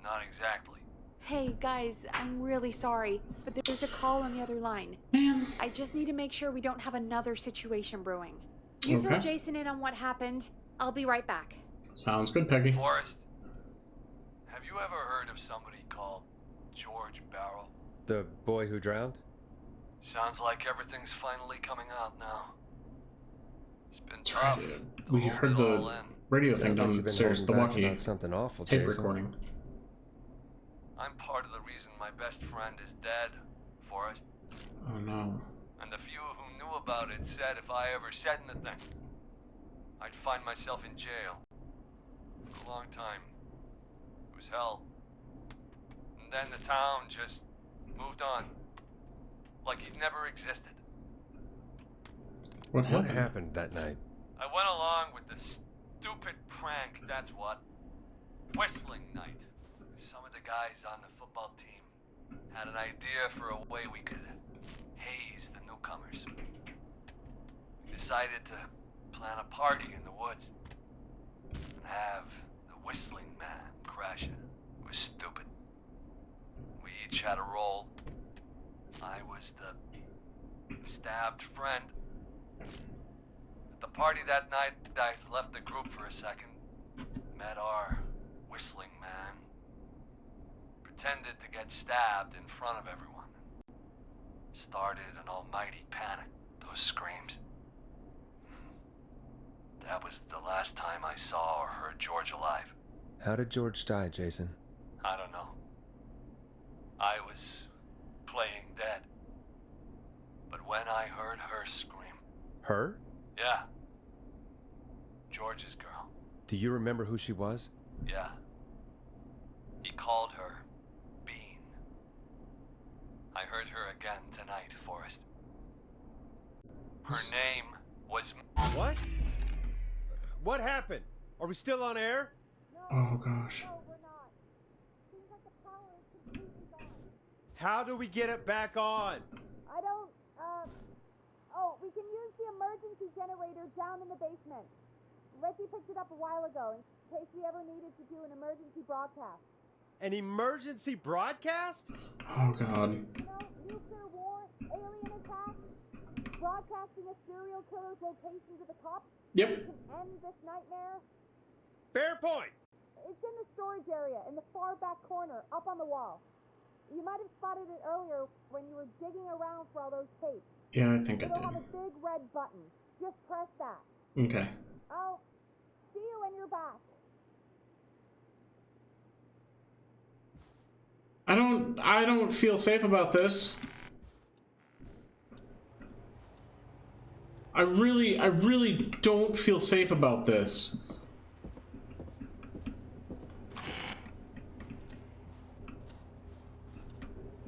not exactly. Hey, guys, I'm really sorry, but there's a call on the other line. Man. I just need to make sure we don't have another situation brewing. You fill Okay. Jason in on what happened. I'll be right back. Sounds good, Peggy. Forrest, have you ever heard of somebody called George Barrow? The boy who drowned? Sounds like everything's finally coming out now. It's been That's tough. right. to We hold heard it all the in. radio thing Sounds like you've been downstairs, the holding back walkie about something awful, tape Jason. recording. I'm part of the reason my best friend is dead, Forrest. Oh no. And the few who knew about it said if I ever said anything, I'd find myself in jail. For a long time. It was hell. And then the town just moved on. Like it never existed. What What happened? happened that night? I went along with the stupid prank, that's what. Whistling night. Some of the guys on the football team had an idea for a way we could haze the newcomers. We decided to plan a party in the woods and have the Whistling Man crash it. It was stupid. We each had a role. I was the stabbed friend. At the party that night, I left the group for a second, met our Whistling Man, pretended to get stabbed in front of everyone. Started an almighty panic, those screams. That was the last time I saw or heard George alive. How did George die, Jason? I don't know. I was playing dead. But when I heard her scream... Her? Yeah. George's girl. Do you remember who she was? Yeah. He called her Bean. I heard her again tonight, Forrest. Her name was... What? What happened? Are we still on air? Oh gosh. How do we get it back on? I don't, oh, we can use the emergency generator down in the basement. Ricky picked it up a while ago in case we ever needed to do an emergency broadcast. An emergency broadcast? Oh god. You know, nuclear war, alien attack, broadcasting a serial killer's location to the cops. Yep. We can end this nightmare. Fair point. It's in the storage area, in the far back corner, up on the wall. You might have spotted it earlier when you were digging around for all those tapes. Yeah, I think I It'll did. have a big red button. Just press that. Okay. I'll see you when you're back. I don't feel safe about this. I really don't feel safe about this.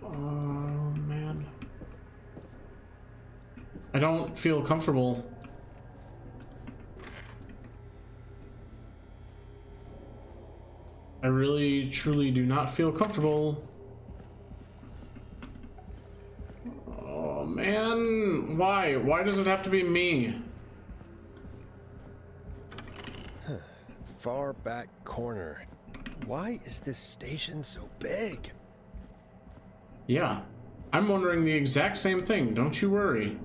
Oh man. I don't feel comfortable. I really, truly do not feel comfortable. Oh man, why? Why does it have to be me? Far back corner. Why is this station so big? Yeah, I'm wondering the exact same thing. Don't you worry.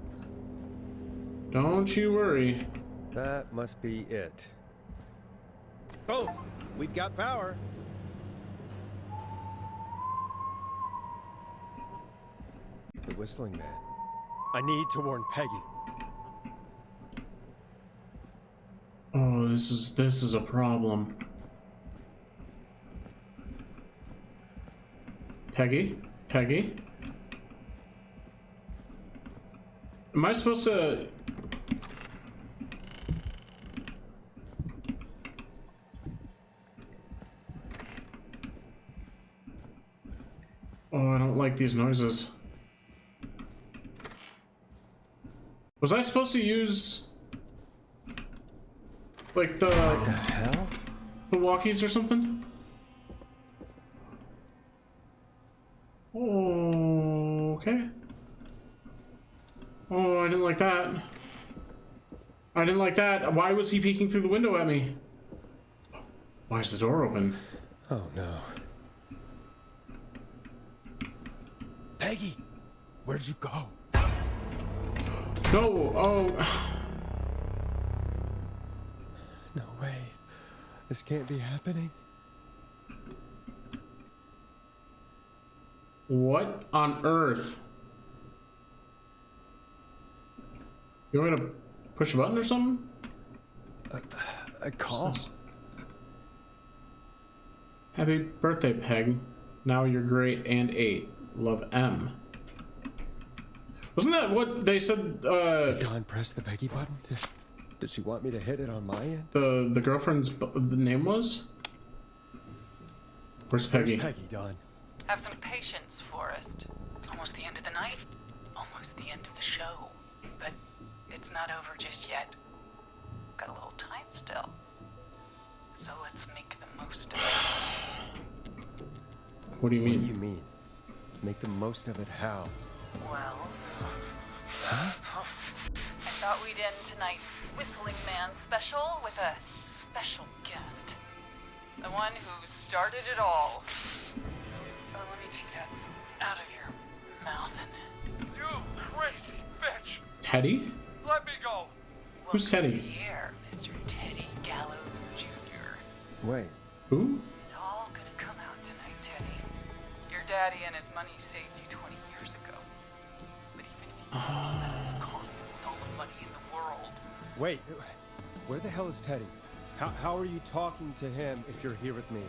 Don't you worry. That must be it. Boom! We've got power. The Whistling Man. I need to warn Peggy. Oh, this is a problem. Peggy? Peggy? Am I supposed to... Oh, I don't like these noises. Was I supposed to use... like the... What the hell? The walkies or something? Oh, okay. Oh, I didn't like that. I didn't like that. Why was he peeking through the window at me? Why is the door open? Oh no. Peggy! Where'd you go? No! Oh. No way. This can't be happening. What on earth? You want me to push a button or something? A call. Happy birthday, Peg. Now you're great and 8. Love, M. Wasn't that what they said? Did Dawn press the Peggy button? Did she want me to hit it on my end? The girlfriend's the name was? Where's Peggy? Where's Peggy, Dawn? Have some patience, Forrest. It's almost the end of the night. Almost the end of the show. But it's not over just yet. Got a little time still. So let's make the most of it. What do you mean? What do you mean? Make the most of it how? Well... Huh? I thought we'd end tonight's Whistling Man special with a special guest. The one who started it all. Oh, let me take that out of your mouth and... You crazy bitch! Teddy? Let me go! Who's Teddy? Here, Mr. Teddy Gallows Jr. Wait. Who? It's all gonna come out tonight, Teddy. Your daddy and his money saved you 20 years ago. But even if you that was calling with all the money in the world. Wait, where the hell is Teddy? How are you talking to him if you're here with me?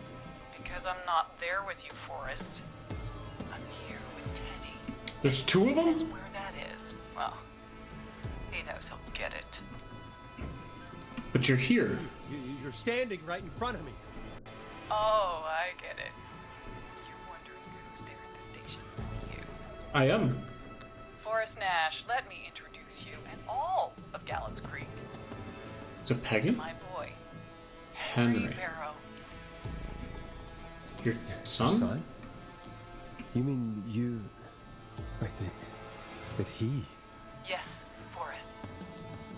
Because I'm not there with you, Forrest. I'm here with Teddy. There's 2 of them? Says where that is. Well, he knows he'll get it. But you're here. You're standing right in front of me. Oh, I get it. You're wondering who's there at the station with you. I am. Forrest Nash, let me introduce you and all of Gallows Creek. To Peggy? My boy, Henry. Barrow. Your son? Son? You mean you... Like that he... Yes, Forrest.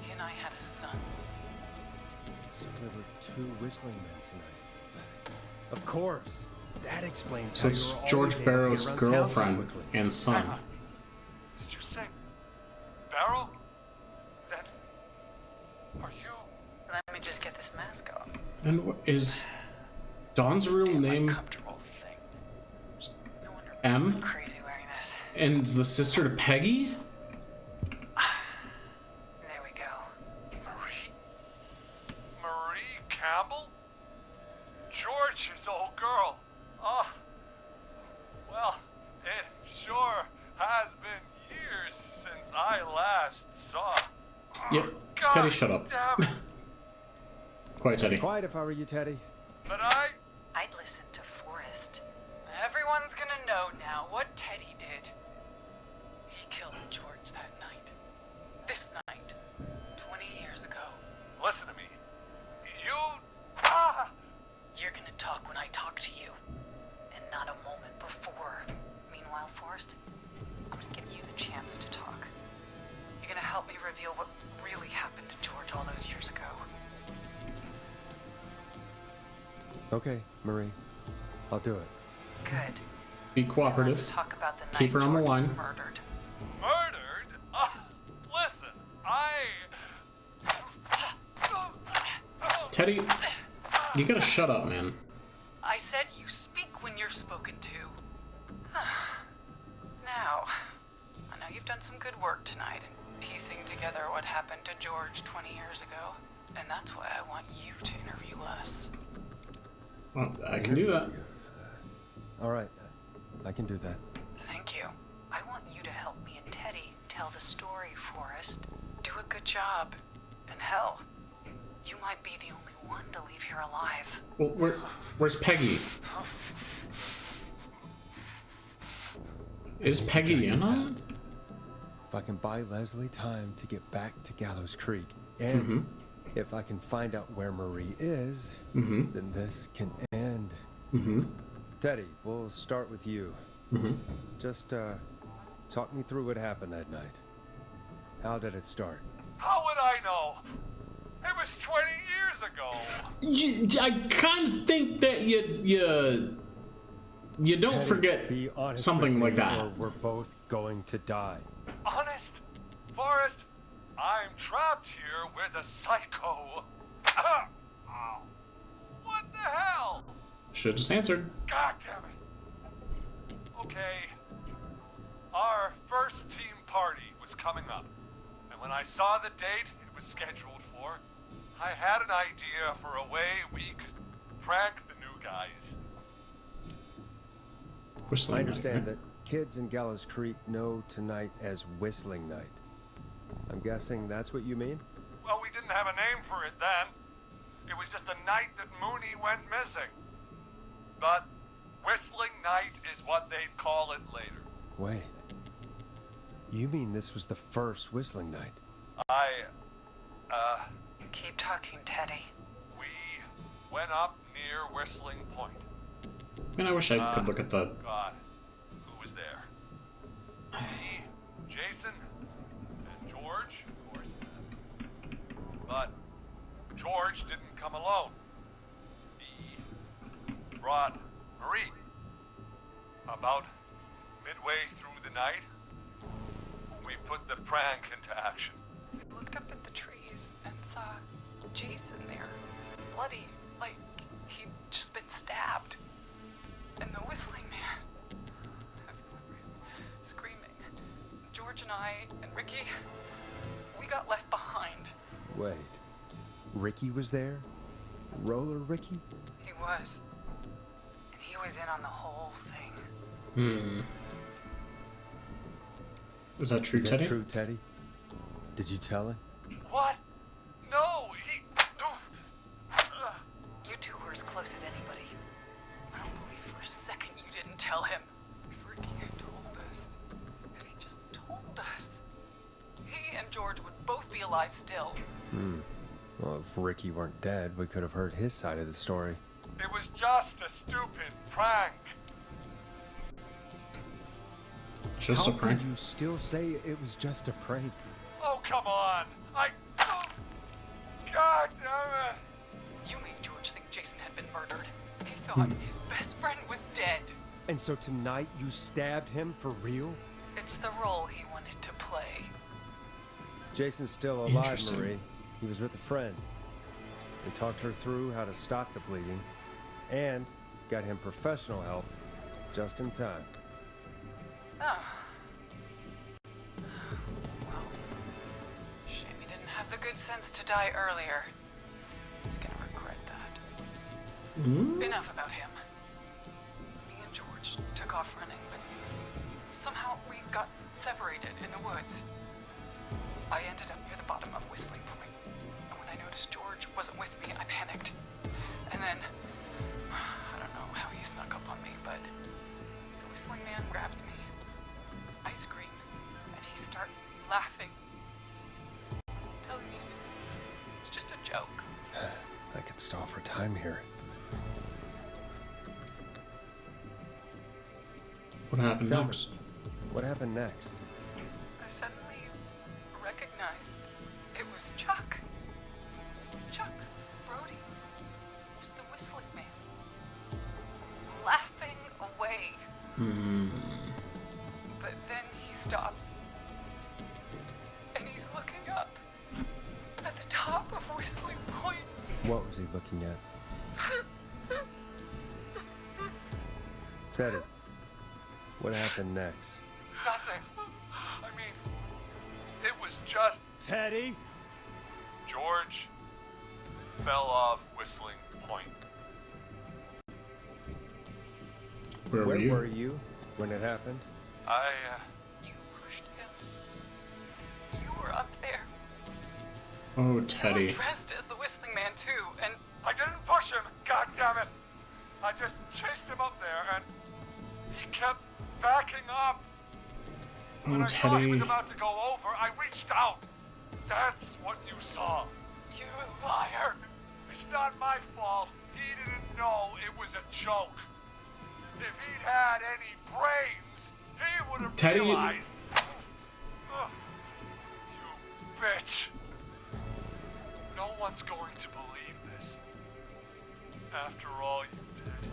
He and I had a son. Split with 2 whistling men tonight. Of course. That explains So how it's you were always George able to Barrow's get around town so girlfriend quickly. and son. Did you say Barrow? Then are you? Let me just get this mask off. And what is Dawn's real name? Comfortable thing. No wonder M? I'm crazy wearing this. And the sister to Peggy? There we go. Marie Campbell? George's old girl. Oh, well, it sure has been years since I last saw. Yep. God Teddy, shut up. damn it. Quiet, Teddy. Quiet if I were you, Teddy. But I'd listen to Forrest. Everyone's gonna know now what Teddy did. He killed George that night. This night. 20 years ago. listen to me. You're gonna talk when I talk to you, and not a moment before. Meanwhile, Forrest, I'm gonna give you the chance to talk. You're gonna help me reveal what really happened to George all those years ago. Okay, Marie. I'll do it. Good. Be cooperative. Let's talk about the night Keep her on the George was line. murdered. Murdered? Listen, Teddy, you gotta shut up, man. I said you speak when you're spoken to. Now, I know you've done some good work tonight in piecing together what happened to George 20 years ago, and that's why I want you to interview us. Well, I can do that. All right, I can do that. Thank you. I want you to help me and Teddy tell the story, Forrest. Do a good job. And hell, you might be the only one to leave here alive. Well, where's Peggy? Is Peggy in on it? If I can buy Leslie time to get back to Gallows Creek, and if I can find out where Marie is, then this can end. Teddy, we'll start with you. Just talk me through what happened that night. How did it start? how would I know? It was 20 years ago. I kind of think that you don't Teddy, forget be honest something with like me, that. or we're both going to die. Honest? Forrest, I'm trapped here with a psycho. What the hell? Should just answered. God damn it. Okay. Our first team party was coming up, and And when I saw the date it was scheduled for, I had an idea for a way we could prank the new guys. Whistling I understand Night, that kids in Gallows Creek know tonight as Whistling Night. I'm guessing that's what you mean? Well, we didn't have a name for it then. It was just the night that Mooney went missing. But Whistling Night is what they'd call it later. Wait. You mean this was the first Whistling Night? Keep talking, Teddy. We went up near Whistling Point. Man, I wish I could look at the... God, who was there? Me, Jason, and George, of course. But George didn't come alone. He brought Marie. About midway through the night, we put the prank into action. I looked up at the trees and saw Jason there, bloody, like he'd just been stabbed. And the Whistling Man, screaming. George and I and Ricky, we got left behind. Wait. Ricky was there? Roller Ricky? He was. And he was in on the whole thing. Is that true, Is that Teddy? true, Teddy? Did you tell him? What? No, he... You two were as close as anybody. I don't believe for a second you didn't tell him. If Ricky had told us, if he just told us, he and George would both be alive still. Well, if Ricky weren't dead, we could have heard his side of the story. It was just a stupid prank. Just How a prank? can you still say it was just a prank? Oh, come on. God damn it. You made George think Jason had been murdered. He thought his best friend was dead. And so tonight you stabbed him for real? It's the role he wanted to play. Jason's still alive, Interesting. Marie. He was with a friend. We talked her through how to stop the bleeding and got him professional help just in time. Oh. Well, shame he didn't have the good sense to die earlier. He's gonna regret that. Enough about him. Me and George took off running, but somehow we got separated in the woods. I ended up near the bottom of Whistling Point, and when I noticed George wasn't with me, I panicked. And then, I don't know how he snuck up on me, but the Whistling Man grabs me. I scream, and he starts laughing, telling me it's just a joke. I could stall for time here. What happened Tell me, next? what happened next? I suddenly recognized it was Chuck. Chuck Brody was the Whistling Man, laughing away. But then he stops, and he's looking up at the top of Whistling Point. What was he looking at? Teddy, what happened next? Nothing. I mean, it was just... Teddy? George fell off Whistling Point. Where were you? were you when it happened? You pushed him. You were up there. Oh, You were Teddy. dressed as the Whistling Man too, and I didn't push him, God damn it! I just chased him up there, and he kept backing up. When Oh, I saw he was Teddy. about to go over, I reached out. That's what you saw. you liar. It's not my fault. He didn't know it was a joke. If he'd had any brains, he would have Teddy- realized. Ugh. You bitch. No one's going to believe this. After all you did.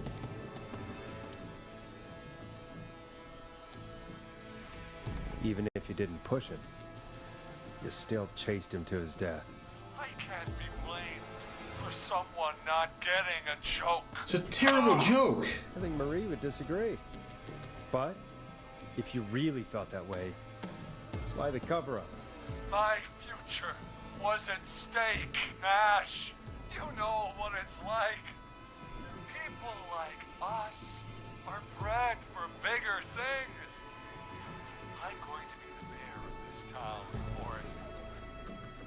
Even if you didn't push him, you still chased him to his death. I can't be blamed for someone not getting a joke. It's a terrible joke. I think Marie would disagree. But if you really felt that way, why the cover-up? My future was at stake, Ash. You know what it's like. People like us are bred for bigger things. I'm going to be the mayor of this town, Forrest.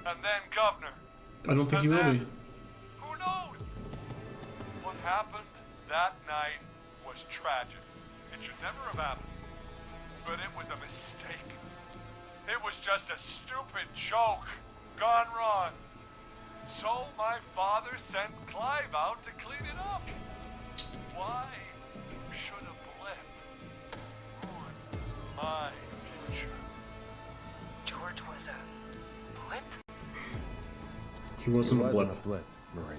And then governor. I don't think you will be. Who knows? What happened that night was tragic. It should never have happened. But it was a mistake. It was just a stupid joke gone wrong. So my father sent Clive out to clean it up. Why should a blip ruin my future? George was a blip? He wasn't a blip. a blip, Marie.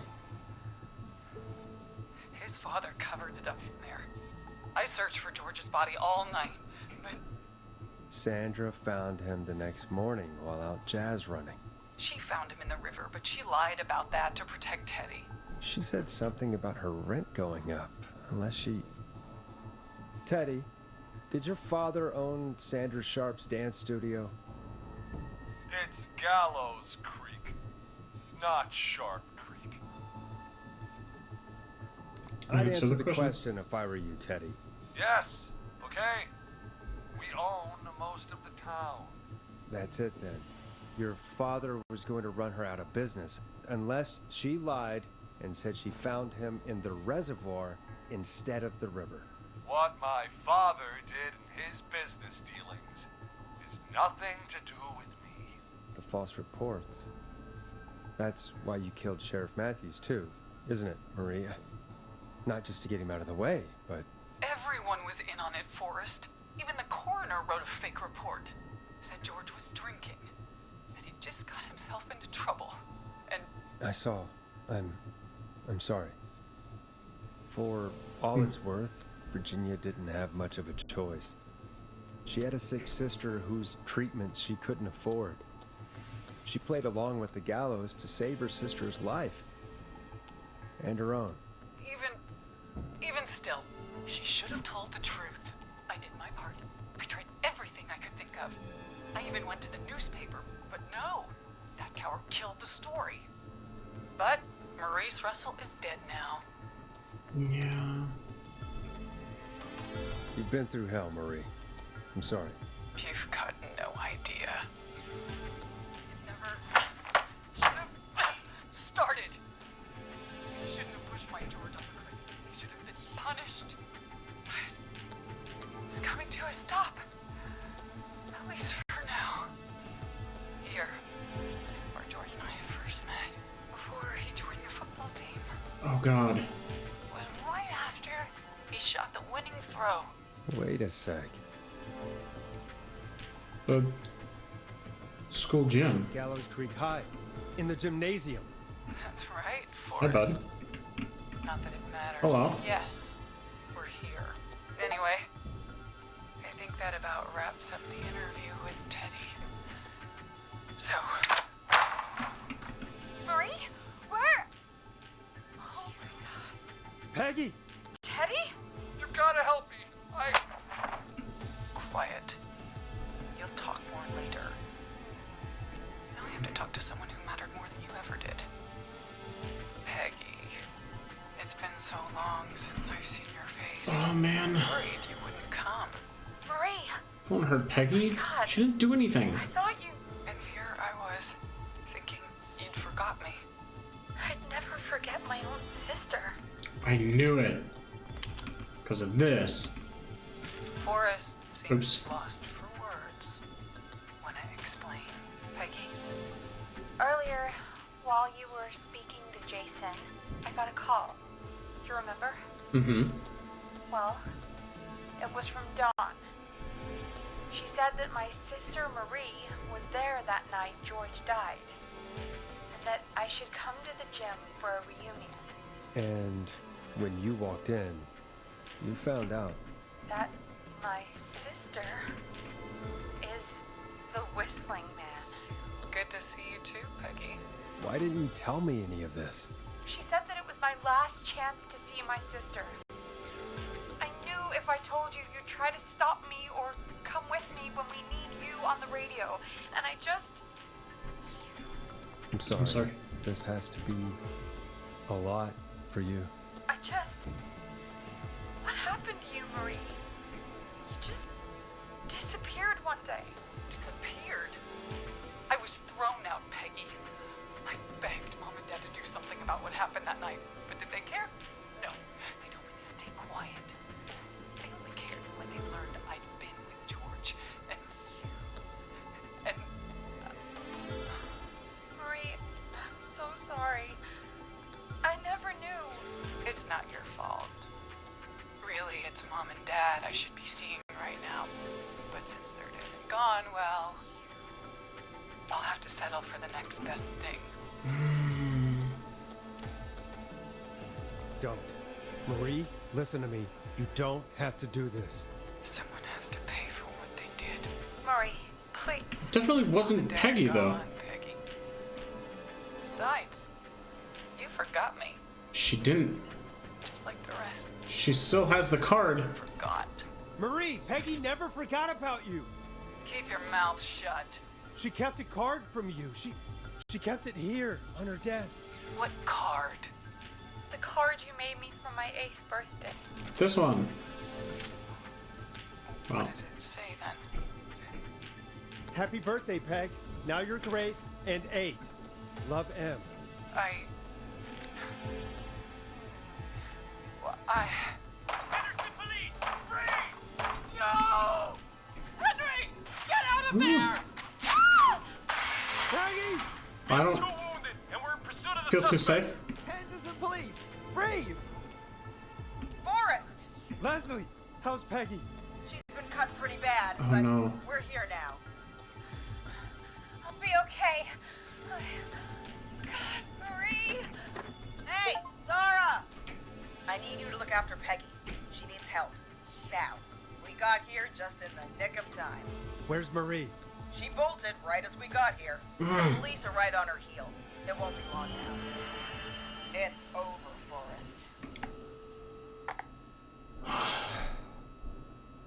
His father covered it up from there. I searched for George's body all night, but Sandra found him the next morning while out jazz running. she found him in the river, but she lied about that to protect Teddy. She said something about her rent going up, unless she... Teddy, did your father own Sandra Sharp's dance studio? It's Gallows Creek, not Sharp Creek. I'd answer the question if I were you, Teddy. Yes, okay. We own most of the town. That's it then. Your father was going to run her out of business, unless she lied and said she found him in the reservoir instead of the river. What my father did in his business dealings is nothing to do with me. The false reports. That's why you killed Sheriff Matthews too, isn't it, Maria? Not just to get him out of the way, but... Everyone was in on it, Forrest. Even the coroner wrote a fake report. Said George was drinking. That he just got himself into trouble. And... I saw. I'm sorry. For all it's worth, Virginia didn't have much of a choice. She had a sick sister whose treatments she couldn't afford. She played along with the gallows to save her sister's life. And her own. Even still, she should have told the truth. I did my part. I tried everything I could think of. I even went to the newspaper, but no. That coward killed the story. But Maurice Russell is dead now. Yeah. You've been through hell, Marie. I'm sorry. You've got no idea. Never should have started. I shouldn't have pushed my George off the cliff. He should have been punished. But it's coming to a stop. At least for now. Here, where George and I first met, before he joined the football team. Oh God. Was right after he shot the winning throw. Wait a sec. The school gym. Gallows Creek High. In the gymnasium. That's right, Hi, Forrest. bud. Not that it matters. Hello. Yes, we're here. Anyway, I think that about wraps up the interview with Teddy. So... Marie? Where? Oh my god. Peggy! Teddy? You gotta help me. Quiet. You'll talk more later. Now I have to talk to someone who mattered more than you ever did. Peggy. It's been so long since I've seen your face. Oh man. I'm worried you wouldn't come. Marie! Don't hurt Peggy. God. She didn't do anything. I thought you... And here I was, thinking you'd forgot me. I'd never forget my own sister. I knew it. Because of this. Forrest seems Oops. lost for words. Wanna explain, Peggy? Earlier, while you were speaking to Jason, I got a call. Do you remember? Mm-hmm. Well, it was from Dawn. She said that my sister Marie was there that night George died, and that I should come to the gym for a reunion. And when you walked in, you found out. That my sister is the Whistling Man. Good to see you too, Peggy. Why didn't you tell me any of this? She said that it was my last chance to see my sister. I knew if I told you, you'd try to stop me or come with me when we need you on the radio. And I just... I'm sorry. I'm sorry. This has to be a lot for you. What happened to you, Marie? You just disappeared one day. Disappeared? I was thrown out, Peggy. I begged Mom and Dad to do something about what happened that night, but did they care? No. They told me to stay quiet. They only cared when they learned I'd been with George and you. And Marie, I'm so sorry. I never knew. It's not your fault. Really, it's Mom and Dad I should be seeing right now. But since they're dead and gone, well, I'll have to settle for the next best thing. Don't. Marie, listen to me. You don't have to do this. Someone has to pay for what they did. Marie, please. Definitely wasn't Peggy, though. Gone, Peggy. Besides, you forgot me, She didn't. just like the rest. She still has the card. Forgot. Marie, Peggy never forgot about you. Keep your mouth shut. She kept a card from you. She kept it here on her desk. What card? The card you made me for my 8th birthday. This one. Wow. What does it say then? Happy birthday, Peg. Now you're great and 8. Love, M. Henderson police! Freeze! No! Henry! Get out of there! Peggy! I don't Two wounded, and we're in pursuit of the feel too suspect. safe. Henderson police! Freeze! Forrest! Leslie, how's Peggy? She's been cut pretty bad, Oh, but no. we're here now. I'll be okay. God, Marie. Hey, Zara! I need you to look after Peggy. She needs help. Now, we got here just in the nick of time. Where's Marie? She bolted right as we got here. The police are right on her heels. It won't be long now. It's over, Forrest.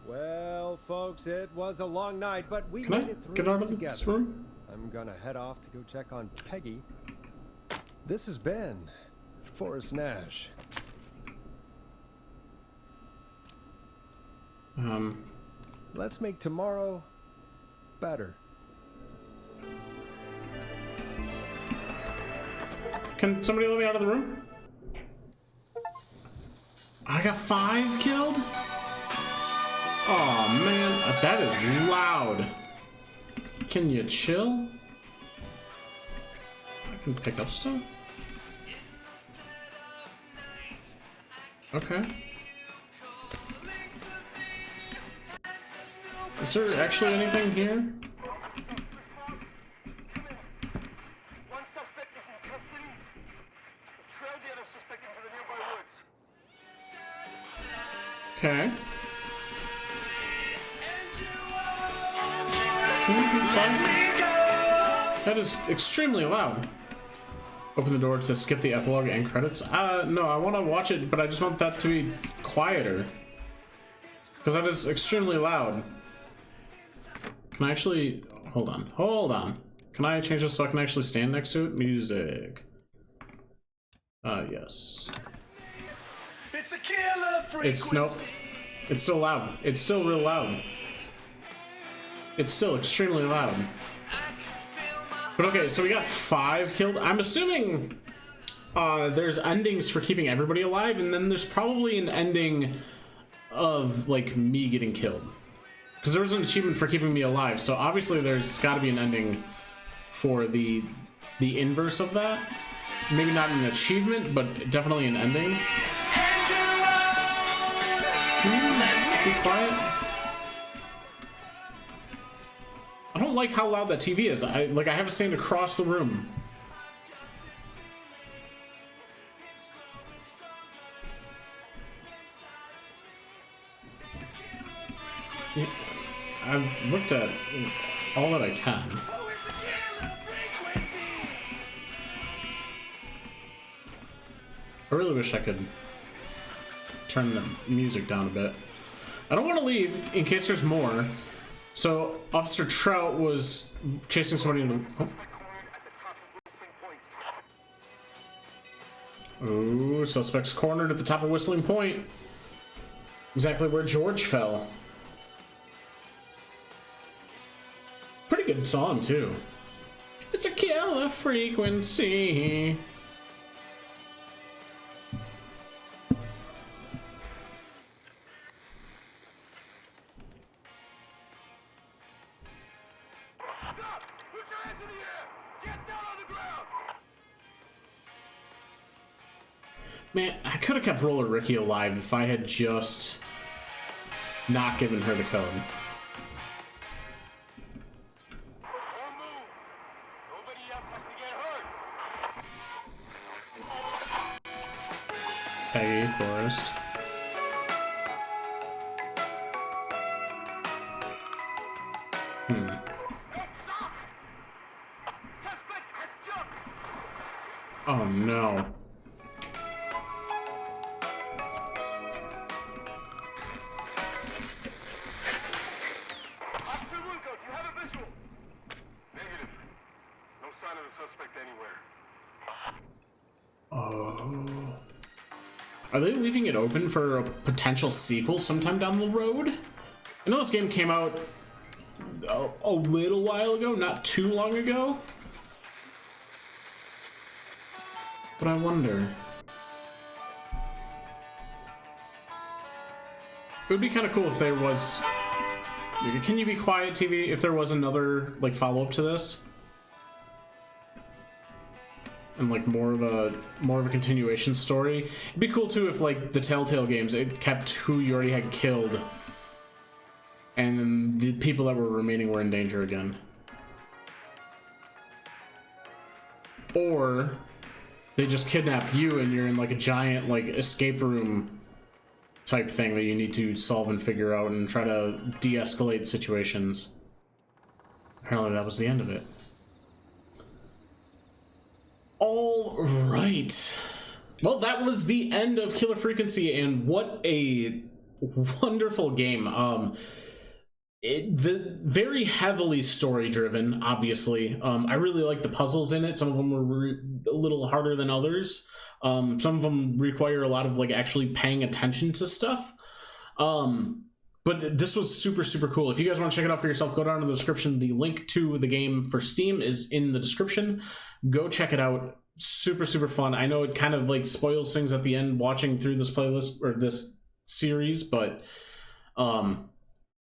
Well, folks, it was a long night, but we Can I made it through get out of together. this room? I'm gonna head off to go check on Peggy. This has been Forrest Nash. Let's make tomorrow better. Can somebody let me out of the room? I got 5 killed? Oh man, that is loud. Can you chill? I can pick up stuff? Okay. Is there actually anything here? One suspect is in custody. We've trailed the other suspect into the nearby woods. Okay. Can we be quiet? That is extremely loud. Open the door to skip the epilogue and credits. No, I want to watch it, but I just want that to be quieter. Because that is extremely loud. Can I actually... Hold on. Hold on. Can I change this so I can actually stand next to it? Music. Yes. It's a killer frequency. It's... Nope. It's still loud. It's still real loud. It's still extremely loud. But okay, so we got 5 killed. I'm assuming there's endings for keeping everybody alive, and then there's probably an ending of, like, me getting killed. Because there was an achievement for keeping me alive, so obviously there's got to be an ending for the inverse of that. Maybe not an achievement, but definitely an ending. Can you be quiet? I don't like how loud that TV is. I have to stand across the room. I've looked at all that I can. I really wish I could turn the music down a bit. I don't want to leave in case there's more. So, Officer Trout was chasing somebody in the... Oh. Ooh, suspect's cornered at the top of Whistling Point. Exactly where George fell. Pretty good song, too. It's a killer frequency. Stop! Put your hands in the air! Get down on the ground! Man, I could have kept Roller Ricky alive if I had just not given her the code. Don't move! Nobody else has to get hurt! Peggy, Forrest. Stop! Suspect has jumped! Oh no. Officer Lugo, do you have a visual? Negative. No sign of the suspect anywhere. Oh. Are they leaving it open for a potential sequel sometime down the road? I know this game came out a little while ago, not too long ago. But I wonder. It would be kind of cool if there was... Can you be quiet, TV? If there was another, like, follow-up to this? And, like, more of a continuation story. It'd be cool, too, if, like, the Telltale games, it kept who you already had killed. And the people that were remaining were in danger again. Or they just kidnap you and you're in, like, a giant, like, escape room type thing that you need to solve and figure out and try to de-escalate situations. Apparently that was the end of it. All right. Well, that was the end of Killer Frequency, and what a wonderful game. The very heavily story-driven, obviously. I really like the puzzles in it. Some of them were a little harder than others. Some of them require a lot of, like, actually paying attention to stuff. But this was super, super cool. If you guys want to check it out for yourself, go down in the description. The link to the game for Steam is in the description. Go check it out. Super, super fun. I know it kind of, like, spoils things at the end watching through this playlist or this series, but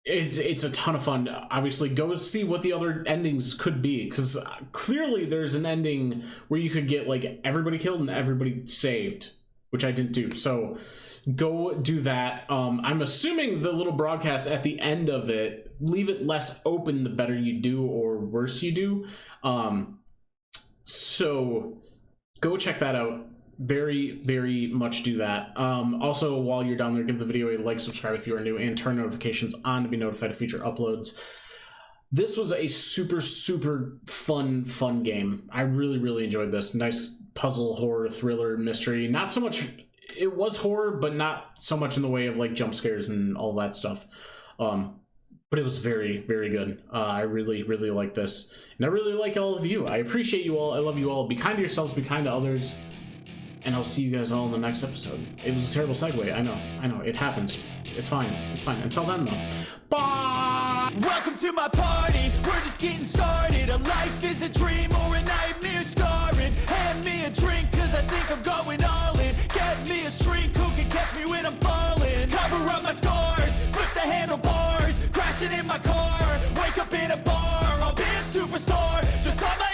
it's a ton of fun. Obviously, go see what the other endings could be, because clearly there's an ending where you could get, like, everybody killed and everybody saved, which I didn't do. So go do that. I'm assuming the little broadcast at the end of it, leave it less open the better you do or worse you do. So go check that out. Very, very much do that. Also, while you're down there, give the video a like, subscribe if you are new, and turn notifications on to be notified of future uploads. This was a super, super fun game. I really, really enjoyed this. Nice puzzle, horror, thriller, mystery. Not so much... It was horror, but not so much in the way of, like, jump scares and all that stuff. But it was very, very good. I really, really like this. And I really like all of you. I appreciate you all. I love you all. Be kind to yourselves. Be kind to others. And I'll see you guys all in the next episode. It was a terrible segue. I know. It happens. It's fine. It's fine. Until then, though. Bye! Welcome to my party. We're just getting started. A life is a dream or a nightmare scarring. Hand me a drink, cause I think I'm going all in. Get me a shrink who can catch me when I'm falling. Cover up my scars. Flip the handlebars. Crashing in my car. Wake up in a bar. I'll be a superstar. Just on my